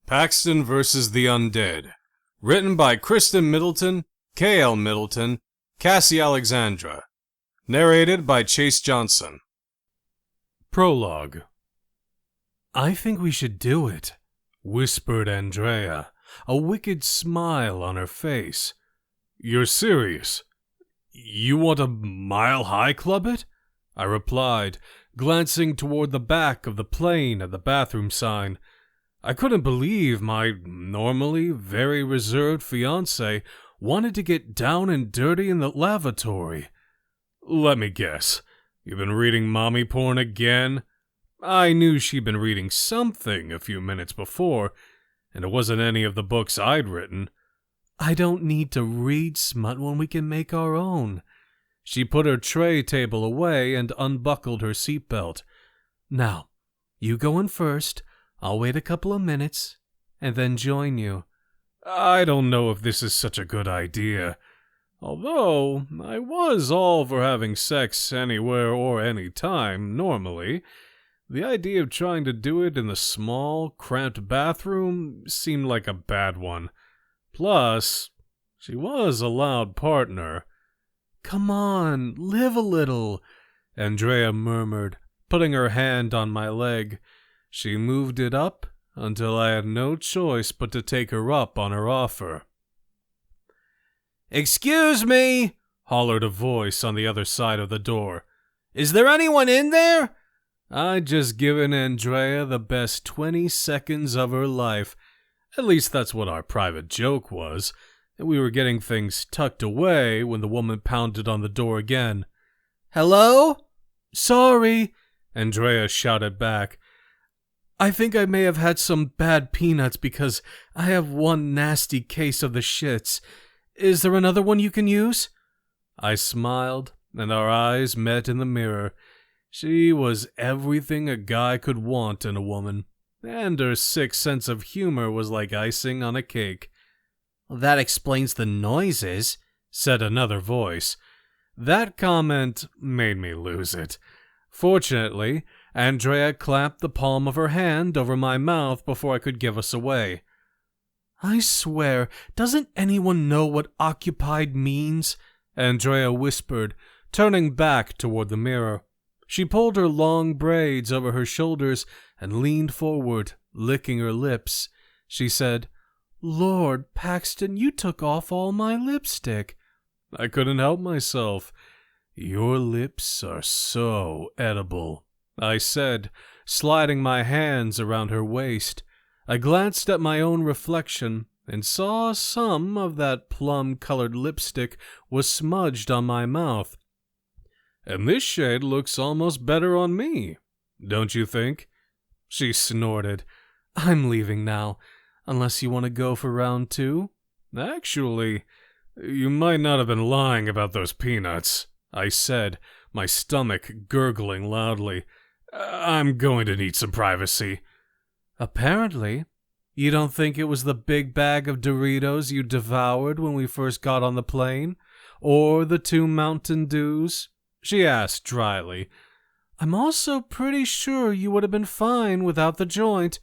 Paxton vs. the Undead. Written by Kristen Middleton, K.L. Middleton, Cassie Alexandra. Narrated by Chase Johnson. Prologue. "I think we should do it," whispered Andrea, a wicked smile on her face. "You're serious? You want to mile-high club it?" I replied, glancing toward the back of the plane at the bathroom sign. I couldn't believe my normally very reserved fiancé wanted to get down and dirty in the lavatory. "Let me guess, you've been reading mommy porn again?" I knew she'd been reading something a few minutes before, and it wasn't any of the books I'd written. "I don't need to read smut when we can make our own." She put her tray table away and unbuckled her seatbelt. "Now, you go in first. I'll wait a couple of minutes, and then join you." I don't know if this is such a good idea. Although, I was all for having sex anywhere or any time, normally. The idea of trying to do it in the small, cramped bathroom seemed like a bad one. Plus, she was a loud partner. "Come on, live a little," Andrea murmured, putting her hand on my leg. She moved it up until I had no choice but to take her up on her offer. "Excuse me," hollered a voice on the other side of the door. "Is there anyone in there?" I'd just given Andrea the best 20 seconds of her life. At least that's what our private joke was, and we were getting things tucked away when the woman pounded on the door again. "Hello?" "Sorry," Andrea shouted back. "I think I may have had some bad peanuts because I have one nasty case of the shits. Is there another one you can use?" I smiled, and our eyes met in the mirror. She was everything a guy could want in a woman, and her sick sense of humor was like icing on a cake. "That explains the noises," said another voice. That comment made me lose it. Fortunately, Andrea clapped the palm of her hand over my mouth before I could give us away. "I swear, doesn't anyone know what occupied means?" Andrea whispered, turning back toward the mirror. She pulled her long braids over her shoulders and leaned forward, licking her lips. She said, "Lord, Paxton, you took off all my lipstick." I couldn't help myself. "Your lips are so edible," I said, sliding my hands around her waist. I glanced at my own reflection and saw some of that plum-colored lipstick was smudged on my mouth. "And this shade looks almost better on me, don't you think?" She snorted. "I'm leaving now, unless you want to go for round 2. "Actually, you might not have been lying about those peanuts," I said, my stomach gurgling loudly. "I'm going to need some privacy." "Apparently. You don't think it was the big bag of Doritos you devoured when we first got on the plane? Or the 2 Mountain Dews?" she asked dryly. "I'm also pretty sure you would have been fine without the joint."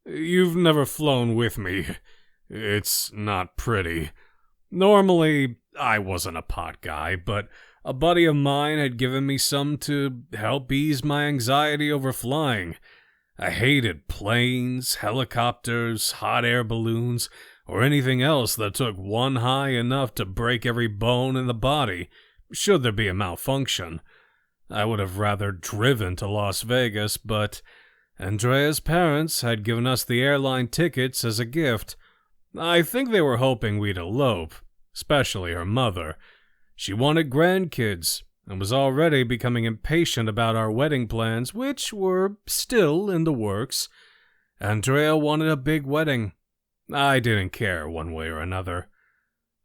"You've never flown with me. It's not pretty. Normally, I wasn't a pot guy, but a buddy of mine had given me some to help ease my anxiety over flying. I hated planes, helicopters, hot air balloons, or anything else that took one high enough to break every bone in the body, should there be a malfunction. I would have rather driven to Las Vegas, but Andrea's parents had given us the airline tickets as a gift. I think they were hoping we'd elope, especially her mother. She wanted grandkids, and was already becoming impatient about our wedding plans, which were still in the works. Andrea wanted a big wedding. I didn't care one way or another.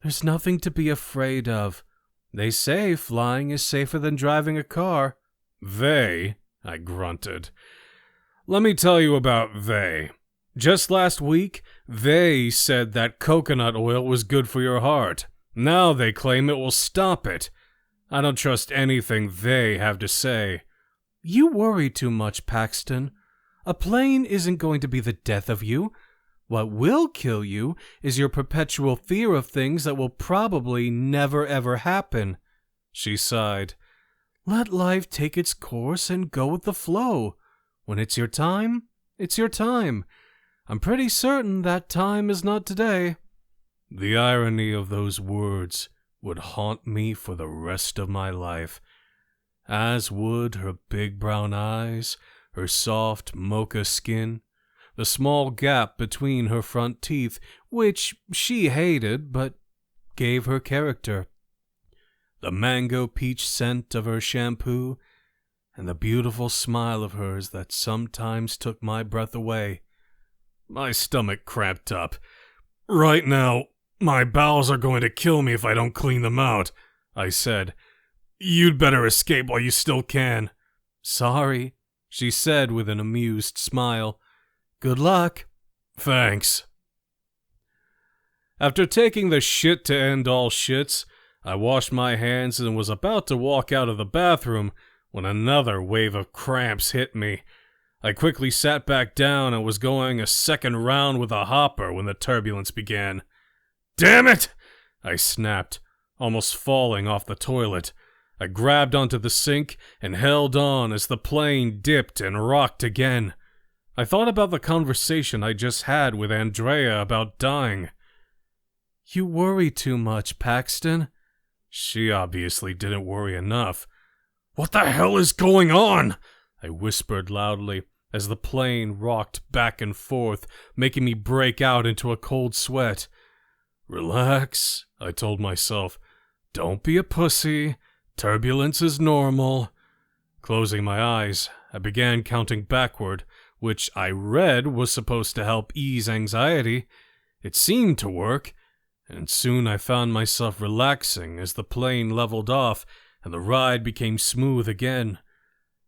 "There's nothing to be afraid of. They say flying is safer than driving a car." "They?" I grunted. "Let me tell you about they. Just last week, they said that coconut oil was good for your heart. Now they claim it will stop it. I don't trust anything they have to say." "You worry too much, Paxton. A plane isn't going to be the death of you. What will kill you is your perpetual fear of things that will probably never ever happen." She sighed. "Let life take its course and go with the flow. When it's your time, it's your time. I'm pretty certain that time is not today." The irony of those words would haunt me for the rest of my life, as would her big brown eyes, her soft mocha skin, the small gap between her front teeth, which she hated but gave her character, the mango peach scent of her shampoo, and the beautiful smile of hers that sometimes took my breath away. My stomach cramped up. "Right now, my bowels are going to kill me if I don't clean them out," I said. "You'd better escape while you still can." "Sorry," she said with an amused smile. "Good luck." "Thanks." After taking the shit to end all shits, I washed my hands and was about to walk out of the bathroom when another wave of cramps hit me. I quickly sat back down and was going a second round with a hopper when the turbulence began. "Damn it!" I snapped, almost falling off the toilet. I grabbed onto the sink and held on as the plane dipped and rocked again. I thought about the conversation I just had with Andrea about dying. "You worry too much, Paxton." She obviously didn't worry enough. "What the hell is going on?" I whispered loudly as the plane rocked back and forth, making me break out into a cold sweat. "Relax," I told myself. "Don't be a pussy. Turbulence is normal." Closing my eyes, I began counting backward, which I read was supposed to help ease anxiety. It seemed to work, and soon I found myself relaxing as the plane leveled off and the ride became smooth again.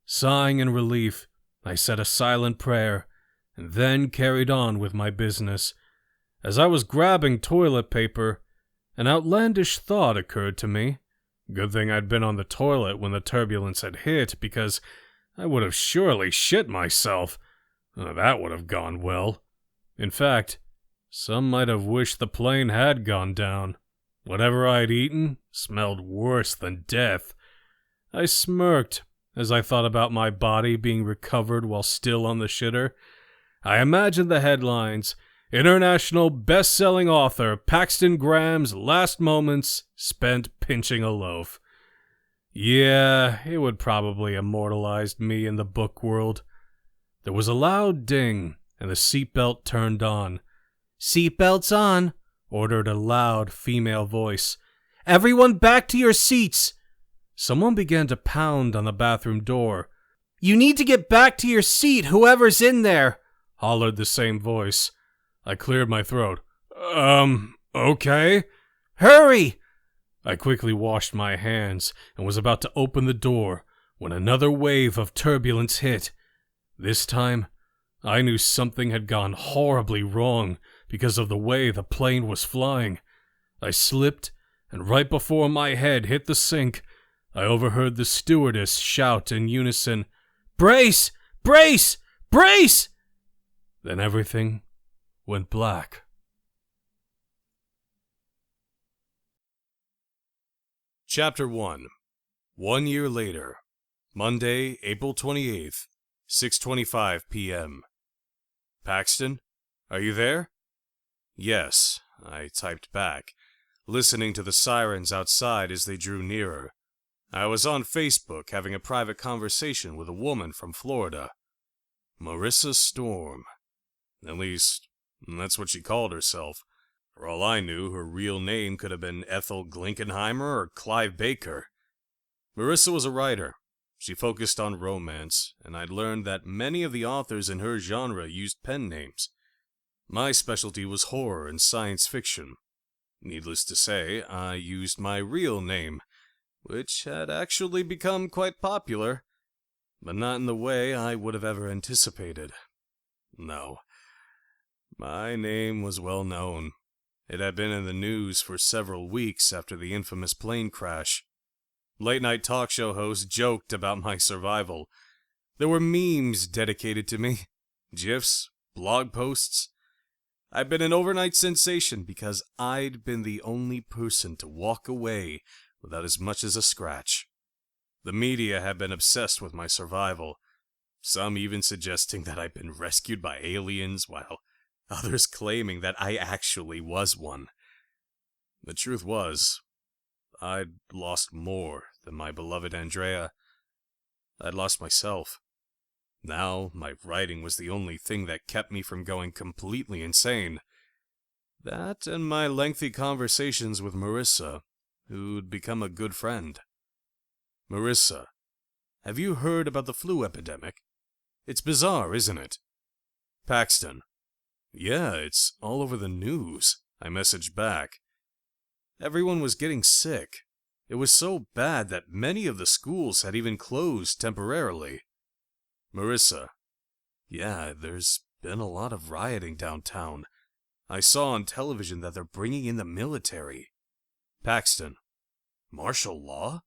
Sighing in relief, I said a silent prayer, and then carried on with my business. As I was grabbing toilet paper, an outlandish thought occurred to me. Good thing I'd been on the toilet when the turbulence had hit, because I would have surely shit myself. That would have gone well. In fact, some might have wished the plane had gone down. Whatever I'd eaten smelled worse than death. I smirked as I thought about my body being recovered while still on the shitter. I imagined the headlines: "International best-selling author Paxton Graham's last moments spent pinching a loaf." Yeah, it would probably immortalize me in the book world. There was a loud ding, and the seatbelt turned on. "Seatbelts on," ordered a loud female voice. "Everyone back to your seats." Someone began to pound on the bathroom door. "You need to get back to your seat, whoever's in there," hollered the same voice. I cleared my throat. Okay." "Hurry!" I quickly washed my hands and was about to open the door when another wave of turbulence hit. This time, I knew something had gone horribly wrong because of the way the plane was flying. I slipped, and right before my head hit the sink, I overheard the stewardess shout in unison, "Brace! Brace! Brace!" Then everything went black. Chapter 1. 1 year later. Monday, April 28th, 6:25 p.m. "Paxton, are you there?" "Yes," I typed back, listening to the sirens outside as they drew nearer. I was on Facebook having a private conversation with a woman from Florida. Marissa Storm. At least, that's what she called herself. For all I knew, her real name could have been Ethel Glinkenheimer or Clive Baker. Marissa was a writer. She focused on romance, and I'd learned that many of the authors in her genre used pen names. My specialty was horror and science fiction. Needless to say, I used my real name, which had actually become quite popular, but not in the way I would have ever anticipated. No. My name was well known. It had been in the news for several weeks after the infamous plane crash. Late-night talk show hosts joked about my survival. There were memes dedicated to me, GIFs, blog posts. I'd been an overnight sensation because I'd been the only person to walk away without as much as a scratch. The media had been obsessed with my survival, some even suggesting that I'd been rescued by aliens, while others claiming that I actually was one. The truth was, I'd lost more than my beloved Andrea. I'd lost myself. Now, my writing was the only thing that kept me from going completely insane. That and my lengthy conversations with Marissa, who'd become a good friend. Marissa, have you heard about the flu epidemic? It's bizarre, isn't it? Paxton, yeah, it's all over the news, I messaged back. Everyone was getting sick. It was so bad that many of the schools had even closed temporarily. Marissa, yeah, there's been a lot of rioting downtown. I saw on television that they're bringing in the military. Paxton, martial law?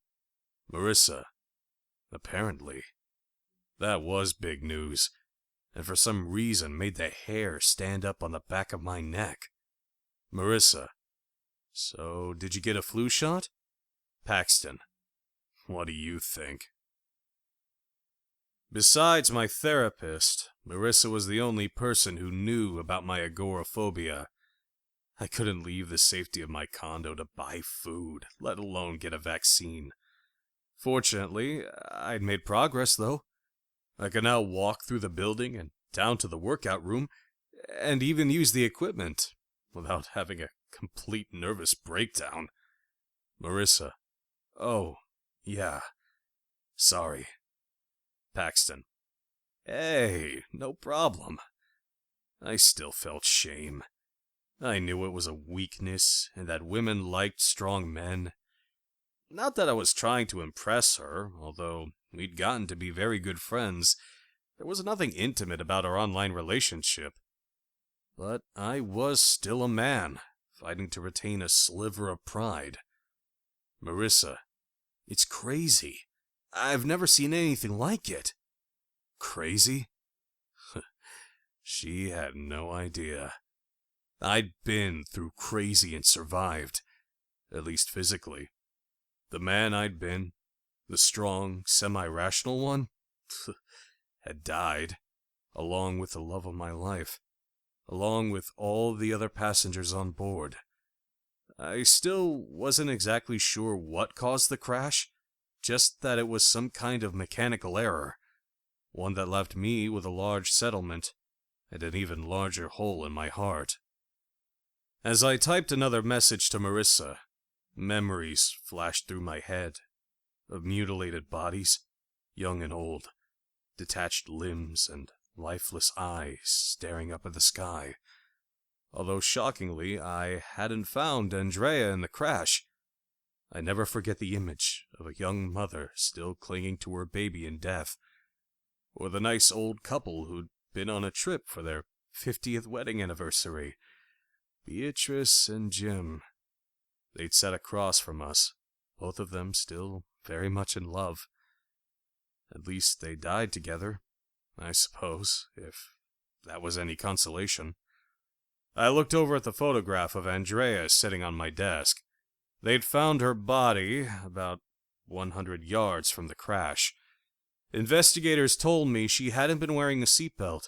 Marissa, apparently. That was big news, and for some reason made the hair stand up on the back of my neck. Marissa, so did you get a flu shot? Paxton, what do you think? Besides my therapist, Marissa was the only person who knew about my agoraphobia. I couldn't leave the safety of my condo to buy food, let alone get a vaccine. Fortunately, I'd made progress, though. I could now walk through the building and down to the workout room, and even use the equipment, without having a complete nervous breakdown. Marissa, oh, yeah, sorry. Paxton, hey, no problem. I still felt shame. I knew it was a weakness, and that women liked strong men. Not that I was trying to impress her, although we'd gotten to be very good friends. There was nothing intimate about our online relationship. But I was still a man, fighting to retain a sliver of pride. Marissa, it's crazy. I've never seen anything like it. Crazy? She had no idea. I'd been through crazy and survived, at least physically. The man I'd been, the strong, semi-rational one, had died, along with the love of my life, along with all the other passengers on board. I still wasn't exactly sure what caused the crash, just that it was some kind of mechanical error, one that left me with a large settlement and an even larger hole in my heart. As I typed another message to Marissa, memories flashed through my head of mutilated bodies, young and old, detached limbs and lifeless eyes staring up at the sky. Although shockingly, I hadn't found Andrea in the crash. I never forget the image of a young mother still clinging to her baby in death, or the nice old couple who'd been on a trip for their 50th wedding anniversary, Beatrice and Jim. They'd sat across from us, both of them still very much in love. At least they died together, I suppose, if that was any consolation. I looked over at the photograph of Andrea sitting on my desk. They'd found her body about 100 yards from the crash. Investigators told me she hadn't been wearing a seatbelt.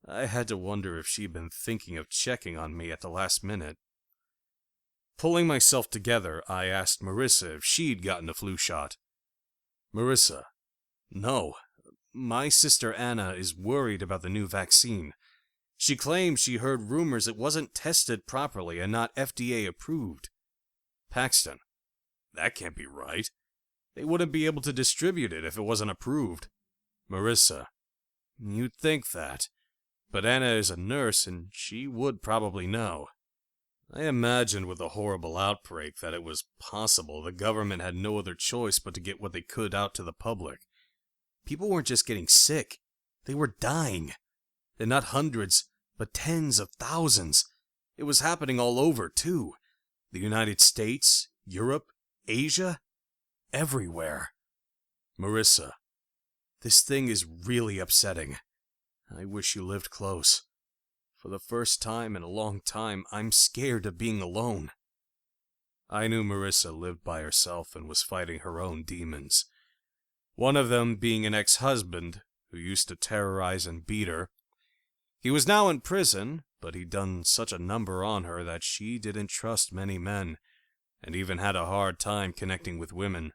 I had to wonder if she'd been thinking of checking on me at the last minute. Pulling myself together, I asked Marissa if she'd gotten a flu shot. Marissa, no. My sister Anna is worried about the new vaccine. She claims she heard rumors it wasn't tested properly and not FDA approved. Paxton, that can't be right. They wouldn't be able to distribute it if it wasn't approved. Marissa, you'd think that. But Anna is a nurse and she would probably know. I imagined with the horrible outbreak that it was possible the government had no other choice but to get what they could out to the public. People weren't just getting sick, they were dying. And not hundreds, but tens of thousands. It was happening all over, too. The United States, Europe, Asia, everywhere. Marissa, this thing is really upsetting. I wish you lived close. For the first time in a long time, I'm scared of being alone. I knew Marissa lived by herself and was fighting her own demons. One of them being an ex-husband who used to terrorize and beat her. He was now in prison, but he'd done such a number on her that she didn't trust many men, and even had a hard time connecting with women.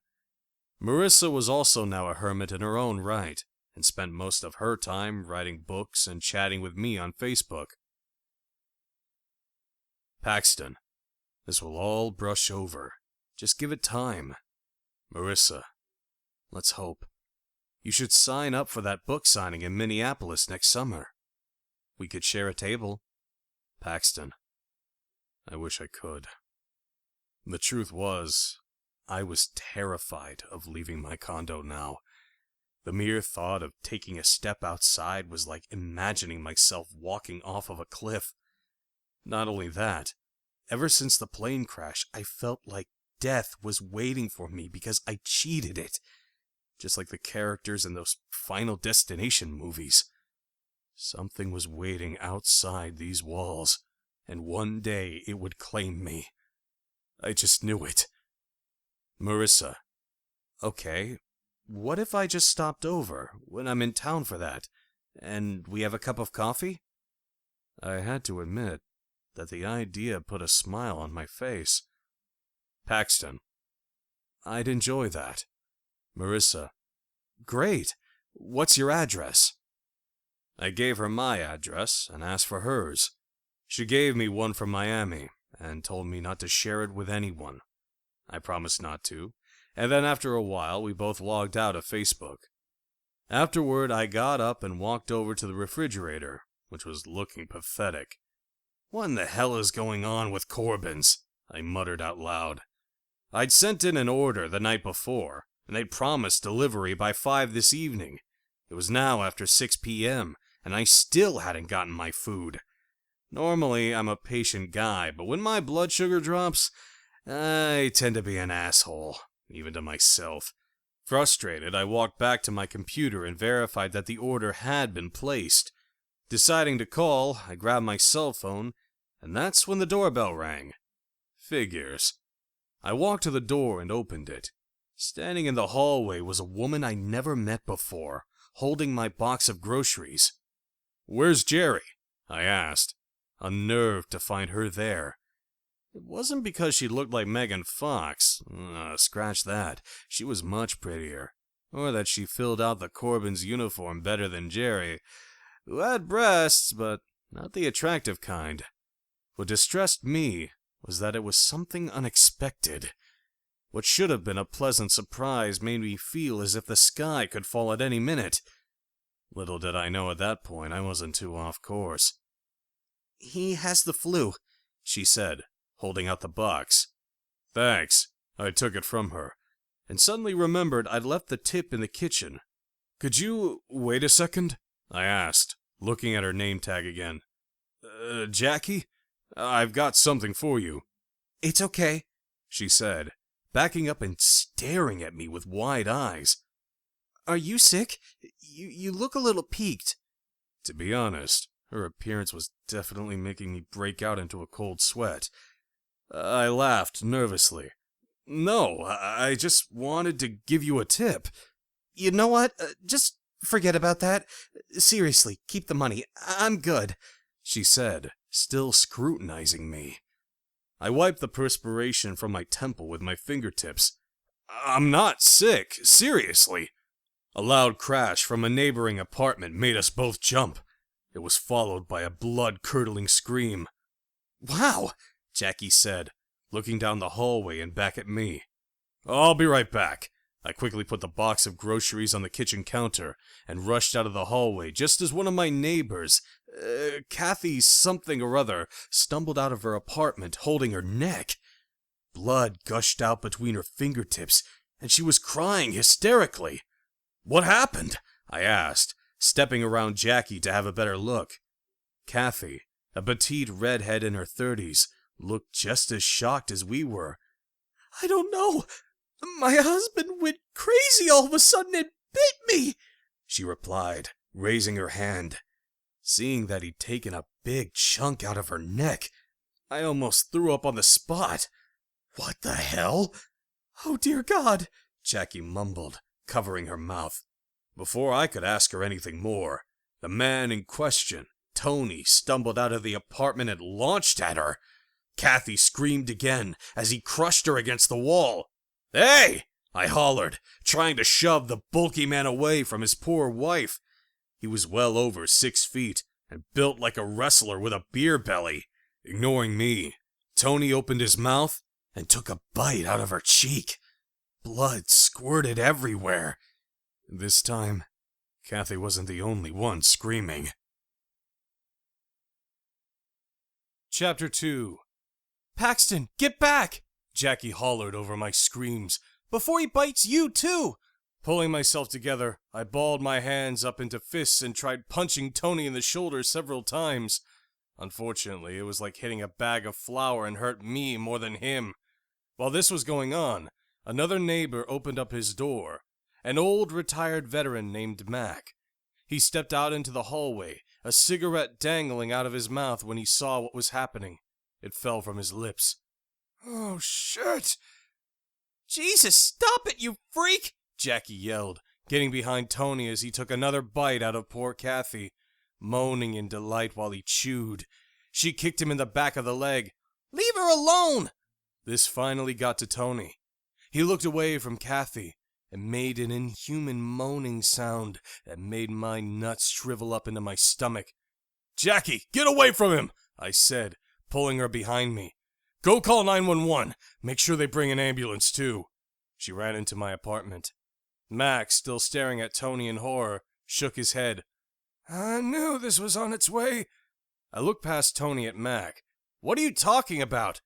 Marissa was also now a hermit in her own right, and spent most of her time writing books and chatting with me on Facebook. Paxton, this will all brush over. Just give it time. Marissa, let's hope. You should sign up for that book signing in Minneapolis next summer. We could share a table. Paxton, I wish I could. The truth was, I was terrified of leaving my condo now. The mere thought of taking a step outside was like imagining myself walking off of a cliff. Not only that, ever since the plane crash, I felt like death was waiting for me because I cheated it. Just like the characters in those Final Destination movies. Something was waiting outside these walls, and one day it would claim me. I just knew it. Marissa, okay, what if I just stopped over when I'm in town for that, and we have a cup of coffee? I had to admit that the idea put a smile on my face. Paxton, I'd enjoy that. Marissa, great. What's your address? I gave her my address and asked for hers. She gave me one from Miami and told me not to share it with anyone. I promised not to, and then after a while we both logged out of Facebook. Afterward, I got up and walked over to the refrigerator, which was looking pathetic. What in the hell is going on with Corbin's? I muttered out loud. I'd sent in an order the night before, and they'd promised delivery by 5 this evening. It was now after 6 p.m., and I still hadn't gotten my food. Normally, I'm a patient guy, but when my blood sugar drops, I tend to be an asshole, even to myself. Frustrated, I walked back to my computer and verified that the order had been placed. Deciding to call, I grabbed my cell phone, and that's when the doorbell rang. Figures. I walked to the door and opened it. Standing in the hallway was a woman I never met before, holding my box of groceries. "Where's Jerry?" I asked, unnerved to find her there. It wasn't because she looked like Megan Fox. Scratch that. She was much prettier. Or that she filled out the Corbin's uniform better than Jerry, who had breasts, but not the attractive kind. What distressed me was that it was something unexpected. What should have been a pleasant surprise made me feel as if the sky could fall at any minute. Little did I know at that point I wasn't too off course. "He has the flu," she said, holding out the box. "Thanks." I took it from her, and suddenly remembered I'd left the tip in the kitchen. "Could you wait a second?" I asked, looking at her name tag again. Jackie? I've got something for you." "It's okay," she said, backing up and staring at me with wide eyes. "Are you sick? You look a little peaked." To be honest, her appearance was definitely making me break out into a cold sweat. I laughed nervously. "No, I just wanted to give you a tip." "You know what? Just forget about that. Seriously, keep the money. I'm good," she said, still scrutinizing me. I wiped the perspiration from my temple with my fingertips. "I'm not sick, seriously." A loud crash from a neighboring apartment made us both jump. It was followed by a blood-curdling scream. "Wow," Jackie said, looking down the hallway and back at me. "I'll be right back." I quickly put the box of groceries on the kitchen counter and rushed out of the hallway just as one of my neighbors, Kathy something or other, stumbled out of her apartment holding her neck. Blood gushed out between her fingertips, and she was crying hysterically. "What happened?" I asked, stepping around Jackie to have a better look. Kathy, a petite redhead in her 30s, looked just as shocked as we were. "I don't know. My husband went crazy all of a sudden and bit me," she replied, raising her hand. Seeing that he'd taken a big chunk out of her neck, I almost threw up on the spot. "What the hell?" "Oh dear God," Jackie mumbled, covering her mouth. Before I could ask her anything more, the man in question, Tony, stumbled out of the apartment and launched at her. Kathy screamed again as he crushed her against the wall. "Hey!" I hollered, trying to shove the bulky man away from his poor wife. He was well over 6 feet and built like a wrestler with a beer belly. Ignoring me, Tony opened his mouth and took a bite out of her cheek. Blood squirted everywhere. This time, Kathy wasn't the only one screaming. Chapter 2. "Paxton, get back!" Jackie hollered over my screams. "Before he bites you, too!" Pulling myself together, I balled my hands up into fists and tried punching Tony in the shoulder several times. Unfortunately, it was like hitting a bag of flour and hurt me more than him. While this was going on, another neighbor opened up his door. An old retired veteran named Mac. He stepped out into the hallway, a cigarette dangling out of his mouth when he saw what was happening. It fell from his lips. "Oh, shit!" "Jesus, stop it, you freak!" Jackie yelled, getting behind Tony as he took another bite out of poor Kathy, moaning in delight while he chewed. She kicked him in the back of the leg. "Leave her alone!" This finally got to Tony. He looked away from Kathy and made an inhuman moaning sound that made my nuts shrivel up into my stomach. "Jackie, get away from him!" I said, pulling her behind me. "Go call 911. Make sure they bring an ambulance, too." She ran into my apartment. Max, still staring at Tony in horror, shook his head. "I knew this was on its way." I looked past Tony at Mac. "What are you talking about?"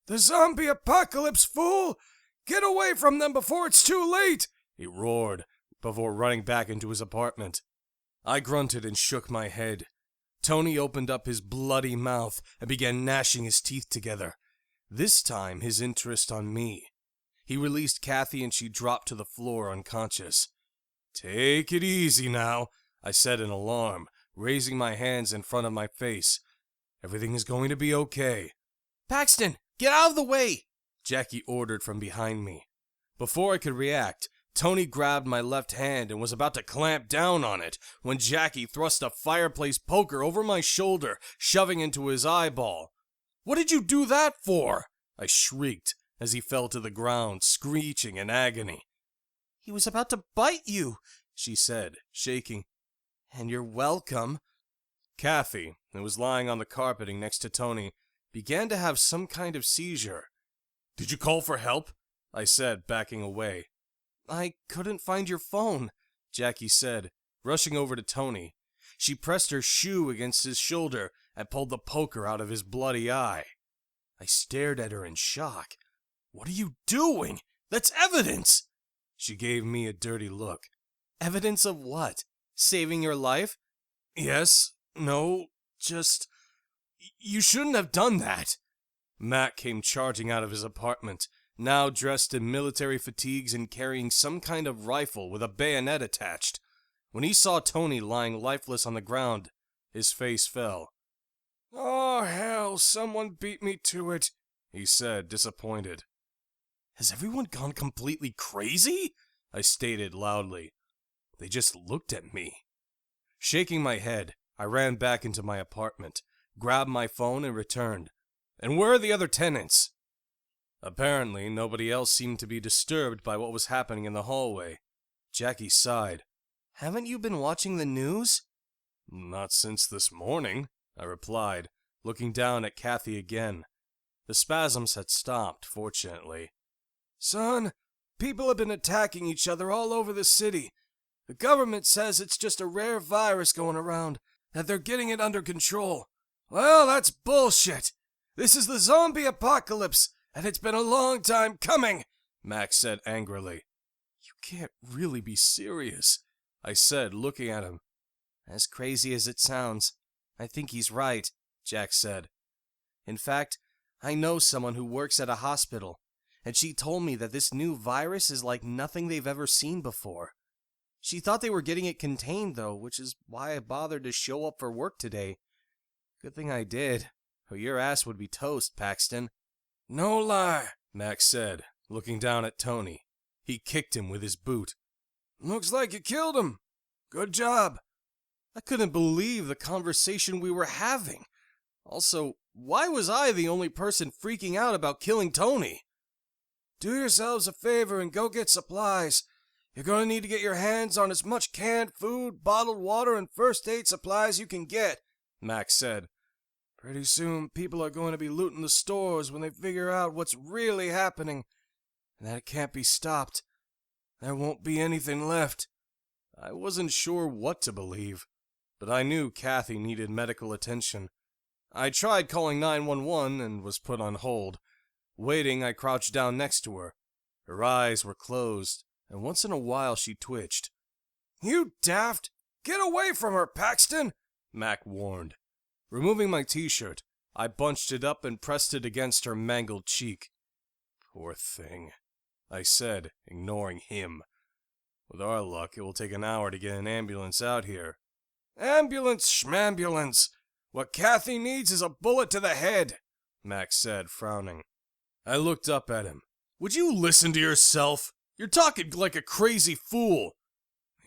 "The zombie apocalypse, fool! Get away from them before it's too late!" he roared, before running back into his apartment. I grunted and shook my head. Tony opened up his bloody mouth and began gnashing his teeth together. This time, his interest on me. He released Kathy and she dropped to the floor unconscious. "Take it easy now," I said in alarm, raising my hands in front of my face. "Everything is going to be okay." "Paxton, get out of the way!" Jackie ordered from behind me. Before I could react, Tony grabbed my left hand and was about to clamp down on it when Jackie thrust a fireplace poker over my shoulder, shoving into his eyeball. "What did you do that for?" I shrieked as he fell to the ground, screeching in agony. "He was about to bite you," she said, shaking. "And you're welcome." Kathy, who was lying on the carpeting next to Tony, began to have some kind of seizure. "Did you call for help?" I said, backing away. "I couldn't find your phone," Jackie said, rushing over to Tony. She pressed her shoe against his shoulder and pulled the poker out of his bloody eye. I stared at her in shock. "What are you doing? That's evidence!" She gave me a dirty look. "Evidence of what? Saving your life?" "Yes, no, just... You shouldn't have done that." Matt came charging out of his apartment, now dressed in military fatigues and carrying some kind of rifle with a bayonet attached. When he saw Tony lying lifeless on the ground, his face fell. "Oh, hell, someone beat me to it," he said, disappointed. "Has everyone gone completely crazy?" I stated loudly. They just looked at me. Shaking my head, I ran back into my apartment, grabbed my phone and returned. "And where are the other tenants?" Apparently, nobody else seemed to be disturbed by what was happening in the hallway. Jackie sighed. "Haven't you been watching the news?" "Not since this morning," I replied, looking down at Kathy again. The spasms had stopped, fortunately. "Son, people have been attacking each other all over the city. The government says it's just a rare virus going around, that they're getting it under control. Well, that's bullshit. This is the zombie apocalypse, and it's been a long time coming," Max said angrily. "You can't really be serious," I said, looking at him. "As crazy as it sounds, I think he's right," Jack said. "In fact, I know someone who works at a hospital, and she told me that this new virus is like nothing they've ever seen before. She thought they were getting it contained, though, which is why I bothered to show up for work today. Good thing I did, or your ass would be toast, Paxton. No lie, Max said, looking down at Tony. He kicked him with his boot. Looks like you killed him. Good job. I couldn't believe the conversation we were having. Also, why was I the only person freaking out about killing Tony? Do yourselves a favor and go get supplies. You're going to need to get your hands on as much canned food, bottled water, and first aid supplies you can get, Max said. Pretty soon, people are going to be looting the stores when they figure out what's really happening, and that it can't be stopped. There won't be anything left. I wasn't sure what to believe, but I knew Kathy needed medical attention. I tried calling 911 and was put on hold. Waiting, I crouched down next to her. Her eyes were closed, and once in a while she twitched. You daft! Get away from her, Paxton! Mac warned. Removing my t-shirt, I bunched it up and pressed it against her mangled cheek. Poor thing, I said, ignoring him. With our luck, it will take an hour to get an ambulance out here. Ambulance schmambulance! What Kathy needs is a bullet to the head, Max said, frowning. I looked up at him. Would you listen to yourself? You're talking like a crazy fool.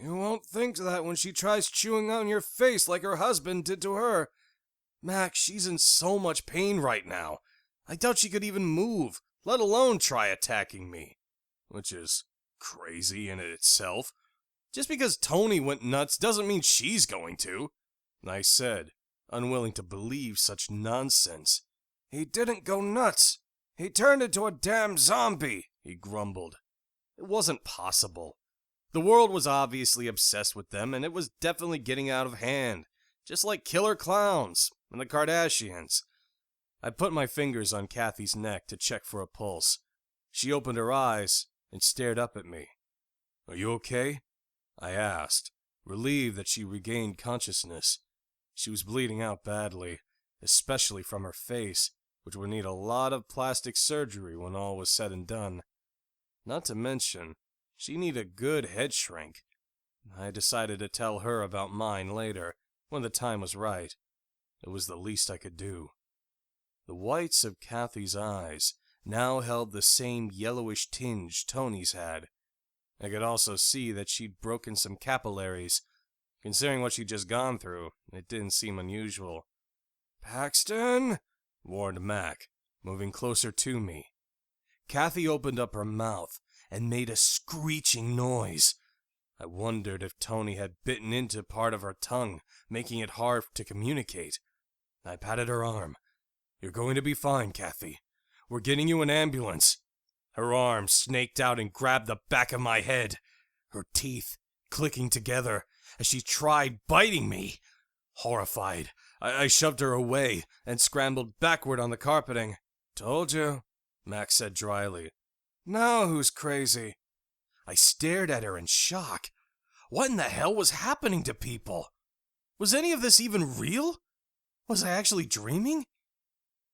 You won't think that when she tries chewing on your face like her husband did to her. Max, she's in so much pain right now. I doubt she could even move, let alone try attacking me. Which is crazy in itself. Just because Tony went nuts doesn't mean she's going to, I said, unwilling to believe such nonsense. He didn't go nuts. He turned into a damn zombie, he grumbled. It wasn't possible. The world was obviously obsessed with them, and it was definitely getting out of hand, just like killer clowns and the Kardashians. I put my fingers on Kathy's neck to check for a pulse. She opened her eyes and stared up at me. Are you okay? I asked, relieved that she regained consciousness. She was bleeding out badly, especially from her face, which would need a lot of plastic surgery when all was said and done. Not to mention, she needed a good head shrink. I decided to tell her about mine later, when the time was right. It was the least I could do. The whites of Kathy's eyes now held the same yellowish tinge Tony's had. I could also see that she'd broken some capillaries. Considering what she'd just gone through, it didn't seem unusual. Paxton, warned Mac, moving closer to me. Kathy opened up her mouth and made a screeching noise. I wondered if Tony had bitten into part of her tongue, making it hard to communicate. I patted her arm. You're going to be fine, Kathy. We're getting you an ambulance. Her arm snaked out and grabbed the back of my head, her teeth clicking together as she tried biting me. Horrified, I shoved her away and scrambled backward on the carpeting. Told you, Max said dryly. Now who's crazy? I stared at her in shock. What in the hell was happening to people? Was any of this even real? Was I actually dreaming?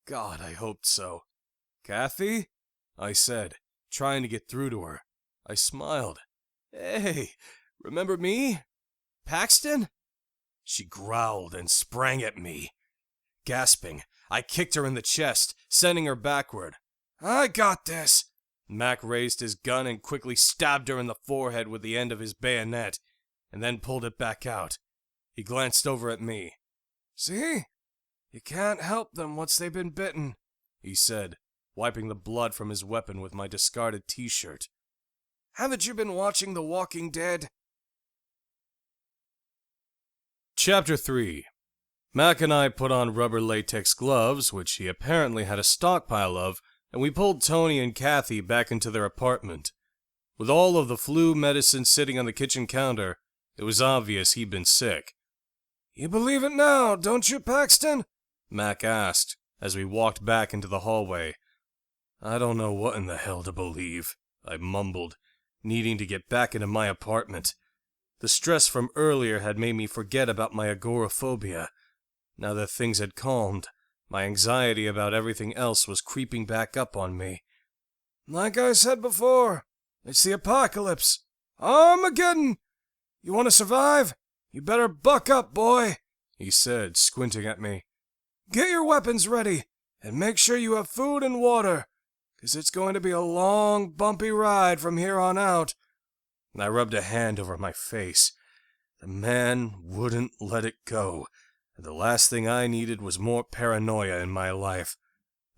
God, I hoped so. Kathy? I said, trying to get through to her. I smiled. Hey, remember me? Paxton? She growled and sprang at me. Gasping, I kicked her in the chest, sending her backward. I got this. Mac raised his gun and quickly stabbed her in the forehead with the end of his bayonet, and then pulled it back out. He glanced over at me. See? You can't help them once they've been bitten, he said, wiping the blood from his weapon with my discarded t-shirt. Haven't you been watching The Walking Dead? Chapter 3. Mac and I put on rubber latex gloves, which he apparently had a stockpile of, and we pulled Tony and Kathy back into their apartment. With all of the flu medicine sitting on the kitchen counter, it was obvious he'd been sick. You believe it now, don't you, Paxton? Mac asked, as we walked back into the hallway. I don't know what in the hell to believe, I mumbled, needing to get back into my apartment. The stress from earlier had made me forget about my agoraphobia. Now that things had calmed, my anxiety about everything else was creeping back up on me. Like I said before, it's the apocalypse. Armageddon! You want to survive? You better buck up, boy, he said, squinting at me. Get your weapons ready, and make sure you have food and water, 'cause it's going to be a long, bumpy ride from here on out. I rubbed a hand over my face. The man wouldn't let it go, and the last thing I needed was more paranoia in my life.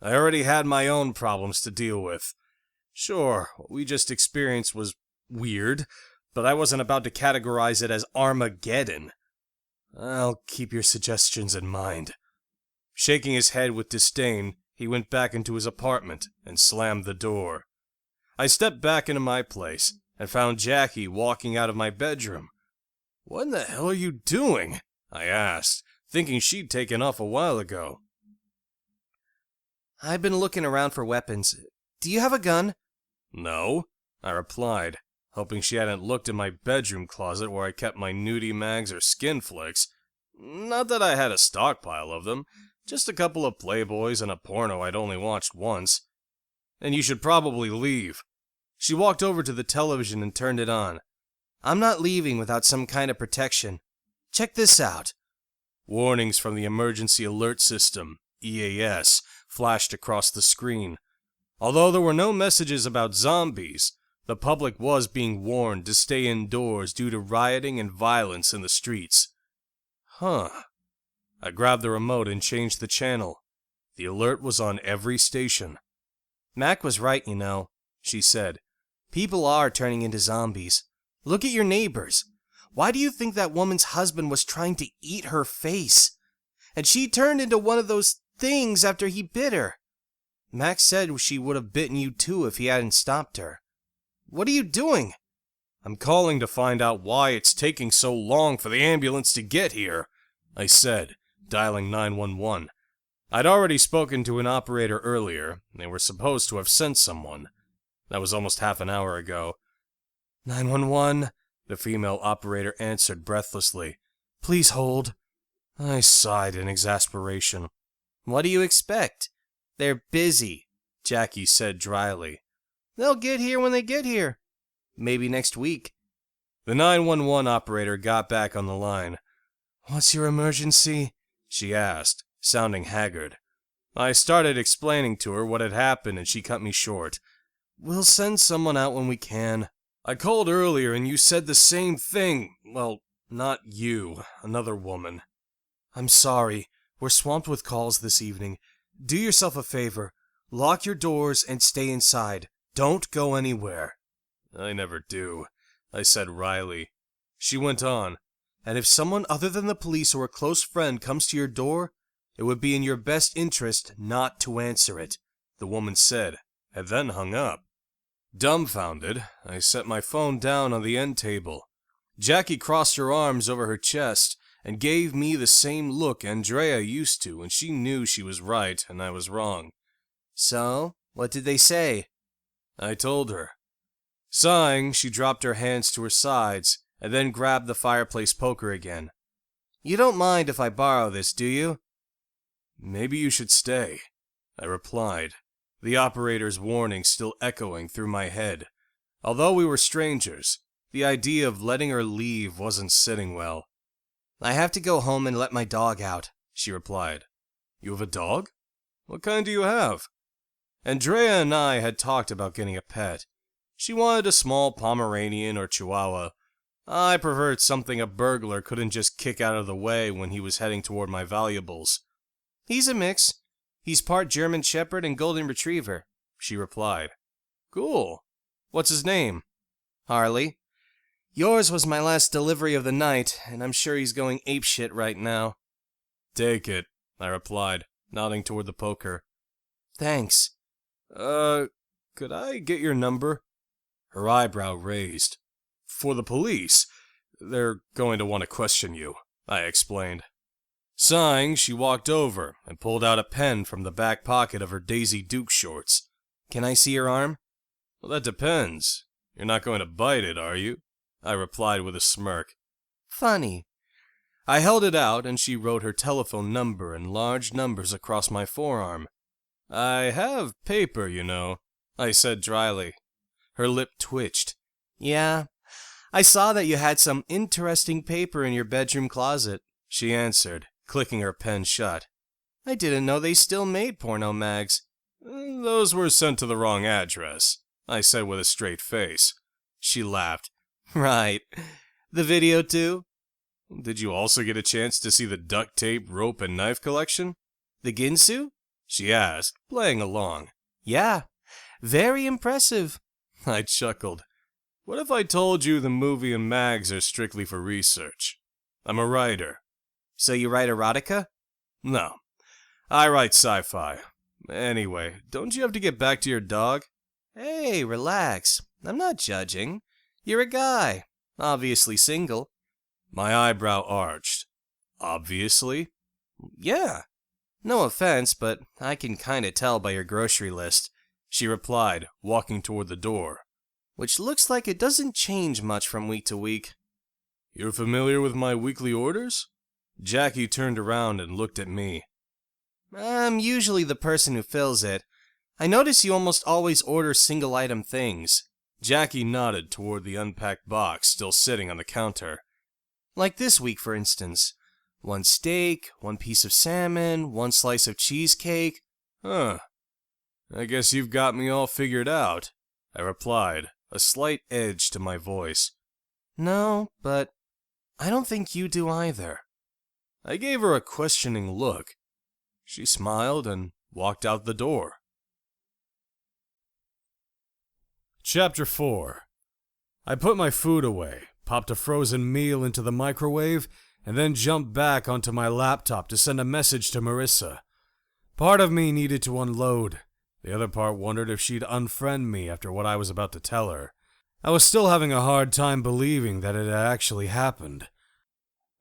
I already had my own problems to deal with. Sure, what we just experienced was weird, but I wasn't about to categorize it as Armageddon. I'll keep your suggestions in mind. Shaking his head with disdain, he went back into his apartment and slammed the door. I stepped back into my place and found Jackie walking out of my bedroom. What in the hell are you doing? I asked, thinking she'd taken off a while ago. I've been looking around for weapons. Do you have a gun? No, I replied, hoping she hadn't looked in my bedroom closet where I kept my nudie mags or skin flicks. Not that I had a stockpile of them, just a couple of Playboys and a porno I'd only watched once. And you should probably leave. She walked over to the television and turned it on. I'm not leaving without some kind of protection. Check this out. Warnings from the Emergency Alert System, EAS, flashed across the screen. Although there were no messages about zombies, the public was being warned to stay indoors due to rioting and violence in the streets. Huh. I grabbed the remote and changed the channel. The alert was on every station. Mac was right, you know, she said. People are turning into zombies. Look at your neighbors. Why do you think that woman's husband was trying to eat her face? And she turned into one of those things after he bit her. Max said she would have bitten you too if he hadn't stopped her. What are you doing? I'm calling to find out why it's taking so long for the ambulance to get here, I said, dialing 911. I'd already spoken to an operator earlier. They were supposed to have sent someone. That was almost half an hour ago. 911, the female operator answered breathlessly. Please hold. I sighed in exasperation. What do you expect? They're busy, Jackie said dryly. They'll get here when they get here. Maybe next week. The 911 operator got back on the line. What's your emergency? She asked, sounding haggard. I started explaining to her what had happened and she cut me short. We'll send someone out when we can. I called earlier and you said the same thing. Well, not you, another woman. I'm sorry. We're swamped with calls this evening. Do yourself a favor. Lock your doors and stay inside. Don't go anywhere. I never do, I said wryly. She went on. And if someone other than the police or a close friend comes to your door, it would be in your best interest not to answer it, the woman said, and then hung up. Dumbfounded, I set my phone down on the end table. Jackie crossed her arms over her chest and gave me the same look Andrea used to when she knew she was right and I was wrong. So, what did they say? I told her. Sighing, she dropped her hands to her sides and then grabbed the fireplace poker again. You don't mind if I borrow this, do you? Maybe you should stay, I replied, the operator's warning still echoing through my head. Although we were strangers, the idea of letting her leave wasn't sitting well. I have to go home and let my dog out, she replied. You have a dog? What kind do you have? Andrea and I had talked about getting a pet. She wanted a small Pomeranian or Chihuahua. I preferred something a burglar couldn't just kick out of the way when he was heading toward my valuables. He's a mix. He's part German Shepherd and Golden Retriever, she replied. Cool. What's his name? Harley. Yours was my last delivery of the night, and I'm sure he's going apeshit right now. Take it, I replied, nodding toward the poker. Thanks. Could I get your number? Her eyebrow raised. For the police. They're going to want to question you, I explained. Sighing, she walked over and pulled out a pen from the back pocket of her Daisy Duke shorts. Can I see your arm? Well, that depends. You're not going to bite it, are you? I replied with a smirk. Funny. I held it out and she wrote her telephone number in large numbers across my forearm. I have paper, you know, I said dryly. Her lip twitched. Yeah, I saw that you had some interesting paper in your bedroom closet, she answered, clicking her pen shut. I didn't know they still made porno mags. Those were sent to the wrong address, I said with a straight face. She laughed. Right. The video too? Did you also get a chance to see the duct tape, rope, and knife collection? The Ginsu? She asked, playing along. Yeah. Very impressive. I chuckled. What if I told you the movie and mags are strictly for research? I'm a writer. So you write erotica? No. I write sci-fi. Anyway, don't you have to get back to your dog? Hey, relax. I'm not judging. You're a guy. Obviously single. My eyebrow arched. Obviously? Yeah. No offense, but I can kinda tell by your grocery list, she replied, walking toward the door. Which looks like it doesn't change much from week to week. You're familiar with my weekly orders? Jackie turned around and looked at me. I'm usually the person who fills it. I notice you almost always order single-item things. Jackie nodded toward the unpacked box still sitting on the counter. Like this week, for instance. 1 steak, 1 piece of salmon, 1 slice of cheesecake. Huh. I guess you've got me all figured out, I replied, a slight edge to my voice. No, but I don't think you do either. I gave her a questioning look. She smiled and walked out the door. Chapter 4. I put my food away, popped a frozen meal into the microwave, and then jumped back onto my laptop to send a message to Marissa. Part of me needed to unload. The other part wondered if she'd unfriend me after what I was about to tell her. I was still having a hard time believing that it had actually happened.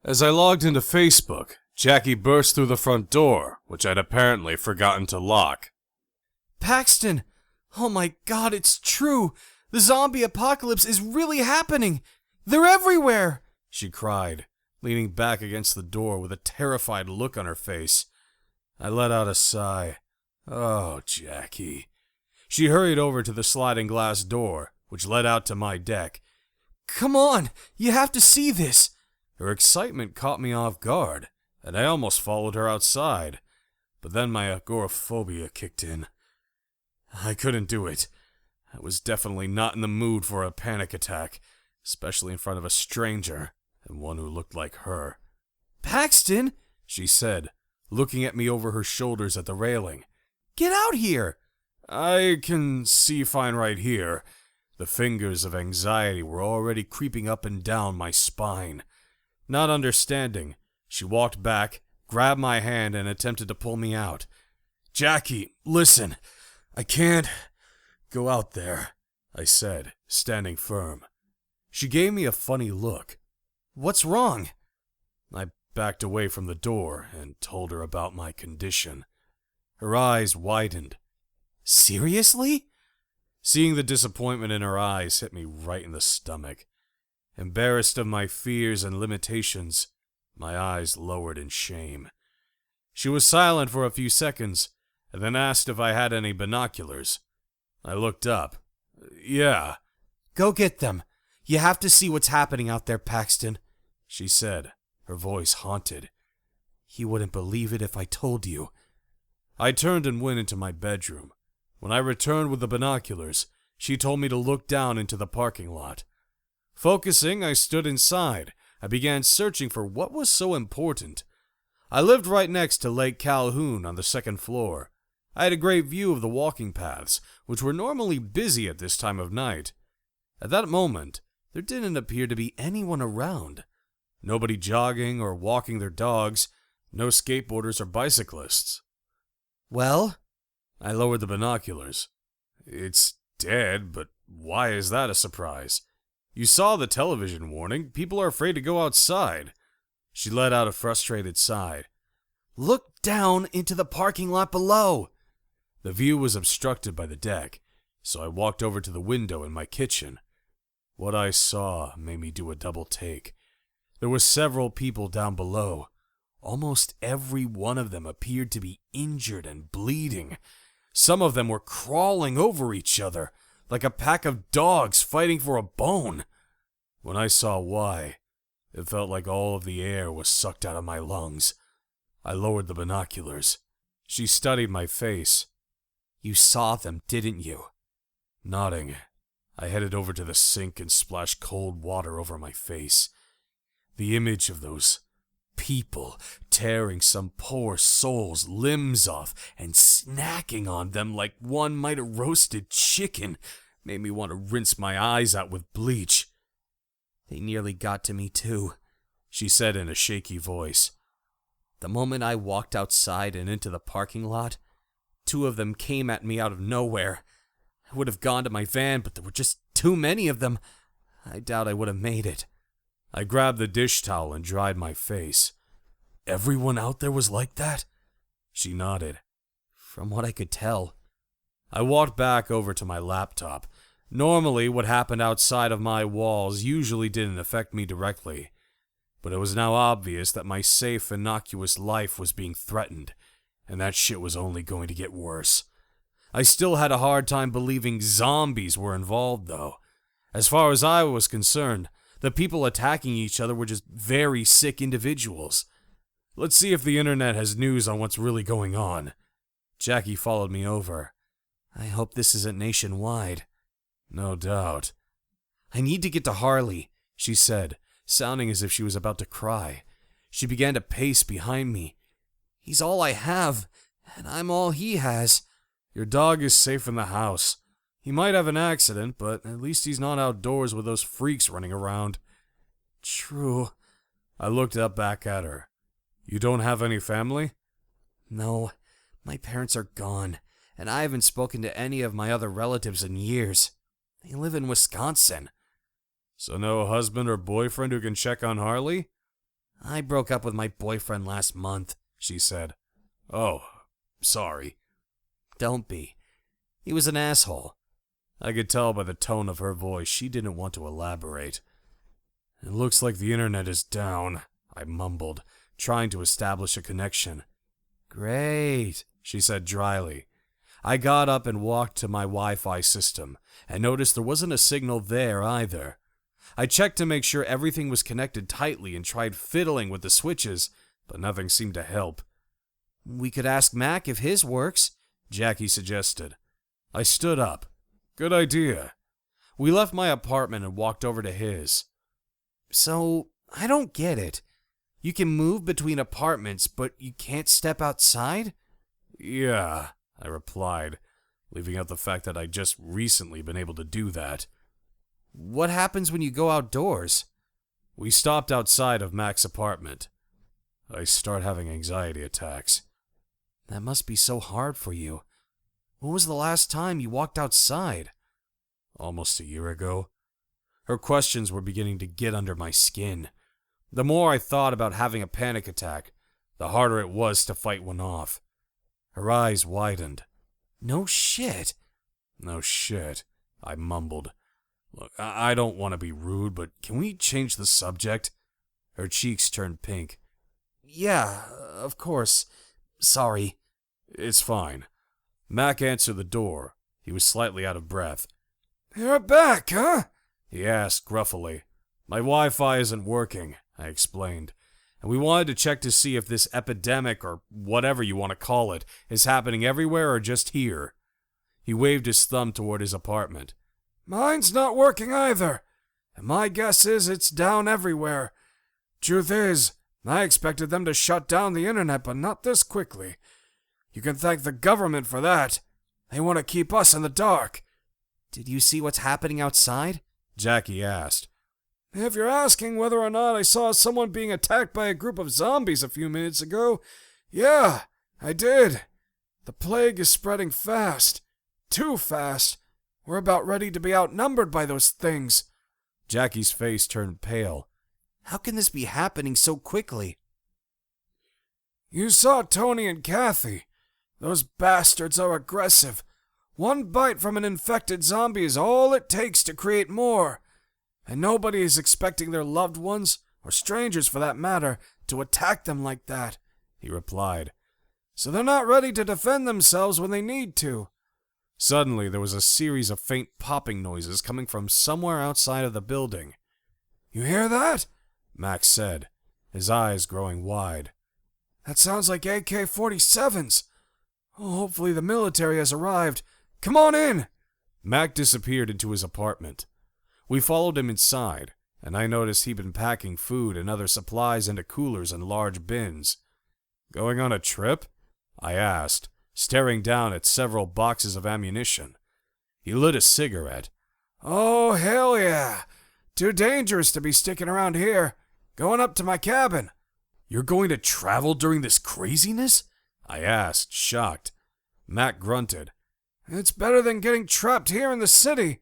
As I logged into Facebook, Jackie burst through the front door, which I'd apparently forgotten to lock. Paxton! Oh my god, it's true! The zombie apocalypse is really happening! They're everywhere! She cried, leaning back against the door with a terrified look on her face. I let out a sigh. Oh, Jackie. She hurried over to the sliding glass door, which led out to my deck. Come on! You have to see this! Her excitement caught me off guard, and I almost followed her outside. But then my agoraphobia kicked in. I couldn't do it. I was definitely not in the mood for a panic attack, especially in front of a stranger, and one who looked like her. Paxton, she said, looking at me over her shoulders at the railing. Get out here! I can see fine right here. The fingers of anxiety were already creeping up and down my spine. Not understanding, she walked back, grabbed my hand, and attempted to pull me out. Jackie, listen. I can't go out there, I said, standing firm. She gave me a funny look. What's wrong? I backed away from the door and told her about my condition. Her eyes widened. Seriously? Seeing the disappointment in her eyes hit me right in the stomach. Embarrassed of my fears and limitations, my eyes lowered in shame. She was silent for a few seconds, and then asked if I had any binoculars. I looked up. Yeah. Go get them. You have to see what's happening out there, Paxton, she said, her voice haunted. You wouldn't believe it if I told you. I turned and went into my bedroom. When I returned with the binoculars, she told me to look down into the parking lot. Focusing, I stood inside. I began searching for what was so important. I lived right next to Lake Calhoun on the 2nd floor. I had a great view of the walking paths, which were normally busy at this time of night. At that moment, there didn't appear to be anyone around. Nobody jogging or walking their dogs, no skateboarders or bicyclists. Well? I lowered the binoculars. It's dead, but why is that a surprise? You saw the television warning. People are afraid to go outside. She let out a frustrated sigh. Look down into the parking lot below. The view was obstructed by the deck, so I walked over to the window in my kitchen. What I saw made me do a double take. There were several people down below. Almost every one of them appeared to be injured and bleeding. Some of them were crawling over each other, like a pack of dogs fighting for a bone. When I saw why, it felt like all of the air was sucked out of my lungs. I lowered the binoculars. She studied my face. You saw them, didn't you? Nodding, I headed over to the sink and splashed cold water over my face. The image of those people tearing some poor soul's limbs off and snacking on them like one might a roasted chicken made me want to rinse my eyes out with bleach. They nearly got to me too, she said in a shaky voice. The moment I walked outside and into the parking lot, 2 of them came at me out of nowhere. I would have gone to my van, but there were just too many of them. I doubt I would have made it. I grabbed the dish towel and dried my face. Everyone out there was like that? She nodded. From what I could tell. I walked back over to my laptop. Normally, what happened outside of my walls usually didn't affect me directly, but it was now obvious that my safe, innocuous life was being threatened, and that shit was only going to get worse. I still had a hard time believing zombies were involved, though. As far as I was concerned, the people attacking each other were just very sick individuals. Let's see if the internet has news on what's really going on. Jackie followed me over. I hope this isn't nationwide. No doubt. I need to get to Harley, she said, sounding as if she was about to cry. She began to pace behind me. He's all I have, and I'm all he has. Your dog is safe in the house. He might have an accident, but at least he's not outdoors with those freaks running around. True. I looked up back at her. You don't have any family? No, my parents are gone, and I haven't spoken to any of my other relatives in years. They live in Wisconsin. So no husband or boyfriend who can check on Harley? I broke up with my boyfriend last month, she said. Oh, sorry. Don't be. He was an asshole. I could tell by the tone of her voice she didn't want to elaborate. It looks like the internet is down, I mumbled, trying to establish a connection. Great, she said dryly. I got up and walked to my Wi-Fi system, and noticed there wasn't a signal there either. I checked to make sure everything was connected tightly and tried fiddling with the switches, but nothing seemed to help. We could ask Mac if his works, Jackie suggested. I stood up. Good idea. We left my apartment and walked over to his. So, I don't get it. You can move between apartments, but you can't step outside? Yeah, I replied, leaving out the fact that I'd just recently been able to do that. What happens when you go outdoors? We stopped outside of Mac's apartment. I start having anxiety attacks. That must be so hard for you. When was the last time you walked outside? Almost a year ago. Her questions were beginning to get under my skin. The more I thought about having a panic attack, the harder it was to fight one off. Her eyes widened. No shit. No shit, I mumbled. Look, I don't want to be rude, but can we change the subject? Her cheeks turned pink. Yeah, of course. Sorry. It's fine. Mac answered the door. He was slightly out of breath. You're back, huh? He asked gruffly. My Wi-Fi isn't working, I explained, and we wanted to check to see if this epidemic, or whatever you want to call it, is happening everywhere or just here. He waved his thumb toward his apartment. Mine's not working either, and my guess is it's down everywhere. Truth is, I expected them to shut down the internet, but not this quickly. You can thank the government for that. They want to keep us in the dark. Did you see what's happening outside? Jackie asked. If you're asking whether or not I saw someone being attacked by a group of zombies a few minutes ago, yeah, I did. The plague is spreading fast. Too fast. We're about ready to be outnumbered by those things. Jackie's face turned pale. How can this be happening so quickly? You saw Tony and Kathy. Those bastards are aggressive. One bite from an infected zombie is all it takes to create more. And nobody is expecting their loved ones, or strangers for that matter, to attack them like that, he replied. So they're not ready to defend themselves when they need to. Suddenly, there was a series of faint popping noises coming from somewhere outside of the building. You hear that? Max said, his eyes growing wide. That sounds like AK-47s. Oh, hopefully the military has arrived. Come on in! Mac disappeared into his apartment. We followed him inside, and I noticed he'd been packing food and other supplies into coolers and large bins. Going on a trip? I asked, staring down at several boxes of ammunition. He lit a cigarette. Oh, hell yeah! Too dangerous to be sticking around here. Going up to my cabin. You're going to travel during this craziness? I asked, shocked. Mac grunted. It's better than getting trapped here in the city.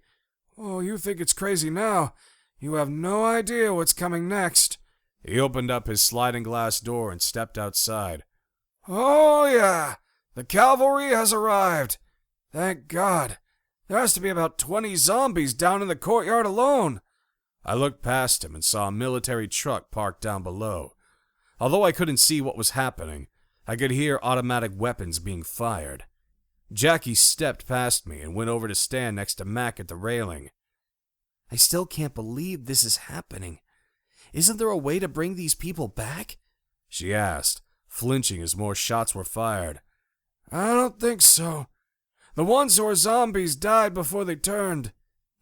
Oh, you think it's crazy now. You have no idea what's coming next. He opened up his sliding glass door and stepped outside. Oh, yeah. The cavalry has arrived. Thank God. There has to be about 20 zombies down in the courtyard alone. I looked past him and saw a military truck parked down below. Although I couldn't see what was happening, I could hear automatic weapons being fired. Jackie stepped past me and went over to stand next to Mac at the railing. I still can't believe this is happening. Isn't there a way to bring these people back? She asked, flinching as more shots were fired. I don't think so. The ones who are zombies died before they turned.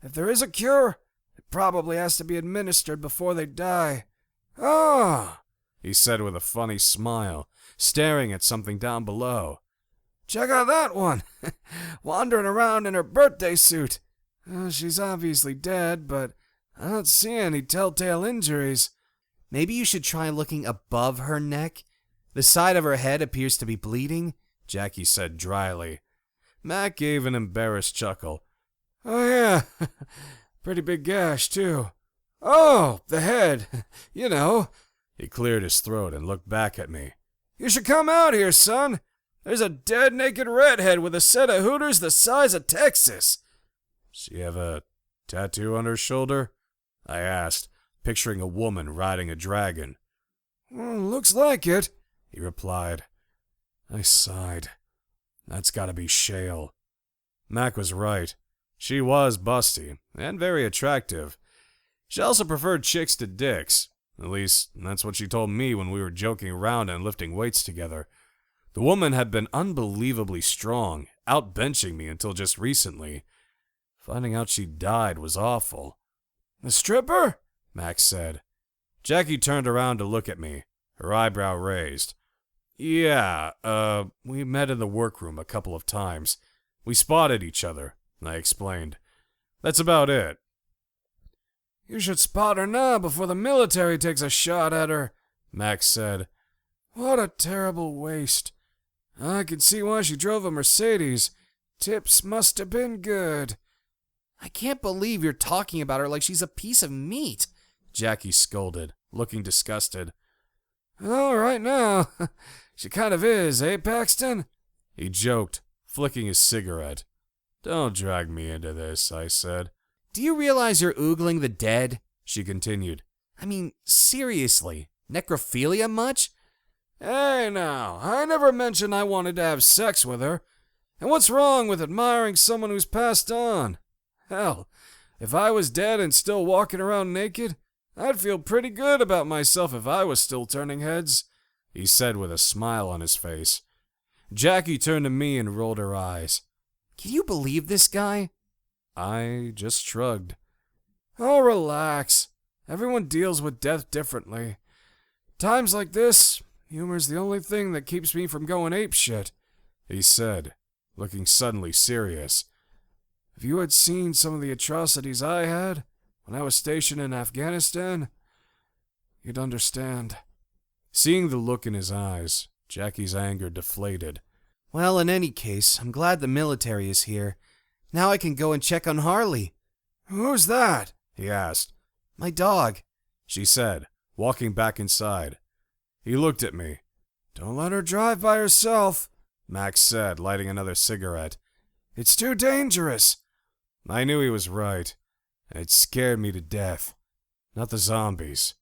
If there is a cure, it probably has to be administered before they die. Ah, he said with a funny smile, staring at something down below. Check out that one, wandering around in her birthday suit. She's obviously dead, but I don't see any telltale injuries. Maybe you should try looking above her neck. The side of her head appears to be bleeding, Jackie said dryly. Mac gave an embarrassed chuckle. Oh yeah, pretty big gash too. Oh, the head, you know. He cleared his throat and looked back at me. You should come out here, son. There's a dead naked redhead with a set of hooters the size of Texas. She have a tattoo on her shoulder? I asked, picturing a woman riding a dragon. Looks like it, he replied. I sighed. That's gotta be Shale. Mac was right. She was busty, and very attractive. She also preferred chicks to dicks. At least, that's what she told me when we were joking around and lifting weights together. The woman had been unbelievably strong, outbenching me until just recently. Finding out she died was awful. The stripper? Max said. Jackie turned around to look at me, her eyebrow raised. Yeah, we met in the workroom a couple of times. We spotted each other, I explained. That's about it. You should spot her now before the military takes a shot at her, Max said. What a terrible waste. I can see why she drove a Mercedes. Tips must have been good. I can't believe you're talking about her like she's a piece of meat, Jackie scolded, looking disgusted. All right now. She kind of is, eh, Paxton? He joked, flicking his cigarette. Don't drag me into this, I said. Do you realize you're oogling the dead? She continued. I mean, seriously, necrophilia much? Hey now, I never mentioned I wanted to have sex with her. And what's wrong with admiring someone who's passed on? Hell, if I was dead and still walking around naked, I'd feel pretty good about myself if I was still turning heads, he said with a smile on his face. Jackie turned to me and rolled her eyes. Can you believe this guy? I just shrugged. Oh, relax. Everyone deals with death differently. Times like this, humor's the only thing that keeps me from going apeshit, he said, looking suddenly serious. If you had seen some of the atrocities I had when I was stationed in Afghanistan, you'd understand. Seeing the look in his eyes, Jackie's anger deflated. Well, in any case, I'm glad the military is here. Now I can go and check on Harley. Who's that? He asked. My dog, she said, walking back inside. He looked at me. Don't let her drive by herself, Max said, lighting another cigarette. It's too dangerous. I knew he was right. It scared me to death. Not the zombies,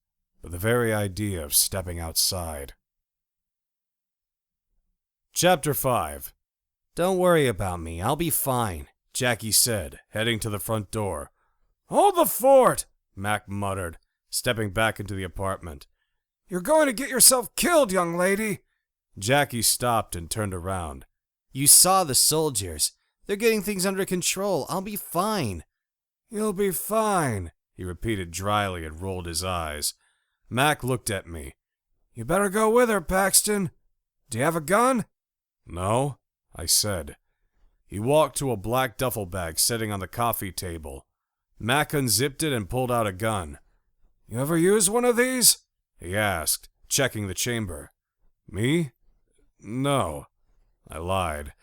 but the very idea of stepping outside. Chapter 5. Don't worry about me, I'll be fine, Jackie said, heading to the front door. Hold the fort, Mac muttered, stepping back into the apartment. "You're going to get yourself killed, young lady." Jackie stopped and turned around. You saw the soldiers. They're getting things under control. I'll be fine. "You'll be fine," he repeated dryly and rolled his eyes. Mac looked at me. "You better go with her, Paxton. Do you have a gun?" "No," I said. He walked to a black duffel bag sitting on the coffee table. Mac unzipped it and pulled out a gun. "You ever use one of these?" he asked, checking the chamber. "Me? No," I lied.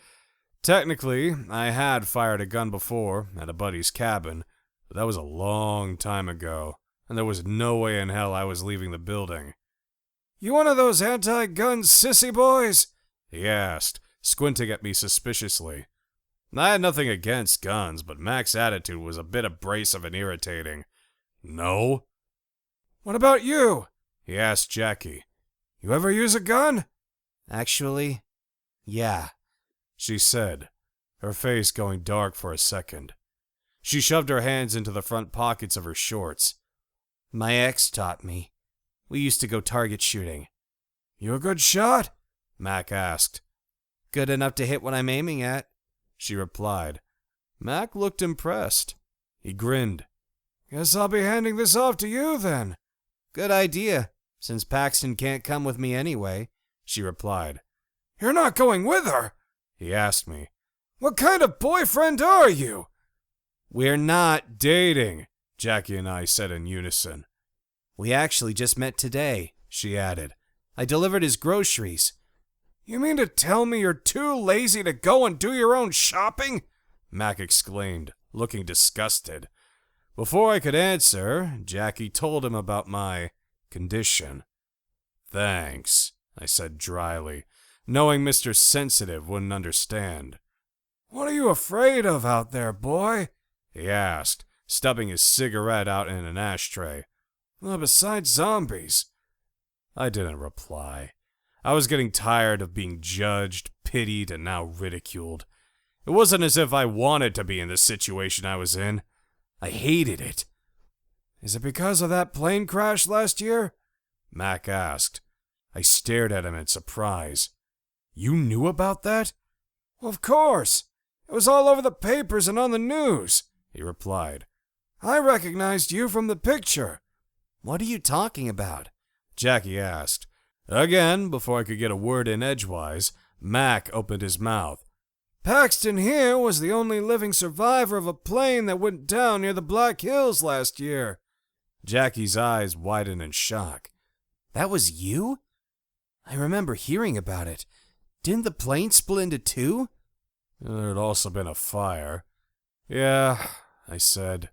Technically, I had fired a gun before at a buddy's cabin, but that was a long time ago, and there was no way in hell I was leaving the building. "You one of those anti-gun sissy boys?" he asked, squinting at me suspiciously. I had nothing against guns, but Mac's attitude was a bit abrasive and irritating. "No?" "What about you?" he asked Jackie. "You ever use a gun?" Actually, yeah. she said, her face going dark for a second. She shoved her hands into the front pockets of her shorts. My ex taught me. We used to go target shooting. "You a good shot?" Mac asked. Good enough to hit what I'm aiming at. She replied. Mac looked impressed. He grinned. "Guess I'll be handing this off to you then." Good idea, since Paxton can't come with me anyway, she replied. "You're not going with her?" he asked me. "What kind of boyfriend are you?" We're not. Dating, Jackie and I said in unison. We actually just met today, she added. I delivered his groceries. "You mean to tell me you're too lazy to go and do your own shopping?" Mac exclaimed, looking disgusted. Before I could answer, Jackie told him about my condition. Thanks, I said dryly, knowing Mr. Sensitive wouldn't understand. "What are you afraid of out there, boy?" he asked, stubbing his cigarette out in an ashtray. "Well, besides zombies." I didn't reply. I was getting tired of being judged, pitied, and now ridiculed. It wasn't as if I wanted to be in the situation I was in. I hated it. "Is it because of that plane crash last year?" Mac asked. I stared at him in surprise. You knew about that? "Well, of course. It was all over the papers and on the news," he replied. "I recognized you from the picture." What are you talking about? Jackie asked. Again, before I could get a word in edgewise, Mac opened his mouth. "Paxton here was the only living survivor of a plane that went down near the Black Hills last year." Jackie's eyes widened in shock. That was you? I remember hearing about it. Didn't the plane split into two? There had also been a fire. Yeah, I said,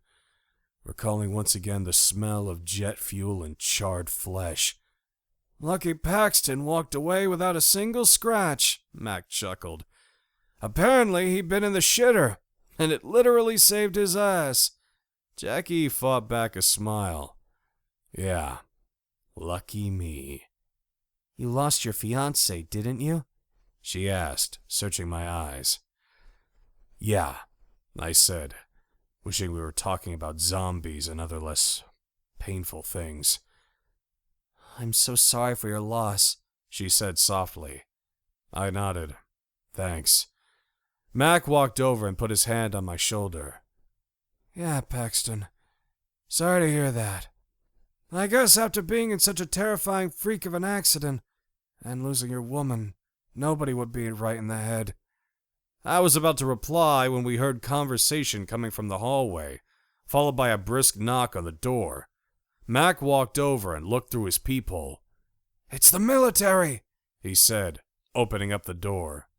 recalling once again the smell of jet fuel and charred flesh. "Lucky Paxton walked away without a single scratch," Mac chuckled. "Apparently he'd been in the shitter, and it literally saved his ass." Jackie fought back a smile. Yeah, lucky me. You lost your fiancé, didn't you? She asked, searching my eyes. Yeah, I said, wishing we were talking about zombies and other less painful things. I'm so sorry for your loss, she said softly. I nodded. Thanks. Mac walked over and put his hand on my shoulder. "Yeah, Paxton. Sorry to hear that. I guess after being in such a terrifying freak of an accident and losing your woman, nobody would be right in the head." I was about to reply when we heard conversation coming from the hallway, followed by a brisk knock on the door. Mac walked over and looked through his peephole. "It's the military," he said, opening up the door.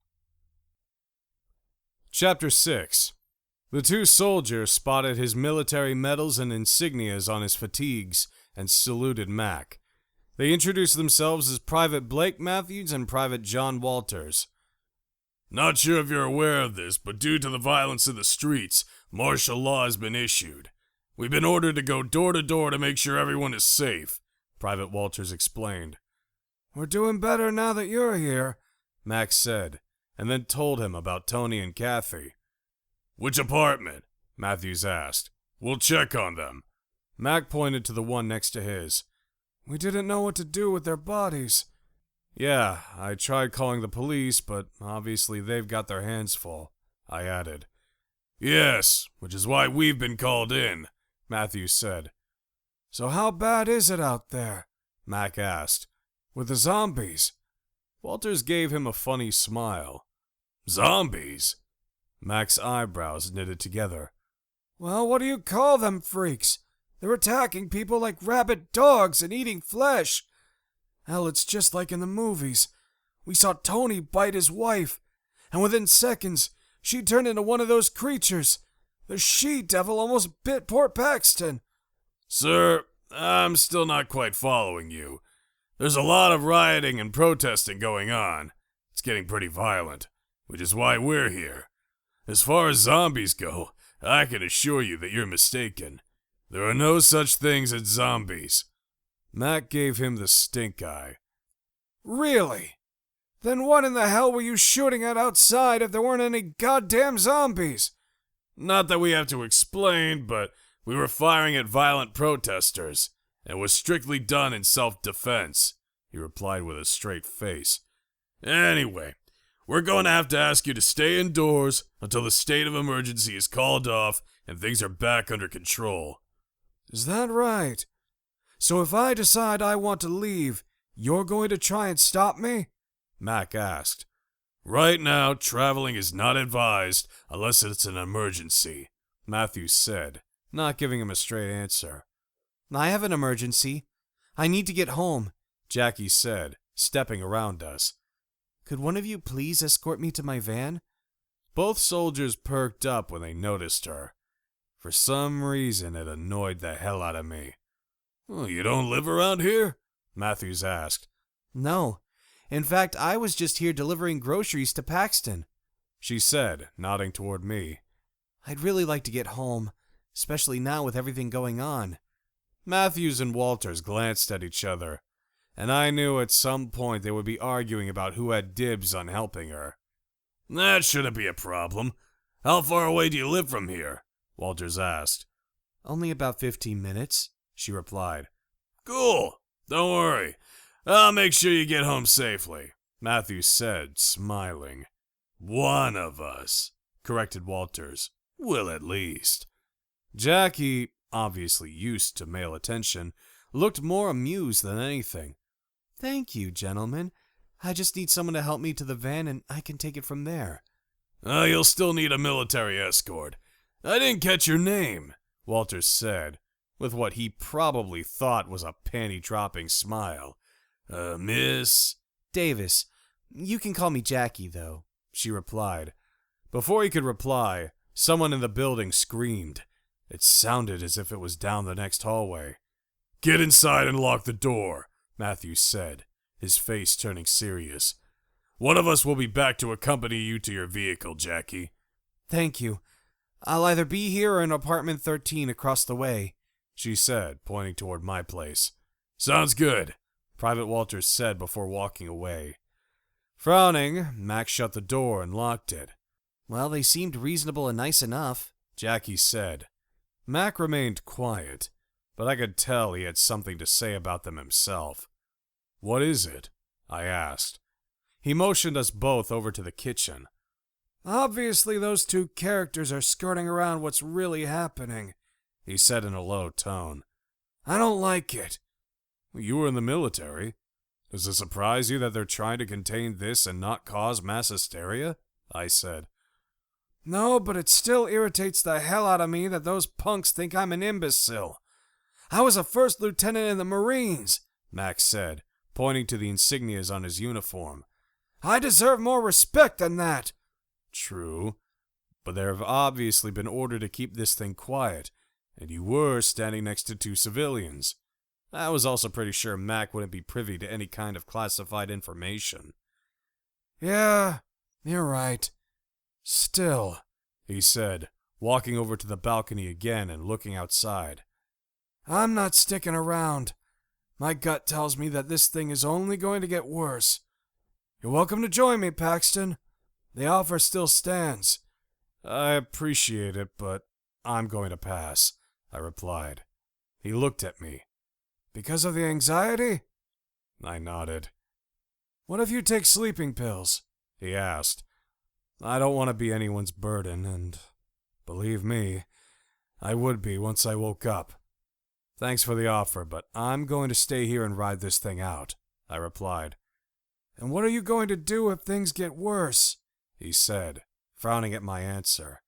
Chapter 6. The two soldiers spotted his military medals and insignias on his fatigues and saluted Mac. They introduced themselves as Private Blake Matthews and Private John Walters. Not sure if you're aware of this, but due to the violence in the streets, martial law has been issued. We've been ordered to go door to door to make sure everyone is safe, Private Walters explained. "We're doing better now that you're here," Max said, and then told him about Tony and Kathy. Which apartment? Matthews asked. We'll check on them. Mac pointed to the one next to his. We didn't know what to do with their bodies. Yeah, I tried calling the police, but obviously they've got their hands full, I added. Yes, which is why we've been called in, Matthews said. So how bad is it out there? Mac asked. With the zombies? Walters gave him a funny smile. Zombies? Mac's eyebrows knitted together. Well, what do you call them freaks? They're attacking people like rabid dogs and eating flesh. Hell, it's just like in the movies. We saw Tony bite his wife, and within seconds, she turned into one of those creatures. The she-devil almost bit poor Paxton. Sir, I'm still not quite following you. There's a lot of rioting and protesting going on. It's getting pretty violent, which is why we're here. As far as zombies go, I can assure you that you're mistaken. There are no such things as zombies. Mac gave him the stink eye. Really? Then what in the hell were you shooting at outside if there weren't any goddamn zombies? Not that we have to explain, but we were firing at violent protesters, and was strictly done in self-defense, he replied with a straight face. Anyway, we're going to have to ask you to stay indoors until the state of emergency is called off and things are back under control. Is that right? So if I decide I want to leave, you're going to try and stop me? Mac asked. Right now, traveling is not advised unless it's an emergency, Matthews said, not giving him a straight answer. I have an emergency. I need to get home, Jackie said, stepping around us. Could one of you please escort me to my van? Both soldiers perked up when they noticed her. For some reason, it annoyed the hell out of me. Well, you don't live around here? Matthews asked. No. In fact, I was just here delivering groceries to Paxton, she said, nodding toward me. I'd really like to get home, especially now with everything going on. Matthews and Walters glanced at each other, and I knew at some point they would be arguing about who had dibs on helping her. That shouldn't be a problem. How far away do you live from here? Walters asked. Only about 15 minutes, she replied. Cool. Don't worry. I'll make sure you get home safely, Matthews said, smiling. One of us, corrected Walters. Will at least. Jackie, obviously used to male attention, looked more amused than anything. Thank you, gentlemen. I just need someone to help me to the van and I can take it from there. You'll still need a military escort. I didn't catch your name, Walters said, with what he probably thought was a panty-dropping smile. Miss? Davis. You can call me Jackie, though, she replied. Before he could reply, someone in the building screamed. It sounded as if it was down the next hallway. Get inside and lock the door, Matthews said, his face turning serious. One of us will be back to accompany you to your vehicle, Jackie. Thank you. I'll either be here or in apartment 13 across the way, she said, pointing toward my place. Sounds good, Private Walters said before walking away. Frowning, Max shut the door and locked it. Well, they seemed reasonable and nice enough, Jackie said. Mac remained quiet, but I could tell he had something to say about them himself. What is it? I asked. He motioned us both over to the kitchen. Obviously those two characters are skirting around what's really happening, he said in a low tone. I don't like it. You were in the military. Does it surprise you that they're trying to contain this and not cause mass hysteria? I said. No, but it still irritates the hell out of me that those punks think I'm an imbecile. I was a first lieutenant in the Marines, Max said, pointing to the insignias on his uniform. I deserve more respect than that. True, but there have obviously been ordered to keep this thing quiet, and you were standing next to two civilians. I was also pretty sure Mac wouldn't be privy to any kind of classified information. Yeah, you're right. Still, he said, walking over to the balcony again and looking outside. I'm not sticking around. My gut tells me that this thing is only going to get worse. You're welcome to join me, Paxton. The offer still stands. I appreciate it, but I'm going to pass, I replied. He looked at me. Because of the anxiety? I nodded. What if you take sleeping pills? He asked. I don't want to be anyone's burden, and believe me, I would be once I woke up. Thanks for the offer, but I'm going to stay here and ride this thing out, I replied. And what are you going to do if things get worse? He said, frowning at my answer.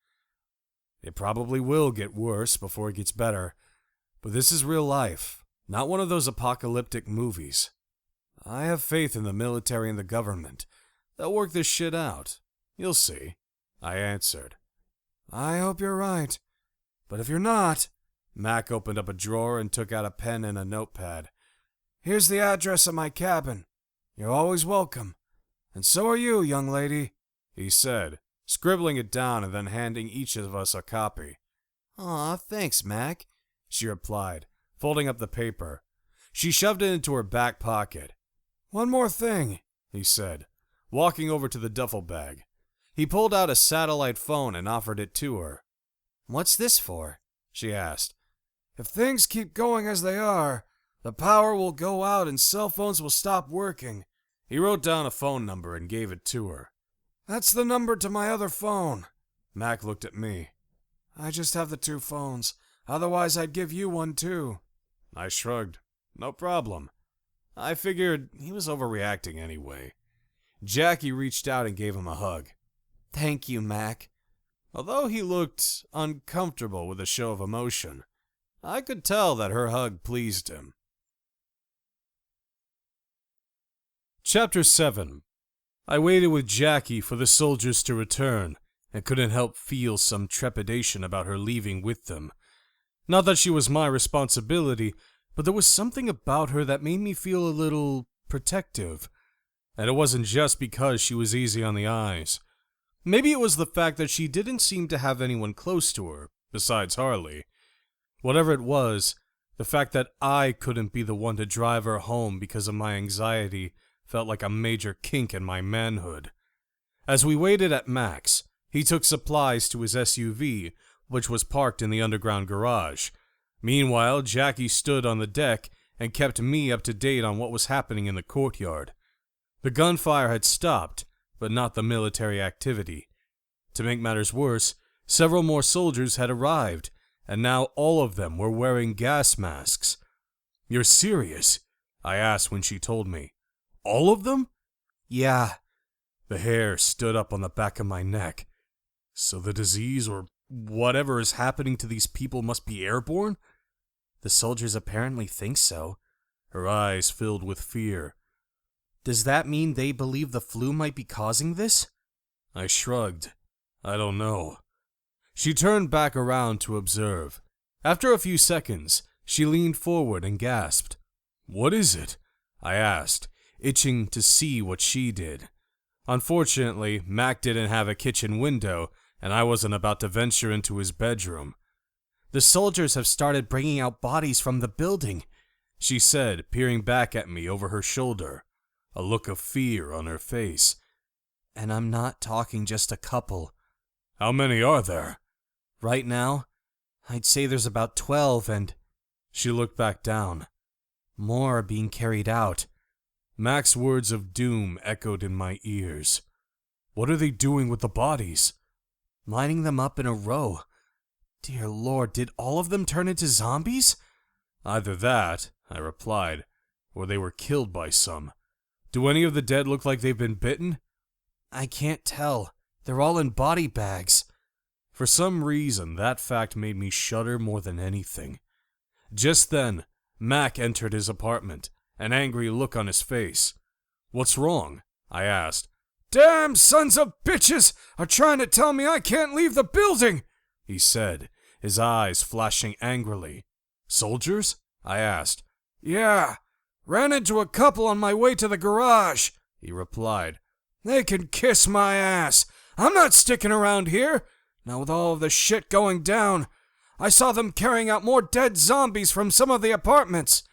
It probably will get worse before it gets better, but this is real life, not one of those apocalyptic movies. I have faith in the military and the government. They'll work this shit out. You'll see, I answered. I hope you're right. But if you're not... Mac opened up a drawer and took out a pen and a notepad. Here's the address of my cabin. You're always welcome. And so are you, young lady, he said, scribbling it down and then handing each of us a copy. Aw, thanks, Mac, she replied, folding up the paper. She shoved it into her back pocket. One more thing, he said, walking over to the duffel bag. He pulled out a satellite phone and offered it to her. What's this for? She asked. If things keep going as they are, the power will go out and cell phones will stop working. He wrote down a phone number and gave it to her. That's the number to my other phone. Mac looked at me. I just have the 2 phones. Otherwise, I'd give you one too. I shrugged. No problem. I figured he was overreacting anyway. Jackie reached out and gave him a hug. Thank you, Mac. Although he looked uncomfortable with a show of emotion, I could tell that her hug pleased him. Chapter 7. I waited with Jackie for the soldiers to return, and couldn't help feel some trepidation about her leaving with them. Not that she was my responsibility, but there was something about her that made me feel a little protective. And it wasn't just because she was easy on the eyes. Maybe it was the fact that she didn't seem to have anyone close to her, besides Harley. Whatever it was, the fact that I couldn't be the one to drive her home because of my anxiety felt like a major kink in my manhood. As we waited at Mac's, he took supplies to his SUV, which was parked in the underground garage. Meanwhile, Jackie stood on the deck and kept me up to date on what was happening in the courtyard. The gunfire had stopped, but not the military activity. To make matters worse, several more soldiers had arrived, and now all of them were wearing gas masks. "You're serious?" I asked when she told me. "All of them?" Yeah. The hair stood up on the back of my neck. So the disease or whatever is happening to these people must be airborne? The soldiers apparently think so. Her eyes filled with fear. Does that mean they believe the flu might be causing this? I shrugged. I don't know. She turned back around to observe. After a few seconds, she leaned forward and gasped. "What is it?" I asked, itching to see what she did. Unfortunately, Mac didn't have a kitchen window, and I wasn't about to venture into his bedroom. The soldiers have started bringing out bodies from the building, she said, peering back at me over her shoulder, a look of fear on her face. And I'm not talking just a couple. How many are there? Right now, I'd say there's about 12 and... She looked back down. More are being carried out. Mac's words of doom echoed in my ears. What are they doing with the bodies? Lining them up in a row. Dear Lord, did all of them turn into zombies? Either that, I replied, or they were killed by some. Do any of the dead look like they've been bitten? I can't tell. They're all in body bags. For some reason, that fact made me shudder more than anything. Just then, Mac entered his apartment, an angry look on his face. What's wrong? I asked. Damn sons of bitches are trying to tell me I can't leave the building, he said, his eyes flashing angrily. Soldiers? I asked. Yeah, ran into a couple on my way to the garage, he replied. They can kiss my ass. I'm not sticking around here. Now with all of the shit going down, I saw them carrying out more dead zombies from some of the apartments.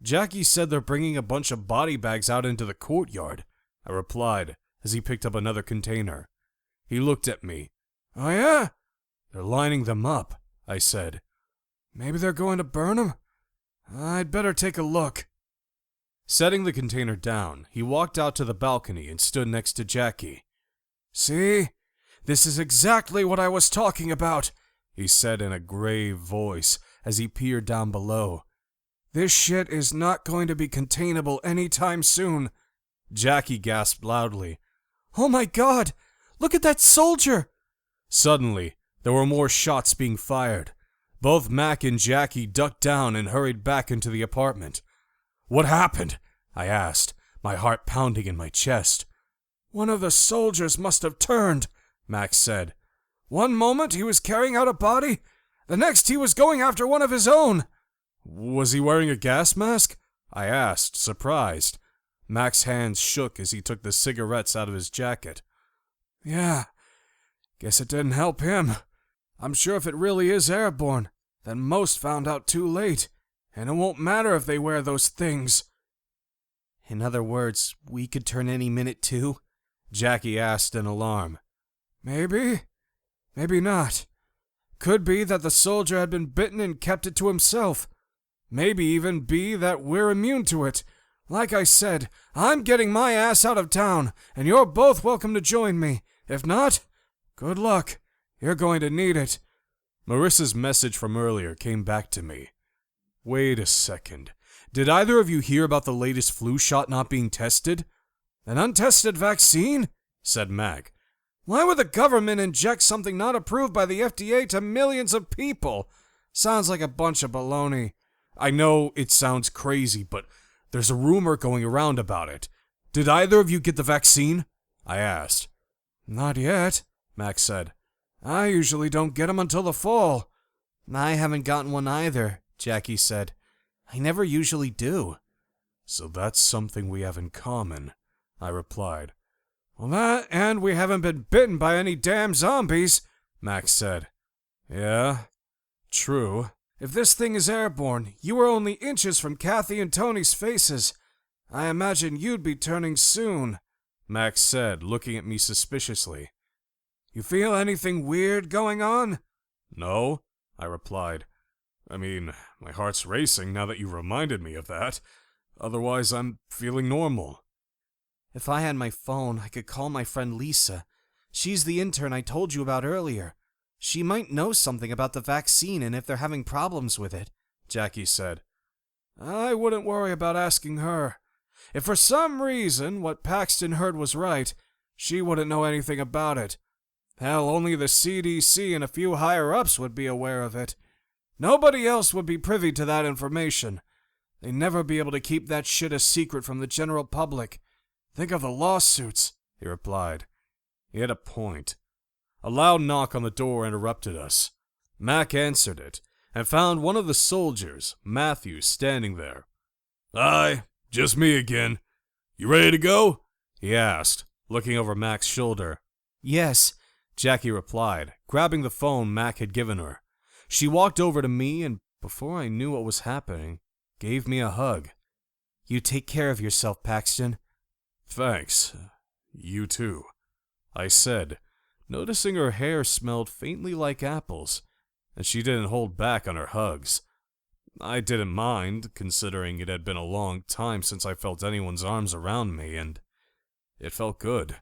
Jackie said they're bringing a bunch of body bags out into the courtyard, I replied as he picked up another container. He looked at me. Oh yeah? They're lining them up, I said. Maybe they're going to burn them? I'd better take a look. Setting the container down, he walked out to the balcony and stood next to Jackie. See? This is exactly what I was talking about, he said in a grave voice as he peered down below. This shit is not going to be containable anytime soon. Jackie gasped loudly. Oh my God! Look at that soldier! Suddenly, there were more shots being fired. Both Mac and Jackie ducked down and hurried back into the apartment. What happened? I asked, my heart pounding in my chest. One of the soldiers must have turned, Max said. One moment he was carrying out a body, the next he was going after one of his own. Was he wearing a gas mask? I asked, surprised. Mac's hands shook as he took the cigarettes out of his jacket. Yeah, guess it didn't help him. I'm sure if it really is airborne, then most found out too late, and it won't matter if they wear those things. In other words, we could turn any minute too? Jackie asked in alarm. Maybe. Maybe not. Could be that the soldier had been bitten and kept it to himself. Maybe even be that we're immune to it. Like I said, I'm getting my ass out of town, and you're both welcome to join me. If not, good luck. You're going to need it. Marissa's message from earlier came back to me. Wait a second. Did either of you hear about the latest flu shot not being tested? An untested vaccine? Said Mac. Why would the government inject something not approved by the FDA to millions of people? Sounds like a bunch of baloney. I know it sounds crazy, but there's a rumor going around about it. Did either of you get the vaccine? I asked. Not yet, Max said. I usually don't get them until the fall. I haven't gotten one either, Jackie said. I never usually do. So that's something we have in common, I replied. Well, that and we haven't been bitten by any damn zombies, Max said. Yeah, true. If this thing is airborne, you were only inches from Kathy and Tony's faces. I imagine you'd be turning soon, Max said, looking at me suspiciously. You feel anything weird going on? No, I replied. I mean, my heart's racing now that you reminded me of that. Otherwise, I'm feeling normal. If I had my phone, I could call my friend Lisa. She's the intern I told you about earlier. She might know something about the vaccine and if they're having problems with it, Jackie said. I wouldn't worry about asking her. If for some reason what Paxton heard was right, she wouldn't know anything about it. Hell, only the CDC and a few higher-ups would be aware of it. Nobody else would be privy to that information. They'd never be able to keep that shit a secret from the general public. Think of the lawsuits, he replied. He had a point. A loud knock on the door interrupted us. Mac answered it, and found one of the soldiers, Matthew, standing there. Aye, just me again. You ready to go? He asked, looking over Mac's shoulder. Yes, Jackie replied, grabbing the phone Mac had given her. She walked over to me and, before I knew what was happening, gave me a hug. You take care of yourself, Paxton. Thanks. You too, I said, noticing her hair smelled faintly like apples, and she didn't hold back on her hugs. I didn't mind, considering it had been a long time since I felt anyone's arms around me, and it felt good.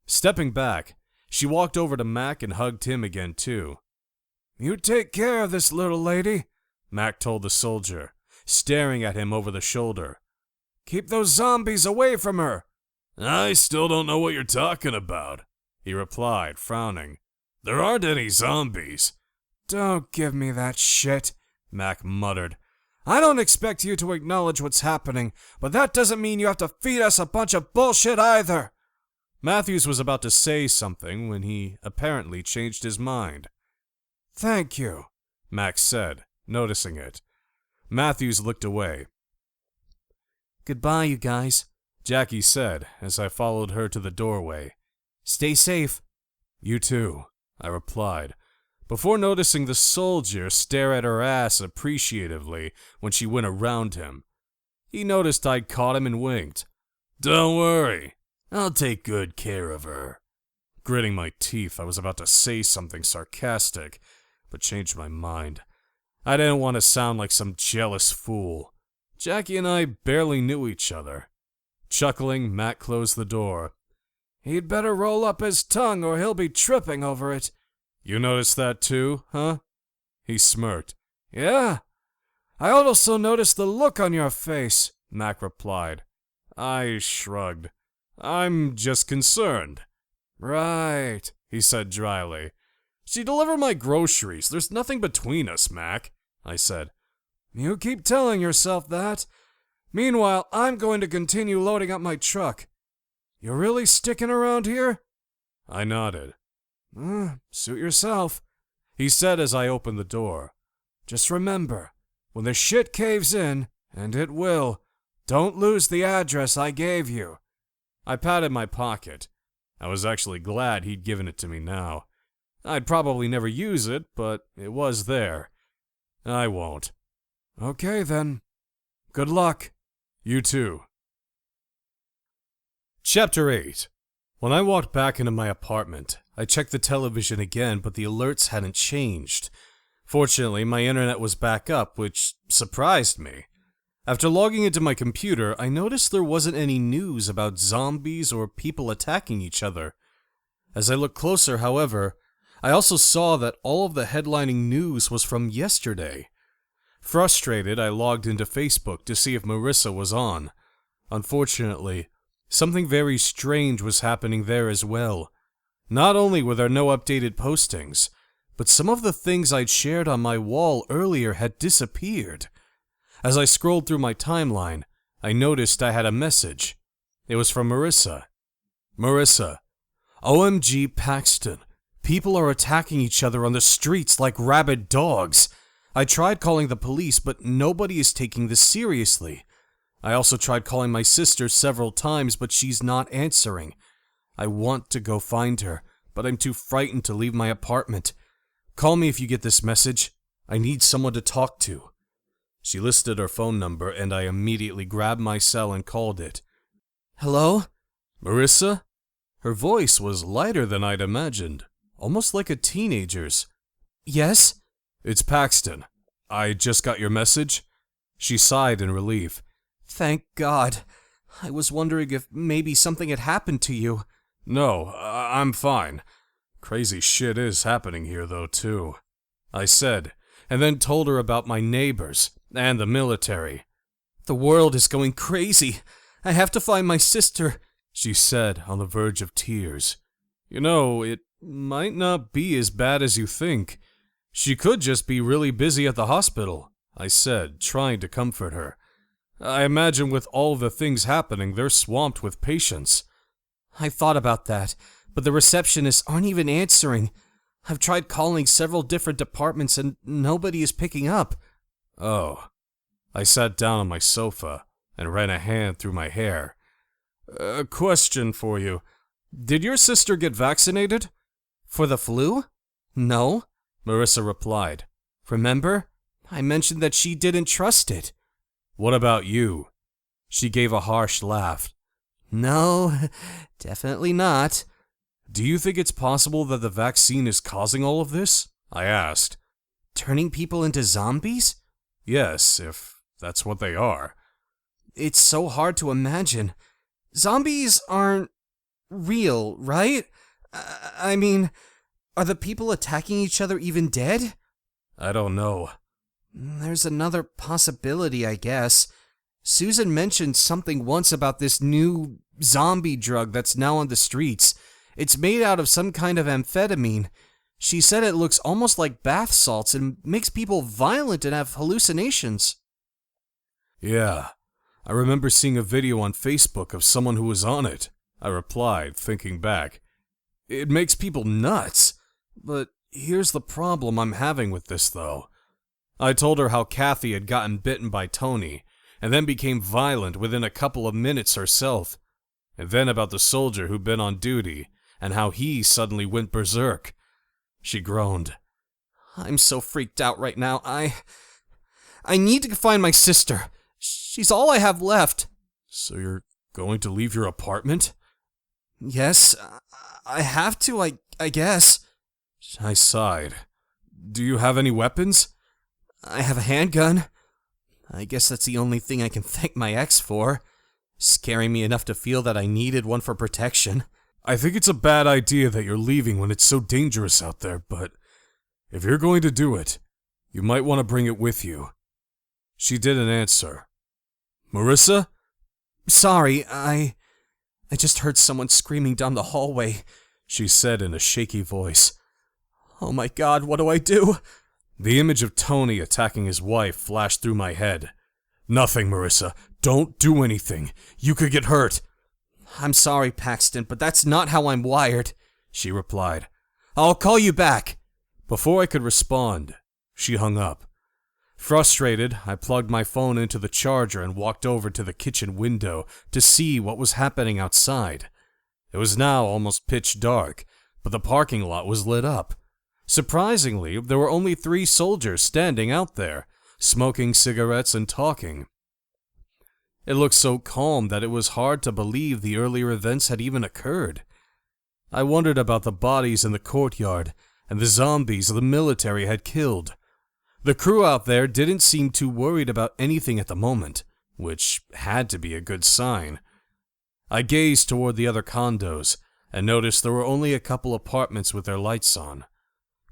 Stepping back, she walked over to Mac and hugged him again, too. You take care of this little lady, Mac told the soldier, staring at him over the shoulder. Keep those zombies away from her. I still don't know what you're talking about, he replied, frowning. There aren't any zombies. Don't give me that shit, Mac muttered. I don't expect you to acknowledge what's happening, but that doesn't mean you have to feed us a bunch of bullshit either. Matthews was about to say something when he apparently changed his mind. Thank you, Max said, noticing it. Matthews looked away. Goodbye, you guys, Jackie said as I followed her to the doorway. Stay safe. You too, I replied, before noticing the soldier stare at her ass appreciatively when she went around him. He noticed I'd caught him and winked. Don't worry, I'll take good care of her. Gritting my teeth, I was about to say something sarcastic, but changed my mind. I didn't want to sound like some jealous fool. Jackie and I barely knew each other. Chuckling, Matt closed the door. He'd better roll up his tongue or he'll be tripping over it. You noticed that too, huh? He smirked. Yeah. I also noticed the look on your face, Mac replied. I shrugged. I'm just concerned. Right, he said dryly. She delivered my groceries. There's nothing between us, Mac, I said. You keep telling yourself that. Meanwhile, I'm going to continue loading up my truck. You're really sticking around here? I nodded. Suit yourself, he said as I opened the door. Just remember, when the shit caves in, and it will, don't lose the address I gave you. I patted my pocket. I was actually glad he'd given it to me now. I'd probably never use it, but it was there. I won't. Okay then. Good luck. You too. Chapter 8. When I walked back into my apartment, I checked the television again, but the alerts hadn't changed. Fortunately, my internet was back up, which surprised me. After logging into my computer, I noticed there wasn't any news about zombies or people attacking each other. As I looked closer, however, I also saw that all of the headlining news was from yesterday. Frustrated, I logged into Facebook to see if Marissa was on. Unfortunately, something very strange was happening there as well. Not only were there no updated postings, but some of the things I'd shared on my wall earlier had disappeared. As I scrolled through my timeline, I noticed I had a message. It was from Marissa. Marissa, OMG Paxton. People are attacking each other on the streets like rabid dogs. I tried calling the police, but nobody is taking this seriously. I also tried calling my sister several times, but she's not answering. I want to go find her, but I'm too frightened to leave my apartment. Call me if you get this message. I need someone to talk to. She listed her phone number, and I immediately grabbed my cell and called it. Hello? Marissa? Her voice was lighter than I'd imagined, almost like a teenager's. Yes? It's Paxton. I just got your message. She sighed in relief. Thank God. I was wondering if maybe something had happened to you. No, I'm fine. Crazy shit is happening here though, too. I said, and then told her about my neighbors and the military. The world is going crazy. I have to find my sister, she said, on the verge of tears. You know, it might not be as bad as you think. She could just be really busy at the hospital, I said, trying to comfort her. I imagine with all the things happening, they're swamped with patients. I thought about that, but the receptionists aren't even answering. I've tried calling several different departments and nobody is picking up. Oh. I sat down on my sofa and ran a hand through my hair. A question for you. Did your sister get vaccinated? For the flu? No, Marissa replied. Remember? I mentioned that she didn't trust it. What about you? She gave a harsh laugh. No, definitely not. Do you think it's possible that the vaccine is causing all of this? I asked. Turning people into zombies? Yes, if that's what they are. It's so hard to imagine. Zombies aren't real, right? I mean, are the people attacking each other even dead? I don't know. There's another possibility, I guess. Susan mentioned something once about this new zombie drug that's now on the streets. It's made out of some kind of amphetamine. She said it looks almost like bath salts and makes people violent and have hallucinations. Yeah, I remember seeing a video on Facebook of someone who was on it, I replied, thinking back. It makes people nuts. But here's the problem I'm having with this, though. I told her how Kathy had gotten bitten by Tony, and then became violent within a couple of minutes herself. And then about the soldier who'd been on duty, and how he suddenly went berserk. She groaned. I'm so freaked out right now. I need to find my sister. She's all I have left. So you're going to leave your apartment? Yes, I have to, I guess. I sighed. Do you have any weapons? I have a handgun. I guess that's the only thing I can thank my ex for. Scaring me enough to feel that I needed one for protection. I think it's a bad idea that you're leaving when it's so dangerous out there, but if you're going to do it, you might want to bring it with you. She didn't answer. Marissa? Sorry, I just heard someone screaming down the hallway, she said in a shaky voice. Oh my God, what do I do? The image of Tony attacking his wife flashed through my head. Nothing, Marissa. Don't do anything. You could get hurt. I'm sorry, Paxton, but that's not how I'm wired, she replied. I'll call you back. Before I could respond, she hung up. Frustrated, I plugged my phone into the charger and walked over to the kitchen window to see what was happening outside. It was now almost pitch dark, but the parking lot was lit up. Surprisingly, there were only 3 soldiers standing out there, smoking cigarettes and talking. It looked so calm that it was hard to believe the earlier events had even occurred. I wondered about the bodies in the courtyard and the zombies the military had killed. The crew out there didn't seem too worried about anything at the moment, which had to be a good sign. I gazed toward the other condos and noticed there were only a couple apartments with their lights on.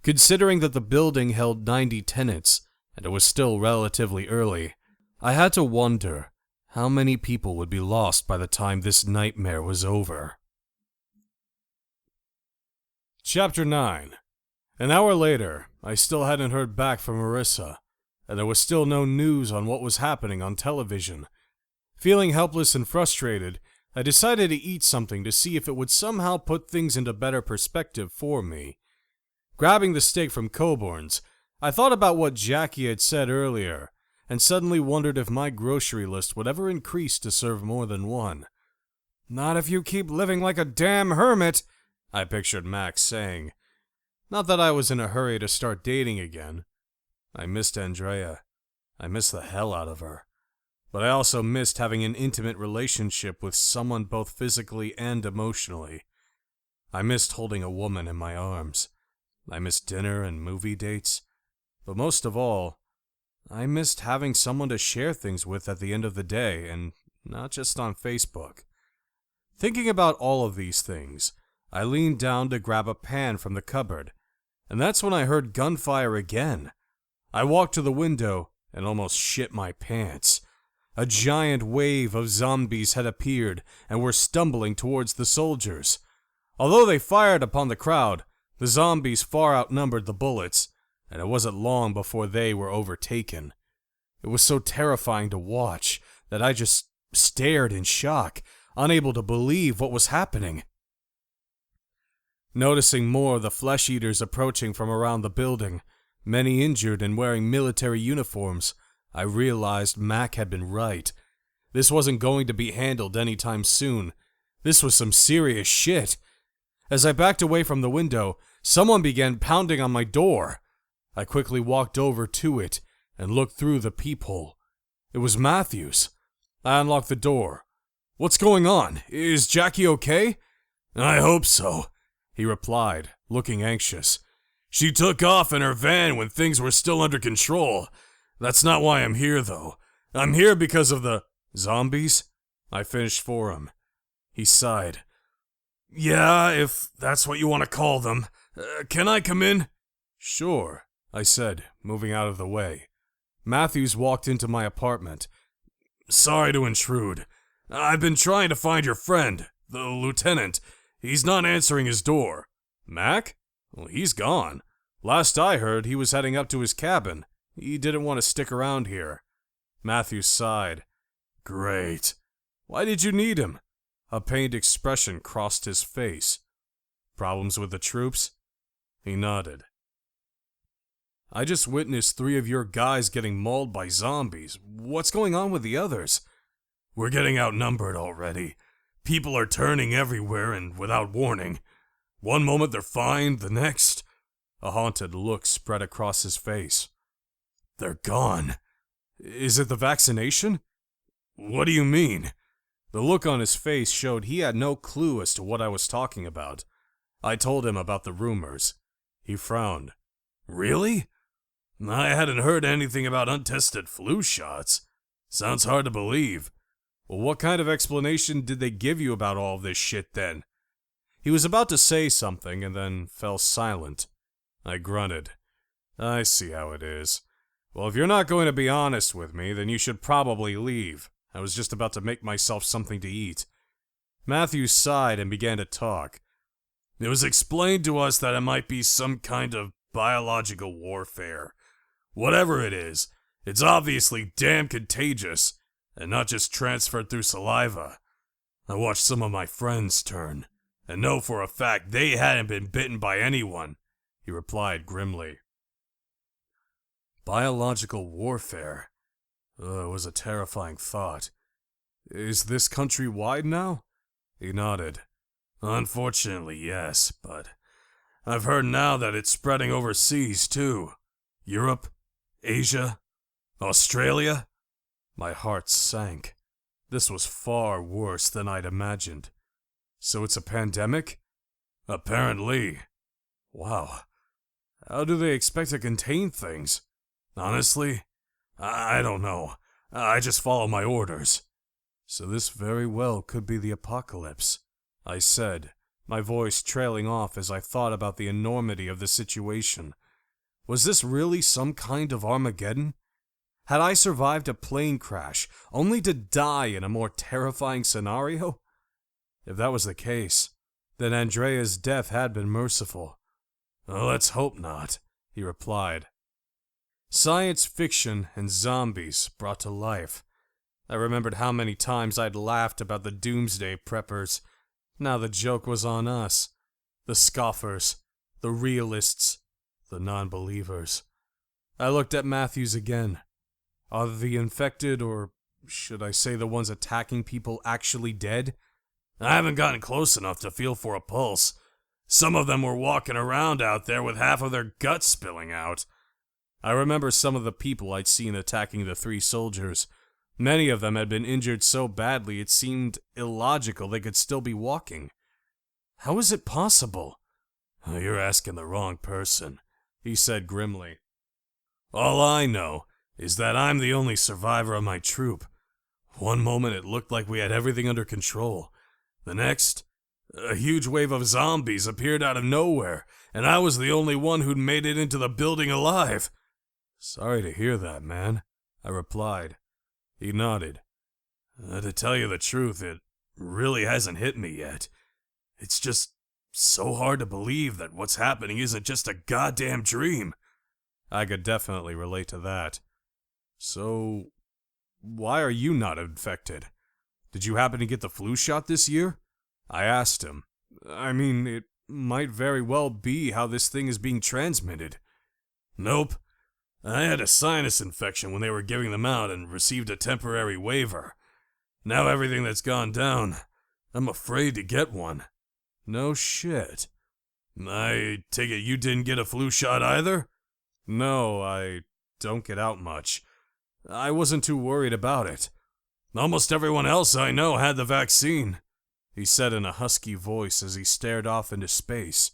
Considering that the building held 90 tenants and it was still relatively early, I had to wonder how many people would be lost by the time this nightmare was over. Chapter 9. An hour later, I still hadn't heard back from Marissa, and there was still no news on what was happening on television. Feeling helpless and frustrated, I decided to eat something to see if it would somehow put things into better perspective for me. Grabbing the steak from Coborn's, I thought about what Jackie had said earlier, and suddenly wondered if my grocery list would ever increase to serve more than one. Not if you keep living like a damn hermit, I pictured Max saying. Not that I was in a hurry to start dating again. I missed Andrea. I missed the hell out of her. But I also missed having an intimate relationship with someone both physically and emotionally. I missed holding a woman in my arms. I missed dinner and movie dates. But most of all, I missed having someone to share things with at the end of the day, and not just on Facebook. Thinking about all of these things, I leaned down to grab a pan from the cupboard, and that's when I heard gunfire again. I walked to the window and almost shit my pants. A giant wave of zombies had appeared and were stumbling towards the soldiers. Although they fired upon the crowd, the zombies far outnumbered the bullets, and it wasn't long before they were overtaken. It was so terrifying to watch that I just stared in shock, unable to believe what was happening. Noticing more of the flesh-eaters approaching from around the building, many injured and wearing military uniforms, I realized Mac had been right. This wasn't going to be handled anytime soon. This was some serious shit. As I backed away from the window, someone began pounding on my door. I quickly walked over to it and looked through the peephole. It was Matthews. I unlocked the door. "What's going on? Is Jackie okay?" "I hope so," he replied, looking anxious. "She took off in her van when things were still under control. That's not why I'm here, though. I'm here because of the zombies," I finished for him. He sighed. "Yeah, if that's what you want to call them. Can I come in?" "Sure," I said, moving out of the way. Matthews walked into my apartment. "Sorry to intrude. I've been trying to find your friend, the lieutenant. He's not answering his door." "Mac? Well, he's gone. Last I heard, he was heading up to his cabin. He didn't want to stick around here." Matthews sighed. "Great. Why did you need him?" A pained expression crossed his face. "Problems with the troops?" He nodded. "I just witnessed 3 of your guys getting mauled by zombies. What's going on with the others?" "We're getting outnumbered already. People are turning everywhere and without warning. One moment they're fine, the next..." A haunted look spread across his face. "They're gone." "Is it the vaccination?" "What do you mean?" The look on his face showed he had no clue as to what I was talking about. I told him about the rumors. He frowned. "Really?" I hadn't heard anything about untested flu shots. Sounds hard to believe. Well, what kind of explanation did they give you about all this shit then? He was about to say something and then fell silent. I grunted. I see how it is. Well, if you're not going to be honest with me, then you should probably leave. I was just about to make myself something to eat. Matthews sighed and began to talk. It was explained to us that it might be some kind of biological warfare. Whatever it is, it's obviously damn contagious, and not just transferred through saliva. I watched some of my friends turn, and know for a fact they hadn't been bitten by anyone, he replied grimly. Biological warfare. It was a terrifying thought. Is this countrywide now? He nodded. Unfortunately, yes, but I've heard now that it's spreading overseas, too. Europe, Asia, Australia. My heart sank. This was far worse than I'd imagined. So it's a pandemic? Apparently. Wow. How do they expect to contain things? Honestly, I don't know. I just follow my orders. So this very well could be the apocalypse, I said, my voice trailing off as I thought about the enormity of the situation. Was this really some kind of Armageddon? Had I survived a plane crash, only to die in a more terrifying scenario? If that was the case, then Andrea's death had been merciful. Let's hope not, he replied. Science fiction and zombies brought to life. I remembered how many times I'd laughed about the doomsday preppers. Now the joke was on us. The scoffers, the realists, the non-believers. I looked at Matthews again. Are the infected, or should I say the ones attacking people, actually dead? I haven't gotten close enough to feel for a pulse. Some of them were walking around out there with half of their guts spilling out. I remember some of the people I'd seen attacking the 3 soldiers. Many of them had been injured so badly it seemed illogical they could still be walking. How is it possible? You're asking the wrong person, he said grimly. All I know is that I'm the only survivor of my troop. One moment it looked like we had everything under control. The next, a huge wave of zombies appeared out of nowhere, and I was the only one who'd made it into the building alive. Sorry to hear that, man, I replied. He nodded. To tell you the truth, it really hasn't hit me yet. It's just so hard to believe that what's happening isn't just a goddamn dream. I could definitely relate to that. So, why are you not infected? Did you happen to get the flu shot this year? I asked him. I mean, it might very well be how this thing is being transmitted. Nope. I had a sinus infection when they were giving them out and received a temporary waiver. Now everything that's gone down, I'm afraid to get one. No shit. I take it you didn't get a flu shot either? No, I don't get out much. I wasn't too worried about it. Almost everyone else I know had the vaccine, he said in a husky voice as he stared off into space.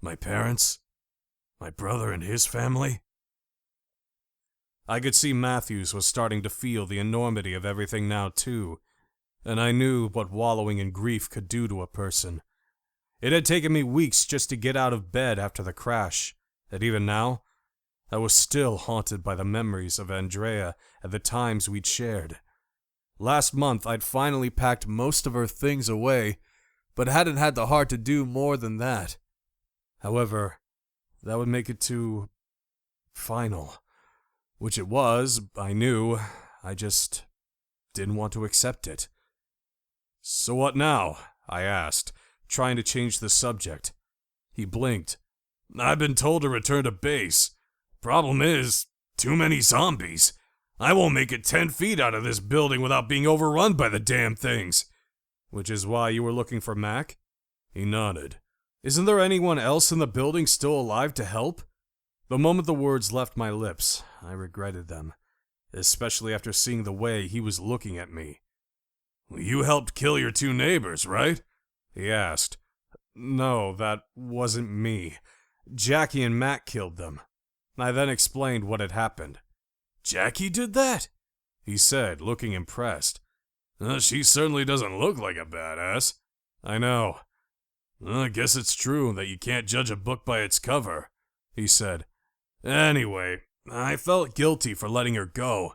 My parents? My brother and his family? I could see Matthews was starting to feel the enormity of everything now too, and I knew what wallowing in grief could do to a person. It had taken me weeks just to get out of bed after the crash, and even now, I was still haunted by the memories of Andrea and the times we'd shared. Last month, I'd finally packed most of her things away, but hadn't had the heart to do more than that. However, that would make it too final. Which it was, I knew. I just didn't want to accept it. So what now? I asked, trying to change the subject. He blinked. I've been told to return to base. Problem is, too many zombies. I won't make it 10 feet out of this building without being overrun by the damn things. Which is why you were looking for Mac? He nodded. Isn't there anyone else in the building still alive to help? The moment the words left my lips, I regretted them, especially after seeing the way he was looking at me. You helped kill your 2 neighbors, right? He asked. No, that wasn't me. Jackie and Matt killed them. I then explained what had happened. "Jackie did that?" he said, looking impressed. "She certainly doesn't look like a badass." "I know." "I guess it's true that you can't judge a book by its cover," he said. "Anyway, I felt guilty for letting her go.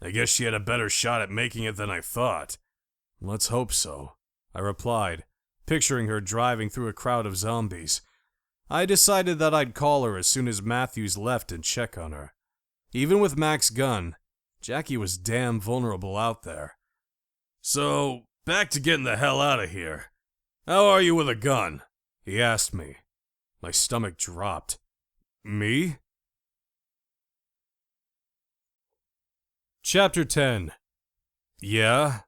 I guess she had a better shot at making it than I thought." "Let's hope so," I replied, picturing her driving through a crowd of zombies. I decided that I'd call her as soon as Matthews left and check on her. Even with Mac's gun, Jackie was damn vulnerable out there. "So, back to getting the hell out of here. How are you with a gun?" he asked me. My stomach dropped. "Me?" Chapter 10. Yeah?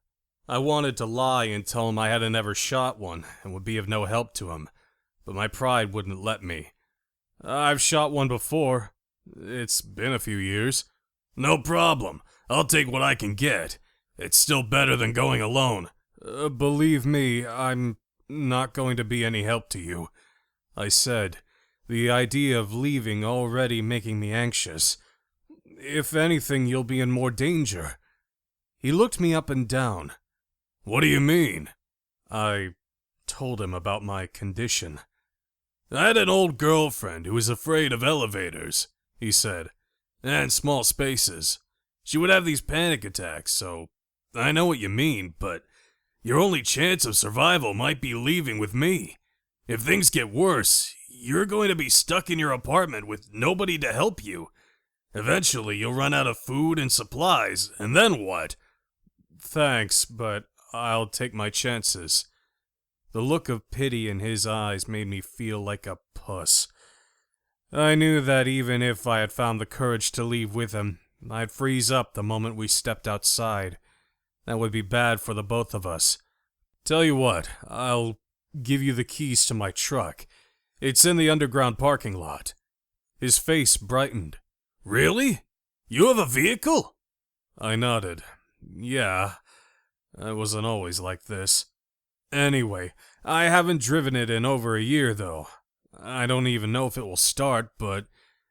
I wanted to lie and tell him I hadn't ever shot one and would be of no help to him, but my pride wouldn't let me. "I've shot one before. It's been a few years." "No problem. I'll take what I can get. It's still better than going alone." Believe me, I'm not going to be any help to you," I said, the idea of leaving already making me anxious. "If anything, you'll be in more danger." He looked me up and down. "What do you mean?" I told him about my condition. "I had an old girlfriend who was afraid of elevators," he said, "and small spaces. She would have these panic attacks, so I know what you mean, but your only chance of survival might be leaving with me. If things get worse, you're going to be stuck in your apartment with nobody to help you. Eventually, you'll run out of food and supplies, and then what?" "Thanks, but I'll take my chances." The look of pity in his eyes made me feel like a puss. I knew that even if I had found the courage to leave with him, I'd freeze up the moment we stepped outside. That would be bad for the both of us. "Tell you what, I'll give you the keys to my truck. It's in the underground parking lot." His face brightened. "Really? You have a vehicle?" I nodded. "Yeah, I wasn't always like this. Anyway, I haven't driven it in over a year, though. I don't even know if it will start, but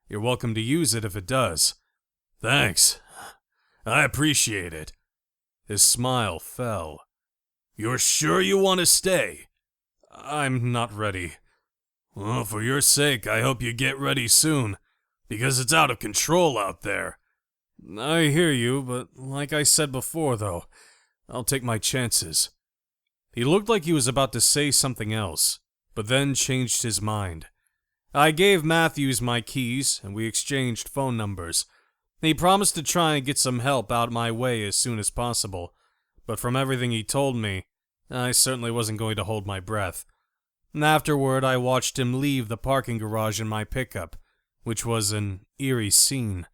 you're welcome to use it if it does." "Thanks. I appreciate it." His smile fell. "You're sure you want to stay?" "I'm not ready." "Well, for your sake, I hope you get ready soon, because it's out of control out there." "I hear you, but like I said before, though, I'll take my chances." He looked like he was about to say something else, but then changed his mind. I gave Matthews my keys, and we exchanged phone numbers. He promised to try and get some help out my way as soon as possible, but from everything he told me, I certainly wasn't going to hold my breath. Afterward, I watched him leave the parking garage in my pickup, which was an eerie scene.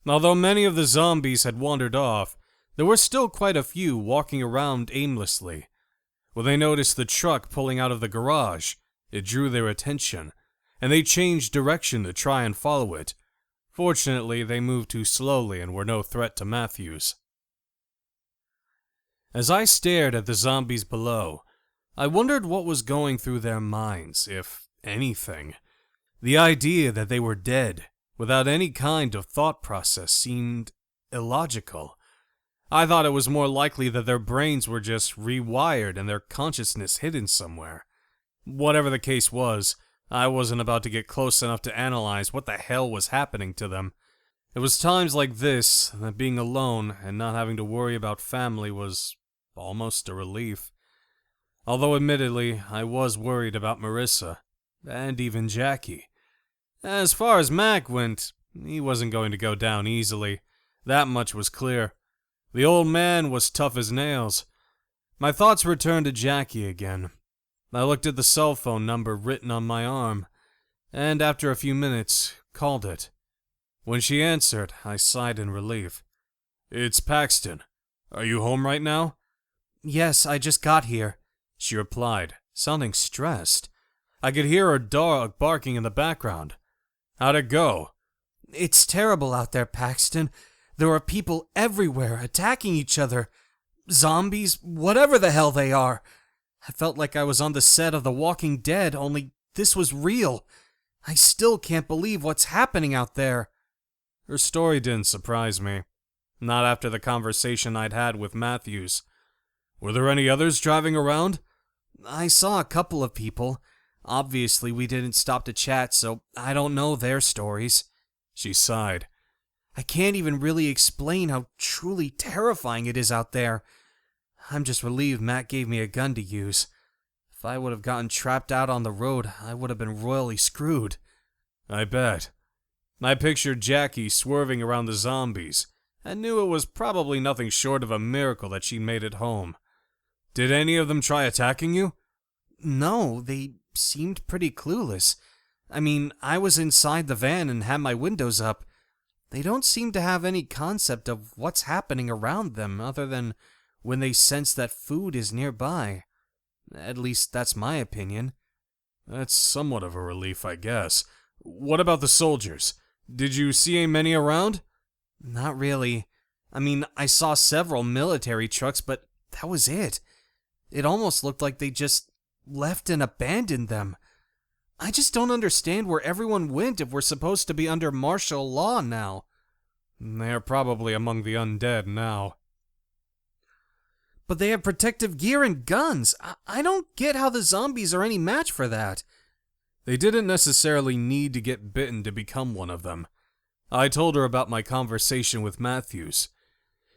Although many of the zombies had wandered off, there were still quite a few walking around aimlessly. When they noticed the truck pulling out of the garage, it drew their attention, and they changed direction to try and follow it. Fortunately, they moved too slowly and were no threat to Matthews. As I stared at the zombies below, I wondered what was going through their minds, if anything. The idea that they were dead, without any kind of thought process, seemed illogical. I thought it was more likely that their brains were just rewired and their consciousness hidden somewhere. Whatever the case was, I wasn't about to get close enough to analyze what the hell was happening to them. It was times like this that being alone and not having to worry about family was almost a relief. Although admittedly, I was worried about Marissa, and even Jackie. As far as Mac went, he wasn't going to go down easily. That much was clear. The old man was tough as nails. My thoughts returned to Jackie again. I looked at the cell phone number written on my arm, and after a few minutes, called it. When she answered, I sighed in relief. "It's Paxton. Are you home right now?" "Yes, I just got here," she replied, sounding stressed. I could hear her dog barking in the background. "How'd it go?" "It's terrible out there, Paxton. There are people everywhere attacking each other. Zombies, whatever the hell they are. I felt like I was on the set of The Walking Dead, only this was real. I still can't believe what's happening out there. Her story didn't surprise me. Not after the conversation I'd had with Matthews. Were there any others driving around? I saw a couple of people. Obviously, we didn't stop to chat, so I don't know their stories. She sighed. I can't even really explain how truly terrifying it is out there. I'm just relieved Matt gave me a gun to use. If I would have gotten trapped out on the road, I would have been royally screwed. I bet. I pictured Jackie swerving around the zombies, and knew it was probably nothing short of a miracle that she made it home. Did any of them try attacking you? No, they seemed pretty clueless. I mean, I was inside the van and had my windows up. They don't seem to have any concept of what's happening around them other than when they sense that food is nearby. At least that's my opinion. That's somewhat of a relief, I guess. What about the soldiers? Did you see many around? Not really. I mean, I saw several military trucks, but that was it. It almost looked like they just left and abandoned them. I just don't understand where everyone went if we're supposed to be under martial law now. They're probably among the undead now. But they have protective gear and guns. I don't get how the zombies are any match for that. They didn't necessarily need to get bitten to become one of them. I told her about my conversation with Matthews.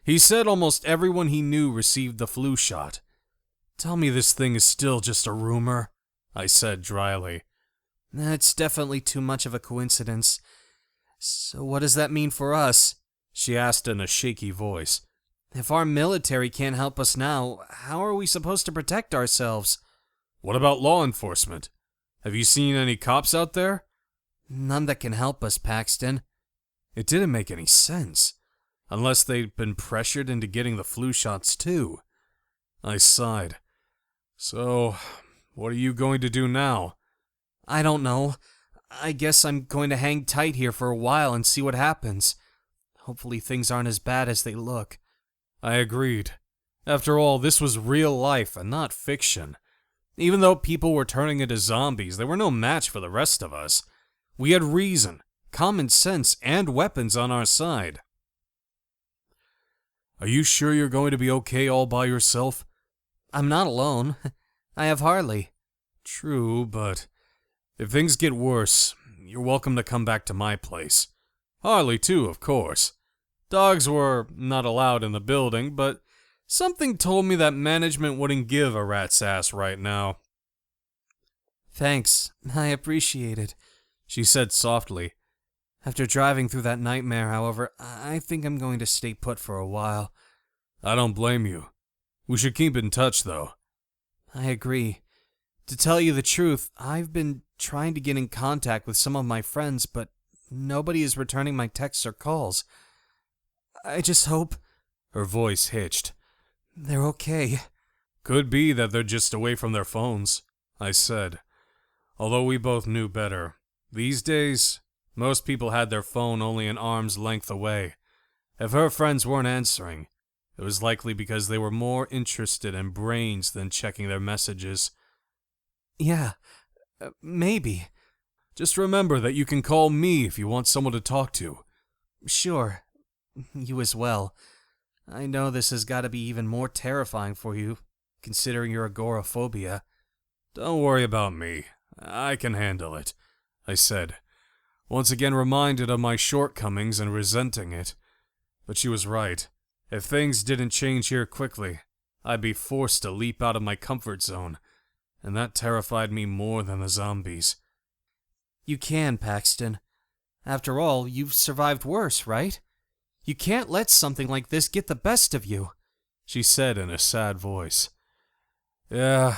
He said almost everyone he knew received the flu shot. Tell me this thing is still just a rumor, I said dryly. That's definitely too much of a coincidence. So what does that mean for us? She asked in a shaky voice. If our military can't help us now, how are we supposed to protect ourselves? What about law enforcement? Have you seen any cops out there? None that can help us, Paxton. It didn't make any sense. Unless they'd been pressured into getting the flu shots too. I sighed. So, what are you going to do now? I don't know. I guess I'm going to hang tight here for a while and see what happens. Hopefully things aren't as bad as they look. I agreed. After all, this was real life and not fiction. Even though people were turning into zombies, they were no match for the rest of us. We had reason, common sense, and weapons on our side. Are you sure you're going to be okay all by yourself? I'm not alone. I have Harley. True, but if things get worse, you're welcome to come back to my place. Harley, too, of course. Dogs were not allowed in the building, but something told me that management wouldn't give a rat's ass right now. Thanks, I appreciate it, she said softly. After driving through that nightmare, however, I think I'm going to stay put for a while. I don't blame you. We should keep in touch, though. I agree. To tell you the truth, I've been trying to get in contact with some of my friends, but nobody is returning my texts or calls. I just hope... Her voice hitched. They're okay. Could be that they're just away from their phones, I said. Although we both knew better. These days, most people had their phone only an arm's length away. If her friends weren't answering, it was likely because they were more interested in brains than checking their messages. Yeah, maybe. Just remember that you can call me if you want someone to talk to. Sure. You as well. I know this has got to be even more terrifying for you, considering your agoraphobia. Don't worry about me. I can handle it, I said, once again reminded of my shortcomings and resenting it. But she was right. If things didn't change here quickly, I'd be forced to leap out of my comfort zone, and that terrified me more than the zombies. You can, Paxton. After all, you've survived worse, right? You can't let something like this get the best of you, she said in a sad voice. Yeah,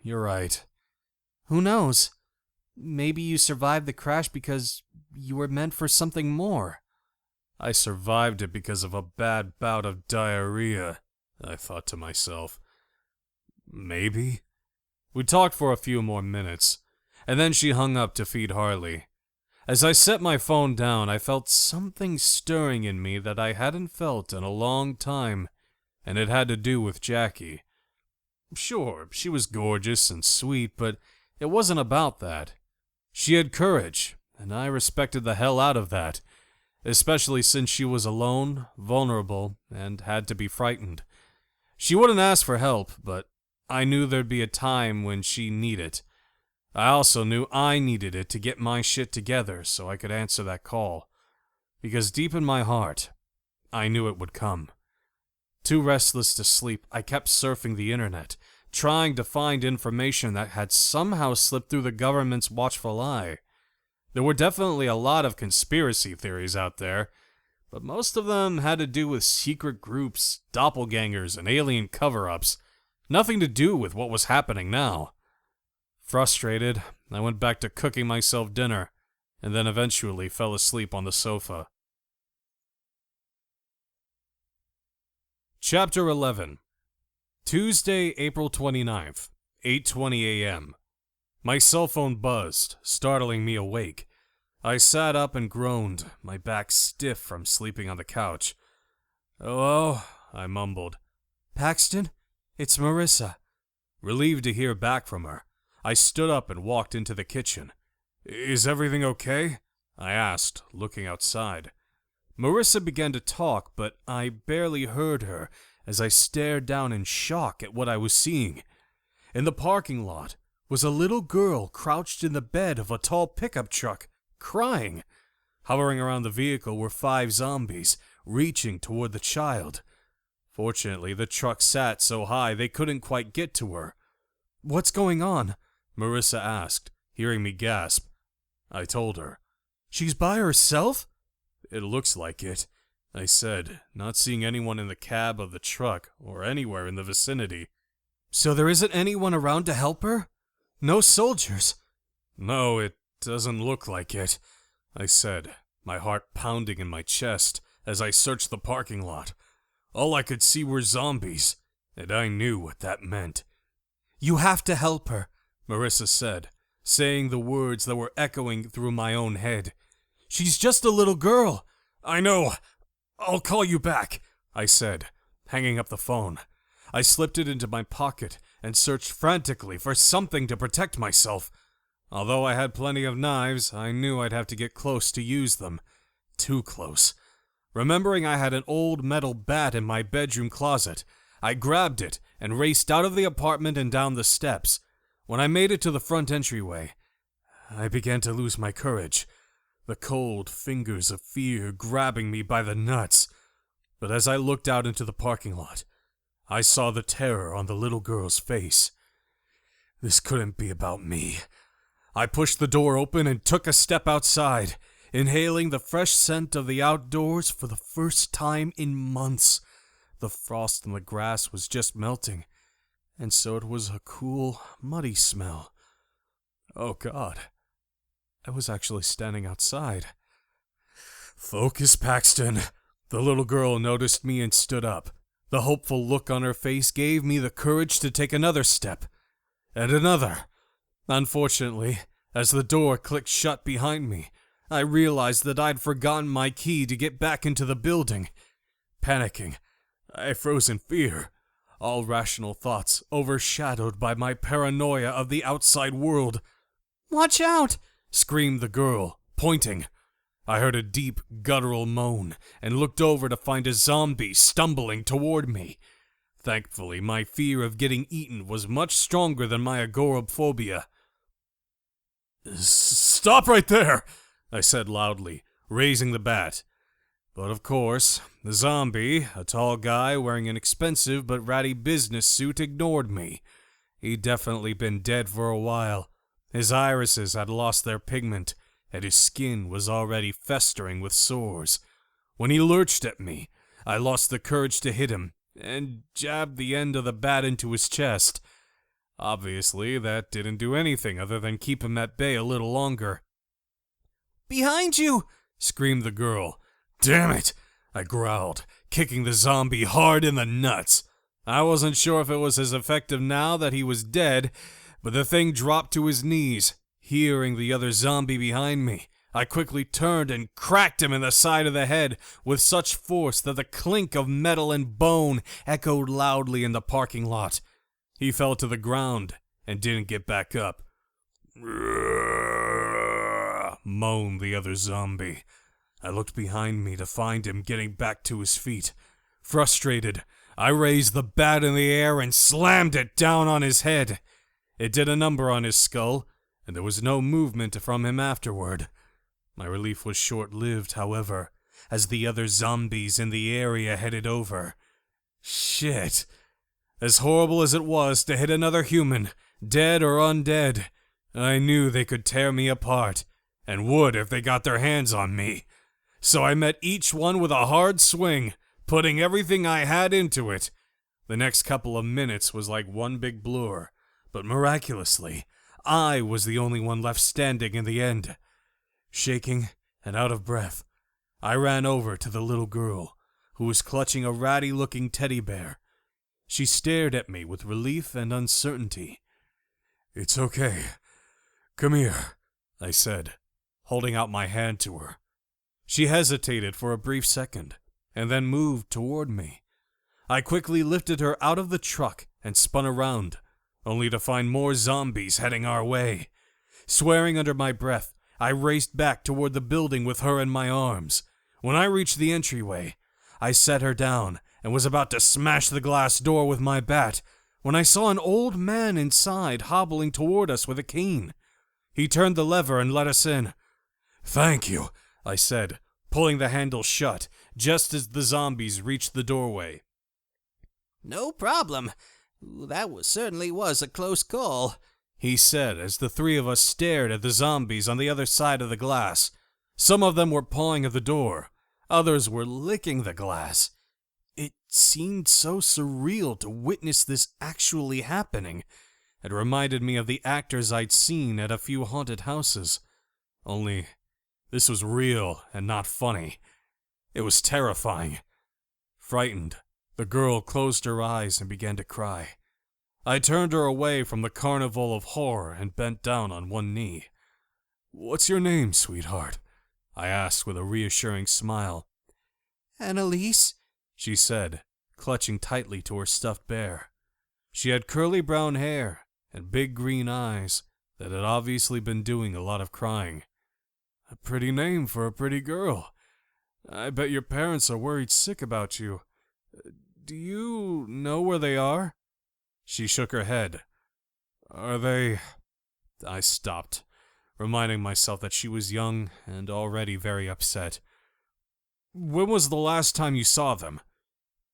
you're right. Who knows? Maybe you survived the crash because you were meant for something more. I survived it because of a bad bout of diarrhea, I thought to myself. Maybe? We talked for a few more minutes, and then she hung up to feed Harley. As I set my phone down, I felt something stirring in me that I hadn't felt in a long time, and it had to do with Jackie. Sure, she was gorgeous and sweet, but it wasn't about that. She had courage, and I respected the hell out of that, especially since she was alone, vulnerable, and had to be frightened. She wouldn't ask for help, but I knew there'd be a time when she needed it. I also knew I needed it to get my shit together so I could answer that call. Because deep in my heart, I knew it would come. Too restless to sleep, I kept surfing the internet, trying to find information that had somehow slipped through the government's watchful eye. There were definitely a lot of conspiracy theories out there, but most of them had to do with secret groups, doppelgangers, and alien cover-ups. Nothing to do with what was happening now. Frustrated, I went back to cooking myself dinner, and then eventually fell asleep on the sofa. Chapter 11. Tuesday, April 29th, 8:20 a.m. My cell phone buzzed, startling me awake. I sat up and groaned, my back stiff from sleeping on the couch. "Hello?" I mumbled. "Paxton, it's Marissa." Relieved to hear back from her, I stood up and walked into the kitchen. "Is everything okay?" I asked, looking outside. Marissa began to talk, but I barely heard her as I stared down in shock at what I was seeing. In the parking lot was a little girl crouched in the bed of a tall pickup truck, crying. Hovering around the vehicle were 5 zombies, reaching toward the child. Fortunately, the truck sat so high they couldn't quite get to her. "What's going on?" Marissa asked, hearing me gasp. I told her. "She's by herself?" "It looks like it," I said, not seeing anyone in the cab of the truck or anywhere in the vicinity. "So there isn't anyone around to help her? No soldiers?" "No, it doesn't look like it," I said, my heart pounding in my chest as I searched the parking lot. All I could see were zombies, and I knew what that meant. "You have to help her," Marissa said, saying the words that were echoing through my own head. "She's just a little girl." "I know. I'll call you back," I said, hanging up the phone. I slipped it into my pocket and searched frantically for something to protect myself. Although I had plenty of knives, I knew I'd have to get close to use them. Too close. Remembering I had an old metal bat in my bedroom closet, I grabbed it and raced out of the apartment and down the steps. When I made it to the front entryway, I began to lose my courage, the cold fingers of fear grabbing me by the nuts. But as I looked out into the parking lot, I saw the terror on the little girl's face. This couldn't be about me. I pushed the door open and took a step outside, inhaling the fresh scent of the outdoors for the first time in months. The frost on the grass was just melting, and so it was a cool, muddy smell. Oh God, I was actually standing outside. "Focus, Paxton." The little girl noticed me and stood up. The hopeful look on her face gave me the courage to take another step, and another. Unfortunately, as the door clicked shut behind me, I realized that I'd forgotten my key to get back into the building. Panicking, I froze in fear, all rational thoughts overshadowed by my paranoia of the outside world. "Watch out!" screamed the girl, pointing. I heard a deep, guttural moan and looked over to find a zombie stumbling toward me. Thankfully, my fear of getting eaten was much stronger than my agoraphobia. "Stop right there!" I said loudly, raising the bat. But of course, the zombie, a tall guy wearing an expensive but ratty business suit, ignored me. He'd definitely been dead for a while. His irises had lost their pigment, and his skin was already festering with sores. When he lurched at me, I lost the courage to hit him, and jabbed the end of the bat into his chest. Obviously, that didn't do anything other than keep him at bay a little longer. "Behind you!" screamed the girl. "Damn it!" I growled, kicking the zombie hard in the nuts. I wasn't sure if it was as effective now that he was dead, but the thing dropped to his knees. Hearing the other zombie behind me, I quickly turned and cracked him in the side of the head with such force that the clink of metal and bone echoed loudly in the parking lot. He fell to the ground and didn't get back up. moaned the other zombie. I looked behind me to find him getting back to his feet. Frustrated, I raised the bat in the air and slammed it down on his head. It did a number on his skull, and there was no movement from him afterward. My relief was short-lived, however, as the other zombies in the area headed over. Shit. As horrible as it was to hit another human, dead or undead, I knew they could tear me apart, and would if they got their hands on me. So I met each one with a hard swing, putting everything I had into it. The next couple of minutes was like one big blur, but miraculously, I was the only one left standing in the end. Shaking and out of breath, I ran over to the little girl, who was clutching a ratty-looking teddy bear. She stared at me with relief and uncertainty. "It's okay. Come here," I said, holding out my hand to her. She hesitated for a brief second, and then moved toward me. I quickly lifted her out of the truck and spun around, only to find more zombies heading our way. Swearing under my breath, I raced back toward the building with her in my arms. When I reached the entryway, I set her down and was about to smash the glass door with my bat when I saw an old man inside hobbling toward us with a cane. He turned the lever and let us in. "Thank you," I said, pulling the handle shut just as the zombies reached the doorway. "No problem. That certainly was a close call," he said as the three of us stared at the zombies on the other side of the glass. Some of them were pawing at the door. Others were licking the glass. It seemed so surreal to witness this actually happening. It reminded me of the actors I'd seen at a few haunted houses. Only, this was real and not funny. It was terrifying. Frightened, the girl closed her eyes and began to cry. I turned her away from the carnival of horror and bent down on one knee. "What's your name, sweetheart?" I asked with a reassuring smile. "Annalise," she said, clutching tightly to her stuffed bear. She had curly brown hair and big green eyes that had obviously been doing a lot of crying. "A pretty name for a pretty girl. I bet your parents are worried sick about you. Do you know where they are?" She shook her head. "Are they—" I stopped, reminding myself that she was young and already very upset. "When was the last time you saw them?"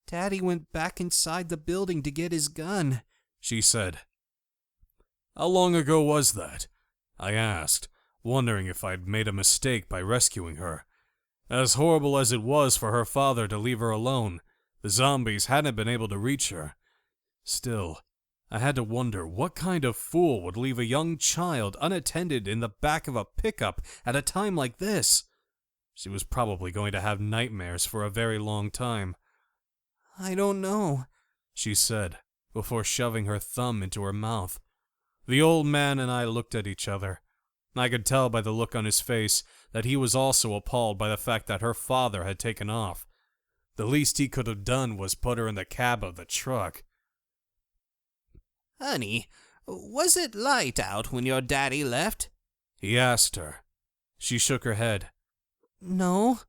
"Daddy went back inside the building to get his gun," she said. "How long ago was that?" I asked, wondering if I'd made a mistake by rescuing her. As horrible as it was for her father to leave her alone, the zombies hadn't been able to reach her. Still, I had to wonder what kind of fool would leave a young child unattended in the back of a pickup at a time like this. She was probably going to have nightmares for a very long time. "I don't know," she said, before shoving her thumb into her mouth. The old man and I looked at each other. I could tell by the look on his face that he was also appalled by the fact that her father had taken off. The least he could have done was put her in the cab of the truck. "Honey, was it light out when your daddy left?" he asked her. She shook her head. "No."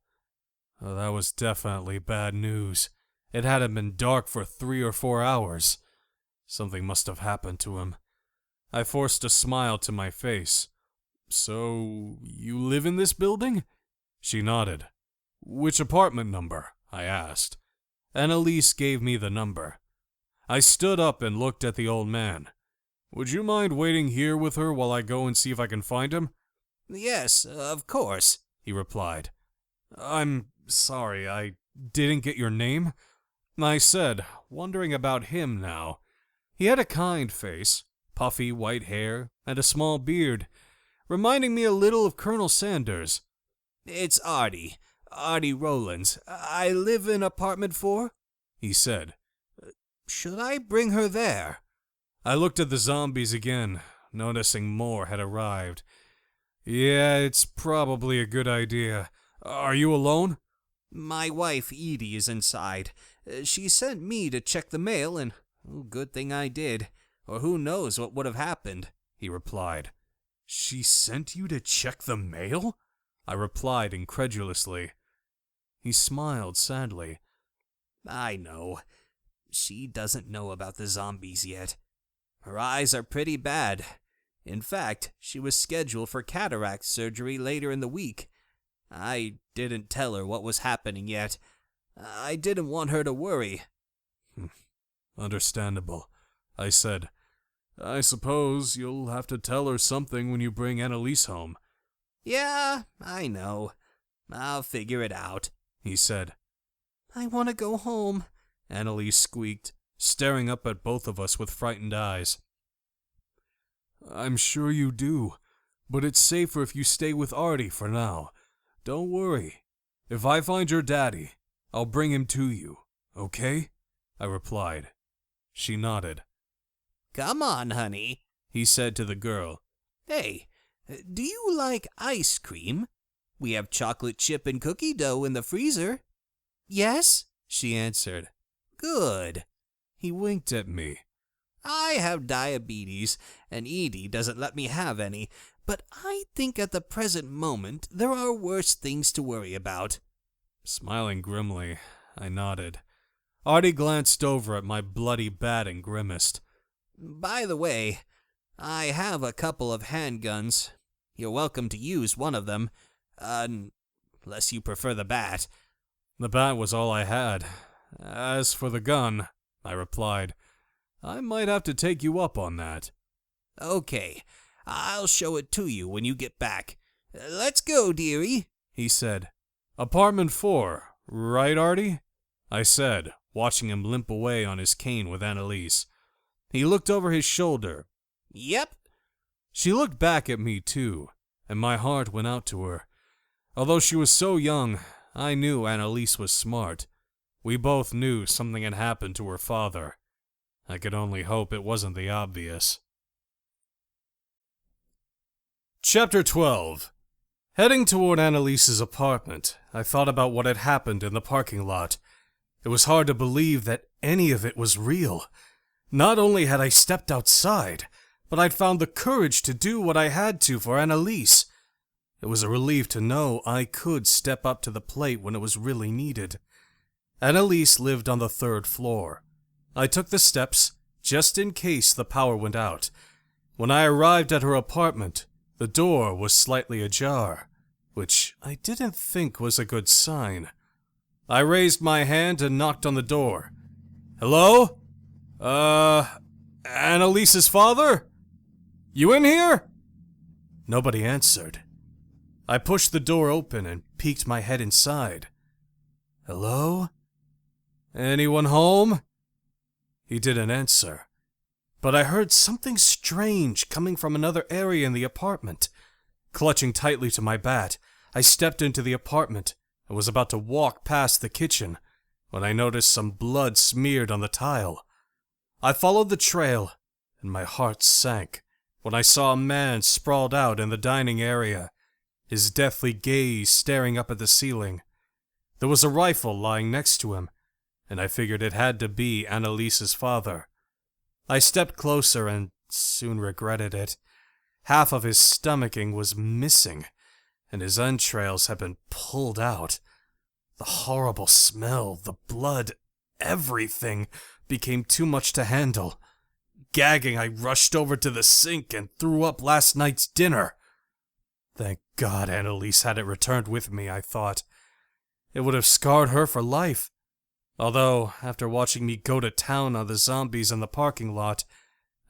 Oh, that was definitely bad news. It hadn't been dark for 3 or 4 hours. Something must have happened to him. I forced a smile to my face. "So, you live in this building?" She nodded. "Which apartment number?" I asked. Annalise gave me the number. I stood up and looked at the old man. "Would you mind waiting here with her while I go and see if I can find him?" "Yes, of course," he replied. "I'm sorry, I didn't get your name," I said, wondering about him now. He had a kind face, puffy white hair, and a small beard, reminding me a little of Colonel Sanders. "It's Artie Rowlands. I live in apartment 4, he said. "Should I bring her there?" I looked at the zombies again, noticing more had arrived. "Yeah, it's probably a good idea. Are you alone?" "My wife Edie is inside. She sent me to check the mail, and good thing I did, or who knows what would have happened," he replied. She sent you to check the mail? I replied incredulously. He smiled sadly. I know. She doesn't know about the zombies yet. Her eyes are pretty bad. In fact, she was scheduled for cataract surgery later in the week. I didn't tell her what was happening yet. I didn't want her to worry. Understandable, I said. I suppose you'll have to tell her something when you bring Annalise home. Yeah, I know. I'll figure it out, he said. I want to go home, Annalise squeaked, staring up at both of us with frightened eyes. I'm sure you do, but it's safer if you stay with Artie for now. Don't worry. If I find your daddy, I'll bring him to you, okay? I replied. She nodded. Come on, honey, he said to the girl. Hey, do you like ice cream? We have chocolate chip and cookie dough in the freezer. Yes, she answered. Good. He winked at me. I have diabetes, and Edie doesn't let me have any, but I think at the present moment there are worse things to worry about. Smiling grimly, I nodded. Artie glanced over at my bloody bat and grimaced. By the way, I have a couple of handguns. You're welcome to use one of them, unless you prefer the bat. The bat was all I had. As for the gun, I replied, I might have to take you up on that. Okay, I'll show it to you when you get back. Let's go, dearie, he said. Apartment 4, right, Artie? I said, watching him limp away on his cane with Annalise. He looked over his shoulder. Yep. She looked back at me, too, and my heart went out to her. Although she was so young, I knew Annalise was smart. We both knew something had happened to her father. I could only hope it wasn't the obvious. Chapter 12. Heading toward Annalise's apartment, I thought about what had happened in the parking lot. It was hard to believe that any of it was real. Not only had I stepped outside, but I'd found the courage to do what I had to for Annalise. It was a relief to know I could step up to the plate when it was really needed. Annalise lived on the 3rd floor. I took the steps, just in case the power went out. When I arrived at her apartment, the door was slightly ajar, which I didn't think was a good sign. I raised my hand and knocked on the door. Hello? Annalise's father? You in here? Nobody answered. I pushed the door open and peeked my head inside. Hello? Anyone home? He didn't answer, but I heard something strange coming from another area in the apartment. Clutching tightly to my bat, I stepped into the apartment and was about to walk past the kitchen when I noticed some blood smeared on the tile. I followed the trail, and my heart sank when I saw a man sprawled out in the dining area, his deathly gaze staring up at the ceiling. There was a rifle lying next to him, and I figured it had to be Annalise's father. I stepped closer and soon regretted it. Half of his stomaching was missing, and his entrails had been pulled out. The horrible smell, the blood, everything became too much to handle. Gagging, I rushed over to the sink and threw up last night's dinner. Thank God Annalise hadn't returned with me, I thought. It would have scarred her for life. Although, after watching me go to town on the zombies in the parking lot,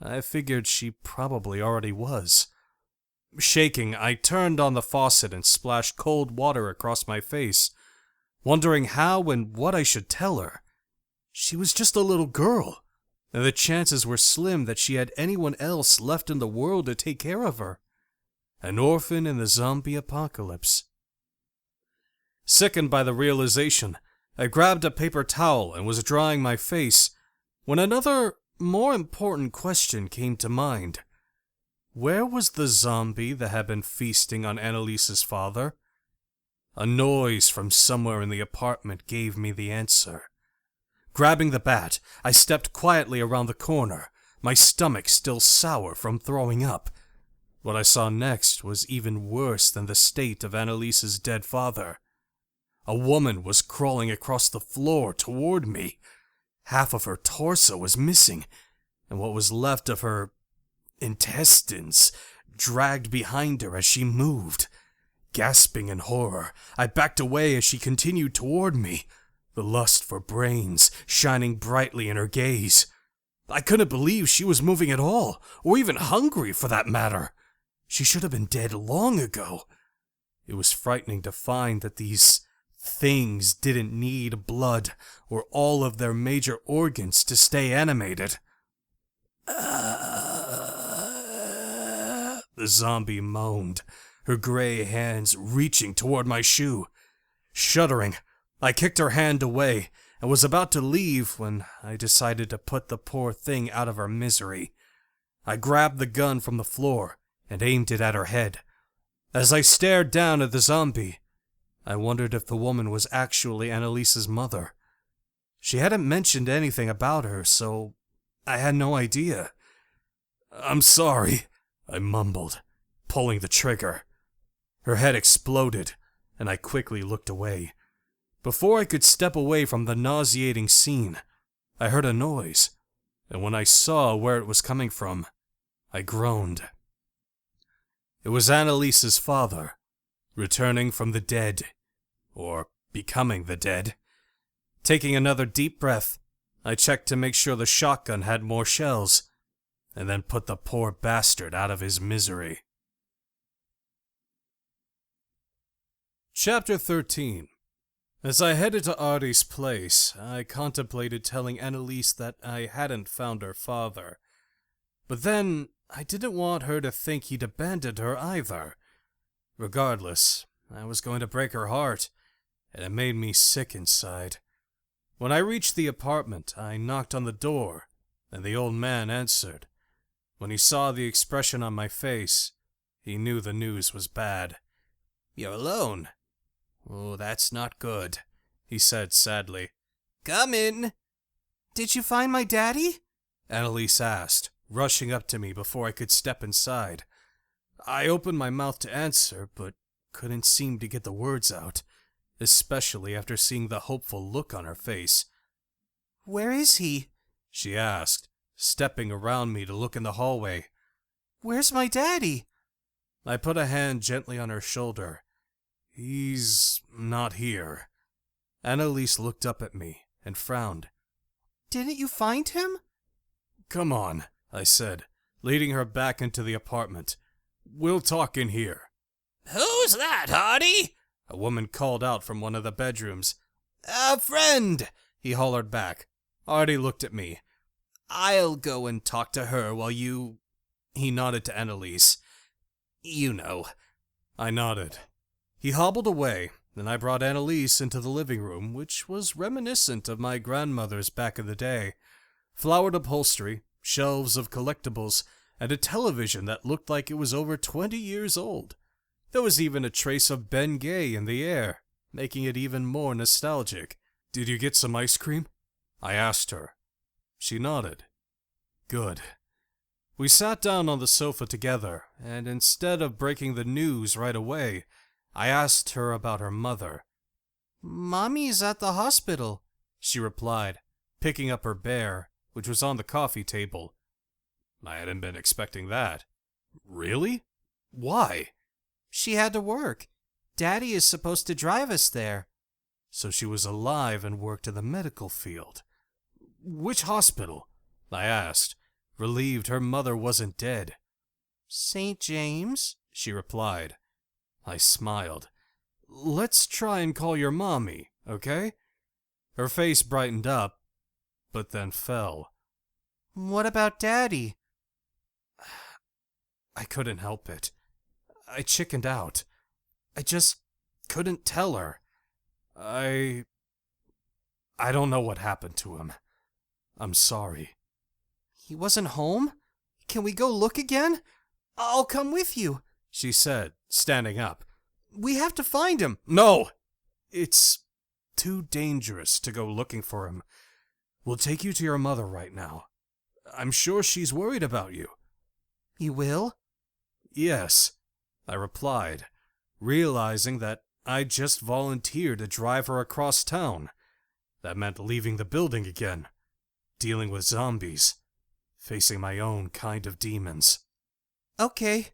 I figured she probably already was. Shaking, I turned on the faucet and splashed cold water across my face, wondering how and what I should tell her. She was just a little girl, and the chances were slim that she had anyone else left in the world to take care of her. An orphan in the zombie apocalypse. Sickened by the realization, I grabbed a paper towel and was drying my face when another, more important question came to mind. Where was the zombie that had been feasting on Annalise's father? A noise from somewhere in the apartment gave me the answer. Grabbing the bat, I stepped quietly around the corner, my stomach still sour from throwing up. What I saw next was even worse than the state of Annalise's dead father. A woman was crawling across the floor toward me. Half of her torso was missing, and what was left of her intestines dragged behind her as she moved. Gasping in horror, I backed away as she continued toward me, the lust for brains shining brightly in her gaze. I couldn't believe she was moving at all, or even hungry for that matter. She should have been dead long ago. It was frightening to find that these things didn't need blood or all of their major organs to stay animated. The zombie moaned, her gray hands reaching toward my shoe. Shuddering, I kicked her hand away and was about to leave when I decided to put the poor thing out of her misery. I grabbed the gun from the floor and aimed it at her head. As I stared down at the zombie, I wondered if the woman was actually Annalise's mother. She hadn't mentioned anything about her, so I had no idea. "I'm sorry," I mumbled, pulling the trigger. Her head exploded, and I quickly looked away. Before I could step away from the nauseating scene, I heard a noise, and when I saw where it was coming from, I groaned. It was Annalise's father, returning from the dead, or becoming the dead. Taking another deep breath, I checked to make sure the shotgun had more shells, and then put the poor bastard out of his misery. Chapter 13. As I headed to Artie's place, I contemplated telling Annalise that I hadn't found her father. But then, I didn't want her to think he'd abandoned her either. Regardless, I was going to break her heart, and it made me sick inside. When I reached the apartment, I knocked on the door, and the old man answered. When he saw the expression on my face, he knew the news was bad. "You're alone?" "Oh, that's not good," he said sadly. "Come in." "Did you find my daddy?" Annalise asked, rushing up to me before I could step inside. I opened my mouth to answer, but couldn't seem to get the words out, especially after seeing the hopeful look on her face. "Where is he?" she asked, stepping around me to look in the hallway. "Where's my daddy?" I put a hand gently on her shoulder. "He's not here." Annalise looked up at me and frowned. "Didn't you find him?" "Come on," I said, leading her back into the apartment. "We'll talk in here." "Who's that, Artie?" a woman called out from one of the bedrooms. "A friend," he hollered back. Artie looked at me. "I'll go and talk to her while you..." He nodded to Annalise. "You know." I nodded. He hobbled away, and I brought Annalise into the living room, which was reminiscent of my grandmother's back in the day. Flowered upholstery, shelves of collectibles, and a television that looked like it was over 20 years old. There was even a trace of Ben Gay in the air, making it even more nostalgic. "Did you get some ice cream?" I asked her. She nodded. Good. We sat down on the sofa together, and instead of breaking the news right away, I asked her about her mother. "Mommy's at the hospital," she replied, picking up her bear, which was on the coffee table. I hadn't been expecting that. "Really? Why?" "She had to work. Daddy is supposed to drive us there." So she was alive and worked in the medical field. "Which hospital?" I asked, relieved her mother wasn't dead. "St. James," she replied. I smiled. "Let's try and call your mommy, okay?" Her face brightened up, but then fell. "What about Daddy?" I couldn't help it. I chickened out. I just couldn't tell her. I don't know what happened to him. I'm sorry. "He wasn't home? Can we go look again? I'll come with you," she said, standing up. "We have to find him." "No! It's too dangerous to go looking for him. We'll take you to your mother right now. I'm sure she's worried about you." "You will?" Yes, I replied, realizing that I'd just volunteered to drive her across town. That meant leaving the building again, dealing with zombies, facing my own kind of demons. Okay.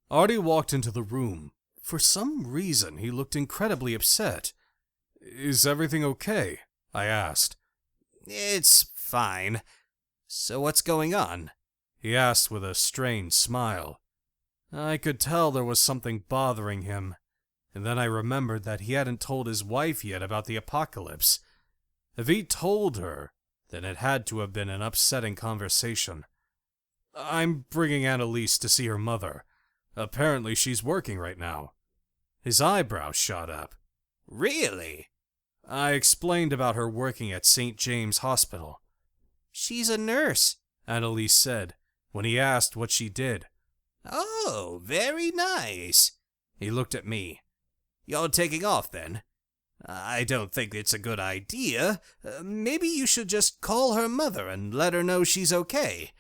Artie walked into the room. For some reason, he looked incredibly upset. Is everything okay? I asked. It's fine. So what's going on? He asked with a strange smile. I could tell there was something bothering him, and then I remembered that he hadn't told his wife yet about the apocalypse. If he told her, then it had to have been an upsetting conversation. I'm bringing Annalise to see her mother. Apparently she's working right now. His eyebrows shot up. Really? I explained about her working at St. James Hospital. She's a nurse, Annalise said, when he asked what she did. Oh, very nice. He looked at me. You're taking off then? I don't think it's a good idea. Maybe you should just call her mother and let her know she's okay.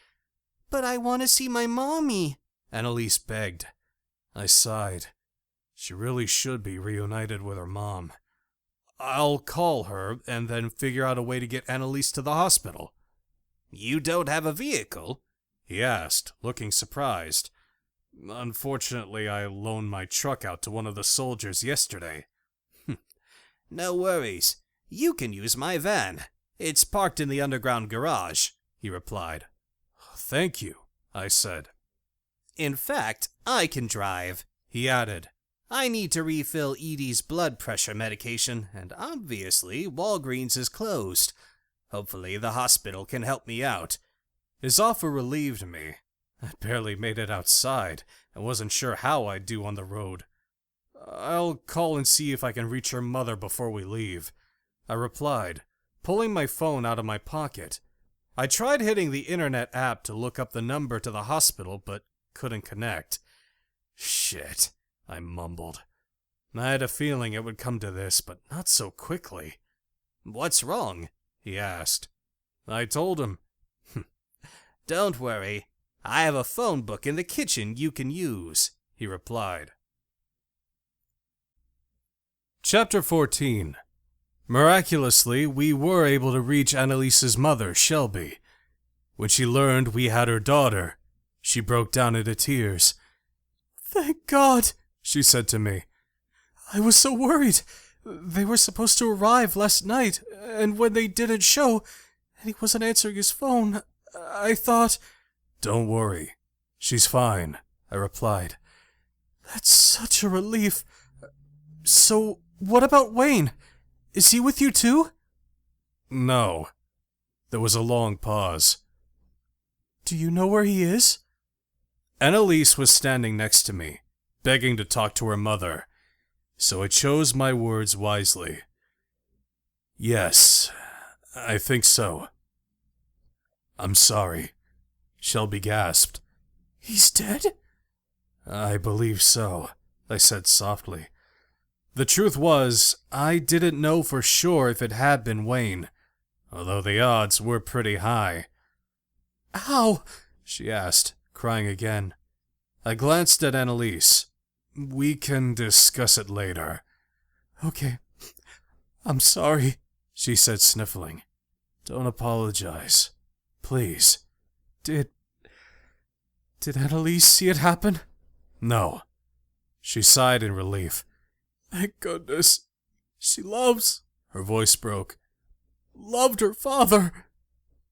But I want to see my mommy, Annalise begged. I sighed. She really should be reunited with her mom. I'll call her and then figure out a way to get Annalise to the hospital. You don't have a vehicle? He asked, looking surprised. Unfortunately, I loaned my truck out to one of the soldiers yesterday. No worries. You can use my van. It's parked in the underground garage, he replied. Thank you, I said. In fact, I can drive, he added. I need to refill Edie's blood pressure medication, and obviously Walgreens is closed. Hopefully the hospital can help me out. His offer relieved me. I barely made it outside and wasn't sure how I'd do on the road. I'll call and see if I can reach her mother before we leave, I replied, pulling my phone out of my pocket. I tried hitting the internet app to look up the number to the hospital, but couldn't connect. Shit, I mumbled. I had a feeling it would come to this, but not so quickly. What's wrong? He asked. I told him. Don't worry. I have a phone book in the kitchen you can use, he replied. Chapter 14. Miraculously, we were able to reach Annalise's mother, Shelby. When she learned we had her daughter, she broke down into tears. "Thank God," she said to me. "I was so worried. They were supposed to arrive last night, and when they didn't show, and he wasn't answering his phone, I thought—" "Don't worry. She's fine," I replied. "That's such a relief. So, what about Wayne? Is he with you too?" "No." There was a long pause. "Do you know where he is?" Annalise was standing next to me, begging to talk to her mother, so I chose my words wisely. "Yes, I think so." "I'm sorry," Shelby gasped. "He's dead?" "I believe so," I said softly. The truth was, I didn't know for sure if it had been Wayne, although the odds were pretty high. "How?" she asked, crying again. I glanced at Annalise. "We can discuss it later." "Okay. I'm sorry," she said, sniffling. "Don't apologize. Please." Did Annalise see it happen?" "No." She sighed in relief. "Thank goodness. She loves," her voice broke, "loved her father."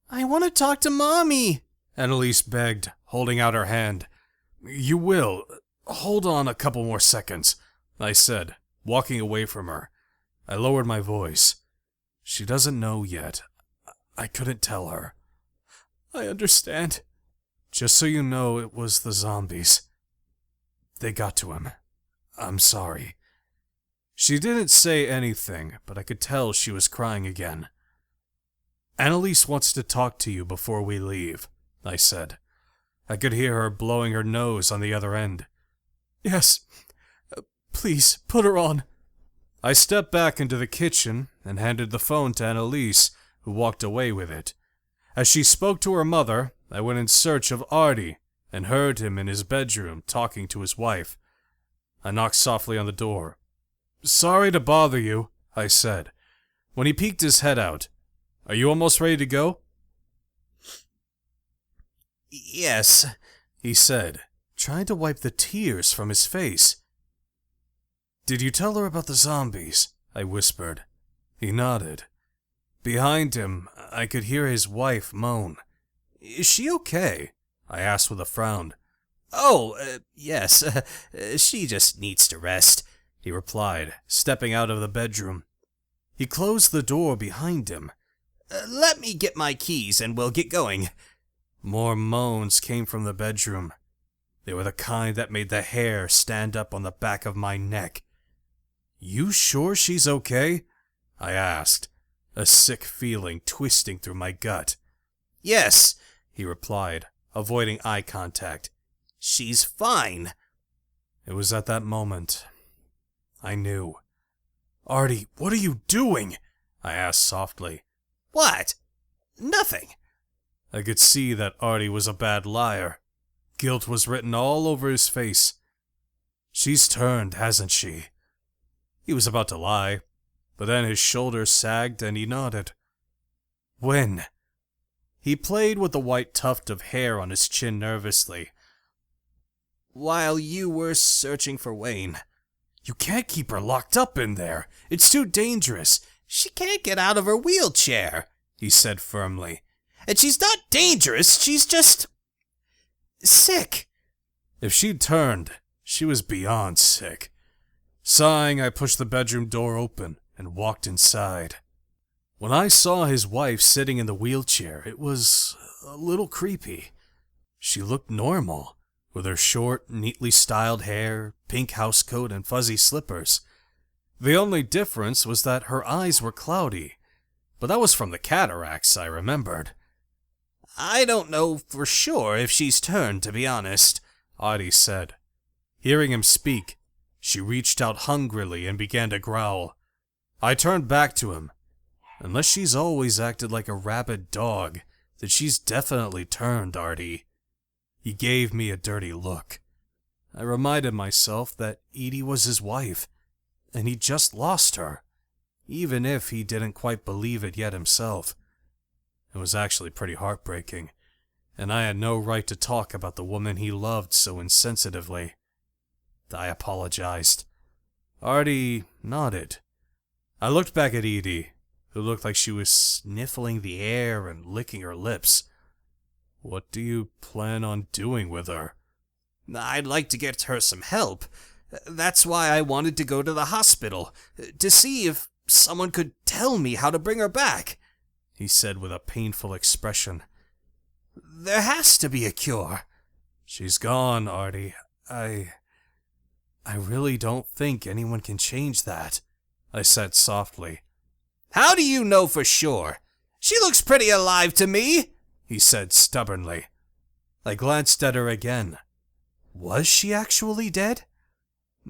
I want to talk to Mommy, Annalise begged, holding out her hand. "You will. Hold on a couple more seconds," I said, walking away from her. I lowered my voice. "She doesn't know yet. I couldn't tell her." "I understand. Just so you know, it was the zombies. They got to him. I'm sorry." She didn't say anything, but I could tell she was crying again. "Annalise wants to talk to you before we leave," I said. I could hear her blowing her nose on the other end. "Yes, please, put her on." I stepped back into the kitchen and handed the phone to Annalise, who walked away with it. As she spoke to her mother, I went in search of Artie and heard him in his bedroom talking to his wife. I knocked softly on the door. "Sorry to bother you," I said. When he peeked his head out, "Are you almost ready to go?" Yes, he said, trying to wipe the tears from his face. "Did you tell her about the zombies?" I whispered. He nodded. Behind him, I could hear his wife moan. "Is she okay?" I asked with a frown. Yes, she just needs to rest," he replied, stepping out of the bedroom. He closed the door behind him. Let me get my keys and we'll get going." More moans came from the bedroom. They were the kind that made the hair stand up on the back of my neck. "You sure she's okay?" I asked, a sick feeling twisting through my gut. "Yes," he replied, avoiding eye contact. "She's fine." It was at that moment I knew. "Artie, what are you doing?" I asked softly. "What? Nothing." I could see that Artie was a bad liar. Guilt was written all over his face. "She's turned, hasn't she?" He was about to lie, but then his shoulders sagged and he nodded. "When?" He played with the white tuft of hair on his chin nervously. "While you were searching for Wayne." "You can't keep her locked up in there. It's too dangerous." "She can't get out of her wheelchair," he said firmly. "And she's not dangerous, she's just sick." If she'd turned, she was beyond sick. Sighing, I pushed the bedroom door open and walked inside. When I saw his wife sitting in the wheelchair, it was a little creepy. She looked normal, with her short, neatly styled hair, pink housecoat, and fuzzy slippers. The only difference was that her eyes were cloudy, but that was from the cataracts, I remembered. "I don't know for sure if she's turned, to be honest," Audie said. Hearing him speak, she reached out hungrily and began to growl. I turned back to him. "Unless she's always acted like a rabid dog, then she's definitely turned, Artie." He gave me a dirty look. I reminded myself that Edie was his wife, and he'd just lost her, even if he didn't quite believe it yet himself. It was actually pretty heartbreaking, and I had no right to talk about the woman he loved so insensitively. I apologized. Artie nodded. I looked back at Edie, who looked like she was sniffling the air and licking her lips. "What do you plan on doing with her?" "I'd like to get her some help. That's why I wanted to go to the hospital, to see if someone could tell me how to bring her back," he said with a painful expression. "There has to be a cure." "She's gone, Artie. I really don't think anyone can change that," I said softly. "How do you know for sure? She looks pretty alive to me," he said stubbornly. I glanced at her again. Was she actually dead?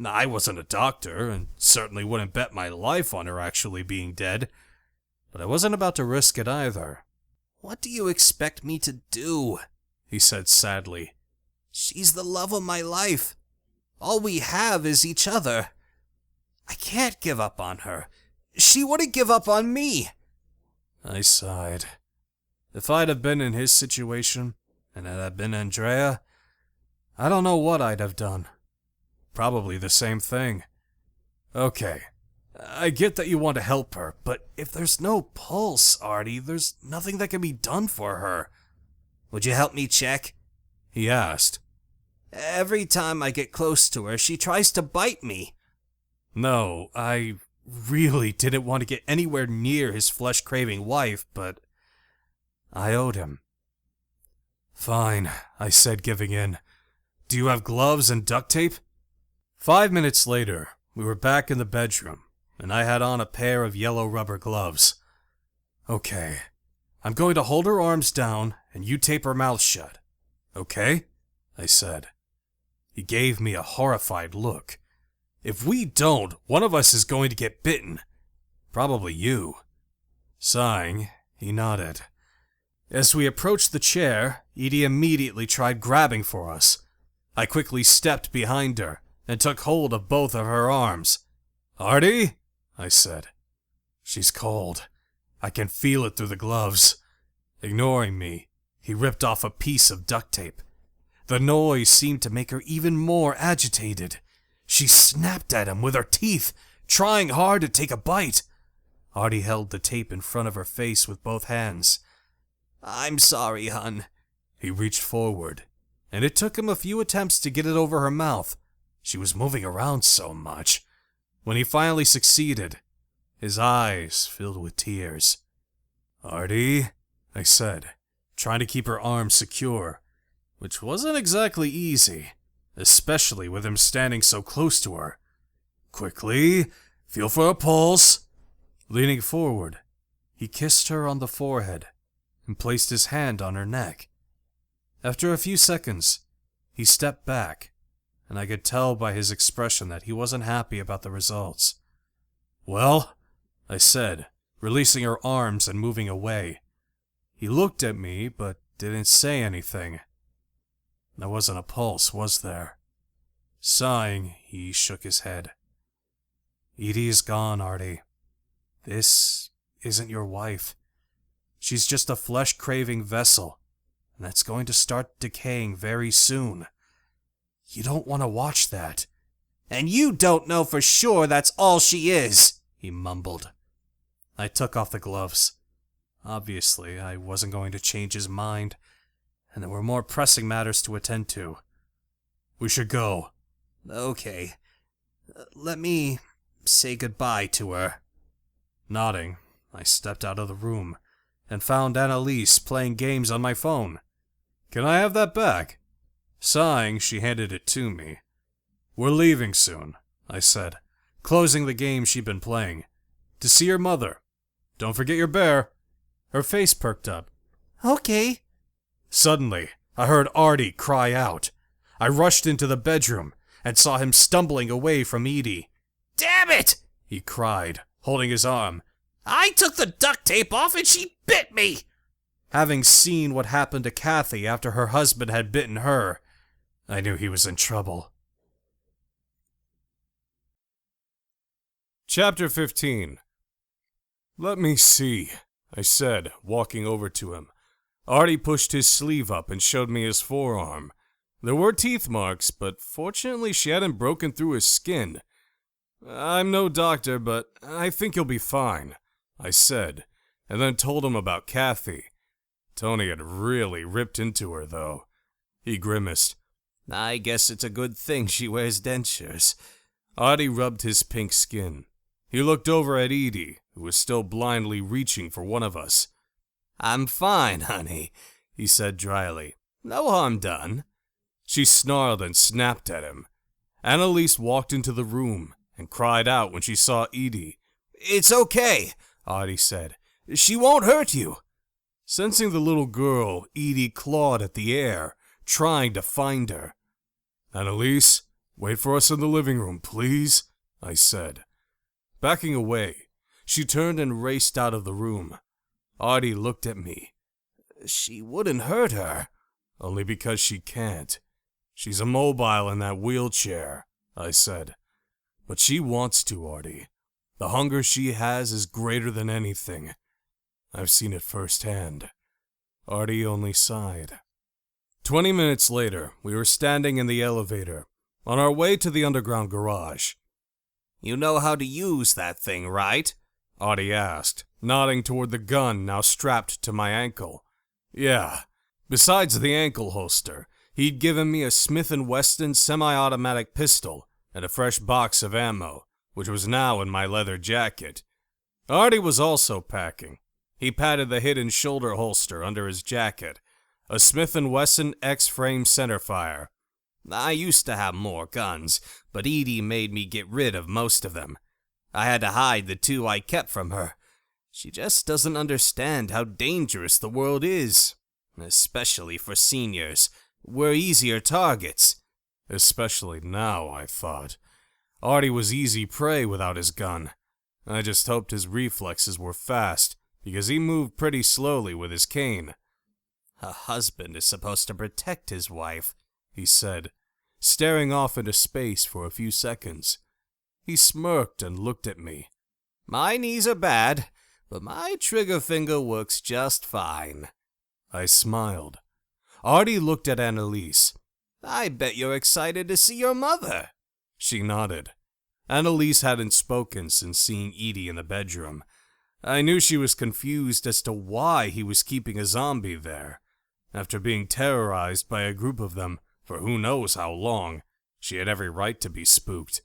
I wasn't a doctor, and certainly wouldn't bet my life on her actually being dead, but I wasn't about to risk it either. "What do you expect me to do?" he said sadly. "She's the love of my life. All we have is each other. I can't give up on her. She wouldn't give up on me." I sighed. If I'd have been in his situation, and it had been Andrea, I don't know what I'd have done. Probably the same thing. Okay, I get that you want to help her, but if there's no pulse, Artie, there's nothing that can be done for her. "Would you help me check?" he asked. "Every time I get close to her, she tries to bite me." No, I really didn't want to get anywhere near his flesh-craving wife, but I owed him. "Fine," I said, giving in. "Do you have gloves and duct tape?" 5 minutes later, we were back in the bedroom, and I had on a pair of yellow rubber gloves. "Okay, I'm going to hold her arms down, and you tape her mouth shut. Okay?" I said. He gave me a horrified look. "If we don't, one of us is going to get bitten. Probably you." Sighing, he nodded. As we approached the chair, Edie immediately tried grabbing for us. I quickly stepped behind her and took hold of both of her arms. "Artie?" I said. "She's cold. I can feel it through the gloves." Ignoring me, he ripped off a piece of duct tape. The noise seemed to make her even more agitated. She snapped at him with her teeth, trying hard to take a bite. Artie held the tape in front of her face with both hands. I'm sorry, hun. He reached forward, and it took him a few attempts to get it over her mouth. She was moving around so much. When he finally succeeded, his eyes filled with tears. "Artie," I said, trying to keep her arms secure, which wasn't exactly easy, especially with him standing so close to her. "Quickly, feel for a pulse." Leaning forward, he kissed her on the forehead and placed his hand on her neck. After a few seconds, he stepped back, and I could tell by his expression that he wasn't happy about the results. "Well," I said, releasing her arms and moving away. He looked at me, but didn't say anything. There wasn't a pulse, was there? Sighing, he shook his head. "Edie is gone, Artie. This isn't your wife. She's just a flesh-craving vessel, and that's going to start decaying very soon. You don't want to watch that." "And you don't know for sure that's all she is," he mumbled. I took off the gloves. Obviously, I wasn't going to change his mind, and there were more pressing matters to attend to. "We should go." "Okay. Let me say goodbye to her." Nodding, I stepped out of the room and found Annalise playing games on my phone. "Can I have that back?" Sighing, she handed it to me. "We're leaving soon," I said, closing the game she'd been playing. "To see your mother. Don't forget your bear." Her face perked up. "Okay." Suddenly, I heard Artie cry out. I rushed into the bedroom and saw him stumbling away from Edie. "Damn it!" he cried, holding his arm. "I took the duct tape off and she bit me!" Having seen what happened to Kathy after her husband had bitten her, I knew he was in trouble. Chapter 15. "Let me see," I said, walking over to him. Artie pushed his sleeve up and showed me his forearm. There were teeth marks, but fortunately she hadn't broken through his skin. "I'm no doctor, but I think you'll be fine," I said, and then told him about Kathy. Tony had really ripped into her, though. He grimaced. "I guess it's a good thing she wears dentures." Artie rubbed his pink skin. He looked over at Edie, who was still blindly reaching for one of us. "I'm fine, honey," he said dryly. "No harm done." She snarled and snapped at him. Annalise walked into the room and cried out when she saw Edie. "It's okay," Artie said. "She won't hurt you." Sensing the little girl, Edie clawed at the air, trying to find her. "Annalise, wait for us in the living room, please," I said. Backing away, she turned and raced out of the room. Artie looked at me. "She wouldn't hurt her." "Only because she can't. She's immobile in that wheelchair," I said. "But she wants to, Artie. The hunger she has is greater than anything. I've seen it firsthand." Artie only sighed. 20 minutes later, we were standing in the elevator, on our way to the underground garage. "You know how to use that thing, right?" Artie asked, nodding toward the gun now strapped to my ankle. "Yeah. Besides the ankle holster, he'd given me a Smith & Wesson semi-automatic pistol and a fresh box of ammo, which was now in my leather jacket. Artie was also packing. He patted the hidden shoulder holster under his jacket, a Smith & Wesson X-frame centerfire. "I used to have more guns, but Edie made me get rid of most of them. I had to hide the two I kept from her. She just doesn't understand how dangerous the world is, especially for seniors. We're easier targets." Especially now, I thought. Artie was easy prey without his gun. I just hoped his reflexes were fast, because he moved pretty slowly with his cane. A husband is supposed to protect his wife, he said, staring off into space for a few seconds. He smirked and looked at me. My knees are bad, but my trigger finger works just fine. I smiled. Artie looked at Annalise. I bet you're excited to see your mother. She nodded. Annalise hadn't spoken since seeing Edie in the bedroom. I knew she was confused as to why he was keeping a zombie there. After being terrorized by a group of them for who knows how long, she had every right to be spooked.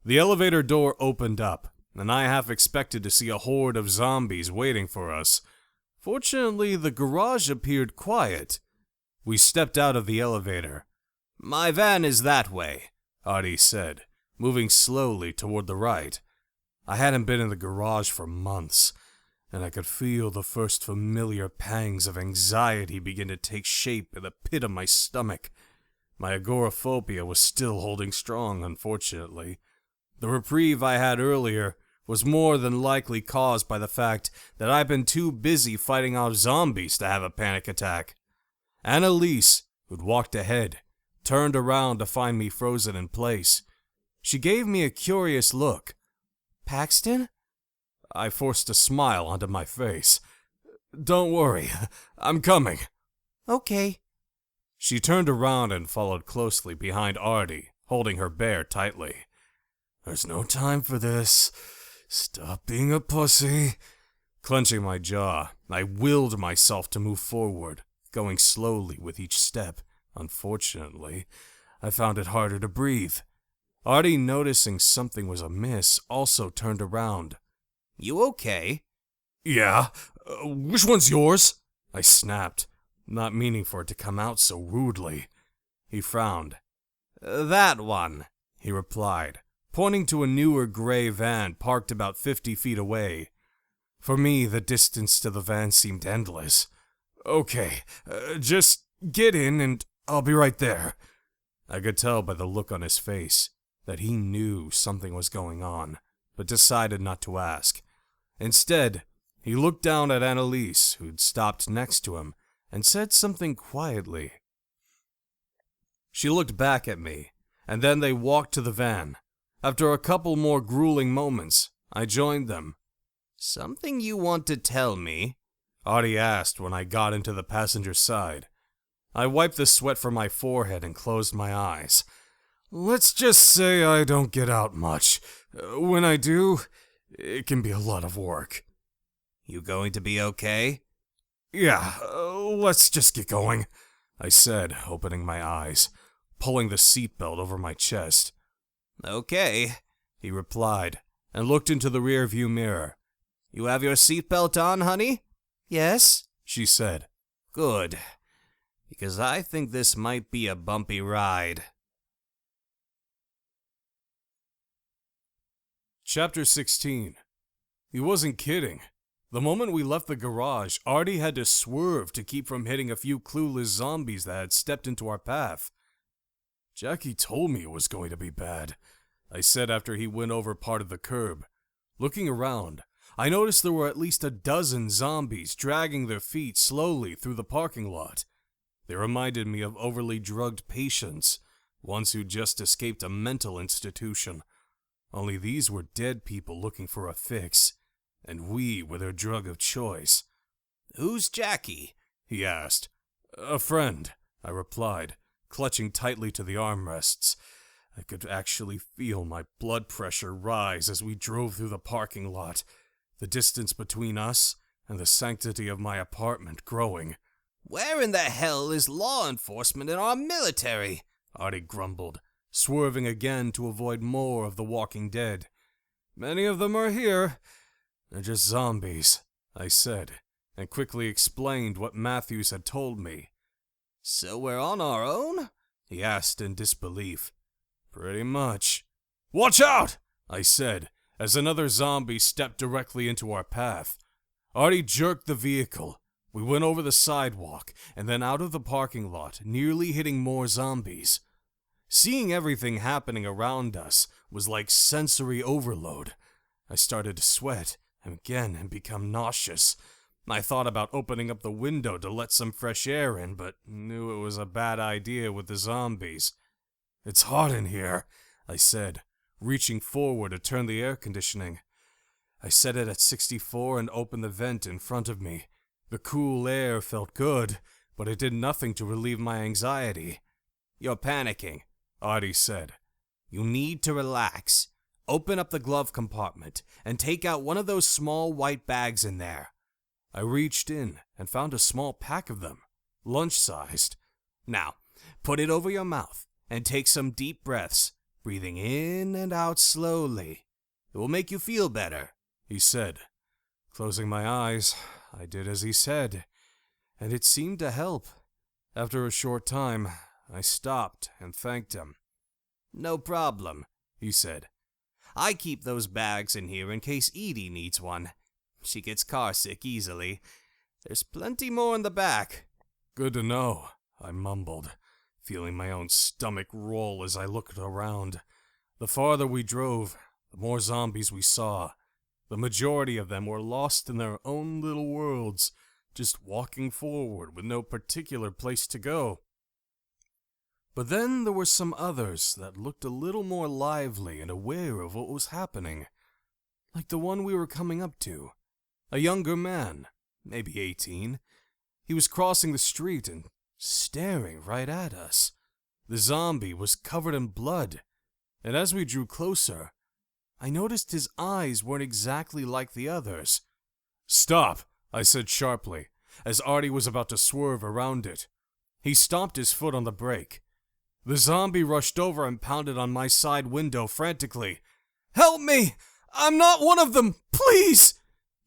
The elevator door opened up, and I half expected to see a horde of zombies waiting for us. Fortunately, the garage appeared quiet. We stepped out of the elevator. My van is that way, Artie said, moving slowly toward the right. I hadn't been in the garage for months, and I could feel the first familiar pangs of anxiety begin to take shape in the pit of my stomach. My agoraphobia was still holding strong, unfortunately. The reprieve I had earlier was more than likely caused by the fact that I'd been too busy fighting off zombies to have a panic attack. Annalise, who'd walked ahead, turned around to find me frozen in place. She gave me a curious look. Paxton? I forced a smile onto my face. Don't worry, I'm coming. Okay. She turned around and followed closely behind Artie, holding her bear tightly. There's no time for this. Stop being a pussy. Clenching my jaw, I willed myself to move forward, going slowly with each step. Unfortunately, I found it harder to breathe. Artie, noticing something was amiss, also turned around. You okay? Yeah. Which one's yours? I snapped, not meaning for it to come out so rudely. He frowned. That one, he replied, pointing to a newer gray van parked about 50 feet away. For me, the distance to the van seemed endless. Okay, just get in and I'll be right there. I could tell by the look on his face that he knew something was going on, but decided not to ask. Instead, he looked down at Annalise, who'd stopped next to him, and said something quietly. She looked back at me, and then they walked to the van. After a couple more grueling moments, I joined them. Something you want to tell me? Artie asked when I got into the passenger side. I wiped the sweat from my forehead and closed my eyes. Let's just say I don't get out much. When I do, it can be a lot of work. You going to be okay? Yeah, let's just get going, I said, opening my eyes, pulling the seatbelt over my chest. Okay, he replied, and looked into the rearview mirror. You have your seatbelt on, honey? Yes, she said. Good, because I think this might be a bumpy ride. Chapter 16. He wasn't kidding. The moment we left the garage, Artie had to swerve to keep from hitting a few clueless zombies that had stepped into our path. Jackie told me it was going to be bad, I said after he went over part of the curb. Looking around, I noticed there were at least a dozen zombies dragging their feet slowly through the parking lot. They reminded me of overly drugged patients, ones who just escaped a mental institution. Only these were dead people looking for a fix, and we were their drug of choice. Who's Jackie? He asked. A friend, I replied, clutching tightly to the armrests. I could actually feel my blood pressure rise as we drove through the parking lot, the distance between us and the sanctity of my apartment growing. Where in the hell is law enforcement and our military? Artie grumbled, swerving again to avoid more of the Walking Dead. Many of them are here. They're just zombies, I said, and quickly explained what Matthews had told me. So we're on our own? He asked in disbelief. Pretty much. Watch out! I said, as another zombie stepped directly into our path. Artie jerked the vehicle. We went over the sidewalk, and then out of the parking lot, nearly hitting more zombies. Seeing everything happening around us was like sensory overload. I started to sweat, and again, and become nauseous. I thought about opening up the window to let some fresh air in, but knew it was a bad idea with the zombies. "It's hot in here," I said, reaching forward to turn the air conditioning. I set it at 64 and opened the vent in front of me. The cool air felt good, but it did nothing to relieve my anxiety. "You're panicking," Artie said. "You need to relax. Open up the glove compartment and take out one of those small white bags in there." I reached in and found a small pack of them, lunch-sized. "Now, put it over your mouth and take some deep breaths, breathing in and out slowly. It will make you feel better," he said. Closing my eyes, I did as he said, and it seemed to help. After a short time, I stopped and thanked him. "No problem," he said. "I keep those bags in here in case Edie needs one. She gets carsick easily. There's plenty more in the back." "Good to know," I mumbled, feeling my own stomach roll as I looked around. The farther we drove, the more zombies we saw. The majority of them were lost in their own little worlds, just walking forward with no particular place to go. But then there were some others that looked a little more lively and aware of what was happening. Like the one we were coming up to. A younger man, maybe 18. He was crossing the street and staring right at us. The zombie was covered in blood, and as we drew closer, I noticed his eyes weren't exactly like the others. "Stop," I said sharply, as Artie was about to swerve around it. He stomped his foot on the brake. The zombie rushed over and pounded on my side window frantically. "Help me! I'm not one of them! Please!"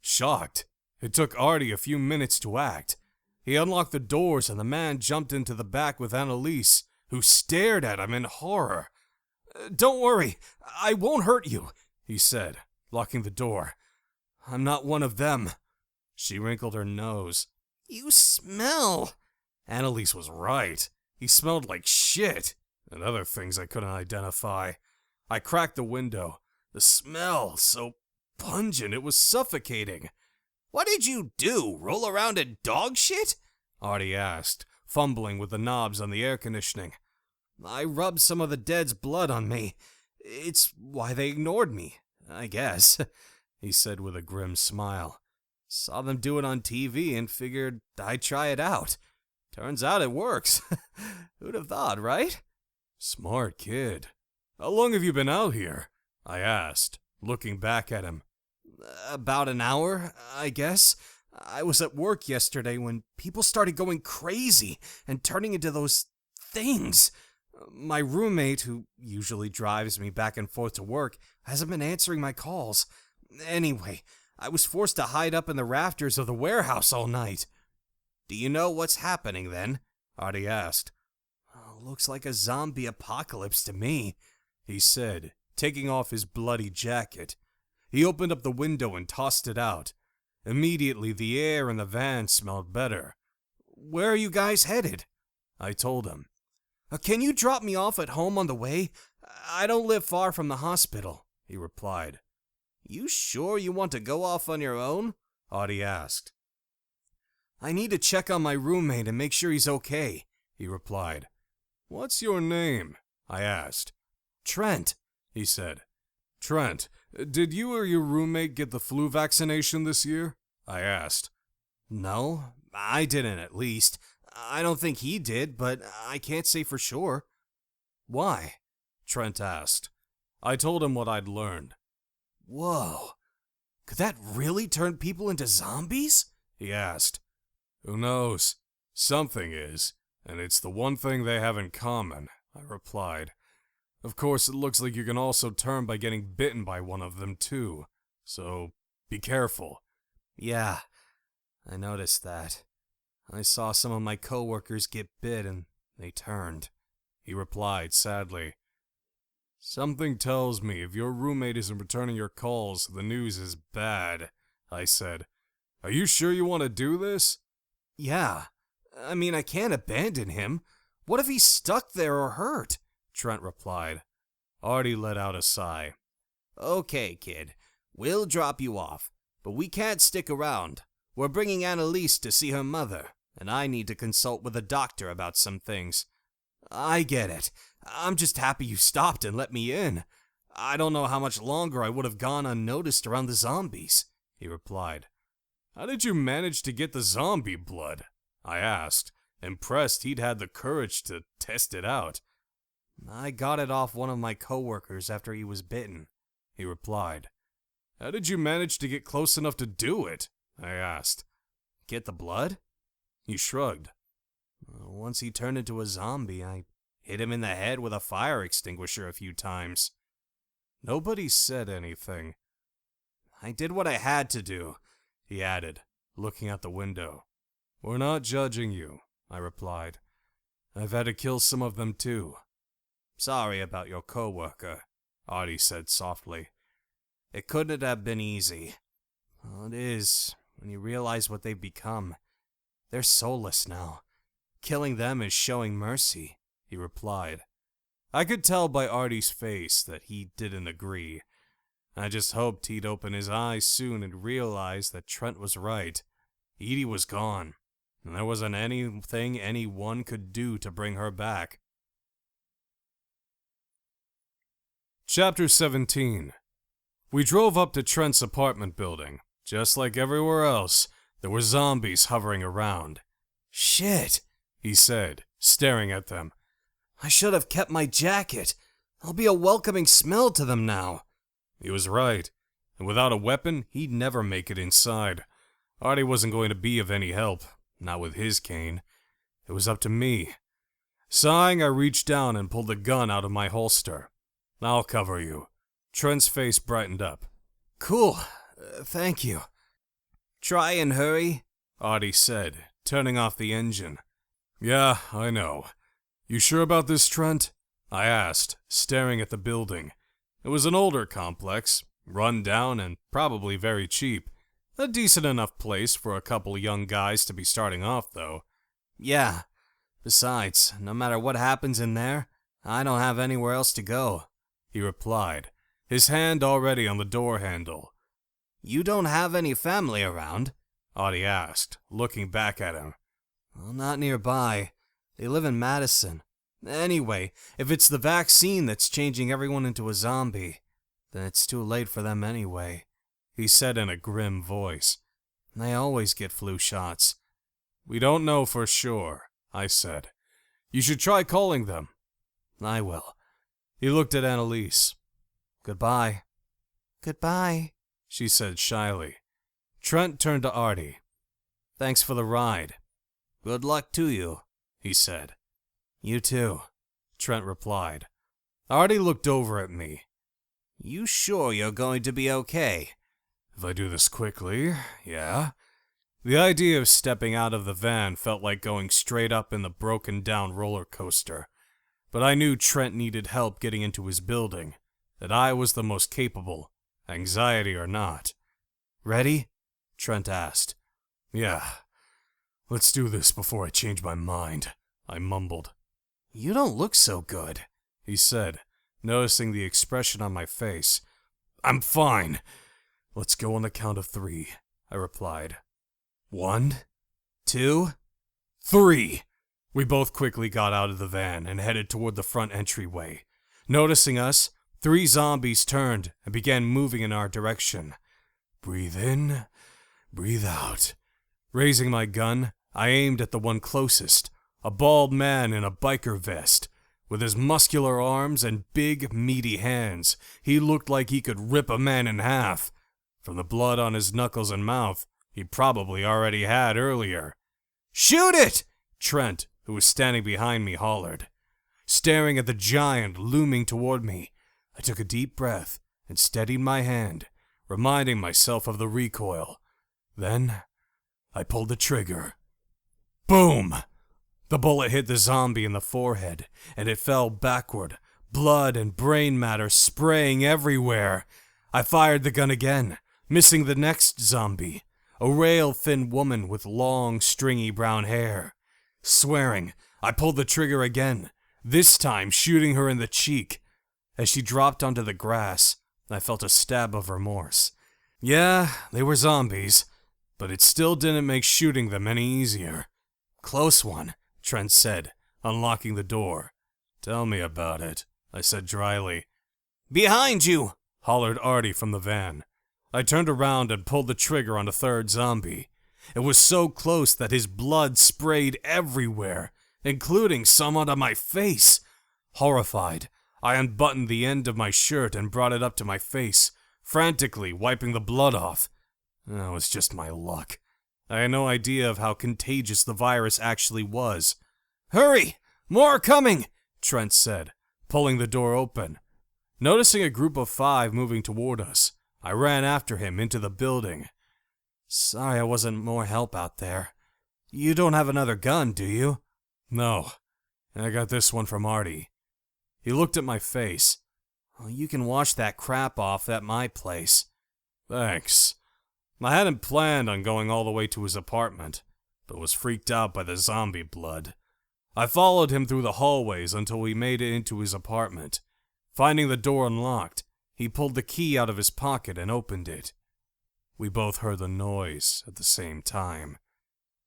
Shocked, it took Artie a few minutes to act. He unlocked the doors and the man jumped into the back with Annalise, who stared at him in horror. "Don't worry, I won't hurt you," he said, locking the door. "I'm not one of them." She wrinkled her nose. "You smell." Annalise was right. He smelled like shit, and other things I couldn't identify. I cracked the window. The smell, so pungent it was suffocating. "What did you do, roll around in dog shit?" Artie asked, fumbling with the knobs on the air conditioning. "I rubbed some of the dead's blood on me. It's why they ignored me, I guess," he said with a grim smile. "Saw them do it on TV and figured I'd try it out. Turns out it works. Who'd have thought, right?" "Smart kid. How long have you been out here?" I asked, looking back at him. "About an hour, I guess. I was at work yesterday when people started going crazy and turning into those things. My roommate, who usually drives me back and forth to work, hasn't been answering my calls. Anyway, I was forced to hide up in the rafters of the warehouse all night." "Do you know what's happening then?" Artie asked. "Looks like a zombie apocalypse to me," he said, taking off his bloody jacket. He opened up the window and tossed it out. Immediately, the air in the van smelled better. "Where are you guys headed?" I told him. "Can you drop me off at home on the way? I don't live far from the hospital," he replied. "You sure you want to go off on your own?" Artie asked. "I need to check on my roommate and make sure he's okay," he replied. "What's your name?" I asked. "Trent," he said. "Trent, did you or your roommate get the flu vaccination this year?" I asked. "No, I didn't at least. I don't think he did, but I can't say for sure." "Why?" Trent asked. I told him what I'd learned. "Whoa, could that really turn people into zombies?" he asked. "Who knows? Something is, and it's the one thing they have in common," I replied. "Of course, it looks like you can also turn by getting bitten by one of them too, so be careful." "Yeah, I noticed that. I saw some of my coworkers get bit and they turned," he replied sadly. "Something tells me if your roommate isn't returning your calls, the news is bad," I said. "Are you sure you want to do this?" "Yeah. I mean, I can't abandon him. What if he's stuck there or hurt?" Trent replied. Artie let out a sigh. "Okay, kid. We'll drop you off, but we can't stick around. We're bringing Annalise to see her mother, and I need to consult with a doctor about some things. I get it. I'm just happy you stopped and let me in. I don't know how much longer I would have gone unnoticed around the zombies, he replied. How did you manage to get the zombie blood? I asked, impressed he'd had the courage to test it out. I got it off one of my coworkers after he was bitten, he replied. How did you manage to get close enough to do it? I asked. Get the blood? He shrugged. Once he turned into a zombie, I hit him in the head with a fire extinguisher a few times. Nobody said anything. I did what I had to do, he added, looking out the window. We're not judging you, I replied. I've had to kill some of them too. Sorry about your coworker, Audie said softly. It couldn't have been easy. Well, it is, when you realize what they've become. They're soulless now. Killing them is showing mercy, he replied. I could tell by Artie's face that he didn't agree. I just hoped he'd open his eyes soon and realize that Trent was right. Edie was gone, and there wasn't anything anyone could do to bring her back. Chapter 17. We drove up to Trent's apartment building. Just like everywhere else, there were zombies hovering around. Shit, he said, staring at them. I should have kept my jacket. I'll be a welcoming smell to them now. He was right, and without a weapon, he'd never make it inside. Artie wasn't going to be of any help, not with his cane. It was up to me. Sighing, I reached down and pulled the gun out of my holster. I'll cover you. Trent's face brightened up. Cool, thank you. Try and hurry, Audie said, turning off the engine. Yeah, I know. You sure about this, Trent? I asked, staring at the building. It was an older complex, run down and probably very cheap. A decent enough place for a couple young guys to be starting off, though. Yeah. Besides, no matter what happens in there, I don't have anywhere else to go, he replied, his hand already on the door handle. You don't have any family around? Audie asked, looking back at him. Well, not nearby. They live in Madison. Anyway, if it's the vaccine that's changing everyone into a zombie, then it's too late for them anyway, he said in a grim voice. They always get flu shots. We don't know for sure, I said. You should try calling them. I will. He looked at Annalise. Goodbye. Goodbye, she said shyly. Trent turned to Artie. Thanks for the ride. Good luck to you, he said. You too, Trent replied. Artie looked over at me. You sure you're going to be okay? If I do this quickly, yeah. The idea of stepping out of the van felt like going straight up in the broken-down roller coaster. But I knew Trent needed help getting into his building, that I was the most capable, anxiety or not. Ready? Trent asked. Yeah. Let's do this before I change my mind, I mumbled. You don't look so good, he said, noticing the expression on my face. I'm fine. Let's go on the count of 3, I replied. 1, 2, 3. We both quickly got out of the van and headed toward the front entryway. Noticing us, 3 zombies turned and began moving in our direction. Breathe in, breathe out. Raising my gun, I aimed at the one closest, a bald man in a biker vest. With his muscular arms and big, meaty hands, he looked like he could rip a man in half. From the blood on his knuckles and mouth, he probably already had earlier. Shoot it! Trent, who was standing behind me, hollered. Staring at the giant looming toward me, I took a deep breath and steadied my hand, reminding myself of the recoil. Then, I pulled the trigger. Boom! The bullet hit the zombie in the forehead, and it fell backward, blood and brain matter spraying everywhere. I fired the gun again, missing the next zombie, a rail-thin woman with long, stringy brown hair. Swearing, I pulled the trigger again, this time shooting her in the cheek. As she dropped onto the grass, I felt a stab of remorse. Yeah, they were zombies, but it still didn't make shooting them any easier. "Close one," Trent said, unlocking the door. "Tell me about it," I said dryly. "Behind you!" hollered Artie from the van. I turned around and pulled the trigger on the third zombie. It was so close that his blood sprayed everywhere, including some onto my face. Horrified, I unbuttoned the end of my shirt and brought it up to my face, frantically wiping the blood off. That was just my luck. I had no idea of how contagious the virus actually was. "Hurry! More coming!" Trent said, pulling the door open. Noticing a group of 5 moving toward us, I ran after him into the building. "Sorry I wasn't more help out there. You don't have another gun, do you?" "No. I got this one from Artie." He looked at my face. "Well, you can wash that crap off at my place." "Thanks." I hadn't planned on going all the way to his apartment, but was freaked out by the zombie blood. I followed him through the hallways until we made it into his apartment. Finding the door unlocked, he pulled the key out of his pocket and opened it. We both heard the noise at the same time.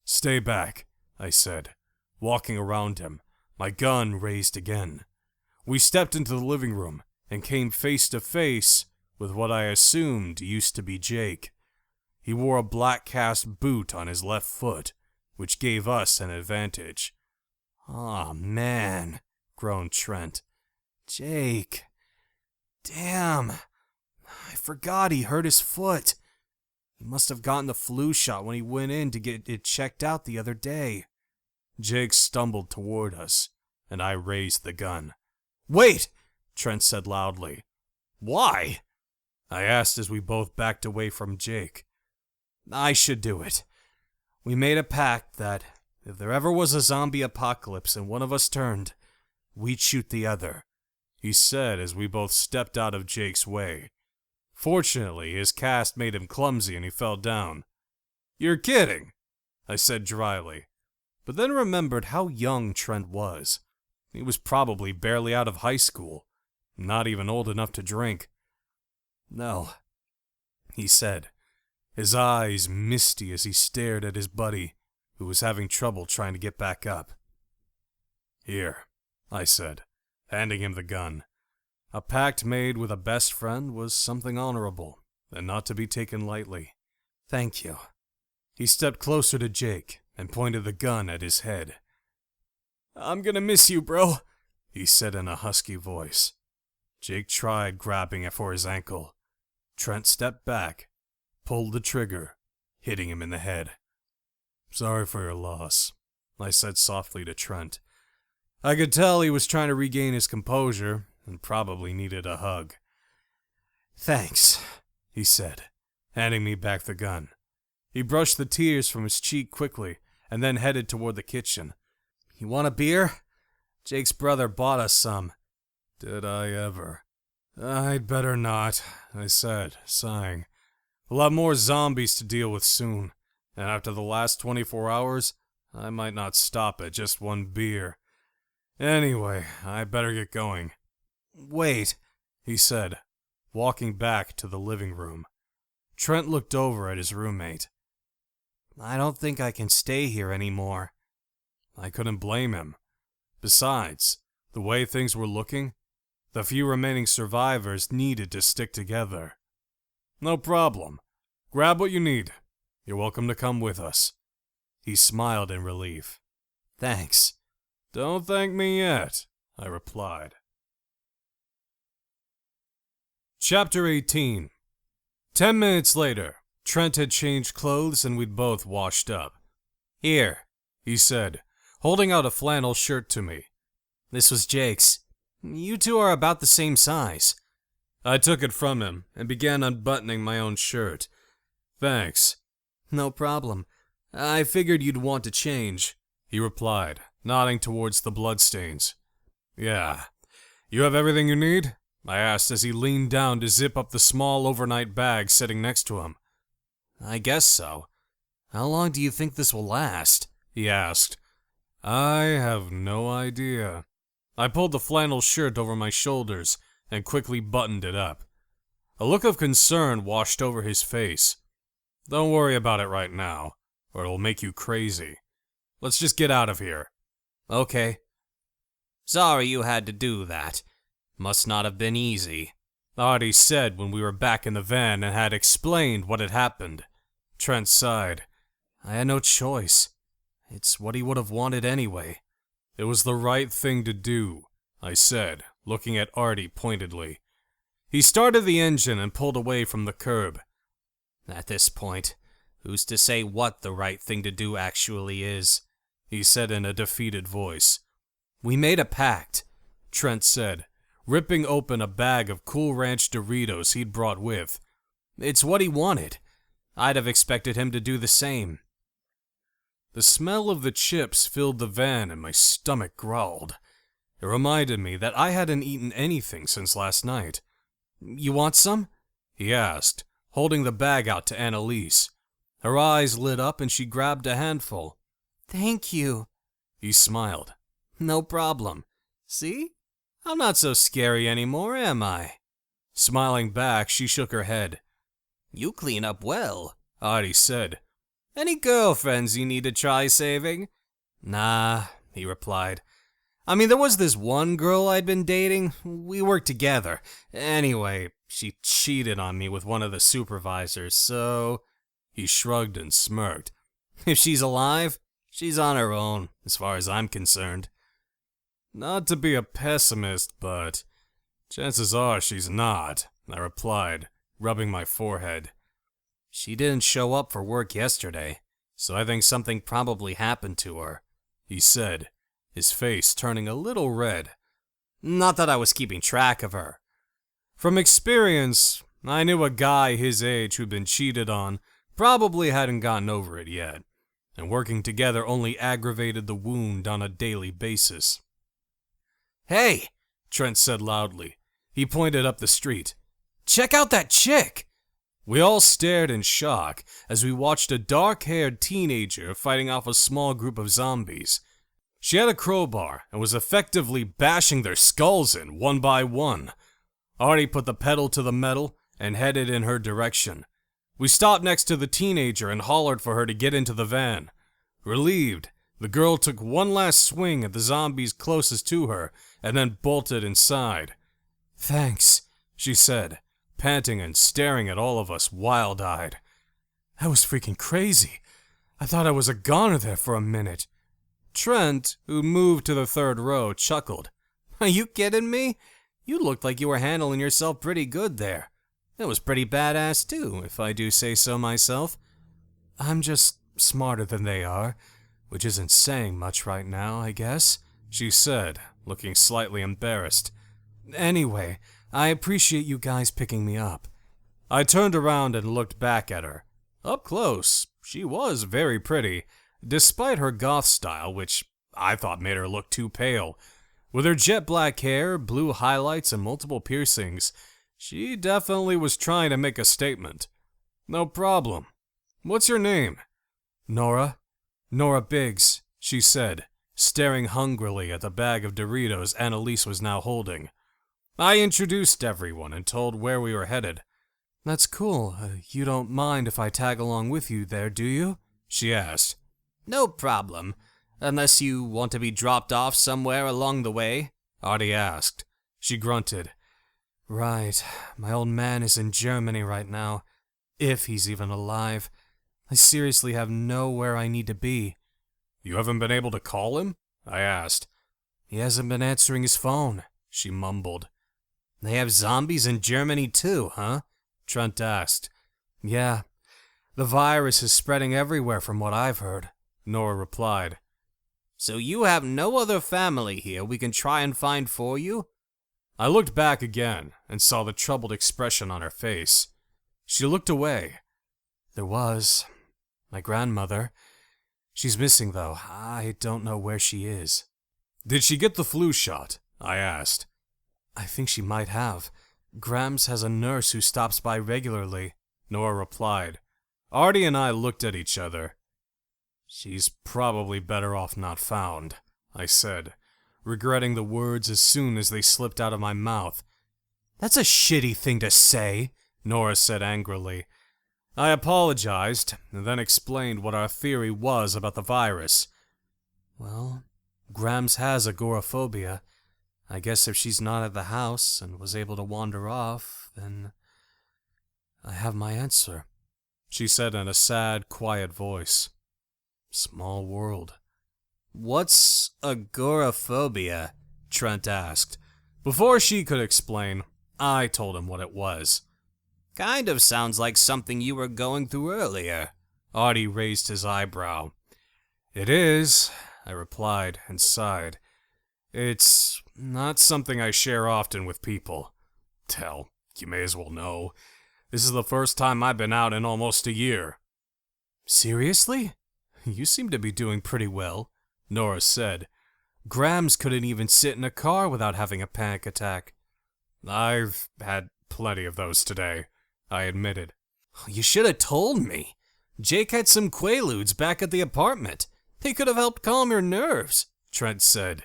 "Stay back," I said, walking around him, my gun raised again. We stepped into the living room and came face to face with what I assumed used to be Jake. He wore a black cast boot on his left foot, which gave us an advantage. "Aw, man," groaned Trent. "Jake. Damn. I forgot he hurt his foot. He must have gotten the flu shot when he went in to get it checked out the other day." Jake stumbled toward us, and I raised the gun. "Wait!" Trent said loudly. "Why?" I asked as we both backed away from Jake. "I should do it. We made a pact that if there ever was a zombie apocalypse and one of us turned, we'd shoot the other," he said as we both stepped out of Jake's way. Fortunately, his cast made him clumsy and he fell down. "You're kidding," I said dryly, but then remembered how young Trent was. He was probably barely out of high school, not even old enough to drink. "No," he said, his eyes misty as he stared at his buddy, who was having trouble trying to get back up. "Here," I said, handing him the gun. A pact made with a best friend was something honorable, and not to be taken lightly. "Thank you." He stepped closer to Jake and pointed the gun at his head. "I'm gonna miss you, bro," he said in a husky voice. Jake tried grabbing for his ankle. Trent stepped back, pulled the trigger, hitting him in the head. "Sorry for your loss," I said softly to Trent. I could tell he was trying to regain his composure and probably needed a hug. "Thanks," he said, handing me back the gun. He brushed the tears from his cheek quickly and then headed toward the kitchen. "You want a beer? Jake's brother bought us some." "Did I ever?" "I'd better not," I said, sighing. "We'll have more zombies to deal with soon, and after the last 24 hours, I might not stop at just one beer. Anyway, I better get going." "Wait," he said, walking back to the living room. Trent looked over at his roommate. "I don't think I can stay here anymore." I couldn't blame him. Besides, the way things were looking, the few remaining survivors needed to stick together. "No problem. Grab what you need. You're welcome to come with us." He smiled in relief. "Thanks." "Don't thank me yet," I replied. Chapter 18. 10 minutes later, Trent had changed clothes and we'd both washed up. "Here," he said, holding out a flannel shirt to me. "This was Jake's. You two are about the same size." I took it from him and began unbuttoning my own shirt. "Thanks." "No problem. I figured you'd want to change," he replied, nodding towards the bloodstains. "Yeah. You have everything you need?" I asked as he leaned down to zip up the small overnight bag sitting next to him. "I guess so. How long do you think this will last?" he asked. "I have no idea." I pulled the flannel shirt over my shoulders and quickly buttoned it up. A look of concern washed over his face. Don't worry about it right now, or it'll make you crazy. Let's just get out of here. Okay. Sorry you had to do that. Must not have been easy. Artie said when we were back in the van and had explained what had happened. Trent sighed. I had no choice. It's what he would have wanted anyway. It was the right thing to do, I said, looking at Artie pointedly. He started the engine and pulled away from the curb. At this point, who's to say what the right thing to do actually is? He said in a defeated voice. We made a pact, Trent said, ripping open a bag of Cool Ranch Doritos he'd brought with. It's what he wanted. I'd have expected him to do the same. The smell of the chips filled the van and my stomach growled. It reminded me that I hadn't eaten anything since last night. You want some? He asked, holding the bag out to Annalise. Her eyes lit up and she grabbed a handful. Thank you. He smiled. No problem. See? I'm not so scary anymore, am I? Smiling back, she shook her head. You clean up well, Artie said. Any girlfriends you need to try saving? Nah, he replied. I mean, there was this one girl I'd been dating. We worked together. Anyway, she cheated on me with one of the supervisors, so... He shrugged and smirked. If she's alive, she's on her own, as far as I'm concerned. Not to be a pessimist, but chances are she's not, I replied, rubbing my forehead. She didn't show up for work yesterday, so I think something probably happened to her, he said, his face turning a little red. Not that I was keeping track of her. From experience, I knew a guy his age who'd been cheated on probably hadn't gotten over it yet, and working together only aggravated the wound on a daily basis. Hey, Trent said loudly. He pointed up the street. Check out that chick! We all stared in shock as we watched a dark-haired teenager fighting off a small group of zombies. She had a crowbar and was effectively bashing their skulls in one by one. Artie put the pedal to the metal and headed in her direction. We stopped next to the teenager and hollered for her to get into the van. Relieved, the girl took one last swing at the zombies closest to her and then bolted inside. Thanks, she said, panting and staring at all of us wild-eyed. That was freaking crazy. I thought I was a goner there for a minute. Trent, who moved to the third row, chuckled. Are you kidding me? You looked like you were handling yourself pretty good there. It was pretty badass too, if I do say so myself. I'm just smarter than they are, which isn't saying much right now, I guess, she said, looking slightly embarrassed. Anyway, I appreciate you guys picking me up. I turned around and looked back at her. Up close, she was very pretty, despite her goth style, which I thought made her look too pale. With her jet black hair, blue highlights, and multiple piercings, she definitely was trying to make a statement. No problem. What's your name? Nora. Nora Biggs, she said, staring hungrily at the bag of Doritos Annalise was now holding. I introduced everyone and told where we were headed. That's cool. You don't mind if I tag along with you there, do you? She asked. No problem. Unless you want to be dropped off somewhere along the way, Artie asked. She grunted. Right. My old man is in Germany right now. If he's even alive. I seriously have nowhere I need to be. You haven't been able to call him? I asked. He hasn't been answering his phone, she mumbled. They have zombies in Germany too, huh? Trent asked. Yeah. The virus is spreading everywhere from what I've heard, Nora replied. So you have no other family here we can try and find for you? I looked back again and saw the troubled expression on her face. She looked away. There was. My grandmother. She's missing, though. I don't know where she is. Did she get the flu shot? I asked. I think she might have. Grams has a nurse who stops by regularly, Nora replied. Artie and I looked at each other. She's probably better off not found, I said, regretting the words as soon as they slipped out of my mouth. That's a shitty thing to say, Nora said angrily. I apologized, and then explained what our theory was about the virus. Well, Grams has agoraphobia. I guess if she's not at the house and was able to wander off, then I have my answer, she said in a sad, quiet voice. Small world. What's agoraphobia? Trent asked. Before she could explain, I told him what it was. Kind of sounds like something you were going through earlier. Audie raised his eyebrow. It is, I replied and sighed. It's not something I share often with people. Hell, you may as well know. This is the first time I've been out in almost a year. Seriously? You seem to be doing pretty well, Nora said. Grams couldn't even sit in a car without having a panic attack. I've had plenty of those today, I admitted. You should have told me. Jake had some Quaaludes back at the apartment. They could have helped calm your nerves, Trent said.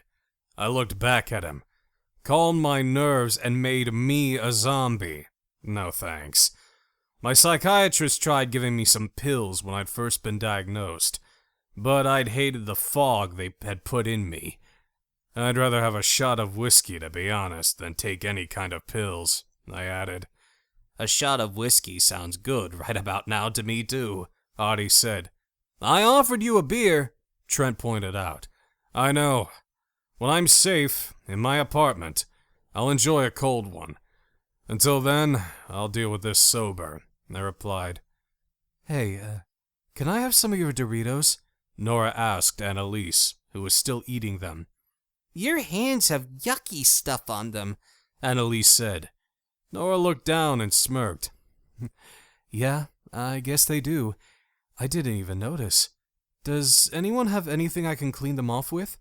I looked back at him. Calmed my nerves and made me a zombie. No thanks. My psychiatrist tried giving me some pills when I'd first been diagnosed, but I'd hated the fog they had put in me. I'd rather have a shot of whiskey, to be honest, than take any kind of pills, I added. A shot of whiskey sounds good right about now to me, too, Audie said. I offered you a beer, Trent pointed out. I know. When I'm safe, in my apartment, I'll enjoy a cold one. Until then, I'll deal with this sober, I replied. Hey, can I have some of your Doritos? Nora asked Annalise, who was still eating them. Your hands have yucky stuff on them, Annalise said. Nora looked down and smirked. Yeah, I guess they do. I didn't even notice. Does anyone have anything I can clean them off with?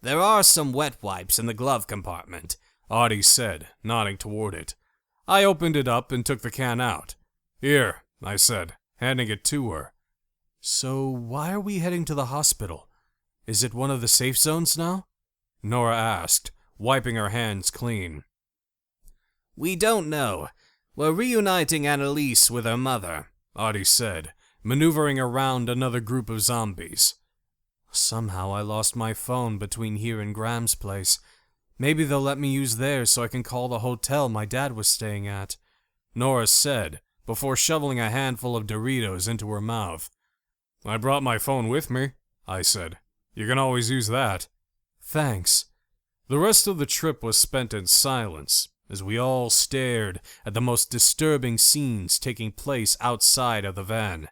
There are some wet wipes in the glove compartment, Audie said, nodding toward it. I opened it up and took the can out. Here, I said, handing it to her. So why are we heading to the hospital? Is it one of the safe zones now? Nora asked, wiping her hands clean. We don't know. We're reuniting Annalise with her mother, Audie said, maneuvering around another group of zombies. Somehow I lost my phone between here and Graham's place. Maybe they'll let me use theirs so I can call the hotel my dad was staying at, Nora said, before shoveling a handful of Doritos into her mouth. I brought my phone with me, I said. You can always use that. Thanks. The rest of the trip was spent in silence, as we all stared at the most disturbing scenes taking place outside of the van.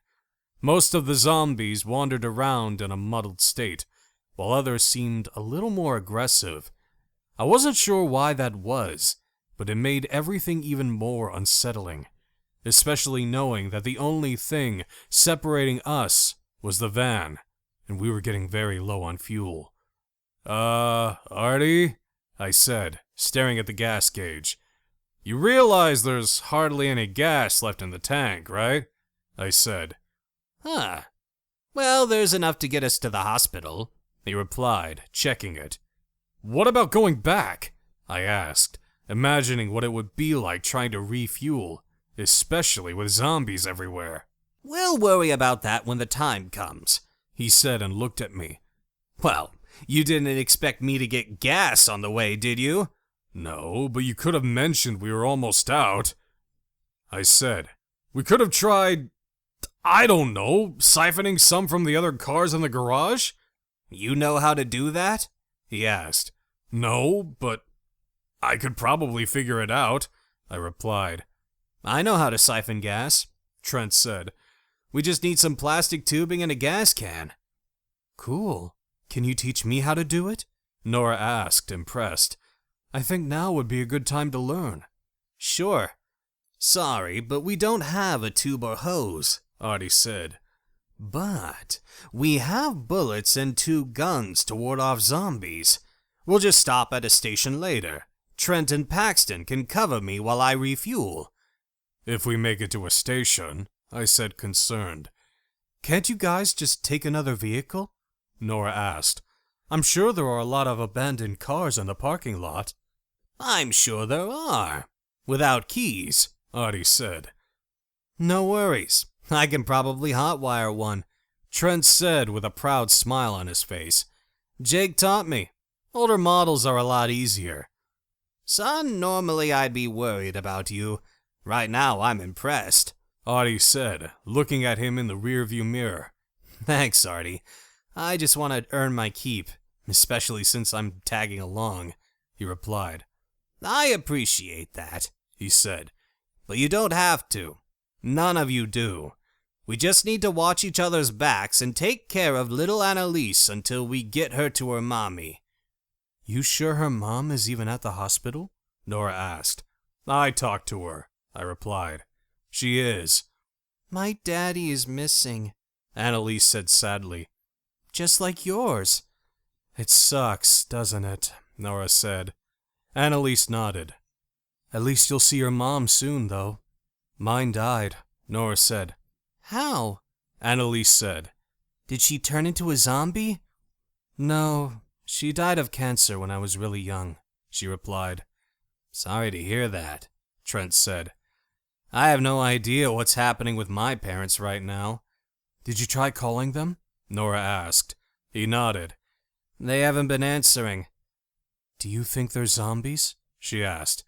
Most of the zombies wandered around in a muddled state, while others seemed a little more aggressive. I wasn't sure why that was, but it made everything even more unsettling, especially knowing that the only thing separating us was the van, and we were getting very low on fuel. Artie? I said, staring at the gas gauge. You realize there's hardly any gas left in the tank, right? I said. Huh. Well, there's enough to get us to the hospital, he replied, checking it. What about going back? I asked, imagining what it would be like trying to refuel, especially with zombies everywhere. We'll worry about that when the time comes, he said and looked at me. Well, you didn't expect me to get gas on the way, did you? No, but you could have mentioned we were almost out. I said, we could have tried, I don't know, siphoning some from the other cars in the garage? You know how to do that? He asked. No, but I could probably figure it out, I replied. I know how to siphon gas, Trent said. We just need some plastic tubing and a gas can. Cool. Can you teach me how to do it? Nora asked, impressed. I think now would be a good time to learn. Sure. Sorry, but we don't have a tube or hose, Audie said. But we have bullets and 2 guns to ward off zombies. We'll just stop at a station later. Trent and Paxton can cover me while I refuel. If we make it to a station, I said, concerned. Can't you guys just take another vehicle? Nora asked. I'm sure there are a lot of abandoned cars in the parking lot. I'm sure there are. Without keys, Audie said. No worries. I can probably hotwire one, Trent said with a proud smile on his face. Jake taught me. Older models are a lot easier. Son, normally I'd be worried about you. Right now I'm impressed, Artie said, looking at him in the rearview mirror. Thanks, Artie. I just want to earn my keep, especially since I'm tagging along, he replied. I appreciate that, he said. but you don't have to. None of you do. We just need to watch each other's backs and take care of little Annalise until we get her to her mommy. You sure her mom is even at the hospital? Nora asked. I talked to her, I replied. She is. My daddy is missing, Annalise said sadly. Just like yours. It sucks, doesn't it? Nora said. Annalise nodded. At least you'll see your mom soon, though. Mine died, Nora said. How? Annalise said. Did she turn into a zombie? No, she died of cancer when I was really young, she replied. Sorry to hear that, Trent said. I have no idea what's happening with my parents right now. Did you try calling them? Nora asked. He nodded. They haven't been answering. Do you think they're zombies? She asked.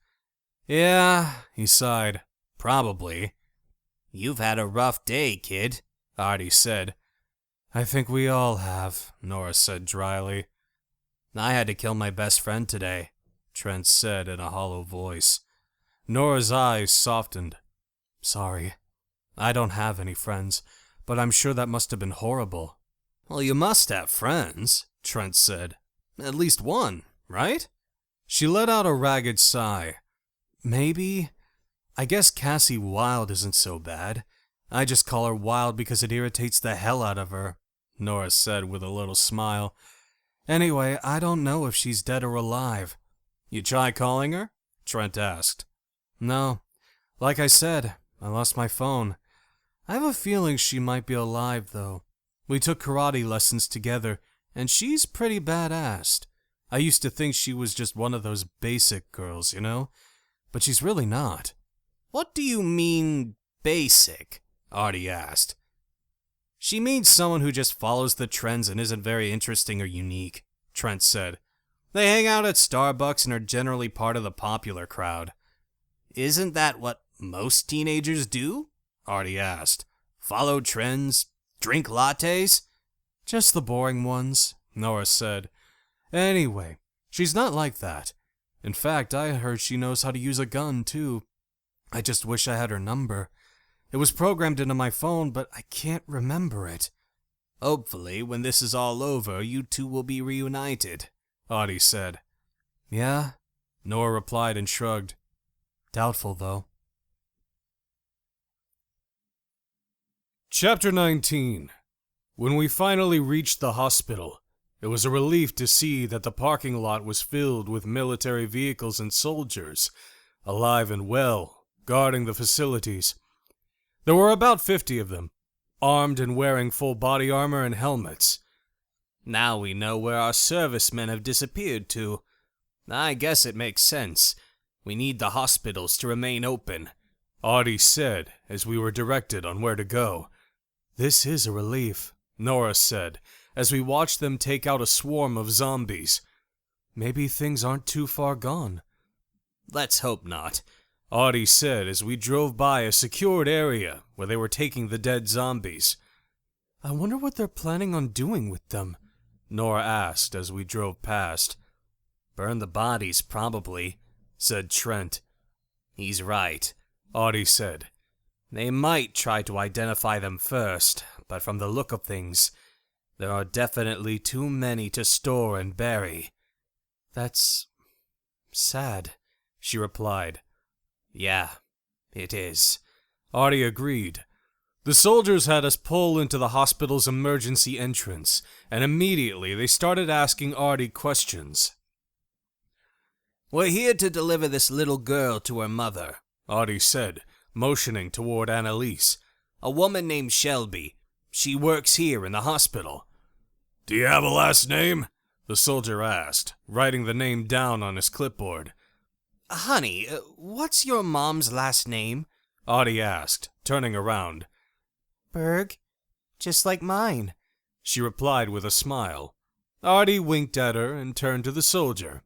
Yeah, he sighed. Probably. You've had a rough day, kid, Artie said. I think we all have, Nora said dryly. I had to kill my best friend today, Trent said in a hollow voice. Nora's eyes softened. Sorry. I don't have any friends, but I'm sure that must have been horrible. Well, you must have friends, Trent said. At least one, right? She let out a ragged sigh. Maybe. I guess Cassie Wilde isn't so bad. I just call her Wild because it irritates the hell out of her, Nora said with a little smile. Anyway, I don't know if she's dead or alive. You try calling her? Trent asked. No. Like I said, I lost my phone. I have a feeling she might be alive, though. We took karate lessons together, and she's pretty badass. I used to think she was just one of those basic girls, you know? But she's really not. What do you mean, basic? Artie asked. She means someone who just follows the trends and isn't very interesting or unique, Trent said. They hang out at Starbucks and are generally part of the popular crowd. Isn't that what most teenagers do? Artie asked. Follow trends? Drink lattes? Just the boring ones, Nora said. Anyway, she's not like that. In fact, I heard she knows how to use a gun, too. I just wish I had her number. It was programmed into my phone, but I can't remember it. Hopefully, when this is all over, you two will be reunited, Artie said. Yeah, Nora replied and shrugged. Doubtful, though. Chapter 19. When we finally reached the hospital, it was a relief to see that the parking lot was filled with military vehicles and soldiers, alive and well, guarding the facilities. There were about 50 of them, armed and wearing full body armor and helmets. Now we know where our servicemen have disappeared to. I guess it makes sense. We need the hospitals to remain open, Artie said as we were directed on where to go. This is a relief, Nora said, as we watched them take out a swarm of zombies. Maybe things aren't too far gone. Let's hope not, Artie said as we drove by a secured area where they were taking the dead zombies. I wonder what they're planning on doing with them, Nora asked as we drove past. Burn the bodies, probably, said Trent. He's right, Artie said. They might try to identify them first, but from the look of things, there are definitely too many to store and bury. That's sad, she replied. Yeah, it is, Artie agreed. The soldiers had us pull into the hospital's emergency entrance, and immediately they started asking Artie questions. We're here to deliver this little girl to her mother, Artie said, motioning toward Annalise. A woman named Shelby. She works here in the hospital. Do you have a last name? The soldier asked, writing the name down on his clipboard. Honey, what's your mom's last name? Artie asked, turning around. Berg, just like mine, she replied with a smile. Artie winked at her and turned to the soldier.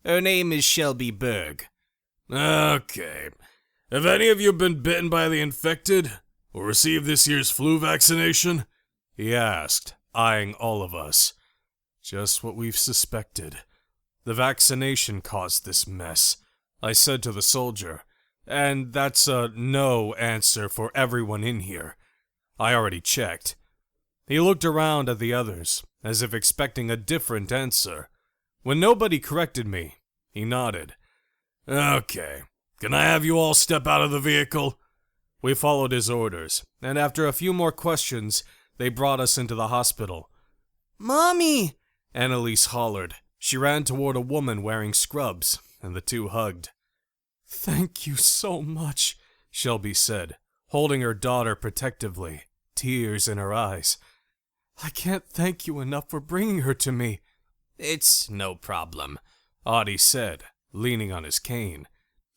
Her name is Shelby Berg. Okay. Have any of you been bitten by the infected, or received this year's flu vaccination? He asked, eyeing all of us. Just what we've suspected. The vaccination caused this mess, I said to the soldier, and that's a no answer for everyone in here. I already checked. He looked around at the others, as if expecting a different answer. When nobody corrected me, he nodded. Okay, can I have you all step out of the vehicle? We followed his orders, and after a few more questions, they brought us into the hospital. Mommy! Annalise hollered. She ran toward a woman wearing scrubs, and the two hugged. Thank you so much, Shelby said, holding her daughter protectively, tears in her eyes. I can't thank you enough for bringing her to me. It's no problem, Audie said, leaning on his cane.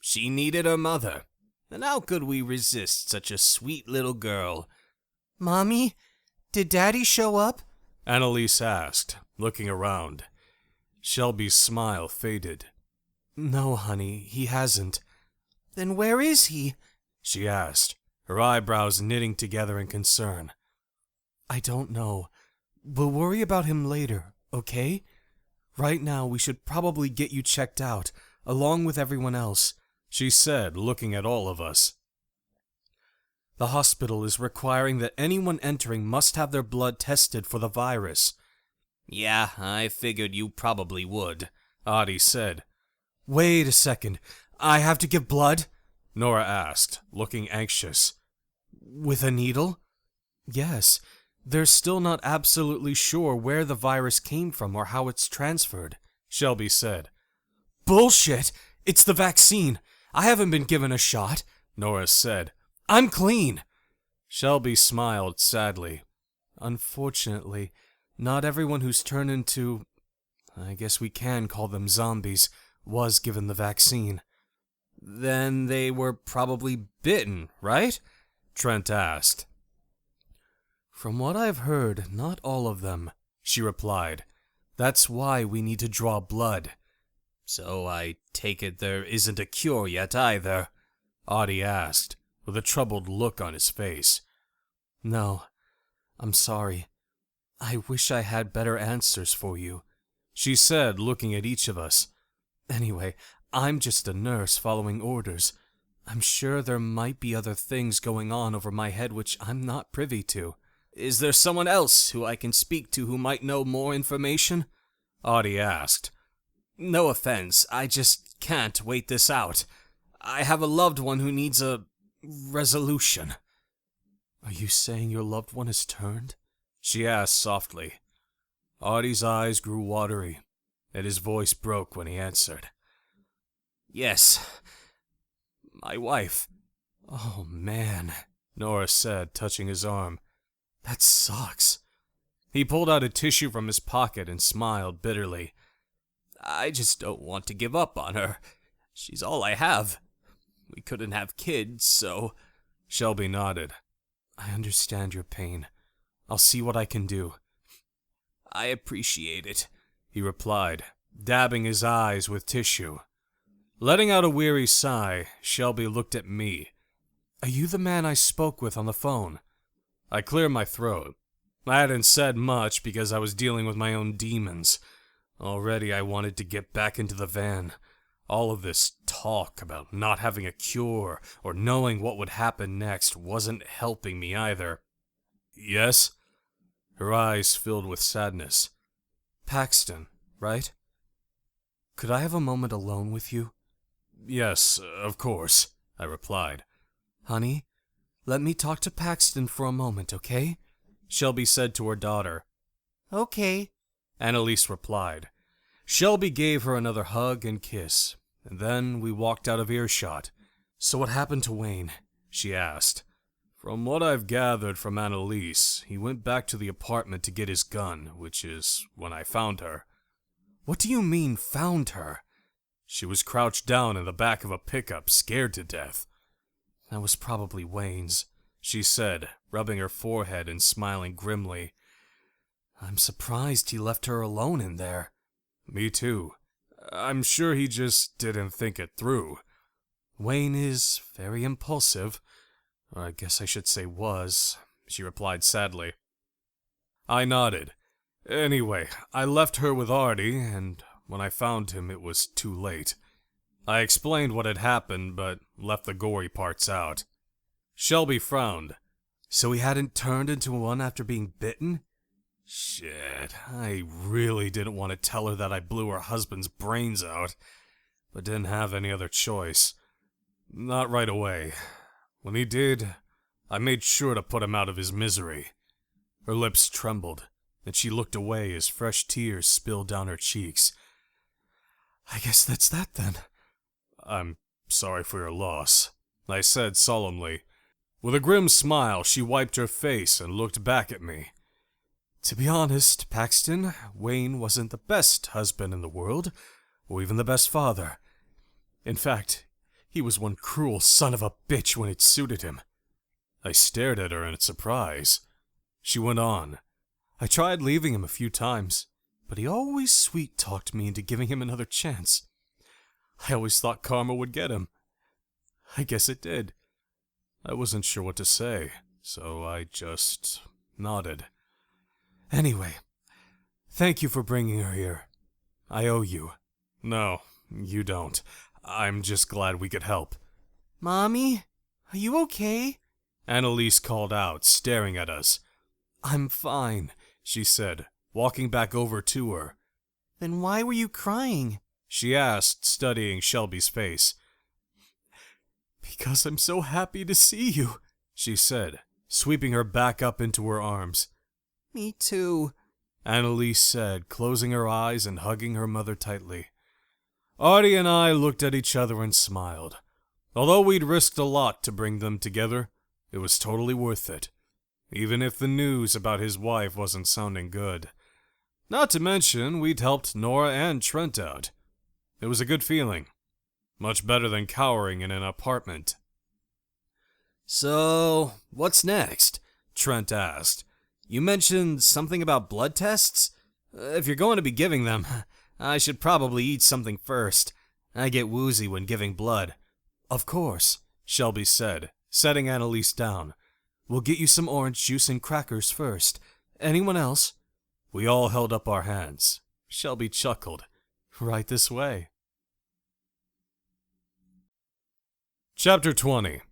She needed her mother, and how could we resist such a sweet little girl? Mommy, did Daddy show up? Annalise asked, looking around. Shelby's smile faded. No, honey, he hasn't. Then where is he? She asked, her eyebrows knitting together in concern. I don't know. We'll worry about him later, okay? Right now, we should probably get you checked out, along with everyone else, she said, looking at all of us. The hospital is requiring that anyone entering must have their blood tested for the virus. Yeah, I figured you probably would, Audie said. Wait a second, I have to give blood? Nora asked, looking anxious. With a needle? Yes. They're still not absolutely sure where the virus came from or how it's transferred, Shelby said. Bullshit! It's the vaccine. I haven't been given a shot, Nora said. I'm clean. Shelby smiled sadly. Unfortunately, not everyone who's turned into, I guess we can call them zombies, was given the vaccine. Then they were probably bitten, right? Trent asked. From what I've heard, not all of them, she replied. That's why we need to draw blood. So I take it there isn't a cure yet either? Audie asked, with a troubled look on his face. No, I'm sorry. I wish I had better answers for you, she said, looking at each of us. Anyway, I'm just a nurse following orders. I'm sure there might be other things going on over my head which I'm not privy to. Is there someone else who I can speak to who might know more information? Audie asked. No offense, I just can't wait this out. I have a loved one who needs a resolution. Are you saying your loved one has turned? She asked softly. Audie's eyes grew watery, and his voice broke when he answered. Yes, my wife. Oh, man, Nora said, touching his arm. That sucks. He pulled out a tissue from his pocket and smiled bitterly. I just don't want to give up on her. She's all I have. We couldn't have kids, so... Shelby nodded. I understand your pain. I'll see what I can do. I appreciate it, he replied, dabbing his eyes with tissue. Letting out a weary sigh, Shelby looked at me. Are you the man I spoke with on the phone? I cleared my throat. I hadn't said much because I was dealing with my own demons. Already I wanted to get back into the van. All of this talk about not having a cure or knowing what would happen next wasn't helping me either. Yes? Her eyes filled with sadness. Paxton, right? Could I have a moment alone with you? Yes, of course, I replied. Honey, let me talk to Paxton for a moment, okay? Shelby said to her daughter. Okay, Annalise replied. Shelby gave her another hug and kiss, and then we walked out of earshot. So what happened to Wayne? She asked. From what I've gathered from Annalise, he went back to the apartment to get his gun, which is when I found her. What do you mean, found her? She was crouched down in the back of a pickup, scared to death. That was probably Wayne's, she said, rubbing her forehead and smiling grimly. I'm surprised he left her alone in there. Me too. I'm sure he just didn't think it through. Wayne is very impulsive. Or I guess I should say was, she replied sadly. I nodded. Anyway, I left her with Artie, and when I found him it was too late. I explained what had happened, but left the gory parts out. Shelby frowned. So he hadn't turned into one after being bitten? Shit, I really didn't want to tell her that I blew her husband's brains out, but didn't have any other choice. Not right away. When he did, I made sure to put him out of his misery. Her lips trembled, and she looked away as fresh tears spilled down her cheeks. I guess that's that then. I'm sorry for your loss, I said solemnly. With a grim smile, she wiped her face and looked back at me. To be honest, Paxton, Wayne wasn't the best husband in the world, or even the best father. In fact, he was one cruel son of a bitch when it suited him. I stared at her in surprise. She went on. I tried leaving him a few times, but he always sweet-talked me into giving him another chance. I always thought karma would get him. I guess it did. I wasn't sure what to say, so I just nodded. Anyway, thank you for bringing her here. I owe you. No, you don't. I'm just glad we could help. Mommy, are you okay? Annalise called out, staring at us. I'm fine, she said, walking back over to her. Then why were you crying? She asked, studying Shelby's face. Because I'm so happy to see you, she said, sweeping her back up into her arms. Me too, Annalise said, closing her eyes and hugging her mother tightly. Artie and I looked at each other and smiled. Although we'd risked a lot to bring them together, it was totally worth it. Even if the news about his wife wasn't sounding good. Not to mention, we'd helped Nora and Trent out. It was a good feeling. Much better than cowering in an apartment. So, what's next? Trent asked. You mentioned something about blood tests? If you're going to be giving them, I should probably eat something first. I get woozy when giving blood. Of course, Shelby said, setting Annalise down. We'll get you some orange juice and crackers first. Anyone else? We all held up our hands. Shelby chuckled. Right this way. Chapter 20.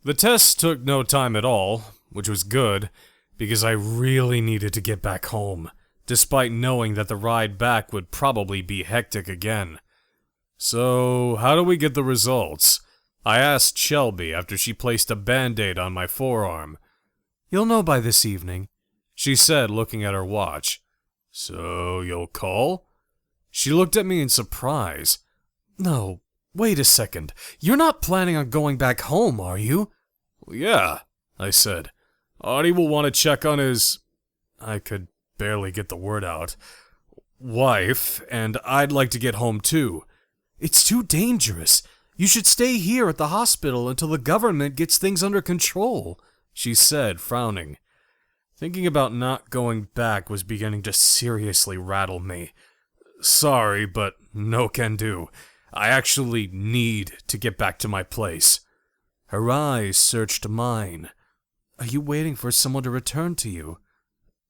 The tests took no time at all, which was good, because I really needed to get back home, despite knowing that the ride back would probably be hectic again. So, how do we get the results? I asked Shelby after she placed a band-aid on my forearm. You'll know by this evening, she said, looking at her watch. So, you'll call? She looked at me in surprise. No, wait a second. You're not planning on going back home, are you? Yeah, I said. Artie will want to check on his... I could barely get the word out. Wife, and I'd like to get home too. It's too dangerous. You should stay here at the hospital until the government gets things under control, she said, frowning. Thinking about not going back was beginning to seriously rattle me. Sorry, but no can do. I actually need to get back to my place. Her eyes searched mine. Are you waiting for someone to return to you?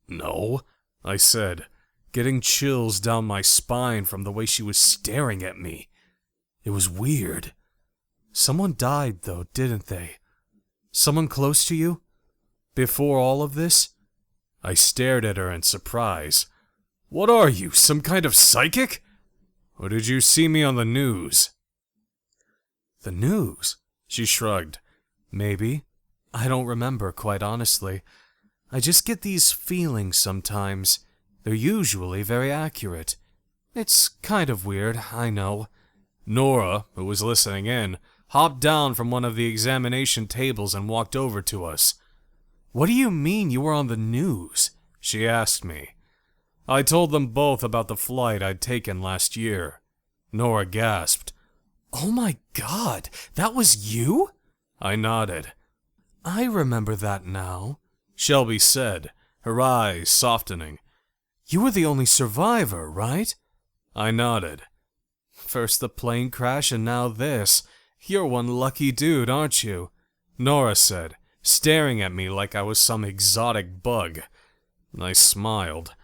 No, I said, getting chills down my spine from the way she was staring at me. It was weird. Someone died, though, didn't they? Someone close to you? Before all of this? I stared at her in surprise. What are you, some kind of psychic? Or did you see me on the news? The news? She shrugged. Maybe. I don't remember, quite honestly. I just get these feelings sometimes. They're usually very accurate. It's kind of weird, I know. Nora, who was listening in, hopped down from one of the examination tables and walked over to us. What do you mean you were on the news? She asked me. I told them both about the flight I'd taken last year. Nora gasped. Oh my God, that was you? I nodded. I remember that now, Shelby said, her eyes softening. You were the only survivor, right? I nodded. First the plane crash and now this. You're one lucky dude, aren't you? Nora said, staring at me like I was some exotic bug. I smiled.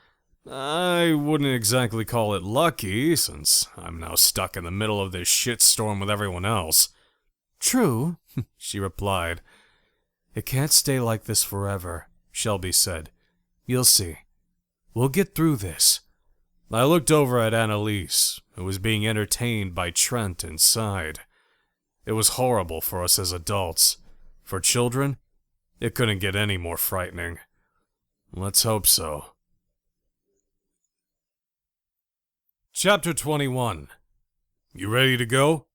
I wouldn't exactly call it lucky, since I'm now stuck in the middle of this shitstorm with everyone else. True, she replied. It can't stay like this forever, Shelby said. You'll see. We'll get through this. I looked over at Annalise, who was being entertained by Trent inside. It was horrible for us as adults. For children, it couldn't get any more frightening. Let's hope so. Chapter 21. You ready to go?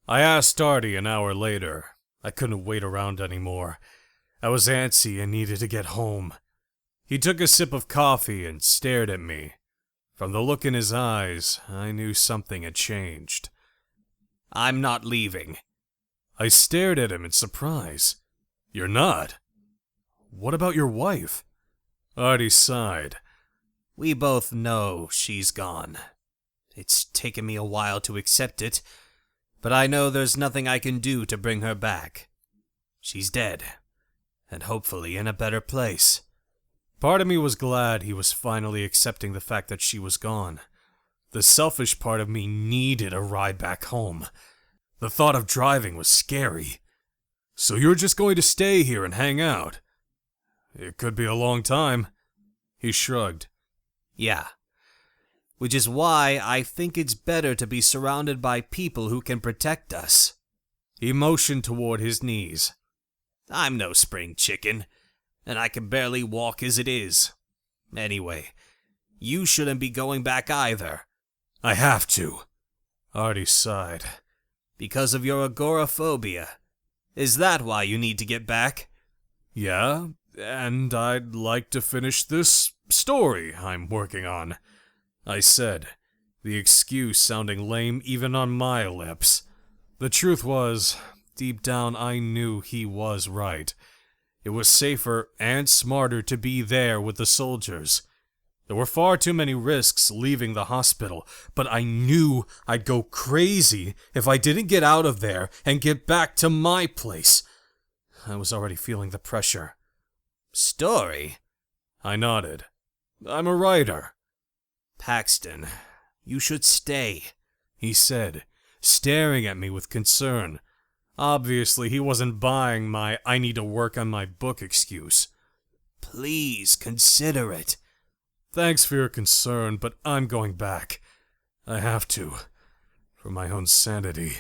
I asked Artie an hour later. I couldn't wait around anymore. I was antsy and needed to get home. He took a sip of coffee and stared at me. From the look in his eyes, I knew something had changed. I'm not leaving. I stared at him in surprise. You're not? What about your wife? Artie sighed. We both know she's gone. It's taken me a while to accept it, but I know there's nothing I can do to bring her back. She's dead, and hopefully in a better place. Part of me was glad he was finally accepting the fact that she was gone. The selfish part of me needed a ride back home. The thought of driving was scary. So you're just going to stay here and hang out? It could be a long time. He shrugged. Yeah. Which is why I think it's better to be surrounded by people who can protect us. He motioned toward his knees. I'm no spring chicken, and I can barely walk as it is. Anyway, you shouldn't be going back either. I have to. Artie sighed. Because of your agoraphobia. Is that why you need to get back? Yeah, and I'd like to finish this story I'm working on, I said, the excuse sounding lame even on my lips. The truth was, deep down I knew he was right. It was safer and smarter to be there with the soldiers. There were far too many risks leaving the hospital, but I knew I'd go crazy if I didn't get out of there and get back to my place. I was already feeling the pressure. Story? I nodded. I'm a writer. Paxton, you should stay, he said, staring at me with concern. Obviously, he wasn't buying my I need to work on my book excuse. Please consider it. Thanks for your concern, but I'm going back. I have to, for my own sanity.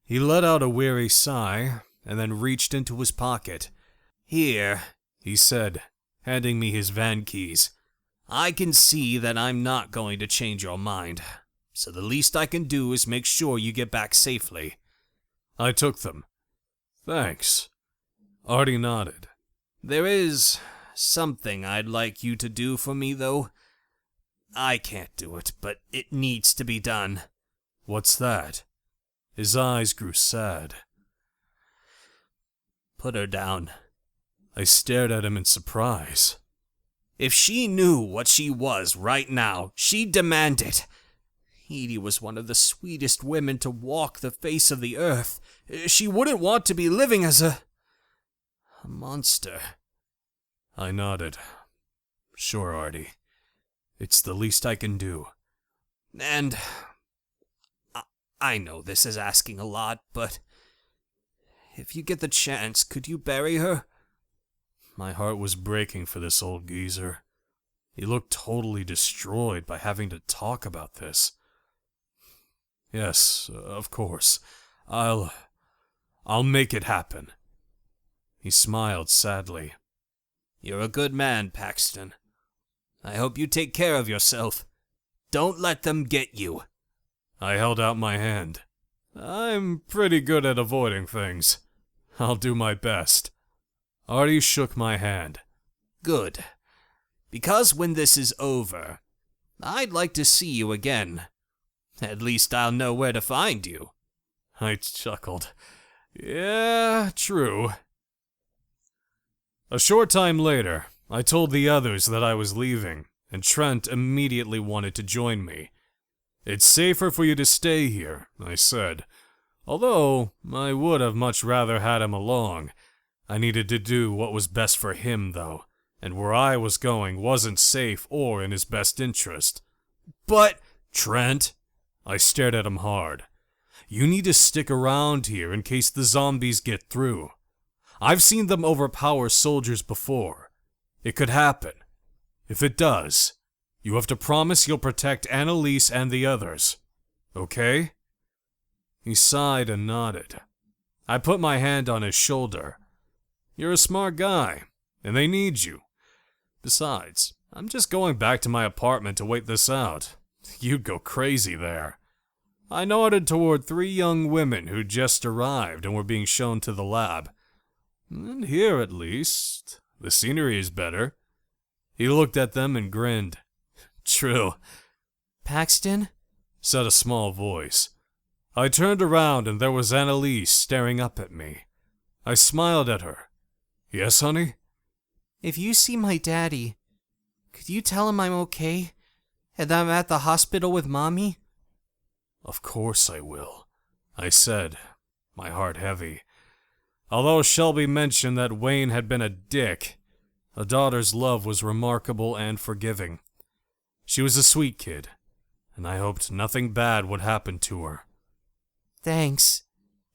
He let out a weary sigh, and then reached into his pocket. Here, he said, handing me his van keys. I can see that I'm not going to change your mind, so the least I can do is make sure you get back safely. I took them. Thanks. Artie nodded. There is something I'd like you to do for me, though. I can't do it, but it needs to be done. What's that? His eyes grew sad. Put her down. I stared at him in surprise. If she knew what she was right now, she'd demand it. Edie was one of the sweetest women to walk the face of the earth. She wouldn't want to be living as a monster. I nodded. Sure, Artie. It's the least I can do. And I know this is asking a lot, but if you get the chance, could you bury her? My heart was breaking for this old geezer. He looked totally destroyed by having to talk about this. Yes, of course. I'll make it happen. He smiled sadly. You're a good man, Paxton. I hope you take care of yourself. Don't let them get you. I held out my hand. I'm pretty good at avoiding things. I'll do my best. Artie shook my hand. Good. Because when this is over, I'd like to see you again. At least I'll know where to find you. I chuckled. Yeah, true. A short time later, I told the others that I was leaving, and Trent immediately wanted to join me. It's safer for you to stay here, I said. Although, I would have much rather had him along. I needed to do what was best for him, though, and where I was going wasn't safe or in his best interest. But, Trent, I stared at him hard. You need to stick around here in case the zombies get through. I've seen them overpower soldiers before. It could happen. If it does, you have to promise you'll protect Annalise and the others. Okay? He sighed and nodded. I put my hand on his shoulder. You're a smart guy, and they need you. Besides, I'm just going back to my apartment to wait this out. You'd go crazy there. I nodded toward 3 young women who'd just arrived and were being shown to the lab. And here, at least, the scenery is better. He looked at them and grinned. True. Paxton? Said a small voice. I turned around and there was Annalise staring up at me. I smiled at her. Yes, honey? If you see my daddy, could you tell him I'm okay? And that I'm at the hospital with Mommy? Of course I will, I said, my heart heavy. Although Shelby mentioned that Wayne had been a dick, a daughter's love was remarkable and forgiving. She was a sweet kid, and I hoped nothing bad would happen to her. Thanks,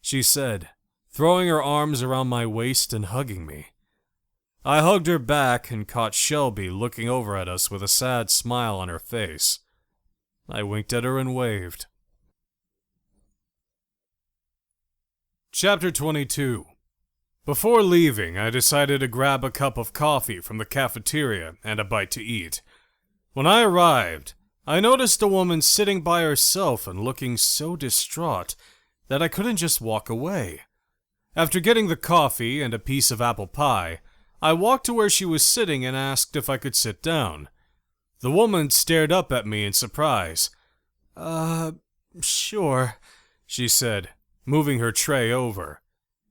she said, throwing her arms around my waist and hugging me. I hugged her back and caught Shelby looking over at us with a sad smile on her face. I winked at her and waved. Chapter 22. Before leaving, I decided to grab a cup of coffee from the cafeteria and a bite to eat. When I arrived, I noticed a woman sitting by herself and looking so distraught that I couldn't just walk away. After getting the coffee and a piece of apple pie, I walked to where she was sitting and asked if I could sit down. The woman stared up at me in surprise. Sure, she said, moving her tray over.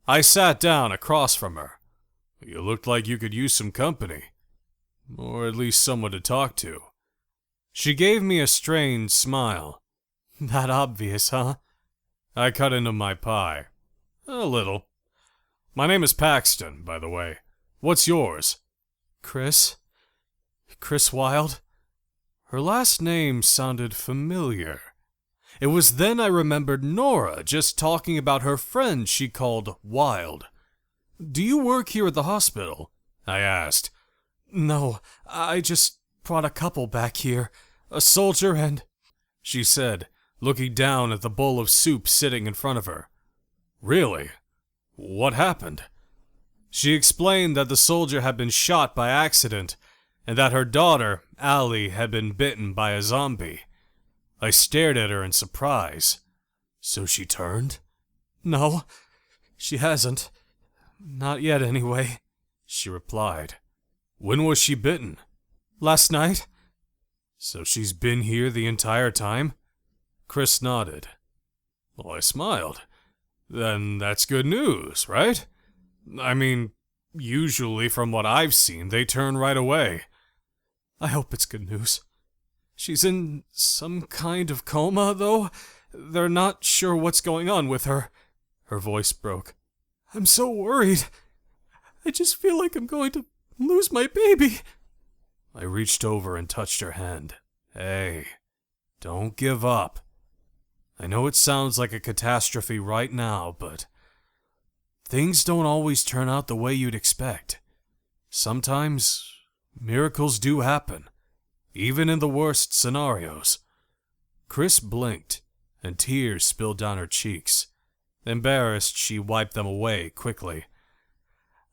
I sat down across from her. You looked like you could use some company. Or at least someone to talk to. She gave me a strained smile. That obvious, huh? I cut into my pie. A little. My name is Paxton, by the way. What's yours? Chris? Chris Wilde? Her last name sounded familiar. It was then I remembered Nora just talking about her friend she called Wilde. Do you work here at the hospital? I asked. No, I just brought a couple back here. A soldier and... she said, looking down at the bowl of soup sitting in front of her. Really? What happened? She explained that the soldier had been shot by accident, and that her daughter, Allie, had been bitten by a zombie. I stared at her in surprise. So she turned? No, she hasn't. Not yet, anyway, she replied. When was she bitten? Last night. So she's been here the entire time? Chris nodded. Well, I smiled. Then that's good news, right? I mean, usually from what I've seen, they turn right away. I hope it's good news. She's in some kind of coma, though. They're not sure what's going on with her. Her voice broke. I'm so worried. I just feel like I'm going to lose my baby. I reached over and touched her hand. Hey, don't give up. I know it sounds like a catastrophe right now, but things don't always turn out the way you'd expect. Sometimes miracles do happen, even in the worst scenarios. Chris blinked, and tears spilled down her cheeks. Embarrassed, she wiped them away quickly.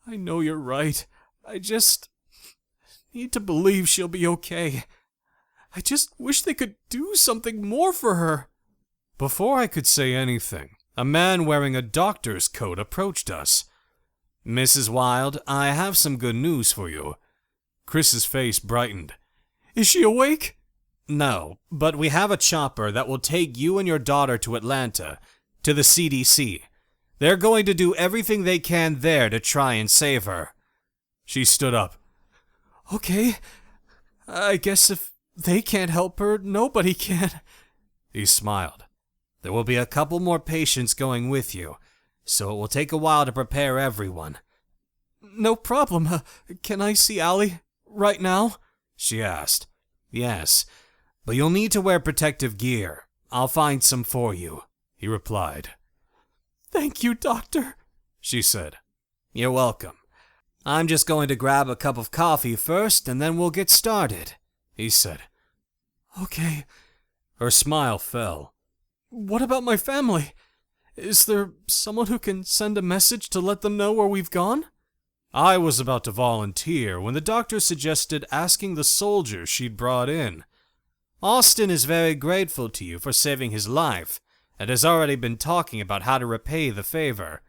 I know you're right. I just need to believe she'll be okay. I just wish they could do something more for her. Before I could say anything, a man wearing a doctor's coat approached us. Mrs. Wilde, I have some good news for you. Chris's face brightened. Is she awake? No, but we have a chopper that will take you and your daughter to Atlanta, to the CDC. They're going to do everything they can there to try and save her. She stood up. Okay, I guess if they can't help her, nobody can. He smiled. There will be a couple more patients going with you, so it will take a while to prepare everyone. No problem. Can I see Allie right now? She asked. Yes, but you'll need to wear protective gear. I'll find some for you, he replied. Thank you, Doctor, she said. You're welcome. I'm just going to grab a cup of coffee first, and then we'll get started, he said. Okay. Her smile fell. What about my family? Is there someone who can send a message to let them know where we've gone? I was about to volunteer when the doctor suggested asking the soldier she'd brought in. Austin is very grateful to you for saving his life, and has already been talking about how to repay the favor.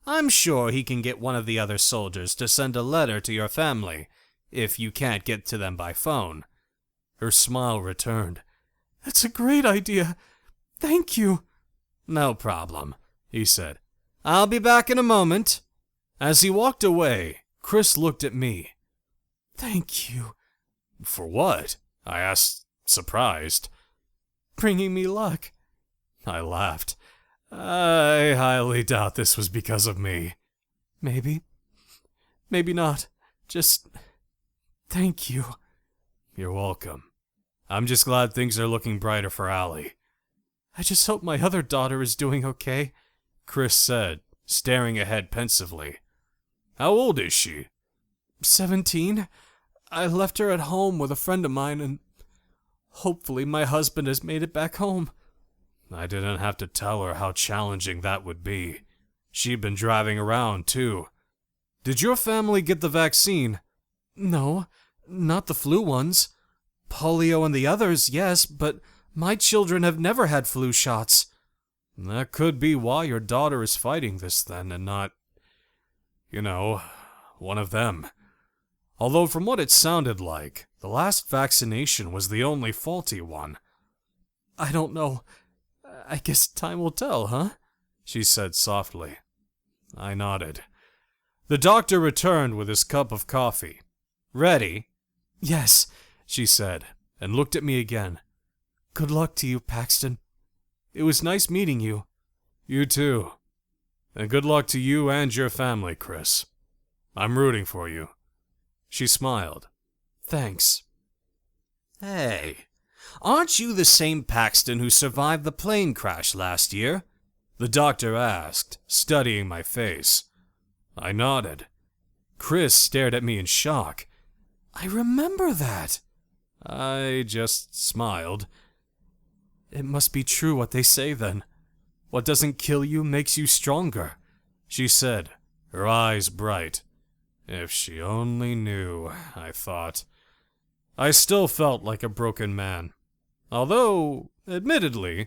I'm sure he can get one of the other soldiers to send a letter to your family, if you can't get to them by phone. Her smile returned. That's a great idea. Thank you. No problem, he said. I'll be back in a moment. As he walked away, Chris looked at me. Thank you. For what? I asked, surprised. Bringing me luck. I laughed. I highly doubt this was because of me. Maybe. Maybe not. Just thank you. You're welcome. I'm just glad things are looking brighter for Allie. I just hope my other daughter is doing okay, Chris said, staring ahead pensively. How old is she? 17. I left her at home with a friend of mine, and hopefully my husband has made it back home. I didn't have to tell her how challenging that would be. She'd been driving around, too. Did your family get the vaccine? No, not the flu ones. Polio and the others, yes, but my children have never had flu shots. That could be why your daughter is fighting this then, and not, one of them. Although from what it sounded like, the last vaccination was the only faulty one. I don't know. I guess time will tell, huh? She said softly. I nodded. The doctor returned with his cup of coffee. Ready? Yes, she said, and looked at me again. Good luck to you, Paxton. It was nice meeting you. You too. And good luck to you and your family, Chris. I'm rooting for you. She smiled. Thanks. Hey, aren't you the same Paxton who survived the plane crash last year? The doctor asked, studying my face. I nodded. Chris stared at me in shock. I remember that. I just smiled. It must be true what they say then. What doesn't kill you makes you stronger, she said, her eyes bright. If she only knew, I thought. I still felt like a broken man. Although, admittedly,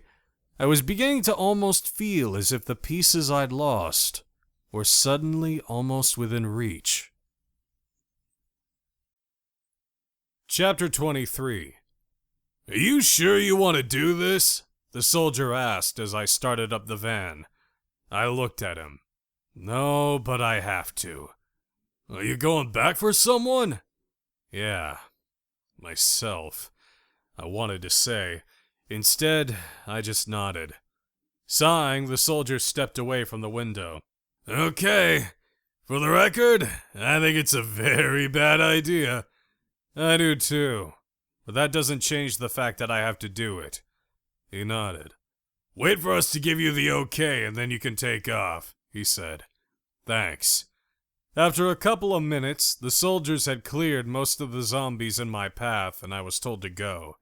I was beginning to almost feel as if the pieces I'd lost were suddenly almost within reach. Chapter 23. Are you sure you want to do this? The soldier asked as I started up the van. I looked at him. No, but I have to. Are you going back for someone? Yeah, myself, I wanted to say. Instead, I just nodded. Sighing, the soldier stepped away from the window. Okay, for the record, I think it's a very bad idea. I do too, but that doesn't change the fact that I have to do it. He nodded. Wait for us to give you the okay and then you can take off, he said. Thanks. After a couple of minutes, the soldiers had cleared most of the zombies in my path and I was told to go.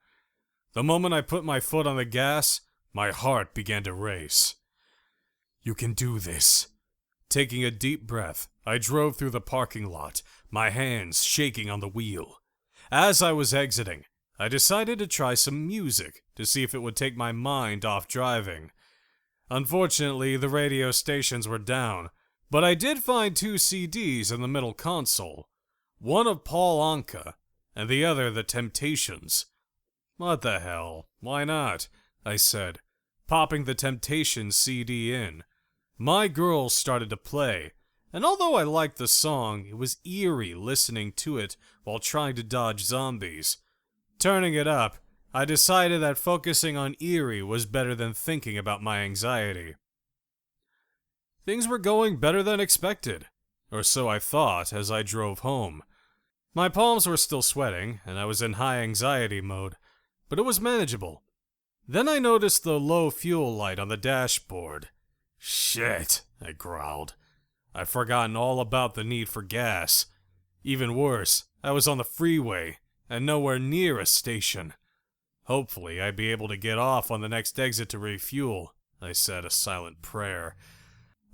The moment I put my foot on the gas, my heart began to race. You can do this. Taking a deep breath, I drove through the parking lot, my hands shaking on the wheel. As I was exiting, I decided to try some music to see if it would take my mind off driving. Unfortunately, the radio stations were down, but I did find 2 CDs in the middle console. One of Paul Anka, and the other The Temptations. What the hell? Why not? I said, popping the Temptations CD in. My Girl started to play, and although I liked the song, it was eerie listening to it while trying to dodge zombies. Turning it up, I decided that focusing on eerie was better than thinking about my anxiety. Things were going better than expected, or so I thought as I drove home. My palms were still sweating, and I was in high anxiety mode, but it was manageable. Then I noticed the low fuel light on the dashboard. Shit, I growled. I'd forgotten all about the need for gas. Even worse, I was on the freeway, and nowhere near a station. Hopefully, I'd be able to get off on the next exit to refuel, I said a silent prayer.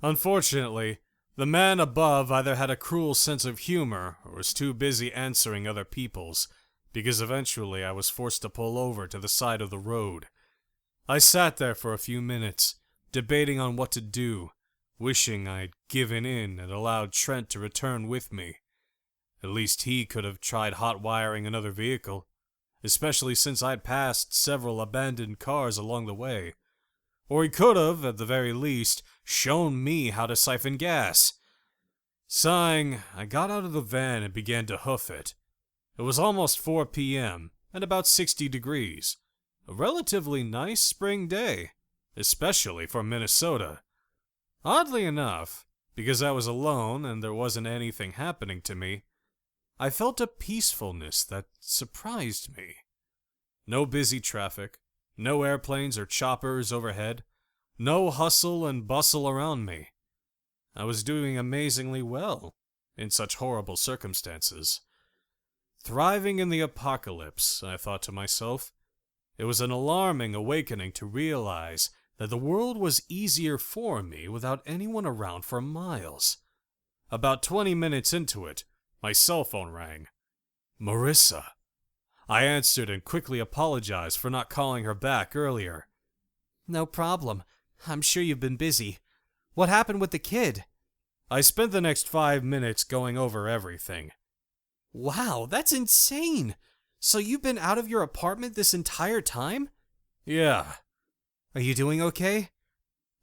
Unfortunately, the man above either had a cruel sense of humor or was too busy answering other people's, because eventually I was forced to pull over to the side of the road. I sat there for a few minutes, debating on what to do, wishing I'd given in and allowed Trent to return with me. At least he could have tried hot wiring another vehicle, especially since I'd passed several abandoned cars along the way. Or he could have, at the very least, shown me how to siphon gas. Sighing, I got out of the van and began to hoof it. It was almost 4 p.m. and about 60 degrees. A relatively nice spring day, especially for Minnesota. Oddly enough, because I was alone and there wasn't anything happening to me, I felt a peacefulness that surprised me. No busy traffic, no airplanes or choppers overhead, no hustle and bustle around me. I was doing amazingly well in such horrible circumstances. Thriving in the apocalypse, I thought to myself. It was an alarming awakening to realize that the world was easier for me without anyone around for miles. About 20 minutes into it, my cell phone rang. Marissa. I answered and quickly apologized for not calling her back earlier. No problem. I'm sure you've been busy. What happened with the kid? I spent the next 5 minutes going over everything. Wow, that's insane! So you've been out of your apartment this entire time? Yeah. Are you doing okay?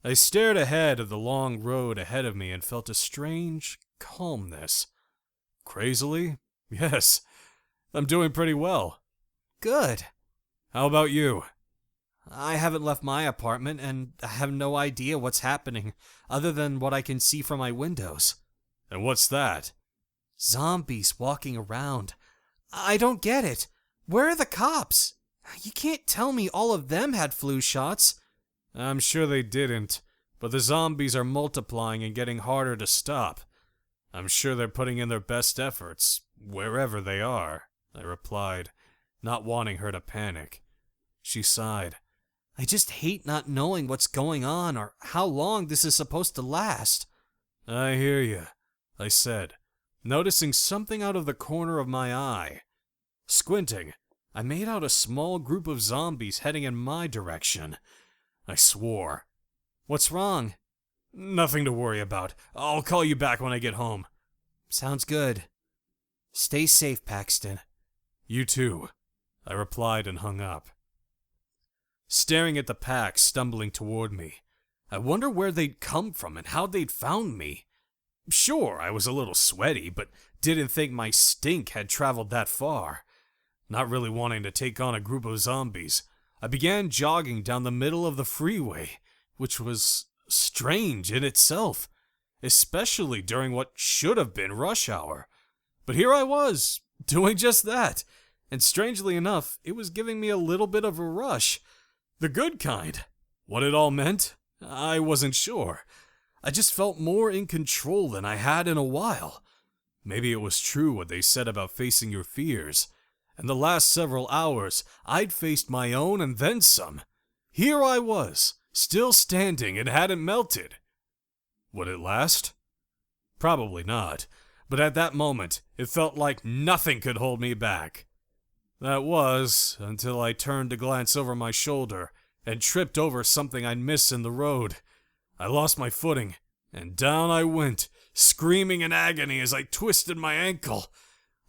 I stared ahead at the long road ahead of me and felt a strange calmness. Crazily, yes, I'm doing pretty well. Good. How about you? I haven't left my apartment, and I have no idea what's happening, other than what I can see from my windows. And what's that? Zombies walking around. I don't get it. Where are the cops? You can't tell me all of them had flu shots. I'm sure they didn't, but the zombies are multiplying and getting harder to stop. I'm sure they're putting in their best efforts, wherever they are, I replied, not wanting her to panic. She sighed. I just hate not knowing what's going on or how long this is supposed to last. I hear you, I said, noticing something out of the corner of my eye. Squinting, I made out a small group of zombies heading in my direction. I swore. What's wrong? Nothing to worry about. I'll call you back when I get home. Sounds good. Stay safe, Paxton. You too, I replied and hung up. Staring at the pack stumbling toward me, I wonder where they'd come from and how they'd found me. Sure, I was a little sweaty, but didn't think my stink had traveled that far. Not really wanting to take on a group of zombies, I began jogging down the middle of the freeway, which was strange in itself, especially during what should have been rush hour. But here I was, doing just that, and strangely enough, it was giving me a little bit of a rush. The good kind. What it all meant, I wasn't sure. I just felt more in control than I had in a while. Maybe it was true what they said about facing your fears. And the last several hours, I'd faced my own and then some. Here I was, still standing and hadn't melted. Would it last? Probably not, but at that moment, it felt like nothing could hold me back. That was, until I turned to glance over my shoulder and tripped over something I'd missed in the road. I lost my footing, and down I went, screaming in agony as I twisted my ankle.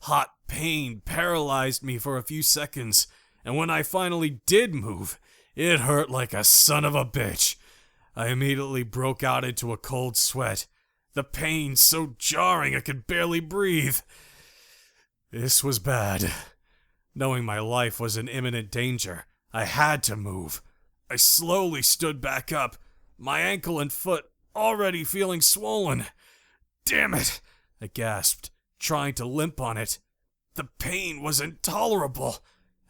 Hot pain paralyzed me for a few seconds, and when I finally did move, it hurt like a son of a bitch. I immediately broke out into a cold sweat, the pain so jarring I could barely breathe. This was bad. Knowing my life was in imminent danger, I had to move. I slowly stood back up, my ankle and foot already feeling swollen. Damn it, I gasped, trying to limp on it. The pain was intolerable,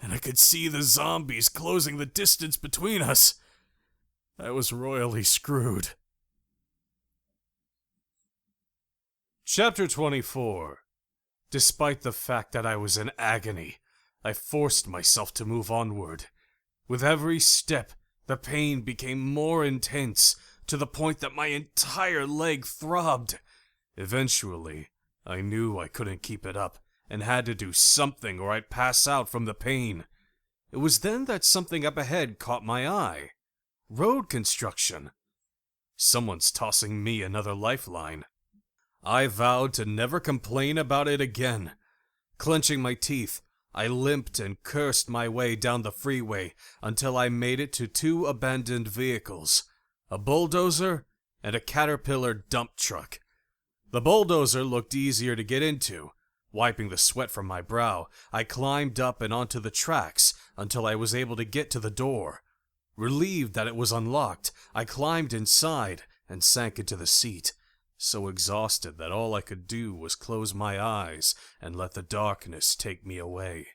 and I could see the zombies closing the distance between us. I was royally screwed. Chapter 24. Despite the fact that I was in agony, I forced myself to move onward. With every step, the pain became more intense, to the point that my entire leg throbbed. Eventually, I knew I couldn't keep it up, and had to do something or I'd pass out from the pain. It was then that something up ahead caught my eye. Road construction. Someone's tossing me another lifeline. I vowed to never complain about it again. Clenching my teeth, I limped and cursed my way down the freeway until I made it to 2 abandoned vehicles, a bulldozer and a Caterpillar dump truck. The bulldozer looked easier to get into. Wiping the sweat from my brow, I climbed up and onto the tracks until I was able to get to the door. Relieved that it was unlocked, I climbed inside and sank into the seat, so exhausted that all I could do was close my eyes and let the darkness take me away.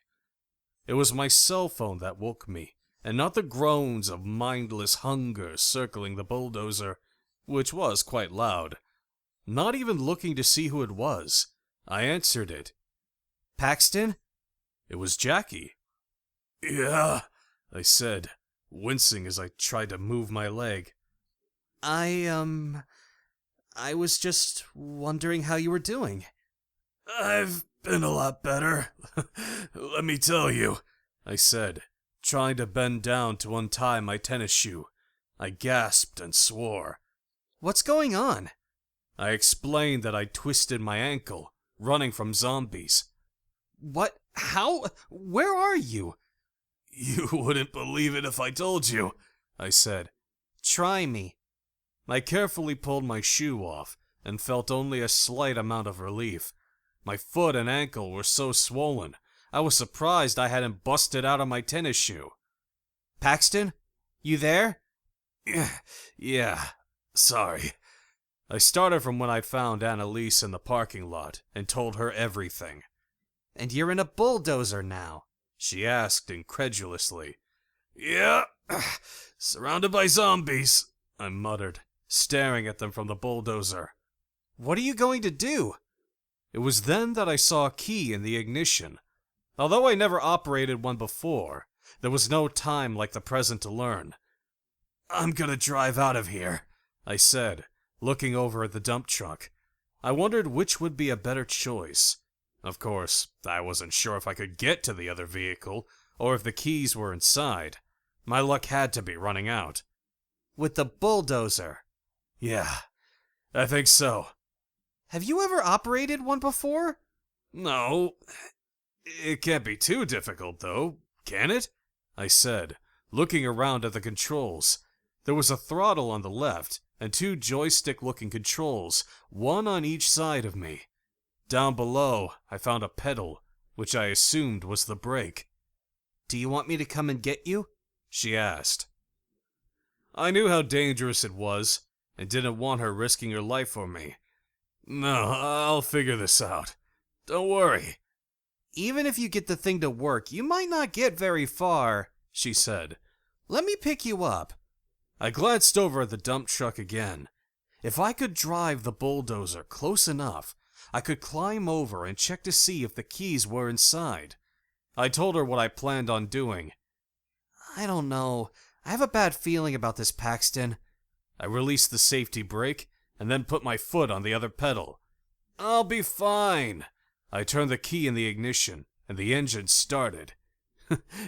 It was my cell phone that woke me, and not the groans of mindless hunger circling the bulldozer, which was quite loud. Not even looking to see who it was, I answered it. Paxton? It was Jackie. Yeah, I said, wincing as I tried to move my leg. I was just wondering how you were doing. I've been a lot better, let me tell you, I said, trying to bend down to untie my tennis shoe. I gasped and swore. What's going on? I explained that I twisted my ankle, running from zombies. What? How? Where are you? You wouldn't believe it if I told you, I said. Try me. I carefully pulled my shoe off and felt only a slight amount of relief. My foot and ankle were so swollen, I was surprised I hadn't busted out of my tennis shoe. Paxton? You there? Yeah, sorry. I started from when I found Annalise in the parking lot and told her everything. And you're in a bulldozer now? She asked incredulously. Yeah, surrounded by zombies, I muttered, staring at them from the bulldozer. What are you going to do? It was then that I saw a key in the ignition. Although I never operated one before, there was no time like the present to learn. I'm gonna drive out of here, I said, looking over at the dump truck. I wondered which would be a better choice. Of course, I wasn't sure if I could get to the other vehicle, or if the keys were inside. My luck had to be running out. With the bulldozer? Yeah, I think so. Have you ever operated one before? No. It can't be too difficult, though, can it? I said, looking around at the controls. There was a throttle on the left, and 2 joystick-looking controls, one on each side of me. Down below, I found a pedal, which I assumed was the brake. Do you want me to come and get you? She asked. I knew how dangerous it was, and didn't want her risking her life for me. No, I'll figure this out. Don't worry. Even if you get the thing to work, you might not get very far, she said. Let me pick you up. I glanced over at the dump truck again. If I could drive the bulldozer close enough, I could climb over and check to see if the keys were inside. I told her what I planned on doing. I don't know. I have a bad feeling about this, Paxton. I released the safety brake and then put my foot on the other pedal. I'll be fine. I turned the key in the ignition and the engine started.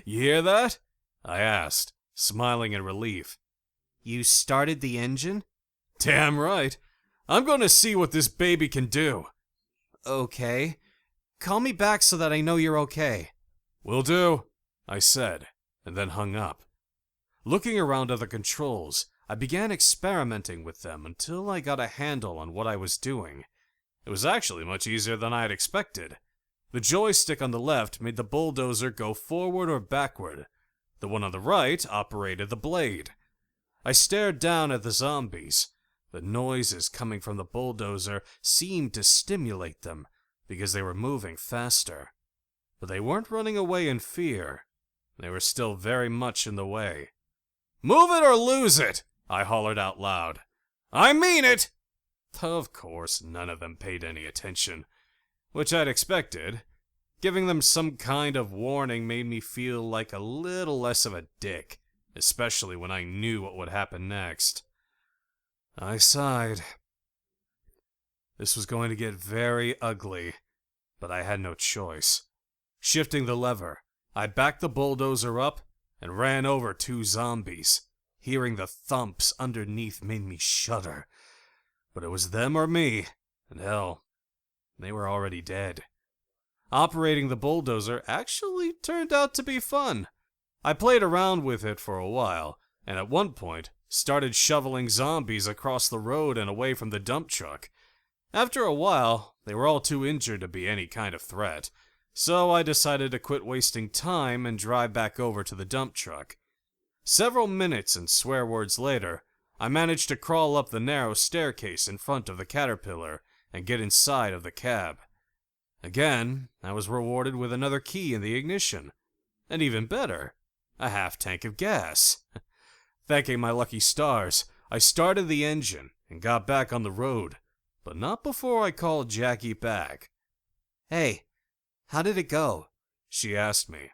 You hear that? I asked, smiling in relief. You started the engine? Damn right. I'm going to see what this baby can do. Okay. Call me back so that I know you're okay. Will do, I said, and then hung up. Looking around at the controls, I began experimenting with them until I got a handle on what I was doing. It was actually much easier than I had expected. The joystick on the left made the bulldozer go forward or backward. The one on the right operated the blade. I stared down at the zombies. The noises coming from the bulldozer seemed to stimulate them because they were moving faster. But they weren't running away in fear. They were still very much in the way. "Move it or lose it!" I hollered out loud. "I mean it!" Of course, none of them paid any attention, which I'd expected. Giving them some kind of warning made me feel like a little less of a dick, especially when I knew what would happen next. I sighed. This was going to get very ugly, but I had no choice. Shifting the lever, I backed the bulldozer up and ran over 2 zombies. Hearing the thumps underneath made me shudder. But it was them or me, and hell, they were already dead. Operating the bulldozer actually turned out to be fun. I played around with it for a while, and at one point started shoveling zombies across the road and away from the dump truck. After a while, they were all too injured to be any kind of threat, so I decided to quit wasting time and drive back over to the dump truck. Several minutes and swear words later, I managed to crawl up the narrow staircase in front of the Caterpillar and get inside of the cab. Again, I was rewarded with another key in the ignition. And even better, a half tank of gas. Thanking my lucky stars, I started the engine and got back on the road, but not before I called Jackie back. Hey, how did it go? She asked me.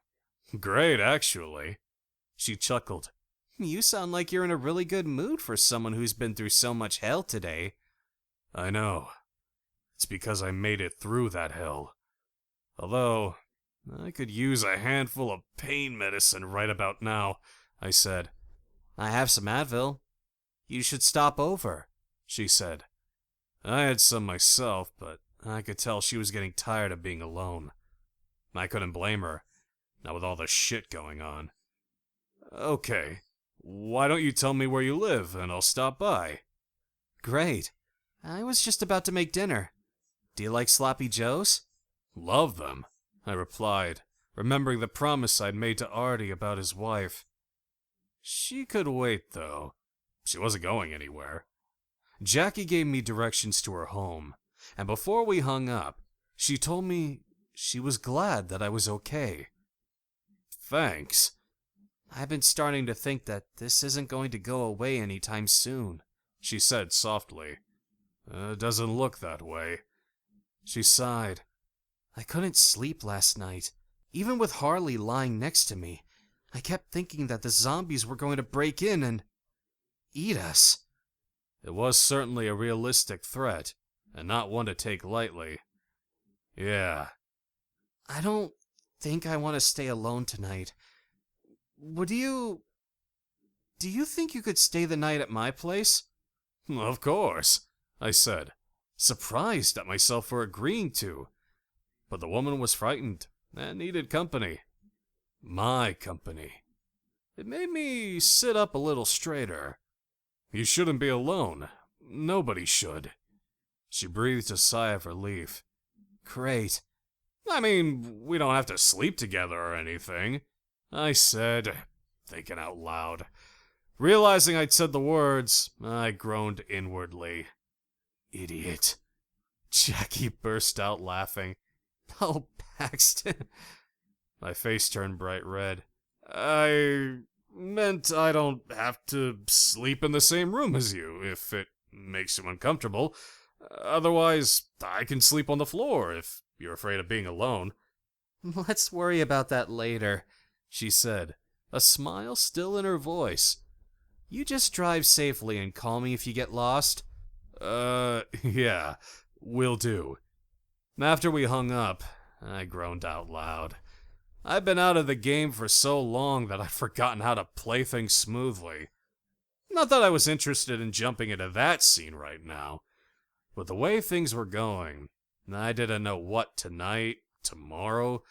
Great, actually. She chuckled. You sound like you're in a really good mood for someone who's been through so much hell today. I know. It's because I made it through that hell. Although, I could use a handful of pain medicine right about now, I said. I have some Advil. You should stop over, she said. I had some myself, but I could tell she was getting tired of being alone. I couldn't blame her, not with all the shit going on. Okay, why don't you tell me where you live, and I'll stop by? Great. I was just about to make dinner. Do you like sloppy joes? Love them, I replied, remembering the promise I'd made to Artie about his wife. She could wait, though. She wasn't going anywhere. Jackie gave me directions to her home, and before we hung up, she told me she was glad that I was okay. Thanks. I've been starting to think that this isn't going to go away anytime soon, she said softly. Doesn't look that way. She sighed. I couldn't sleep last night. Even with Harley lying next to me, I kept thinking that the zombies were going to break in and eat us. It was certainly a realistic threat, and not one to take lightly. Yeah. I don't think I want to stay alone tonight. Do you think you could stay the night at my place? Of course, I said, surprised at myself for agreeing to. But the woman was frightened and needed company. My company. It made me sit up a little straighter. You shouldn't be alone. Nobody should. She breathed a sigh of relief. Great. I mean, we don't have to sleep together or anything, I said, thinking out loud. Realizing I'd said the words, I groaned inwardly. Idiot. Jackie burst out laughing. Oh, Paxton. My face turned bright red. I meant I don't have to sleep in the same room as you, if it makes you uncomfortable. Otherwise, I can sleep on the floor if you're afraid of being alone. Let's worry about that later, she said, a smile still in her voice. You just drive safely and call me if you get lost. Yeah, will do. After we hung up, I groaned out loud. I've been out of the game for so long that I'd forgotten how to play things smoothly. Not that I was interested in jumping into that scene right now, but the way things were going, I didn't know what tonight, tomorrow,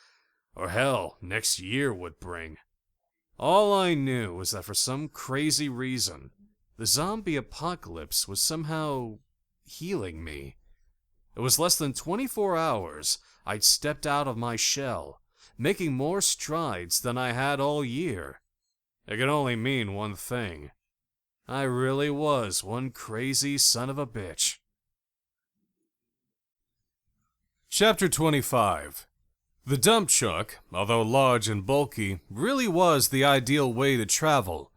or hell, next year would bring. All I knew was that for some crazy reason, The zombie apocalypse was somehow healing me. It was less than 24 hours I'd stepped out of my shell, making more strides than I had all year. It could only mean one thing. I really was one crazy son of a bitch. Chapter 25. The dump truck, although large and bulky, really was the ideal way to travel.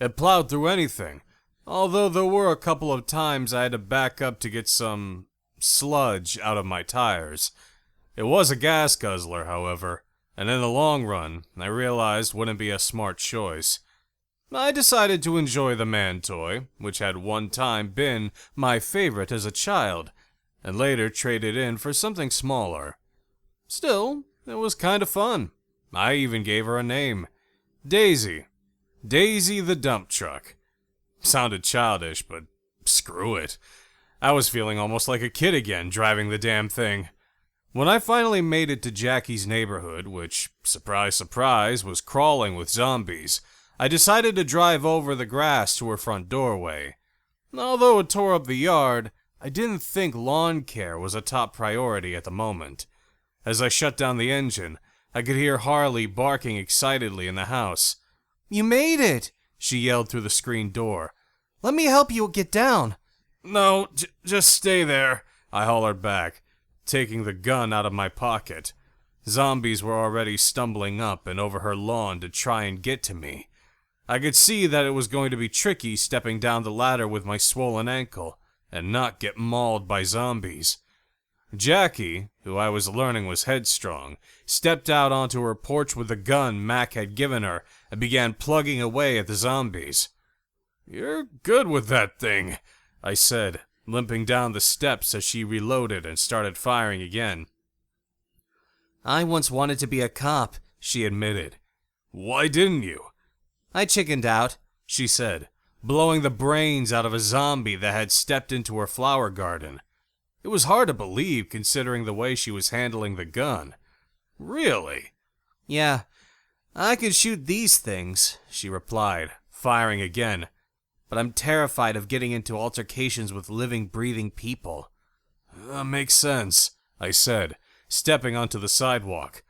It plowed through anything, although there were a couple of times I had to back up to get some sludge out of my tires. It was a gas guzzler, however, and in the long run, I realized wouldn't be a smart choice. I decided to enjoy the man toy, which had one time been my favorite as a child, and later traded in for something smaller. Still, it was kind of fun. I even gave her a name. Daisy. Daisy the dump truck. Sounded childish, but screw it. I was feeling almost like a kid again driving the damn thing. When I finally made it to Jackie's neighborhood, which, surprise, surprise, was crawling with zombies, I decided to drive over the grass to her front doorway. Although it tore up the yard, I didn't think lawn care was a top priority at the moment. As I shut down the engine, I could hear Harley barking excitedly in the house. You made it, she yelled through the screen door. Let me help you get down. No, just stay there, I hollered back, taking the gun out of my pocket. Zombies were already stumbling up and over her lawn to try and get to me. I could see that it was going to be tricky stepping down the ladder with my swollen ankle and not get mauled by zombies. Jackie, who I was learning was headstrong, stepped out onto her porch with the gun Mac had given her and began plugging away at the zombies. "You're good with that thing," I said, limping down the steps as she reloaded and started firing again. I once wanted to be a cop, she admitted. "Why didn't you?" I chickened out, she said, blowing the brains out of a zombie that had stepped into her flower garden. It was hard to believe considering the way she was handling the gun. "Really?" "Yeah, I could shoot these things," she replied, firing again. "But I'm terrified of getting into altercations with living, breathing people." "That makes sense," I said, stepping onto the sidewalk.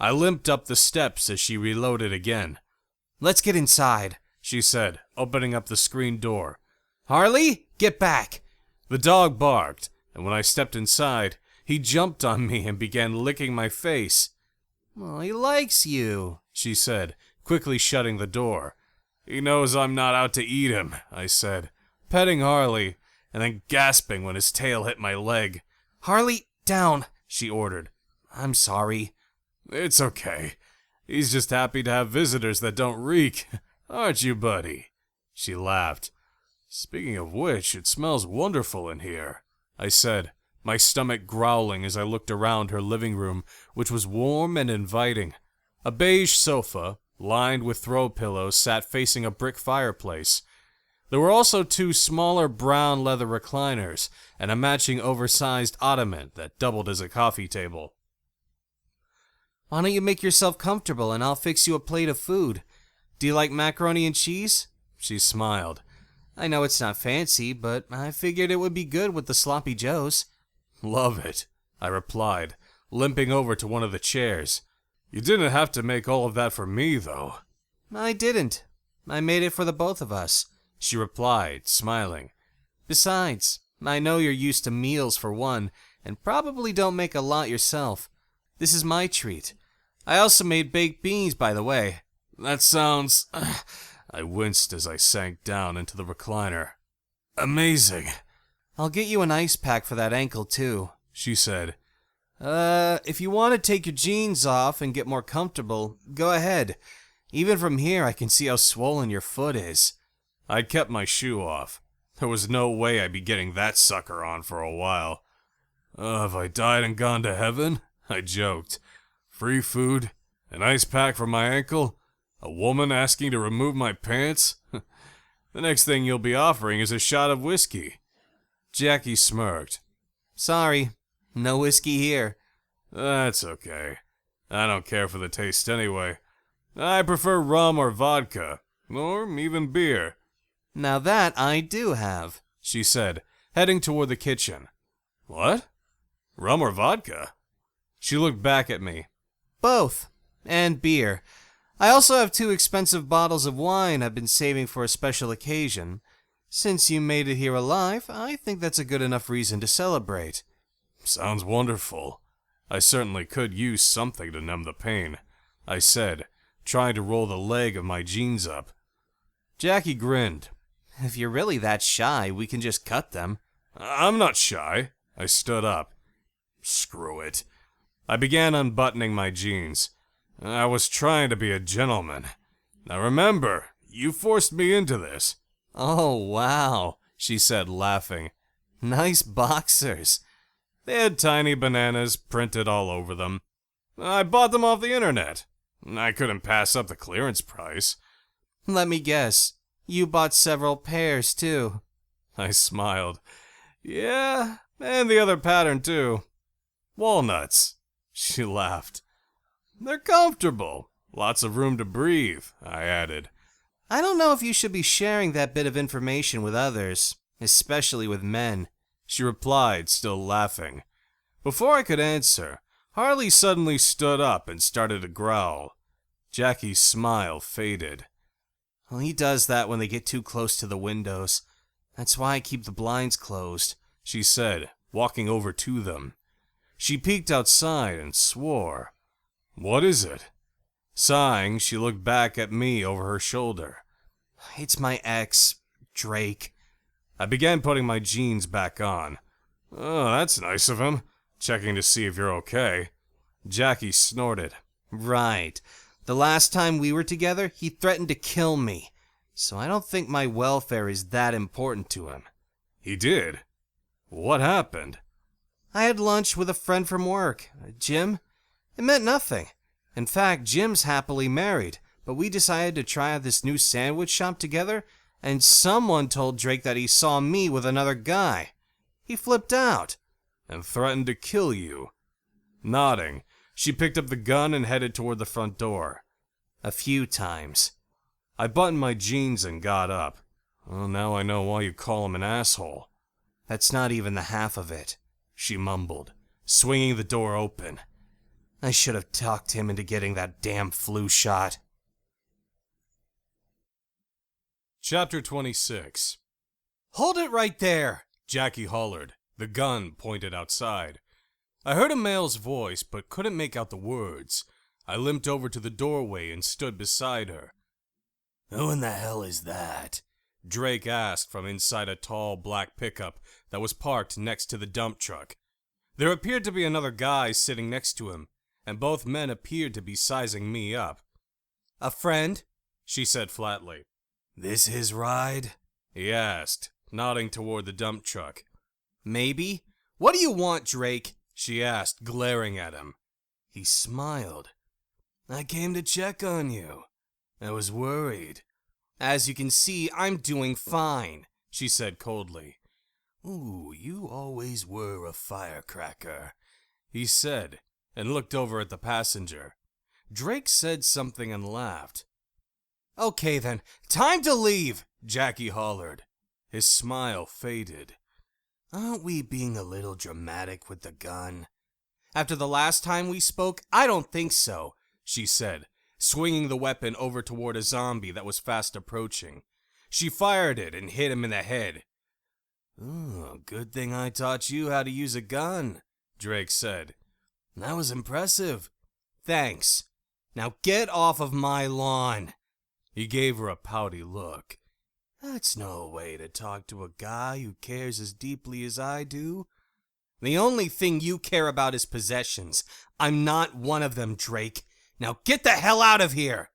I limped up the steps as she reloaded again. "Let's get inside," she said, opening up the screen door. "Harley, get back!" The dog barked, and when I stepped inside, he jumped on me and began licking my face. "Well, he likes you," she said, quickly shutting the door. "He knows I'm not out to eat him," I said, petting Harley, and then gasping when his tail hit my leg. "Harley, down," she ordered. "I'm sorry." "It's okay. He's just happy to have visitors that don't reek. Aren't you, buddy?" She laughed. "Speaking of which, it smells wonderful in here," I said, my stomach growling as I looked around her living room, which was warm and inviting. A beige sofa, lined with throw pillows, sat facing a brick fireplace. There were also two smaller brown leather recliners and a matching oversized ottoman that doubled as a coffee table. "Why don't you make yourself comfortable and I'll fix you a plate of food? Do you like macaroni and cheese?" She smiled. "I know it's not fancy, but I figured it would be good with the sloppy joes." "Love it," I replied, limping over to one of the chairs. "You didn't have to make all of that for me, though." "I didn't. I made it for the both of us," she replied, smiling. "Besides, I know you're used to meals for one, and probably don't make a lot yourself. This is my treat. I also made baked beans, by the way." "That sounds..." I winced as I sank down into the recliner. "Amazing." "I'll get you an ice pack for that ankle, too," she said. If you want to take your jeans off and get more comfortable, go ahead. Even from here, I can see how swollen your foot is." I kept my shoe off. There was no way I'd be getting that sucker on for a while. Have I died and gone to heaven?" I joked. "Free food, an ice pack for my ankle, a woman asking to remove my pants? The next thing you'll be offering is a shot of whiskey." Jackie smirked. "Sorry, no whiskey here." "That's okay. I don't care for the taste anyway. I prefer rum or vodka, or even beer. Now that I do have, she said, heading toward the kitchen. What? Rum or vodka? She looked back at me. Both. And beer. I also have 2 expensive bottles of wine I've been saving for a special occasion. Since you made it here alive, I think that's a good enough reason to celebrate. Sounds wonderful. I certainly could use something to numb the pain, I said, trying to roll the leg of my jeans up. Jackie grinned. If you're really that shy, we can just cut them. I'm not shy. I stood up. Screw it. I began unbuttoning my jeans. I was trying to be a gentleman. Now remember, you forced me into this. Oh, wow, she said, laughing. Nice boxers. They had tiny bananas printed all over them. I bought them off the internet. I couldn't pass up the clearance price. Let me guess. You bought several pairs, too. I smiled. Yeah, and the other pattern, too. Walnuts. She laughed. They're comfortable. Lots of room to breathe, I added. I don't know if you should be sharing that bit of information with others, especially with men, she replied, still laughing. Before I could answer, Harley suddenly stood up and started to growl. Jackie's smile faded. Well, he does that when they get too close to the windows. That's why I keep the blinds closed, she said, walking over to them. She peeked outside and swore. What is it? Sighing, she looked back at me over her shoulder. It's my ex, Drake. I began putting my jeans back on. Oh, that's nice of him. Checking to see if you're okay. Jackie snorted. Right. The last time we were together, he threatened to kill me. So I don't think my welfare is that important to him. He did? What happened? I had lunch with a friend from work, Jim. It meant nothing. In fact, Jim's happily married, but we decided to try out this new sandwich shop together, and someone told Drake that he saw me with another guy. He flipped out. And threatened to kill you. Nodding, she picked up the gun and headed toward the front door. A few times. I buttoned my jeans and got up. Well, now I know why you call him an asshole. That's not even the half of it, she mumbled, swinging the door open. I should have talked him into getting that damn flu shot. Chapter 26. Hold it right there, Jackie hollered, the gun pointed outside. I heard a male's voice, but couldn't make out the words. I limped over to the doorway and stood beside her. Who in the hell is that? Drake asked from inside a tall black pickup that was parked next to the dump truck. There appeared to be another guy sitting next to him, and both men appeared to be sizing me up. A friend? She said flatly. This his ride? He asked, nodding toward the dump truck. Maybe. What do you want, Drake? She asked, glaring at him. He smiled. I came to check on you. I was worried. As you can see, I'm doing fine, she said coldly. Ooh, you always were a firecracker, he said, and looked over at the passenger. Drake said something and laughed. Okay then, time to leave, Jackie hollered. His smile faded. Aren't we being a little dramatic with the gun? After the last time we spoke, I don't think so, she said, swinging the weapon over toward a zombie that was fast approaching. She fired it and hit him in the head. Oh, good thing I taught you how to use a gun, Drake said. That was impressive. Thanks. Now get off of my lawn. He gave her a pouty look. That's no way to talk to a guy who cares as deeply as I do. The only thing you care about is possessions. I'm not one of them, Drake. Now get the hell out of here!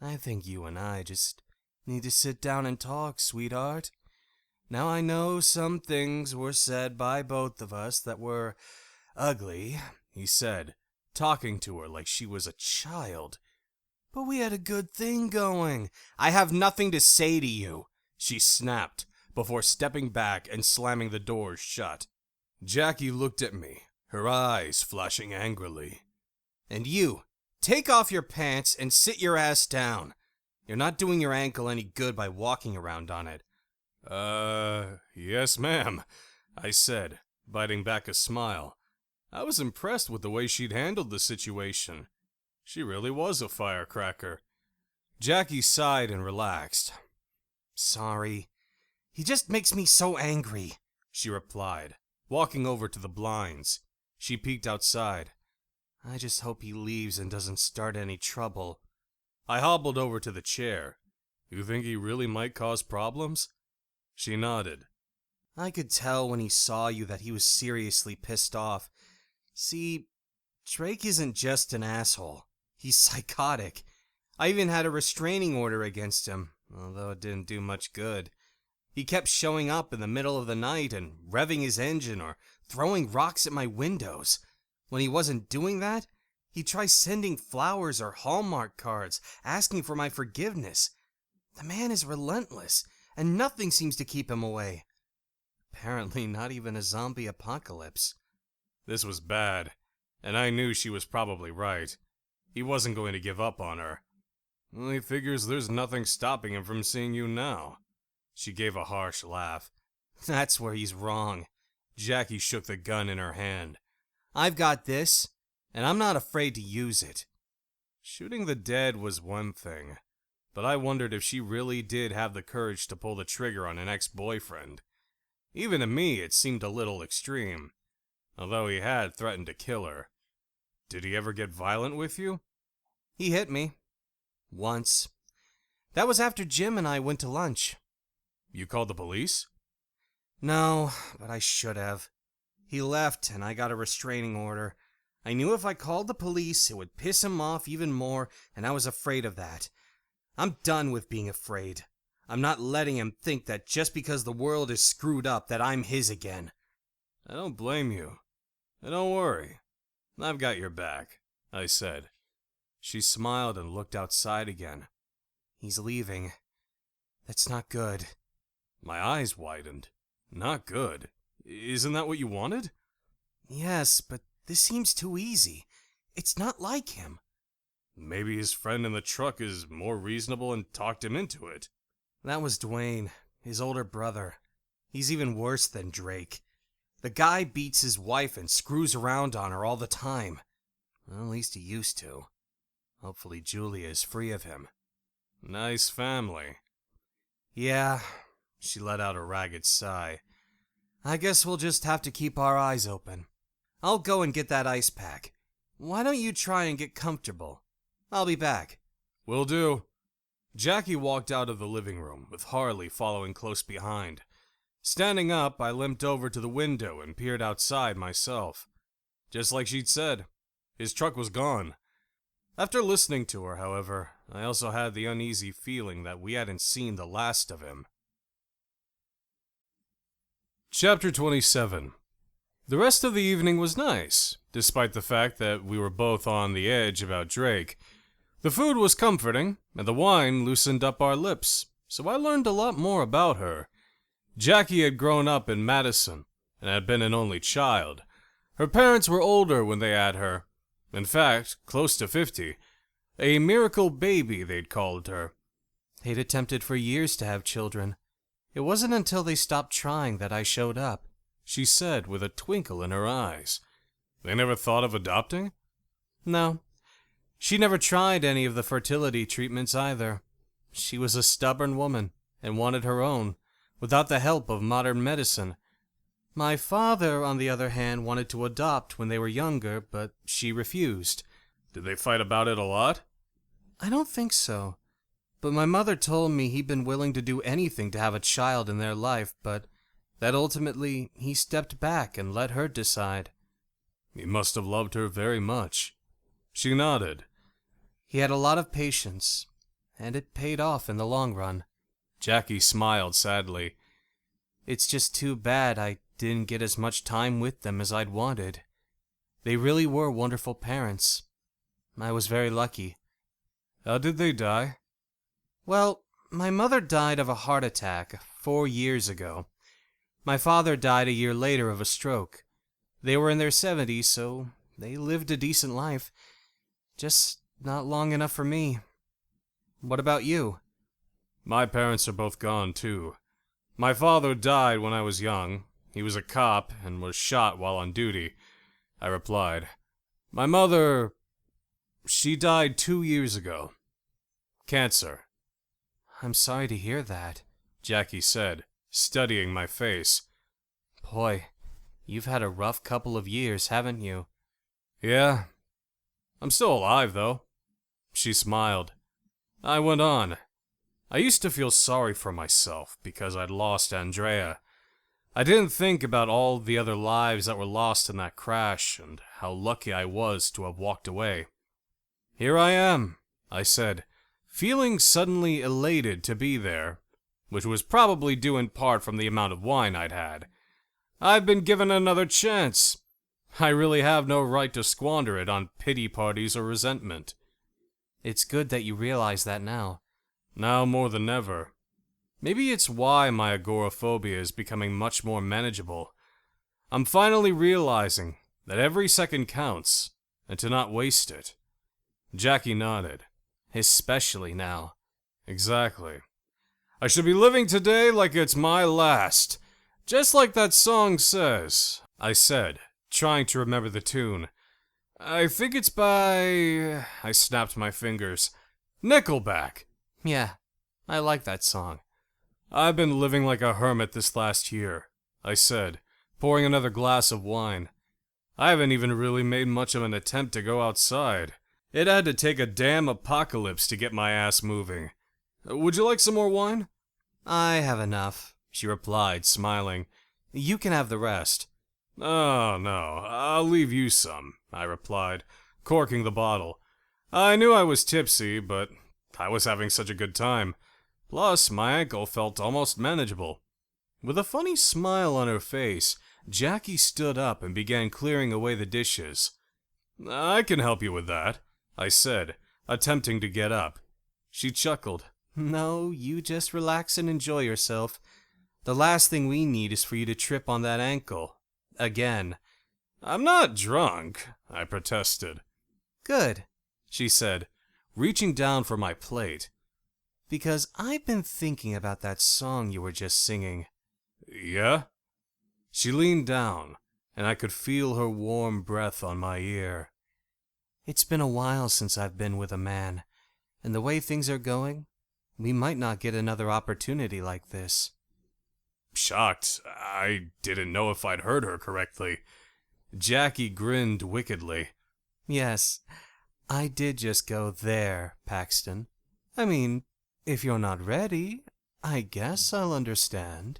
I think you and I just need to sit down and talk, sweetheart. Now I know some things were said by both of us that were ugly, he said, talking to her like she was a child. But we had a good thing going. I have nothing to say to you, she snapped, before stepping back and slamming the doors shut. Jackie looked at me, her eyes flashing angrily. And you, take off your pants and sit your ass down. You're not doing your ankle any good by walking around on it. Yes, ma'am, I said, biting back a smile. I was impressed with the way she'd handled the situation. She really was a firecracker. Jackie sighed and relaxed. Sorry. He just makes me so angry, she replied, walking over to the blinds. She peeked outside. I just hope he leaves and doesn't start any trouble. I hobbled over to the chair. You think he really might cause problems? She nodded. I could tell when he saw you that he was seriously pissed off. See, Drake isn't just an asshole. He's psychotic. I even had a restraining order against him, although it didn't do much good. He kept showing up in the middle of the night and revving his engine or throwing rocks at my windows. When he wasn't doing that, he'd try sending flowers or Hallmark cards, asking for my forgiveness. The man is relentless, and nothing seems to keep him away. Apparently not even a zombie apocalypse. This was bad, and I knew she was probably right. He wasn't going to give up on her. Well, he figures there's nothing stopping him from seeing you now. She gave a harsh laugh. That's where he's wrong. Jackie shook the gun in her hand. I've got this, and I'm not afraid to use it. Shooting the dead was one thing, but I wondered if she really did have the courage to pull the trigger on an ex-boyfriend. Even to me, it seemed a little extreme, although he had threatened to kill her. Did he ever get violent with you? He hit me. Once. That was after Jim and I went to lunch. You called the police? No, but I should have. He left, and I got a restraining order. I knew if I called the police, it would piss him off even more, and I was afraid of that. I'm done with being afraid. I'm not letting him think that just because the world is screwed up that I'm his again. I don't blame you. And don't worry. I've got your back, I said. She smiled and looked outside again. He's leaving. That's not good. My eyes widened. Not good. Isn't that what you wanted? Yes, but this seems too easy. It's not like him. Maybe his friend in the truck is more reasonable and talked him into it. That was Dwayne, his older brother. He's even worse than Drake. The guy beats his wife and screws around on her all the time. Well, at least he used to. Hopefully Julia is free of him. Nice family. Yeah, she let out a ragged sigh. I guess we'll just have to keep our eyes open. I'll go and get that ice pack. Why don't you try and get comfortable? I'll be back. Will do. Jackie walked out of the living room, with Harley following close behind. Standing up, I limped over to the window and peered outside myself. Just like she'd said, his truck was gone. After listening to her, however, I also had the uneasy feeling that we hadn't seen the last of him. Chapter 27. The rest of the evening was nice, despite the fact that we were both on the edge about Drake. The food was comforting, and the wine loosened up our lips, so I learned a lot more about her. Jackie had grown up in Madison, and had been an only child. Her parents were older when they had her. In fact, close to 50. A miracle baby, they'd called her. They'd attempted for years to have children. It wasn't until they stopped trying that I showed up, she said with a twinkle in her eyes. They never thought of adopting? No. She never tried any of the fertility treatments either. She was a stubborn woman and wanted her own, without the help of modern medicine. My father, on the other hand, wanted to adopt when they were younger, but she refused. Did they fight about it a lot? I don't think so. But my mother told me he'd been willing to do anything to have a child in their life, but that ultimately he stepped back and let her decide. He must have loved her very much. She nodded. He had a lot of patience, and it paid off in the long run. Jackie smiled sadly. It's just too bad I didn't get as much time with them as I'd wanted. They really were wonderful parents. I was very lucky. How did they die? Well, my mother died of a heart attack 4 years ago. My father died a year later of a stroke. They were in their 70s, so they lived a decent life. Just not long enough for me. What about you? My parents are both gone, too. My father died when I was young. He was a cop and was shot while on duty, I replied. My mother, she died 2 years ago. Cancer. I'm sorry to hear that, Jackie said, studying my face. Boy, you've had a rough couple of years, haven't you? Yeah. I'm still alive, though. She smiled. I went on. I used to feel sorry for myself because I'd lost Andrea. I didn't think about all the other lives that were lost in that crash and how lucky I was to have walked away. Here I am, I said, feeling suddenly elated to be there, which was probably due in part from the amount of wine I'd had. I've been given another chance. I really have no right to squander it on pity parties or resentment. It's good that you realize that now. Now more than ever. Maybe it's why my agoraphobia is becoming much more manageable. I'm finally realizing that every second counts, and to not waste it. Jackie nodded. Especially now. Exactly. I should be living today like it's my last. Just like that song says, I said, trying to remember the tune. I think it's by... I snapped my fingers. Nickelback. Yeah, I like that song. I've been living like a hermit this last year, I said, pouring another glass of wine. I haven't even really made much of an attempt to go outside. It had to take a damn apocalypse to get my ass moving. Would you like some more wine? I have enough, she replied, smiling. You can have the rest. Oh, no, I'll leave you some, I replied, corking the bottle. I knew I was tipsy, but I was having such a good time. Plus, my ankle felt almost manageable. With a funny smile on her face, Jackie stood up and began clearing away the dishes. I can help you with that, I said, attempting to get up. She chuckled. No, you just relax and enjoy yourself. The last thing we need is for you to trip on that ankle. Again. I'm not drunk, I protested. Good, she said, reaching down for my plate. Because I've been thinking about that song you were just singing. Yeah? She leaned down, and I could feel her warm breath on my ear. It's been a while since I've been with a man, and the way things are going, we might not get another opportunity like this. Shocked. I didn't know if I'd heard her correctly. Jackie grinned wickedly. Yes, I did just go there, Paxton. I mean, if you're not ready, I guess I'll understand.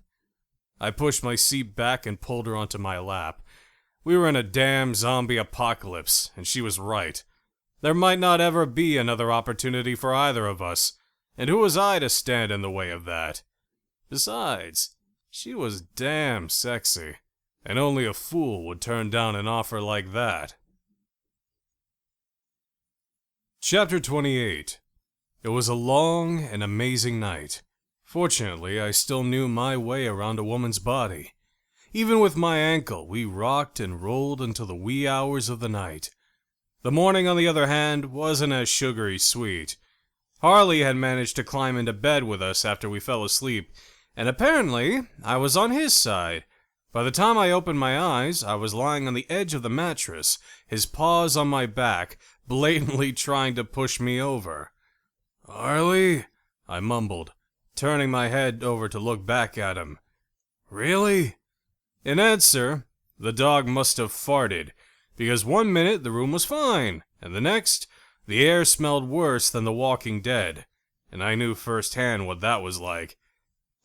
I pushed my seat back and pulled her onto my lap. We were in a damn zombie apocalypse, and she was right. There might not ever be another opportunity for either of us, and who was I to stand in the way of that? Besides, she was damn sexy, and only a fool would turn down an offer like that. Chapter 28. It was a long and amazing night. Fortunately, I still knew my way around a woman's body. Even with my ankle, we rocked and rolled until the wee hours of the night. The morning, on the other hand, wasn't as sugary sweet. Harley had managed to climb into bed with us after we fell asleep, and apparently I was on his side. By the time I opened my eyes, I was lying on the edge of the mattress, his paws on my back, blatantly trying to push me over. "Harley?" I mumbled, turning my head over to look back at him. "Really?" In answer, the dog must have farted, because 1 minute the room was fine, and the next, the air smelled worse than The Walking Dead, and I knew firsthand what that was like.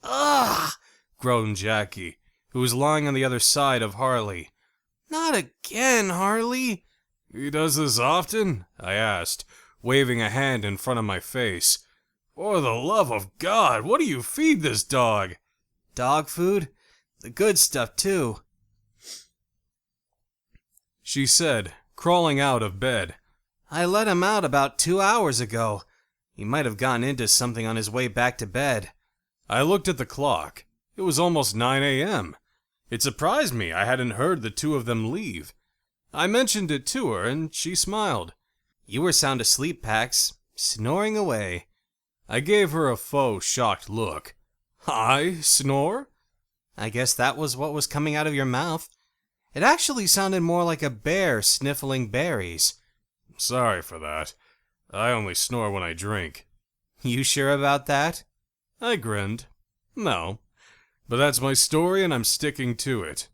"Ugh!" groaned Jackie, who was lying on the other side of Harley. "Not again, Harley!" "He does this often?" I asked, waving a hand in front of my face. "For the love of God, what do you feed this dog?" "Dog food? The good stuff, too," she said, crawling out of bed. "I let him out about 2 hours ago. He might have gotten into something on his way back to bed." I looked at the clock. It was almost 9 a.m. It surprised me I hadn't heard the two of them leave. I mentioned it to her, and she smiled. "You were sound asleep, Pax, snoring away." I gave her a faux shocked look. I snore? I guess that was what was coming out of your mouth. It actually sounded more like a bear sniffling berries. Sorry for that. I only snore when I drink. You sure about that? I grinned. No. But that's my story and I'm sticking to it.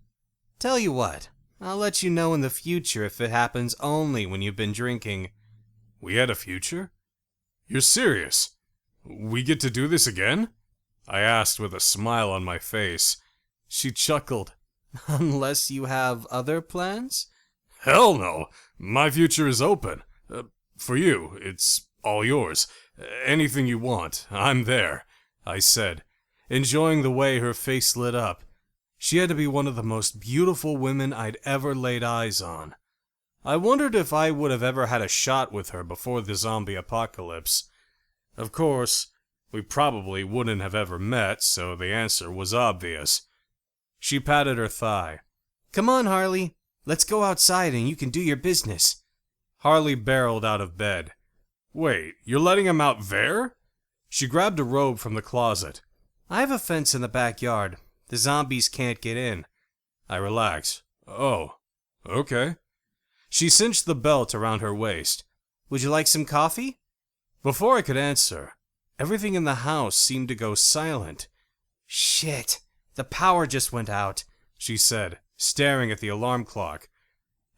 Tell you what, I'll let you know in the future if it happens only when you've been drinking. We had a future? You're serious? We get to do this again? I asked with a smile on my face. She chuckled. Unless you have other plans? Hell no! My future is open. For you, it's all yours. Anything you want, I'm there, I said, enjoying the way her face lit up. She had to be one of the most beautiful women I'd ever laid eyes on. I wondered if I would have ever had a shot with her before the zombie apocalypse. Of course, we probably wouldn't have ever met, so the answer was obvious. She patted her thigh. Come on, Harley. Let's go outside and you can do your business. Harley barreled out of bed. Wait, you're letting him out there? She grabbed a robe from the closet. I have a fence in the backyard. The zombies can't get in. I relaxed. Oh, okay. She cinched the belt around her waist. Would you like some coffee? Before I could answer, everything in the house seemed to go silent. Shit, the power just went out, she said, staring at the alarm clock.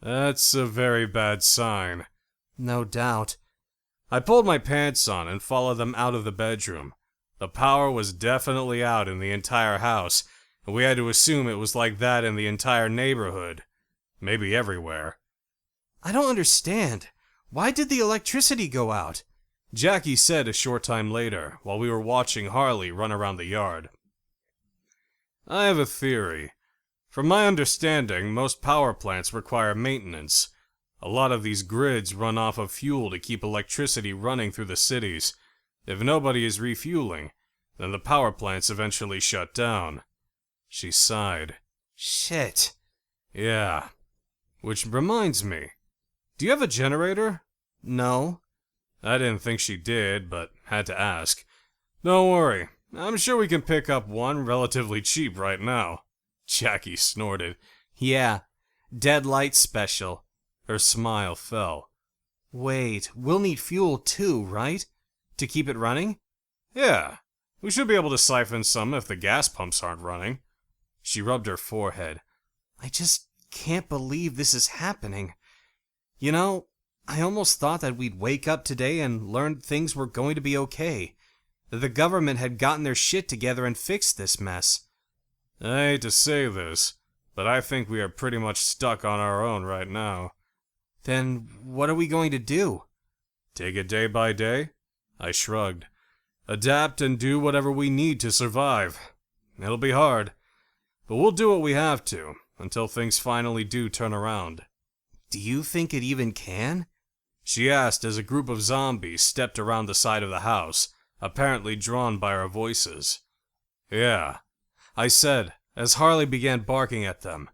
That's a very bad sign. No doubt. I pulled my pants on and followed them out of the bedroom. The power was definitely out in the entire house, and we had to assume it was like that in the entire neighborhood. Maybe everywhere. I don't understand. Why did the electricity go out? Jackie said a short time later, while we were watching Harley run around the yard. I have a theory. From my understanding, most power plants require maintenance. A lot of these grids run off of fuel to keep electricity running through the cities. If nobody is refueling, then the power plants eventually shut down. She sighed. Shit. Yeah. Which reminds me. Do you have a generator? No. I didn't think she did, but had to ask. Don't worry. I'm sure we can pick up one relatively cheap right now. Jackie snorted. Yeah. Dead light special. Her smile fell. Wait, we'll need fuel too, right? To keep it running? Yeah. We should be able to siphon some if the gas pumps aren't running. She rubbed her forehead. I just can't believe this is happening. You know, I almost thought that we'd wake up today and learn things were going to be okay. That the government had gotten their shit together and fixed this mess. I hate to say this, but I think we are pretty much stuck on our own right now. Then what are we going to do? Take it day by day? I shrugged. Adapt and do whatever we need to survive. It'll be hard, but we'll do what we have to, until things finally do turn around. Do you think it even can? She asked as a group of zombies stepped around the side of the house, apparently drawn by our voices. Yeah, I said, as Harley began barking at them.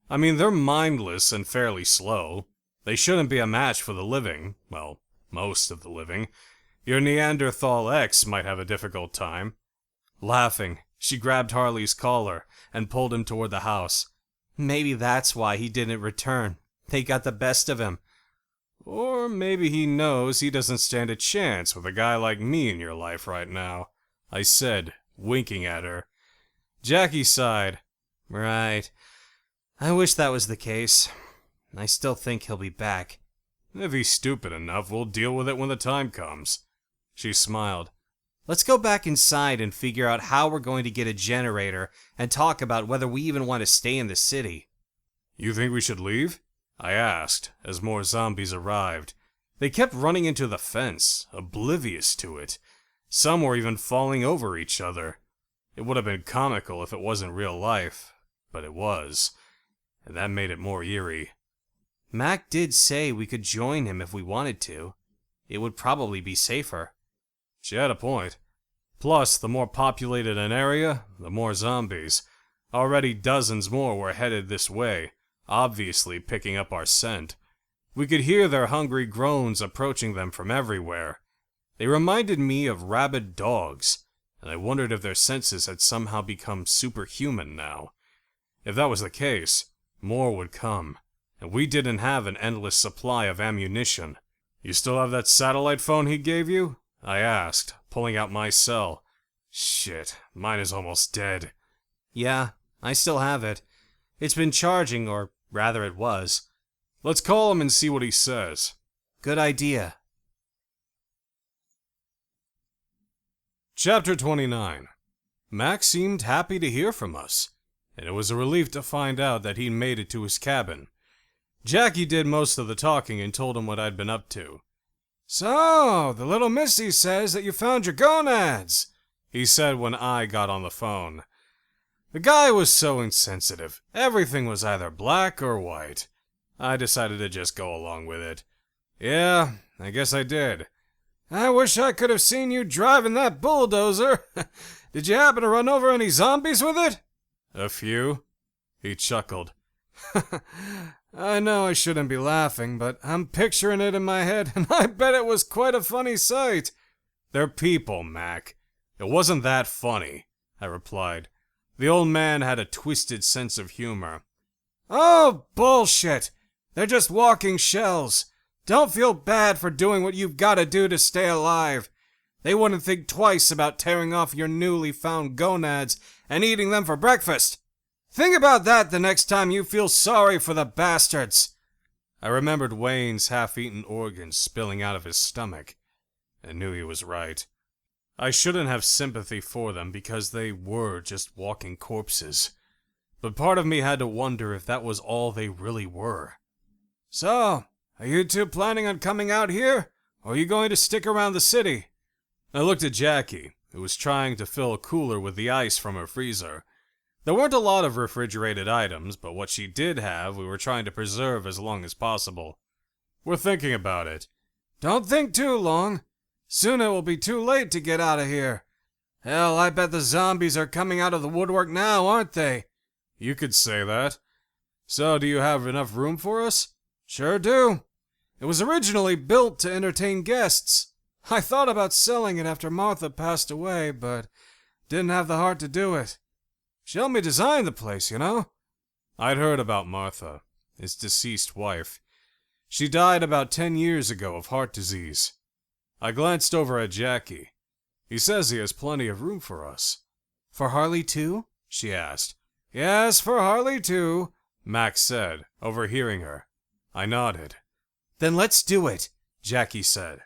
I mean, they're mindless and fairly slow. They shouldn't be a match for the living. Well, most of the living. Your Neanderthal X might have a difficult time. Laughing, she grabbed Harley's collar and pulled him toward the house. Maybe that's why he didn't return. They got the best of him. Or maybe he knows he doesn't stand a chance with a guy like me in your life right now, I said, winking at her. Jackie sighed. Right. I wish that was the case. I still think he'll be back. If he's stupid enough, we'll deal with it when the time comes. She smiled. Let's go back inside and figure out how we're going to get a generator and talk about whether we even want to stay in the city. You think we should leave? I asked, as more zombies arrived. They kept running into the fence, oblivious to it. Some were even falling over each other. It would have been comical if it wasn't real life, but it was, and that made it more eerie. Mac did say we could join him if we wanted to. It would probably be safer. She had a point. Plus, the more populated an area, the more zombies. Already dozens more were headed this way, obviously picking up our scent. We could hear their hungry groans approaching them from everywhere. They reminded me of rabid dogs, and I wondered if their senses had somehow become superhuman now. If that was the case, more would come, and we didn't have an endless supply of ammunition. "You still have that satellite phone he gave you?" I asked, pulling out my cell. Shit, mine is almost dead. Yeah, I still have it. It's been charging, or rather it was. Let's call him and see what he says. Good idea. Chapter 29. Max seemed happy to hear from us, and it was a relief to find out that he'd made it to his cabin. Jackie did most of the talking and told him what I'd been up to. "So, the little missy says that you found your gonads," he said when I got on the phone. The guy was so insensitive. Everything was either black or white. I decided to just go along with it. Yeah, I guess I did. "I wish I could have seen you driving that bulldozer. Did you happen to run over any zombies with it?" A few. He chuckled. "I know I shouldn't be laughing, but I'm picturing it in my head, and I bet it was quite a funny sight." "They're people, Mac. It wasn't that funny," I replied. The old man had a twisted sense of humor. "Oh, bullshit! They're just walking shells. Don't feel bad for doing what you've got to do to stay alive. They wouldn't think twice about tearing off your newly found gonads and eating them for breakfast. Think about that the next time you feel sorry for the bastards." I remembered Wayne's half-eaten organs spilling out of his stomach, and knew he was right. I shouldn't have sympathy for them because they were just walking corpses. But part of me had to wonder if that was all they really were. "So, are you two planning on coming out here, or are you going to stick around the city?" I looked at Jackie, who was trying to fill a cooler with the ice from her freezer. There weren't a lot of refrigerated items, but what she did have we were trying to preserve as long as possible. "We're thinking about it." "Don't think too long. Soon it will be too late to get out of here. Hell, I bet the zombies are coming out of the woodwork now, aren't they?" "You could say that. So, do you have enough room for us?" "Sure do. It was originally built to entertain guests. I thought about selling it after Martha passed away, but didn't have the heart to do it. She helped me design the place, you know." I'd heard about Martha, his deceased wife. She died about 10 years ago of heart disease. I glanced over at Jackie. "He says he has plenty of room for us." "For Harley too?" she asked. "Yes, for Harley too," Max said, overhearing her. I nodded. "Then let's do it," Jackie said.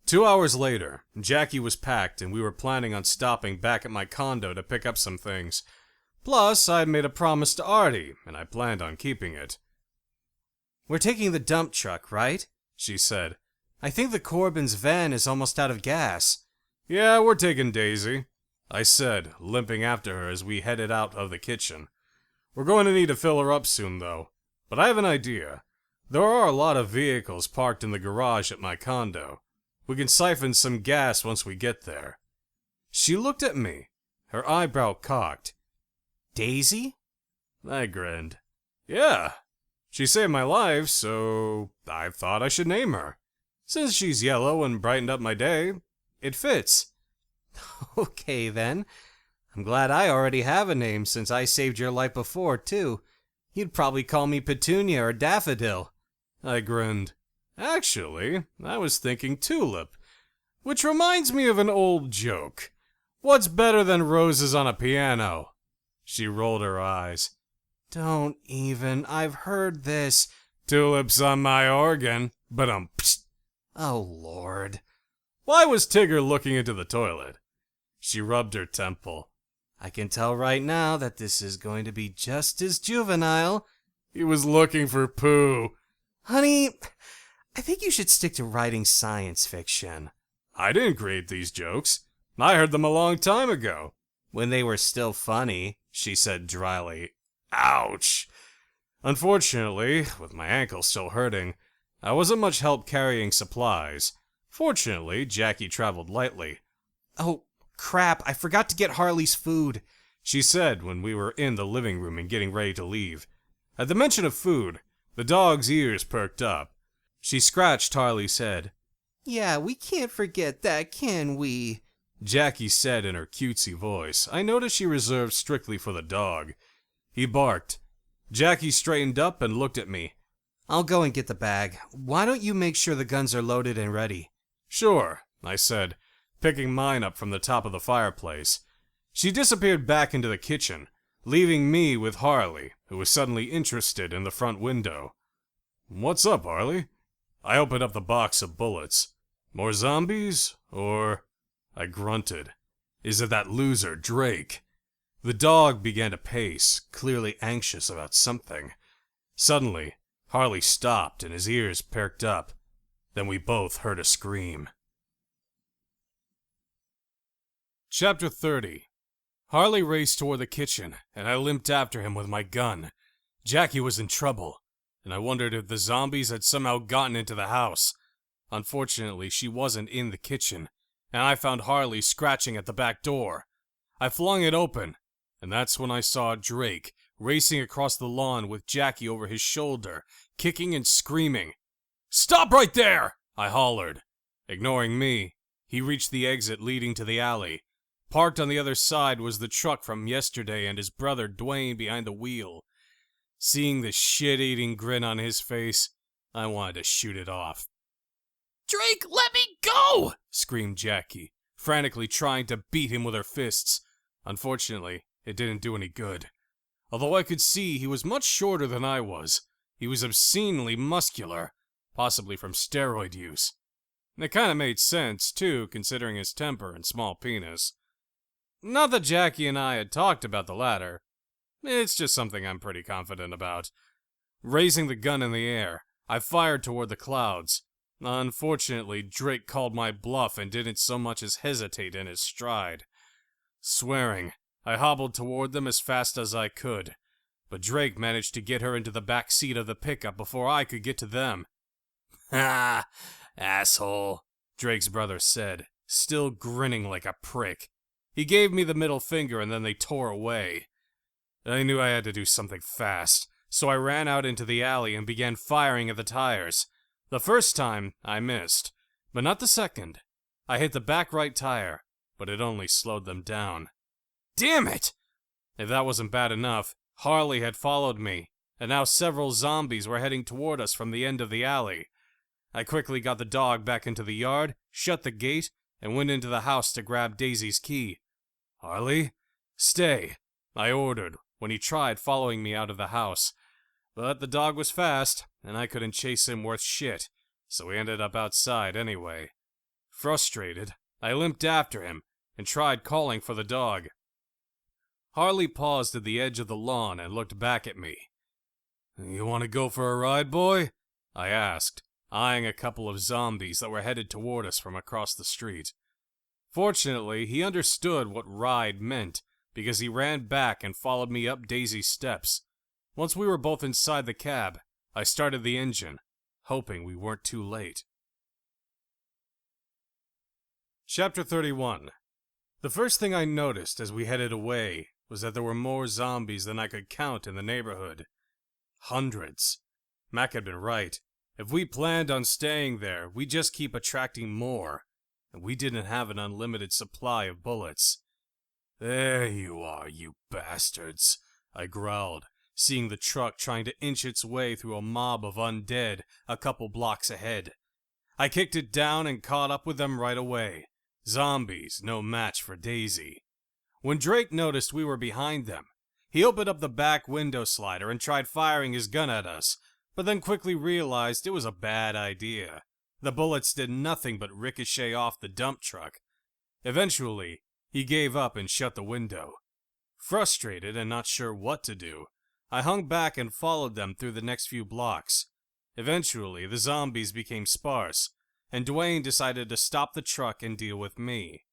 2 hours later, Jackie was packed and we were planning on stopping back at my condo to pick up some things. Plus, I had made a promise to Artie, and I planned on keeping it. "We're taking the dump truck, right?" she said. "I think the Corbin's van is almost out of gas." "Yeah, we're taking Daisy," I said, limping after her as we headed out of the kitchen. "We're going to need to fill her up soon, though. But I have an idea. There are a lot of vehicles parked in the garage at my condo. We can siphon some gas once we get there." She looked at me, her eyebrow cocked. "Daisy?" I grinned. "Yeah. She saved my life, so I thought I should name her. Since she's yellow and brightened up my day, it fits." "Okay, then. I'm glad I already have a name since I saved your life before, too. You'd probably call me Petunia or Daffodil." I grinned. "Actually, I was thinking Tulip. Which reminds me of an old joke. What's better than roses on a piano?" She rolled her eyes. "Don't even. I've heard this." "Tulips on my organ. Psst. Oh, Lord. Why was Tigger looking into the toilet?" She rubbed her temple. "I can tell right now that this is going to be just as juvenile." "He was looking for poo." "Honey, I think you should stick to writing science fiction." "I didn't create these jokes. I heard them a long time ago." "When they were still funny," she said dryly. Ouch. Unfortunately, with my ankle still hurting, I wasn't much help carrying supplies. Fortunately, Jackie traveled lightly. "Oh, crap, I forgot to get Harley's food," she said when we were in the living room and getting ready to leave. At the mention of food, the dog's ears perked up. She scratched Harley's head. "Yeah, we can't forget that, can we?" Jackie said in her cutesy voice. I noticed she reserved strictly for the dog. He barked. Jackie straightened up and looked at me. I'll go and get the bag. Why don't you make sure the guns are loaded and ready? Sure, I said, picking mine up from the top of the fireplace. She disappeared back into the kitchen, leaving me with Harley, who was suddenly interested in the front window. What's up, Harley? I opened up the box of bullets. More zombies? Or... I grunted. Is it that loser, Drake? The dog began to pace, clearly anxious about something. Suddenly, Harley stopped and his ears perked up. Then we both heard a scream. Chapter 30. Harley raced toward the kitchen, and I limped after him with my gun. Jackie was in trouble, and I wondered if the zombies had somehow gotten into the house. Unfortunately, she wasn't in the kitchen, and I found Harley scratching at the back door. I flung it open, and that's when I saw Drake racing across the lawn with Jackie over his shoulder, kicking and screaming. "Stop right there!" I hollered. Ignoring me, he reached the exit leading to the alley. Parked on the other side was the truck from yesterday and his brother Dwayne behind the wheel. Seeing the shit-eating grin on his face, I wanted to shoot it off. "Drake, let me go!" screamed Jackie, frantically trying to beat him with her fists. Unfortunately, it didn't do any good. Although I could see he was much shorter than I was, he was obscenely muscular, possibly from steroid use. And it kinda made sense, too, considering his temper and small penis. Not that Jackie and I had talked about the latter. It's just something I'm pretty confident about. Raising the gun in the air, I fired toward the clouds. Unfortunately, Drake called my bluff and didn't so much as hesitate in his stride. Swearing, I hobbled toward them as fast as I could, but Drake managed to get her into the back seat of the pickup before I could get to them. "Ha, asshole," Drake's brother said, still grinning like a prick. He gave me the middle finger and then they tore away. I knew I had to do something fast, so I ran out into the alley and began firing at the tires. The first time, I missed, but not the second. I hit the back right tire, but it only slowed them down. Damn it! If that wasn't bad enough, Harley had followed me, and now several zombies were heading toward us from the end of the alley. I quickly got the dog back into the yard, shut the gate, and went into the house to grab Daisy's key. "Harley, stay," I ordered when he tried following me out of the house. But the dog was fast, and I couldn't chase him worth shit, so we ended up outside anyway. Frustrated, I limped after him and tried calling for the dog. Harley paused at the edge of the lawn and looked back at me. "You want to go for a ride, boy?" I asked, eyeing a couple of zombies that were headed toward us from across the street. Fortunately, he understood what ride meant, because he ran back and followed me up Daisy's steps. Once we were both inside the cab, I started the engine, hoping we weren't too late. Chapter 31. The first thing I noticed as we headed away was that there were more zombies than I could count in the neighborhood. Hundreds. Mac had been right. If we planned on staying there, we'd just keep attracting more, and we didn't have an unlimited supply of bullets. "There you are, you bastards," I growled, seeing the truck trying to inch its way through a mob of undead a couple blocks ahead. I kicked it down and caught up with them right away. Zombies, no match for Daisy. When Drake noticed we were behind them, he opened up the back window slider and tried firing his gun at us, but then quickly realized it was a bad idea. The bullets did nothing but ricochet off the dump truck. Eventually, he gave up and shut the window. Frustrated and not sure what to do, I hung back and followed them through the next few blocks. Eventually, the zombies became sparse, and Dwayne decided to stop the truck and deal with me.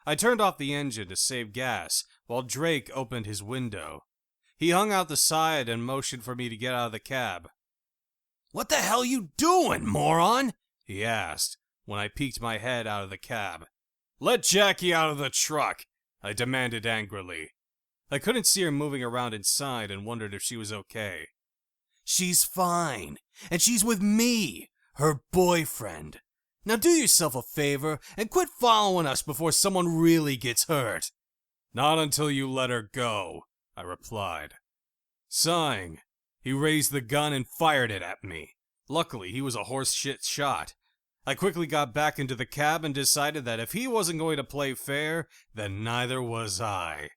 I turned off the engine to save gas, while Drake opened his window. He hung out the side and motioned for me to get out of the cab. "What the hell you doing, moron?" he asked, when I peeked my head out of the cab. "Let Jackie out of the truck," I demanded angrily. I couldn't see her moving around inside and wondered if she was okay. "She's fine, and she's with me, her boyfriend. Now do yourself a favor and quit following us before someone really gets hurt. Not until you let her go, I replied. Sighing, he raised the gun and fired it at me. Luckily, he was a horseshit shot. I quickly got back into the cab and decided that if he wasn't going to play fair, then neither was I.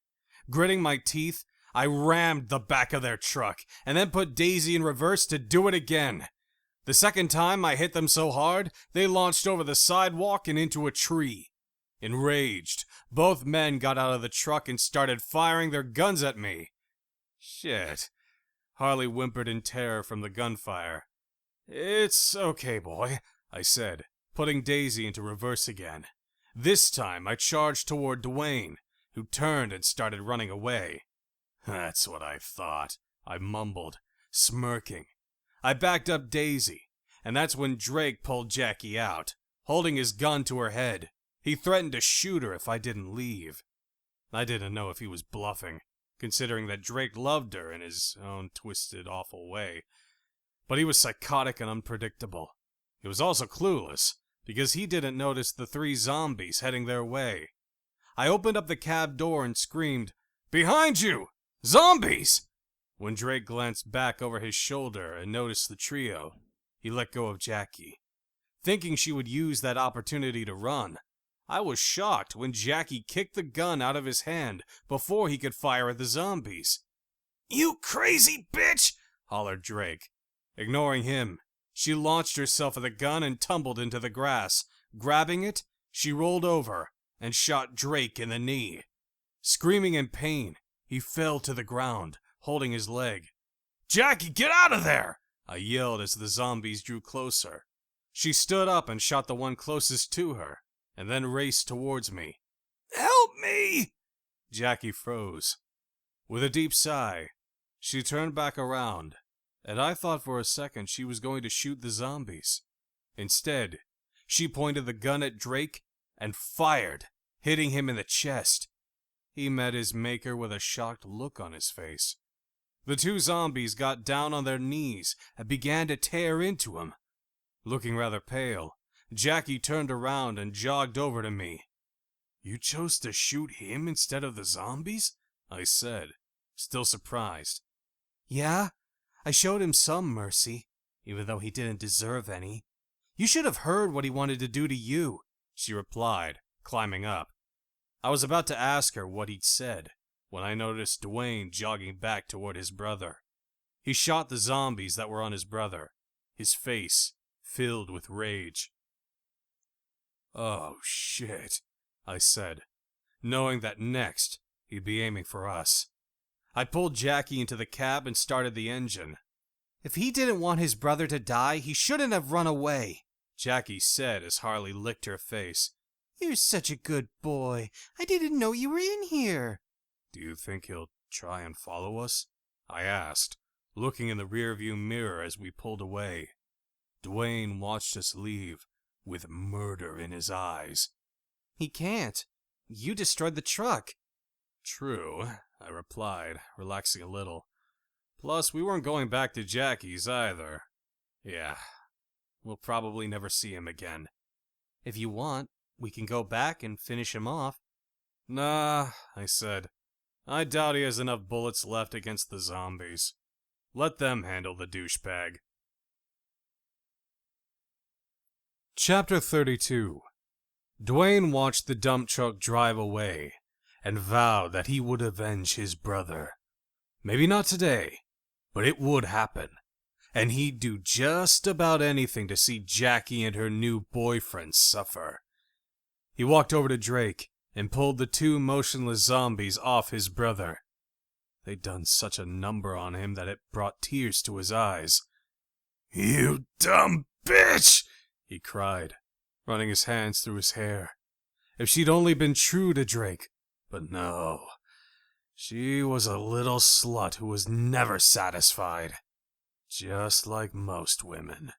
Gritting my teeth, I rammed the back of their truck and then put Daisy in reverse to do it again. The second time I hit them so hard, they launched over the sidewalk and into a tree. Enraged, both men got out of the truck and started firing their guns at me. Shit. Harley whimpered in terror from the gunfire. It's okay, boy, I said, putting Daisy into reverse again. This time I charged toward Dwayne, who turned and started running away. That's what I thought, I mumbled, smirking. I backed up Daisy, and that's when Drake pulled Jackie out, holding his gun to her head. He threatened to shoot her if I didn't leave. I didn't know if he was bluffing, considering that Drake loved her in his own twisted, awful way. But he was psychotic and unpredictable. He was also clueless, because he didn't notice the 3 zombies heading their way. I opened up the cab door and screamed, "Behind you! Zombies!" When Drake glanced back over his shoulder and noticed the trio, he let go of Jackie. Thinking she would use that opportunity to run, I was shocked when Jackie kicked the gun out of his hand before he could fire at the zombies. "You crazy bitch!" hollered Drake. Ignoring him, she launched herself at the gun and tumbled into the grass. Grabbing it, she rolled over and shot Drake in the knee. Screaming in pain, he fell to the ground, holding his leg. "Jackie, get out of there!" I yelled as the zombies drew closer. She stood up and shot the one closest to her, and then raced towards me. "Help me!" Jackie froze. With a deep sigh, she turned back around, and I thought for a second she was going to shoot the zombies. Instead, she pointed the gun at Drake and fired, hitting him in the chest. He met his maker with a shocked look on his face. The 2 zombies got down on their knees and began to tear into him. Looking rather pale, Jackie turned around and jogged over to me. "You chose to shoot him instead of the zombies?" I said, still surprised. "Yeah, I showed him some mercy, even though he didn't deserve any. You should have heard what he wanted to do to you," she replied, climbing up. I was about to ask her what he'd said, when I noticed Dwayne jogging back toward his brother. He shot the zombies that were on his brother, his face filled with rage. "Oh, shit," I said, knowing that next he'd be aiming for us. I pulled Jackie into the cab and started the engine. "If he didn't want his brother to die, he shouldn't have run away," Jackie said as Harley licked her face. "You're such a good boy. I didn't know you were in here." "Do you think he'll try and follow us?" I asked, looking in the rearview mirror as we pulled away. Dwayne watched us leave, with murder in his eyes. "He can't. You destroyed the truck." "True," I replied, relaxing a little. "Plus, we weren't going back to Jackie's either. Yeah, we'll probably never see him again." "If you want, we can go back and finish him off." "Nah," I said. "I doubt he has enough bullets left against the zombies. Let them handle the douchebag." Chapter 32. Dwayne watched the dump truck drive away and vowed that he would avenge his brother. Maybe not today, but it would happen, and he'd do just about anything to see Jackie and her new boyfriend suffer. He walked over to Drake and pulled the 2 motionless zombies off his brother. They'd done such a number on him that it brought tears to his eyes. "You dumb bitch!" he cried, running his hands through his hair. If she'd only been true to Drake, but no. She was a little slut who was never satisfied, just like most women.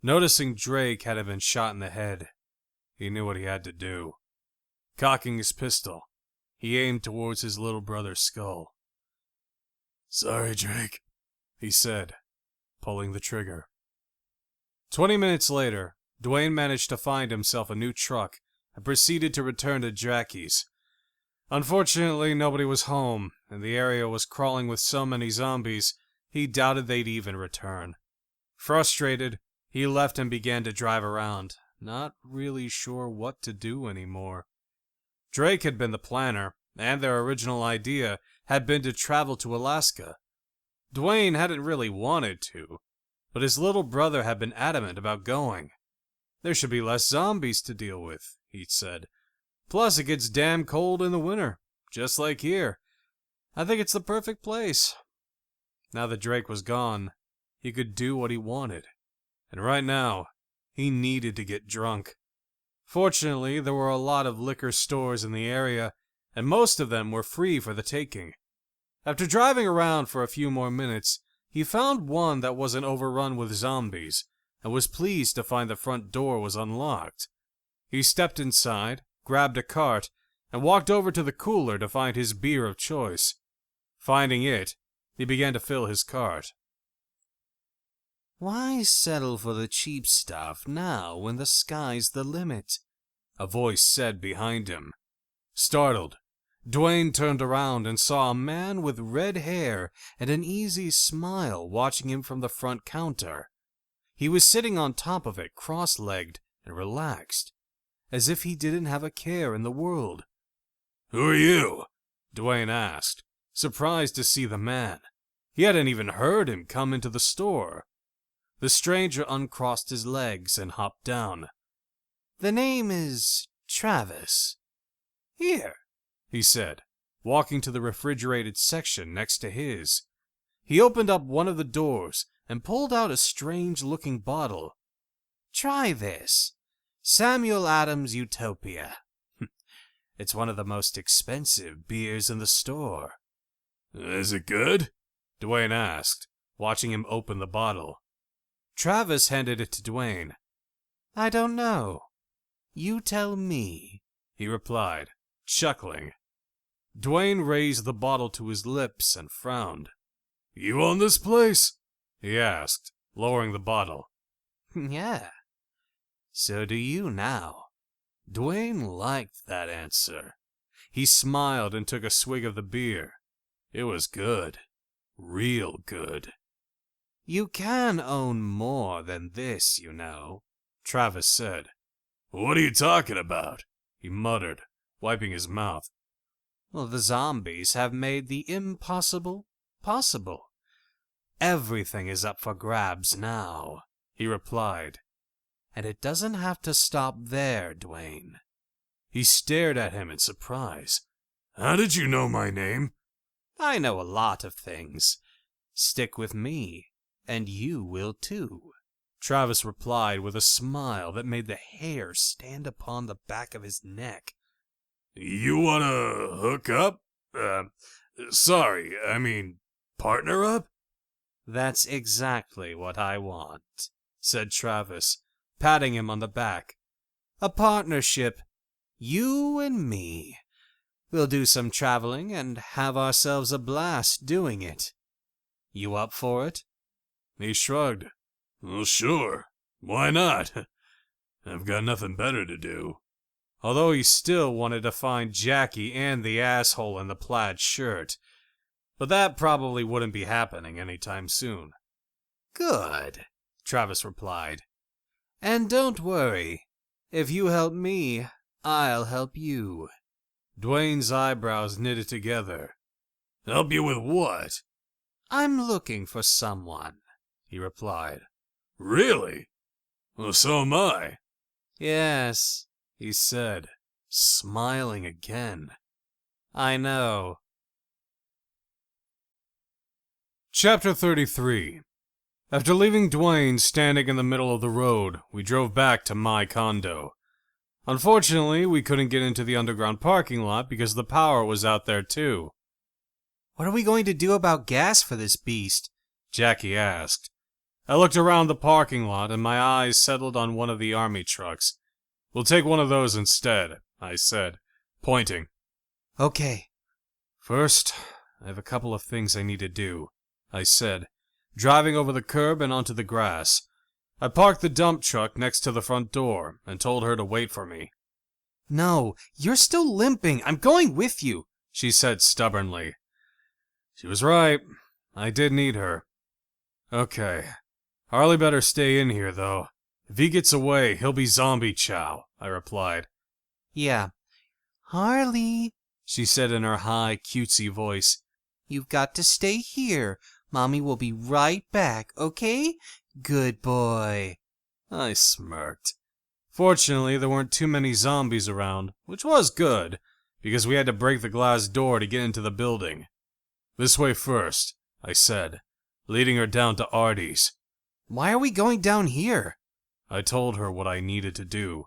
Noticing Drake hadn't been shot in the head, he knew what he had to do. Cocking his pistol, he aimed towards his little brother's skull. "Sorry, Drake," he said, pulling the trigger. 20 minutes later, Dwayne managed to find himself a new truck and proceeded to return to Jackie's. Unfortunately, nobody was home, and the area was crawling with so many zombies, he doubted they'd even return. Frustrated, he left and began to drive around, not really sure what to do anymore. Drake had been the planner, and their original idea had been to travel to Alaska. Dwayne hadn't really wanted to, but his little brother had been adamant about going. There should be less zombies to deal with, he'd said. Plus, it gets damn cold in the winter, just like here. I think it's the perfect place. Now that Drake was gone, he could do what he wanted. And right now, he needed to get drunk. Fortunately, there were a lot of liquor stores in the area, and most of them were free for the taking. After driving around for a few more minutes, he found one that wasn't overrun with zombies, and was pleased to find the front door was unlocked. He stepped inside, grabbed a cart, and walked over to the cooler to find his beer of choice. Finding it, he began to fill his cart. Why settle for the cheap stuff now when the sky's the limit? A voice said behind him. Startled, Dwayne turned around and saw a man with red hair and an easy smile watching him from the front counter. He was sitting on top of it, cross-legged and relaxed, as if he didn't have a care in the world. "Who are you?" Dwayne asked, surprised to see the man. He hadn't even heard him come into the store. The stranger uncrossed his legs and hopped down. "The name is Travis." "Here," he said, walking to the refrigerated section next to his. He opened up one of the doors and pulled out a strange-looking bottle. "Try this. Samuel Adams Utopia. It's one of the most expensive beers in the store." "Is it good?" Dwayne asked, watching him open the bottle. Travis handed it to Dwayne. "I don't know. You tell me," he replied, chuckling. Dwayne raised the bottle to his lips and frowned. "You own this place?" he asked, lowering the bottle. "Yeah. So do you now." Dwayne liked that answer. He smiled and took a swig of the beer. It was good. Real good. "You can own more than this, you know," Travis said. "What are you talking about?" he muttered, wiping his mouth. "Well, the zombies have made the impossible possible. Everything is up for grabs now," he replied. "And it doesn't have to stop there, Dwayne." He stared at him in surprise. "How did you know my name?" "I know a lot of things. Stick with me, and you will too," Travis replied with a smile that made the hair stand upon the back of his neck. "You wanna hook up? Partner up?" "That's exactly what I want," said Travis, patting him on the back. "A partnership. You and me. We'll do some traveling and have ourselves a blast doing it. You up for it?" He shrugged. "Well, sure. Why not? I've got nothing better to do." Although he still wanted to find Jackie and the asshole in the plaid shirt. But that probably wouldn't be happening anytime soon. "Good," Travis replied. "And don't worry. If you help me, I'll help you." Dwayne's eyebrows knitted together. "Help you with what?" "I'm looking for someone," he replied. "Really? Well, so am I." "Yes," he said, smiling again. "I know." Chapter 33. After leaving Dwayne standing in the middle of the road, we drove back to my condo. Unfortunately, we couldn't get into the underground parking lot because the power was out there too. "What are we going to do about gas for this beast?" Jackie asked. I looked around the parking lot and my eyes settled on one of the army trucks. "We'll take one of those instead," I said, pointing. "Okay." "First, I have a couple of things I need to do," I said, driving over the curb and onto the grass. I parked the dump truck next to the front door and told her to wait for me. No, you're still limping. I'm going with you, she said stubbornly. She was right. I did need her. Okay. Harley better stay in here, though. If he gets away, he'll be zombie chow, I replied. Yeah. Harley, she said in her high, cutesy voice. You've got to stay here. Mommy will be right back, okay? Good boy. I smirked. Fortunately, there weren't too many zombies around, which was good, because we had to break the glass door to get into the building. This way first, I said, leading her down to Artie's. Why are we going down here? I told her what I needed to do.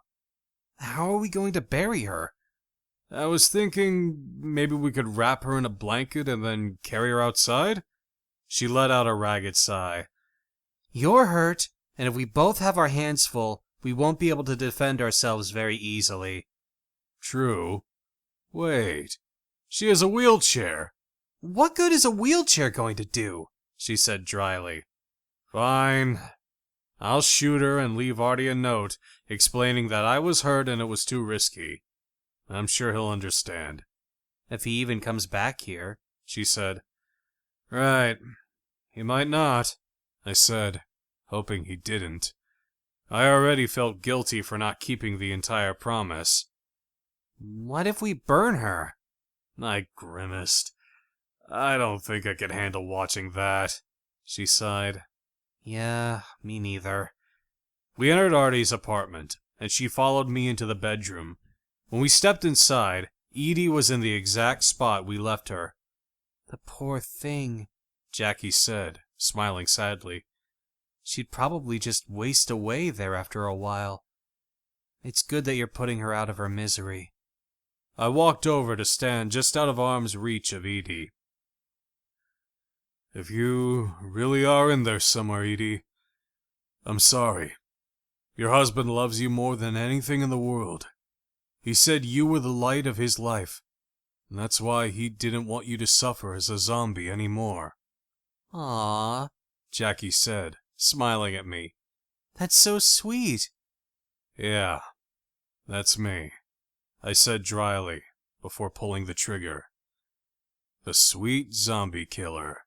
How are we going to bury her? I was thinking maybe we could wrap her in a blanket and then carry her outside? She let out a ragged sigh. You're hurt, and if we both have our hands full, we won't be able to defend ourselves very easily. True. Wait, she has a wheelchair. What good is a wheelchair going to do? She said dryly. Fine. I'll shoot her and leave Artie a note explaining that I was hurt and it was too risky. I'm sure he'll understand. If he even comes back here, she said. Right. He might not, I said, hoping he didn't. I already felt guilty for not keeping the entire promise. What if we burn her? I grimaced. I don't think I could handle watching that, she sighed. Yeah, me neither. We entered Artie's apartment, and she followed me into the bedroom. When we stepped inside, Edie was in the exact spot we left her. The poor thing, Jackie said, smiling sadly. She'd probably just waste away there after a while. It's good that you're putting her out of her misery. I walked over to stand just out of arm's reach of Edie. If you really are in there somewhere, Edie, I'm sorry. Your husband loves you more than anything in the world. He said you were the light of his life, and that's why he didn't want you to suffer as a zombie anymore. Aww, Jackie said, smiling at me. That's so sweet. Yeah, that's me, I said dryly, before pulling the trigger. The sweet zombie killer.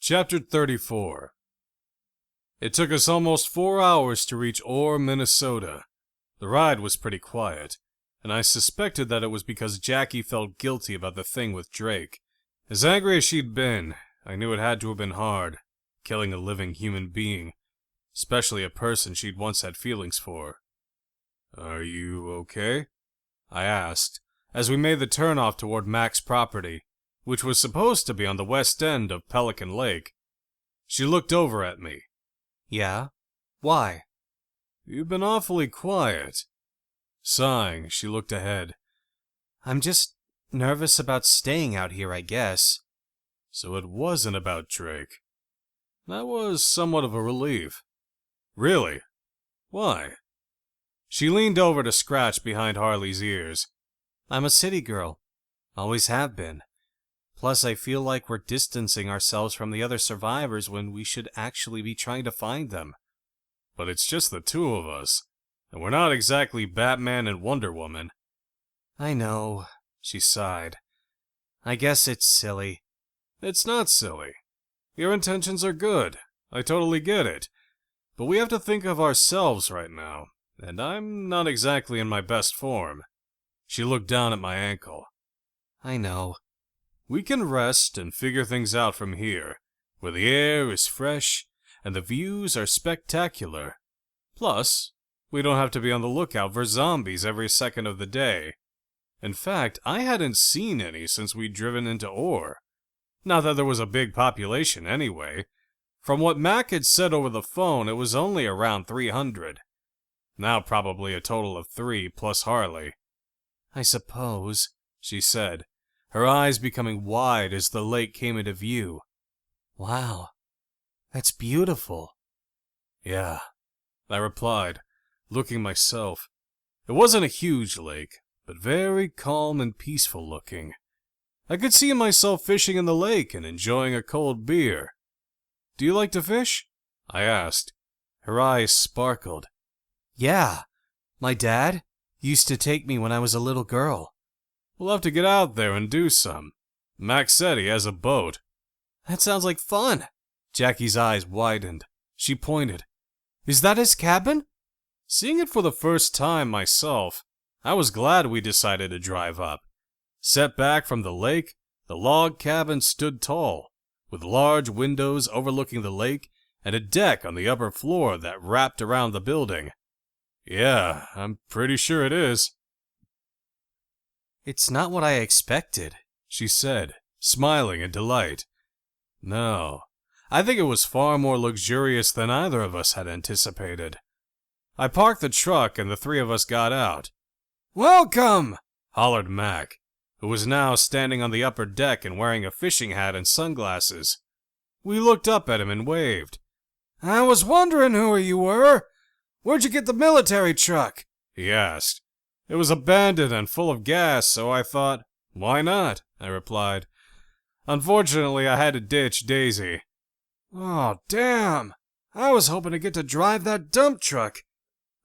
Chapter 34. It took us almost 4 hours to reach Orr, Minnesota. The ride was pretty quiet, and I suspected that it was because Jackie felt guilty about the thing with Drake. As angry as she'd been, I knew it had to have been hard, killing a living human being, especially a person she'd once had feelings for. Are you okay? I asked, as we made the turnoff toward Mac's property, which was supposed to be on the west end of Pelican Lake. She looked over at me. Yeah? Why? You've been awfully quiet. Sighing, she looked ahead. I'm just nervous about staying out here, I guess. So it wasn't about Drake. That was somewhat of a relief. Really? Why? She leaned over to scratch behind Harley's ears. I'm a city girl. Always have been. Plus, I feel like we're distancing ourselves from the other survivors when we should actually be trying to find them. But it's just the two of us, and we're not exactly Batman and Wonder Woman. I know, she sighed. I guess it's silly. It's not silly. Your intentions are good. I totally get it. But we have to think of ourselves right now, and I'm not exactly in my best form. She looked down at my ankle. I know. We can rest and figure things out from here, where the air is fresh and the views are spectacular. Plus, we don't have to be on the lookout for zombies every second of the day. In fact, I hadn't seen any since we'd driven into Orr. Not that there was a big population anyway. From what Mac had said over the phone, it was only around 300. Now probably a total of 3 plus Harley. I suppose, she said, her eyes becoming wide as the lake came into view. Wow, that's beautiful. Yeah, I replied, looking myself. It wasn't a huge lake, but very calm and peaceful looking. I could see myself fishing in the lake and enjoying a cold beer, Do you like to fish? I asked. Her eyes sparkled. Yeah, my dad used to take me when I was a little girl. We'll have to get out there and do some. Max said he has a boat. That sounds like fun. Jackie's eyes widened. She pointed. Is that his cabin? Seeing it for the first time myself, I was glad we decided to drive up. Set back from the lake, the log cabin stood tall, with large windows overlooking the lake and a deck on the upper floor that wrapped around the building. Yeah, I'm pretty sure it is. It's not what I expected, she said, smiling in delight. No, I think it was far more luxurious than either of us had anticipated. I parked the truck and the three of us got out. Welcome! Hollered Mac, who was now standing on the upper deck and wearing a fishing hat and sunglasses. We looked up at him and waved. I was wondering who you were. Where'd you get the military truck? He asked. It was abandoned and full of gas, so I thought, why not? I replied. Unfortunately, I had to ditch Daisy. Oh, damn. I was hoping to get to drive that dump truck.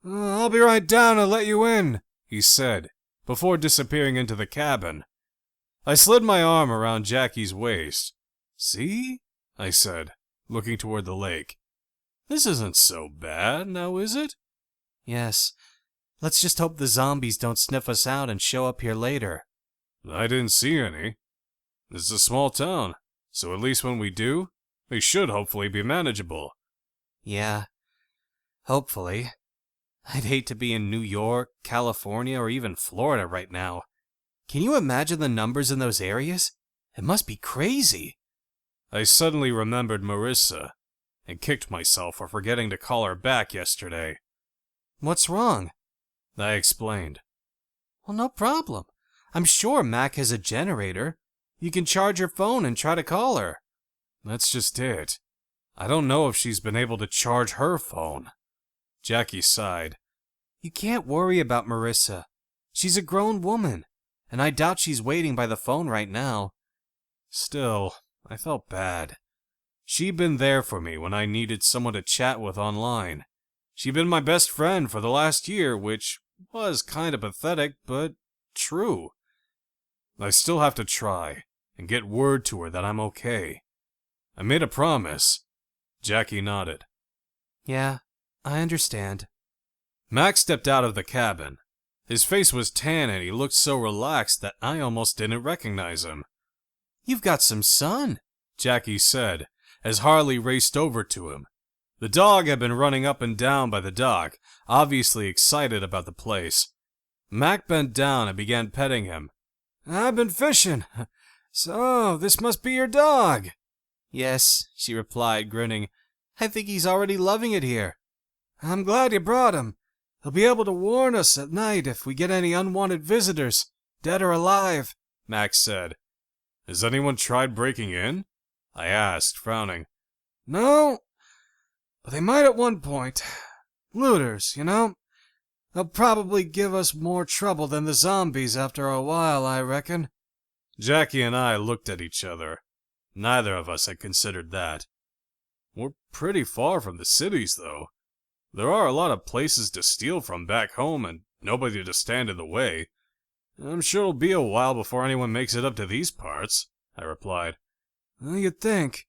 I'll be right down and let you in, he said, before disappearing into the cabin. I slid my arm around Jackie's waist. See? I said, looking toward the lake. This isn't so bad, now is it? Yes. Let's just hope the zombies don't sniff us out and show up here later. I didn't see any. This is a small town, so at least when we do, they should hopefully be manageable. Yeah, hopefully. I'd hate to be in New York, California, or even Florida right now. Can you imagine the numbers in those areas? It must be crazy. I suddenly remembered Marissa, and kicked myself for forgetting to call her back yesterday. What's wrong? I explained. Well, no problem. I'm sure Mac has a generator. You can charge your phone and try to call her. That's just it. I don't know if she's been able to charge her phone. Jackie sighed. You can't worry about Marissa. She's a grown woman, and I doubt she's waiting by the phone right now. Still, I felt bad. She'd been there for me when I needed someone to chat with online. She'd been my best friend for the last year, which was kind of pathetic, but true. I still have to try and get word to her that I'm okay. I made a promise. Jackie nodded. Yeah, I understand. Max stepped out of the cabin. His face was tan and he looked so relaxed that I almost didn't recognize him. You've got some sun, Jackie said, as Harley raced over to him. The dog had been running up and down by the dock, obviously excited about the place. Mac bent down and began petting him. I've been fishing. So, this must be your dog. Yes, she replied, grinning. I think he's already loving it here. I'm glad you brought him. He'll be able to warn us at night if we get any unwanted visitors, dead or alive, Max said. Has anyone tried breaking in? I asked, frowning. No, but they might at one point. Looters, you know? They'll probably give us more trouble than the zombies after a while, I reckon. Jackie and I looked at each other. Neither of us had considered that. We're pretty far from the cities, though. There are a lot of places to steal from back home and nobody to stand in the way. I'm sure it'll be a while before anyone makes it up to these parts, I replied. Well, you'd think.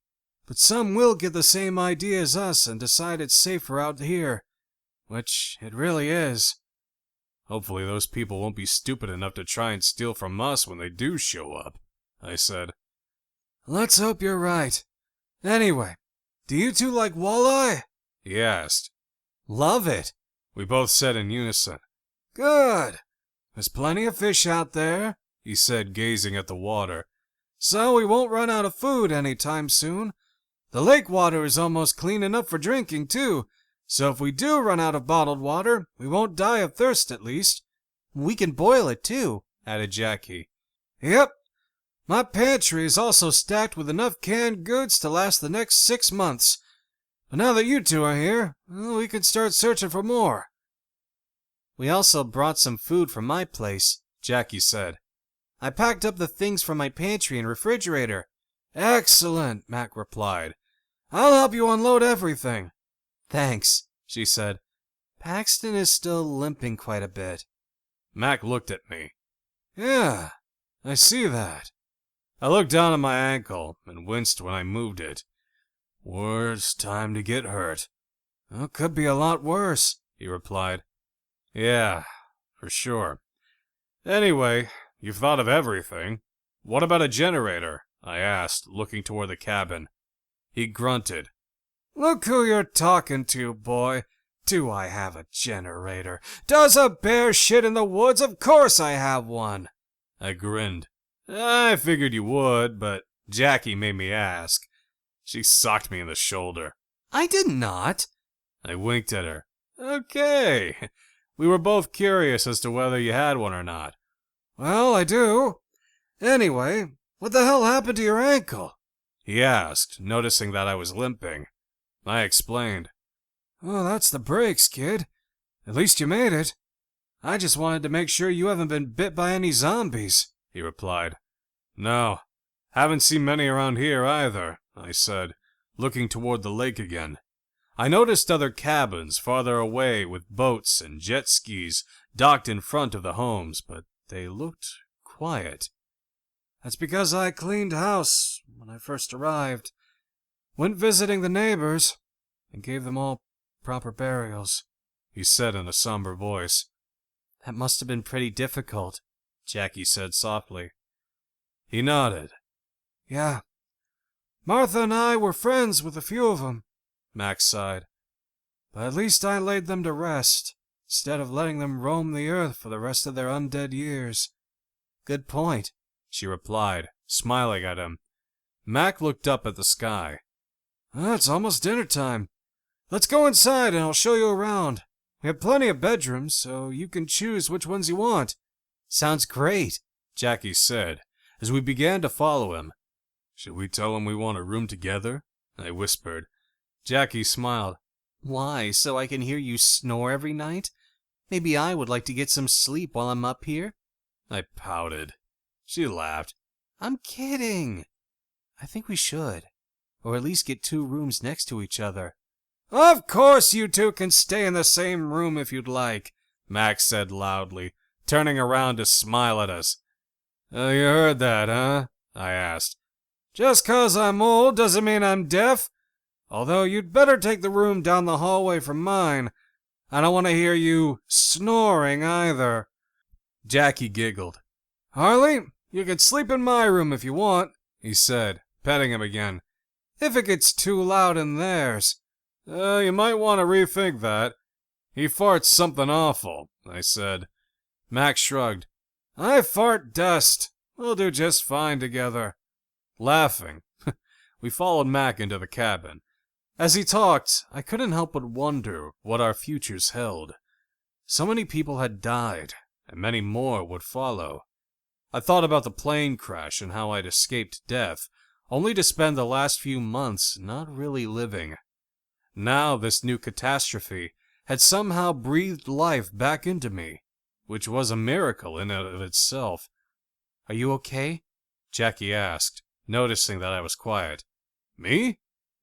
But some will get the same idea as us and decide it's safer out here. Which it really is. Hopefully those people won't be stupid enough to try and steal from us when they do show up, I said. Let's hope you're right. Anyway, do you two like walleye? He asked. Love it, we both said in unison. Good. There's plenty of fish out there, he said, gazing at the water. So we won't run out of food anytime soon. The lake water is almost clean enough for drinking, too. So if we do run out of bottled water, we won't die of thirst at least. We can boil it, too, added Jackie. Yep. My pantry is also stacked with enough canned goods to last the next 6 months. But now that you two are here, well, we can start searching for more. We also brought some food from my place, Jackie said. I packed up the things from my pantry and refrigerator. Excellent, Mac replied. I'll help you unload everything. Thanks, she said. Paxton is still limping quite a bit. Mac looked at me. Yeah, I see that. I looked down at my ankle and winced when I moved it. Worst time to get hurt. Well, could be a lot worse, he replied. Yeah, for sure. Anyway, you've thought of everything. What about a generator? I asked, looking toward the cabin. He grunted. Look who you're talking to, boy. Do I have a generator? Does a bear shit in the woods? Of course I have one. I grinned. I figured you would, but Jackie made me ask. She socked me in the shoulder. I did not. I winked at her. Okay. We were both curious as to whether you had one or not. Well, I do. Anyway, what the hell happened to your ankle? He asked, noticing that I was limping. I explained. Oh, that's the breaks, kid. At least you made it. I just wanted to make sure you haven't been bit by any zombies, he replied. No, haven't seen many around here either, I said, looking toward the lake again. I noticed other cabins farther away with boats and jet skis docked in front of the homes, but they looked quiet. That's because I cleaned house when I first arrived. Went visiting the neighbors and gave them all proper burials, he said in a somber voice. That must have been pretty difficult, Jackie said softly. He nodded. Yeah. Martha and I were friends with a few of them, Max sighed. But at least I laid them to rest, instead of letting them roam the earth for the rest of their undead years. Good point, she replied, smiling at him. Mac looked up at the sky. It's almost dinner time. Let's go inside and I'll show you around. We have plenty of bedrooms, so you can choose which ones you want. Sounds great, Jackie said, as we began to follow him. Should we tell him we want a room together? I whispered. Jackie smiled. Why, so I can hear you snore every night? Maybe I would like to get some sleep while I'm up here? I pouted. She laughed. I'm kidding. I think we should. Or at least get 2 rooms next to each other. Of course you two can stay in the same room if you'd like, Max said loudly, turning around to smile at us. You heard that, huh? I asked. Just 'cause I'm old doesn't mean I'm deaf. Although you'd better take the room down the hallway from mine. I don't want to hear you snoring either. Jackie giggled. Harley, you can sleep in my room if you want, he said, petting him again. If it gets too loud in theirs. You might want to rethink that. He farts something awful, I said. Max shrugged. I fart dust. We'll do just fine together. Laughing, we followed Mac into the cabin. As he talked, I couldn't help but wonder what our futures held. So many people had died, and many more would follow. I thought about the plane crash and how I'd escaped death, only to spend the last few months not really living. Now this new catastrophe had somehow breathed life back into me, which was a miracle in and of itself. Are you okay? Jackie asked, noticing that I was quiet. Me?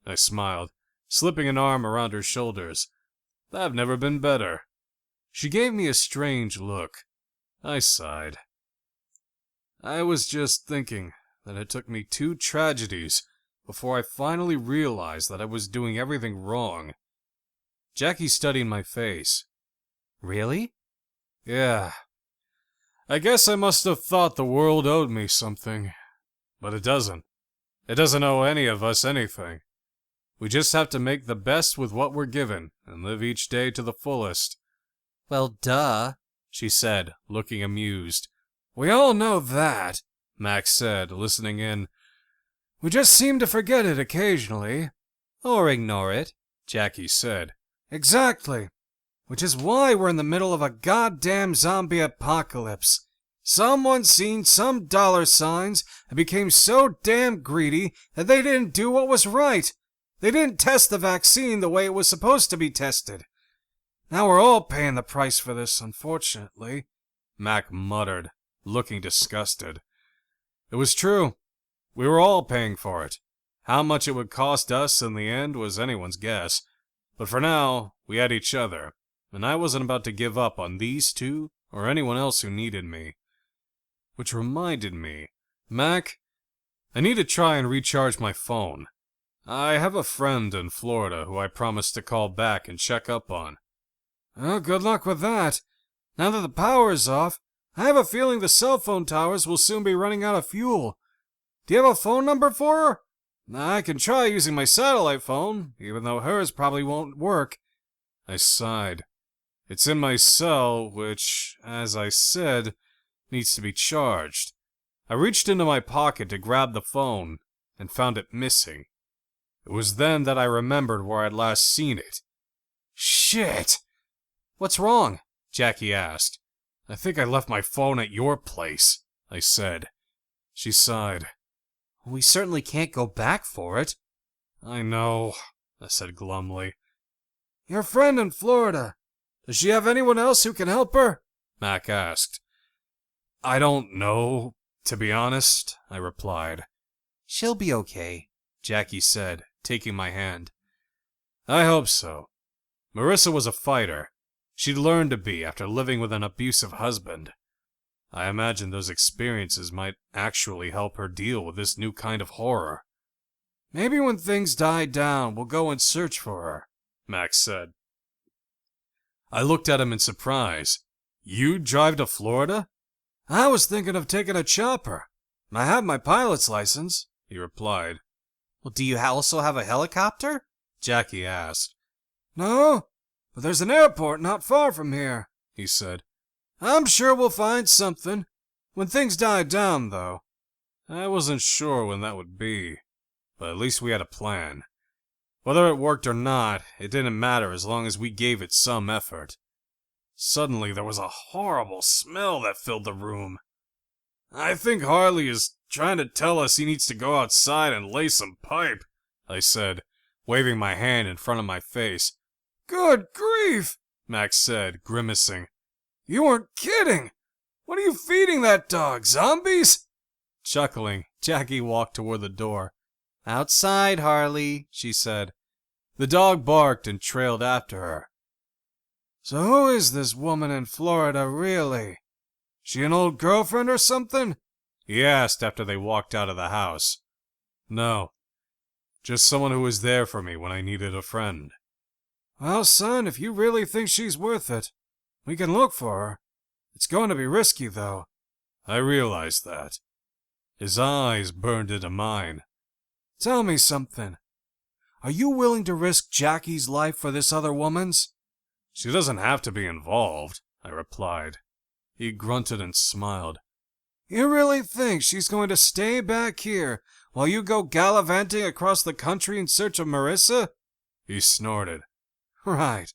I smiled, slipping an arm around her shoulders. I've never been better. She gave me a strange look. I sighed. I was just thinking that it took me 2 tragedies before I finally realized that I was doing everything wrong. Jackie studied my face. Really? Yeah. I guess I must have thought the world owed me something. But it doesn't. It doesn't owe any of us anything. We just have to make the best with what we're given and live each day to the fullest. Well, duh, she said, looking amused. We all know that, Max said, listening in. We just seem to forget it occasionally. Or ignore it, Jackie said. Exactly. Which is why we're in the middle of a goddamn zombie apocalypse. Someone seen some dollar signs and became so damn greedy that they didn't do what was right. They didn't test the vaccine the way it was supposed to be tested. Now we're all paying the price for this, unfortunately, Mac muttered, looking disgusted. It was true. We were all paying for it. How much it would cost us in the end was anyone's guess, but for now, we had each other, and I wasn't about to give up on these two or anyone else who needed me. Which reminded me, Mac, I need to try and recharge my phone. I have a friend in Florida who I promised to call back and check up on. Oh, good luck with that. Now that the power is off, I have a feeling the cell phone towers will soon be running out of fuel. Do you have a phone number for her? I can try using my satellite phone, even though hers probably won't work. I sighed. It's in my cell, which, as I said, needs to be charged. I reached into my pocket to grab the phone, and found it missing. It was then that I remembered where I'd last seen it. Shit! What's wrong? Jackie asked. I think I left my phone at your place, I said. She sighed. We certainly can't go back for it. I know, I said glumly. Your friend in Florida, does she have anyone else who can help her? Mac asked. I don't know, to be honest, I replied. She'll be okay, Jackie said, taking my hand. I hope so. Marissa was a fighter. She'd learned to be after living with an abusive husband. I imagine those experiences might actually help her deal with this new kind of horror. Maybe when things die down, we'll go and search for her, Max said. I looked at him in surprise. You drive to Florida? I was thinking of taking a chopper. I have my pilot's license, he replied. Well, do you also have a helicopter? Jackie asked. No, but there's an airport not far from here, he said. I'm sure we'll find something. When things die down, though. I wasn't sure when that would be, but at least we had a plan. Whether it worked or not, it didn't matter as long as we gave it some effort. Suddenly, there was a horrible smell that filled the room. I think Harley is trying to tell us he needs to go outside and lay some pipe, I said, waving my hand in front of my face. Good grief, Max said, grimacing. You weren't kidding! What are you feeding that dog, zombies? Chuckling, Jackie walked toward the door. Outside, Harley, she said. The dog barked and trailed after her. So who is this woman in Florida, really? She an old girlfriend or something? He asked after they walked out of the house. No, just someone who was there for me when I needed a friend. Well, son, if you really think she's worth it, we can look for her. It's going to be risky, though. I realized that. His eyes burned into mine. Tell me something. Are you willing to risk Jackie's life for this other woman's? She doesn't have to be involved, I replied. He grunted and smiled. You really think she's going to stay back here while you go gallivanting across the country in search of Marissa? He snorted. Right.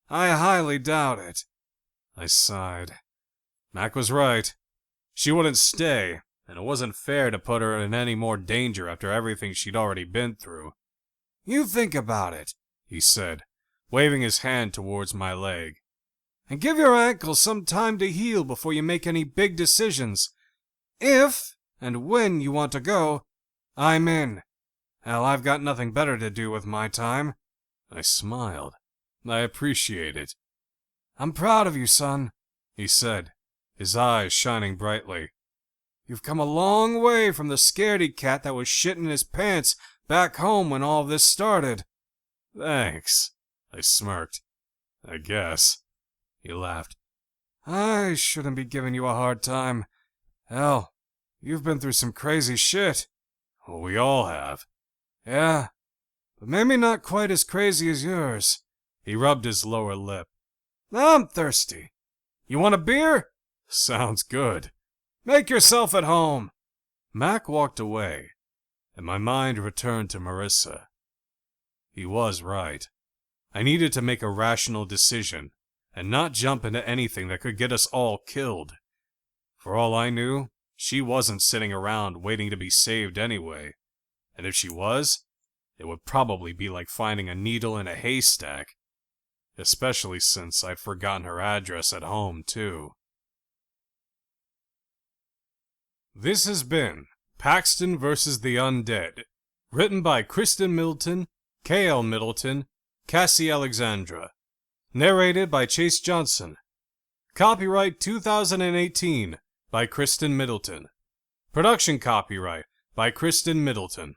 I highly doubt it. I sighed. Mac was right. She wouldn't stay, and it wasn't fair to put her in any more danger after everything she'd already been through. You think about it, he said, waving his hand towards my leg. And give your ankle some time to heal before you make any big decisions. If and when you want to go, I'm in. Hell, I've got nothing better to do with my time. I smiled. I appreciate it. I'm proud of you, son, he said, his eyes shining brightly. You've come a long way from the scaredy cat that was shitting his pants back home when all this started. Thanks, I smirked. I guess. He laughed. I shouldn't be giving you a hard time. Hell, you've been through some crazy shit. Well, we all have. Yeah, but maybe not quite as crazy as yours. He rubbed his lower lip. I'm thirsty. You want a beer? Sounds good. Make yourself at home. Mac walked away, and my mind returned to Marissa. He was right. I needed to make a rational decision, and not jump into anything that could get us all killed. For all I knew, she wasn't sitting around waiting to be saved anyway. And if she was, it would probably be like finding a needle in a haystack. Especially since I'd forgotten her address at home, too. This has been Paxton vs. the Undead, Written by Kristen Middleton, K.L. Middleton, Cassie Alexandra. Narrated by Chase Johnson. Copyright 2018 by Kristen Middleton. Production copyright by Kristen Middleton.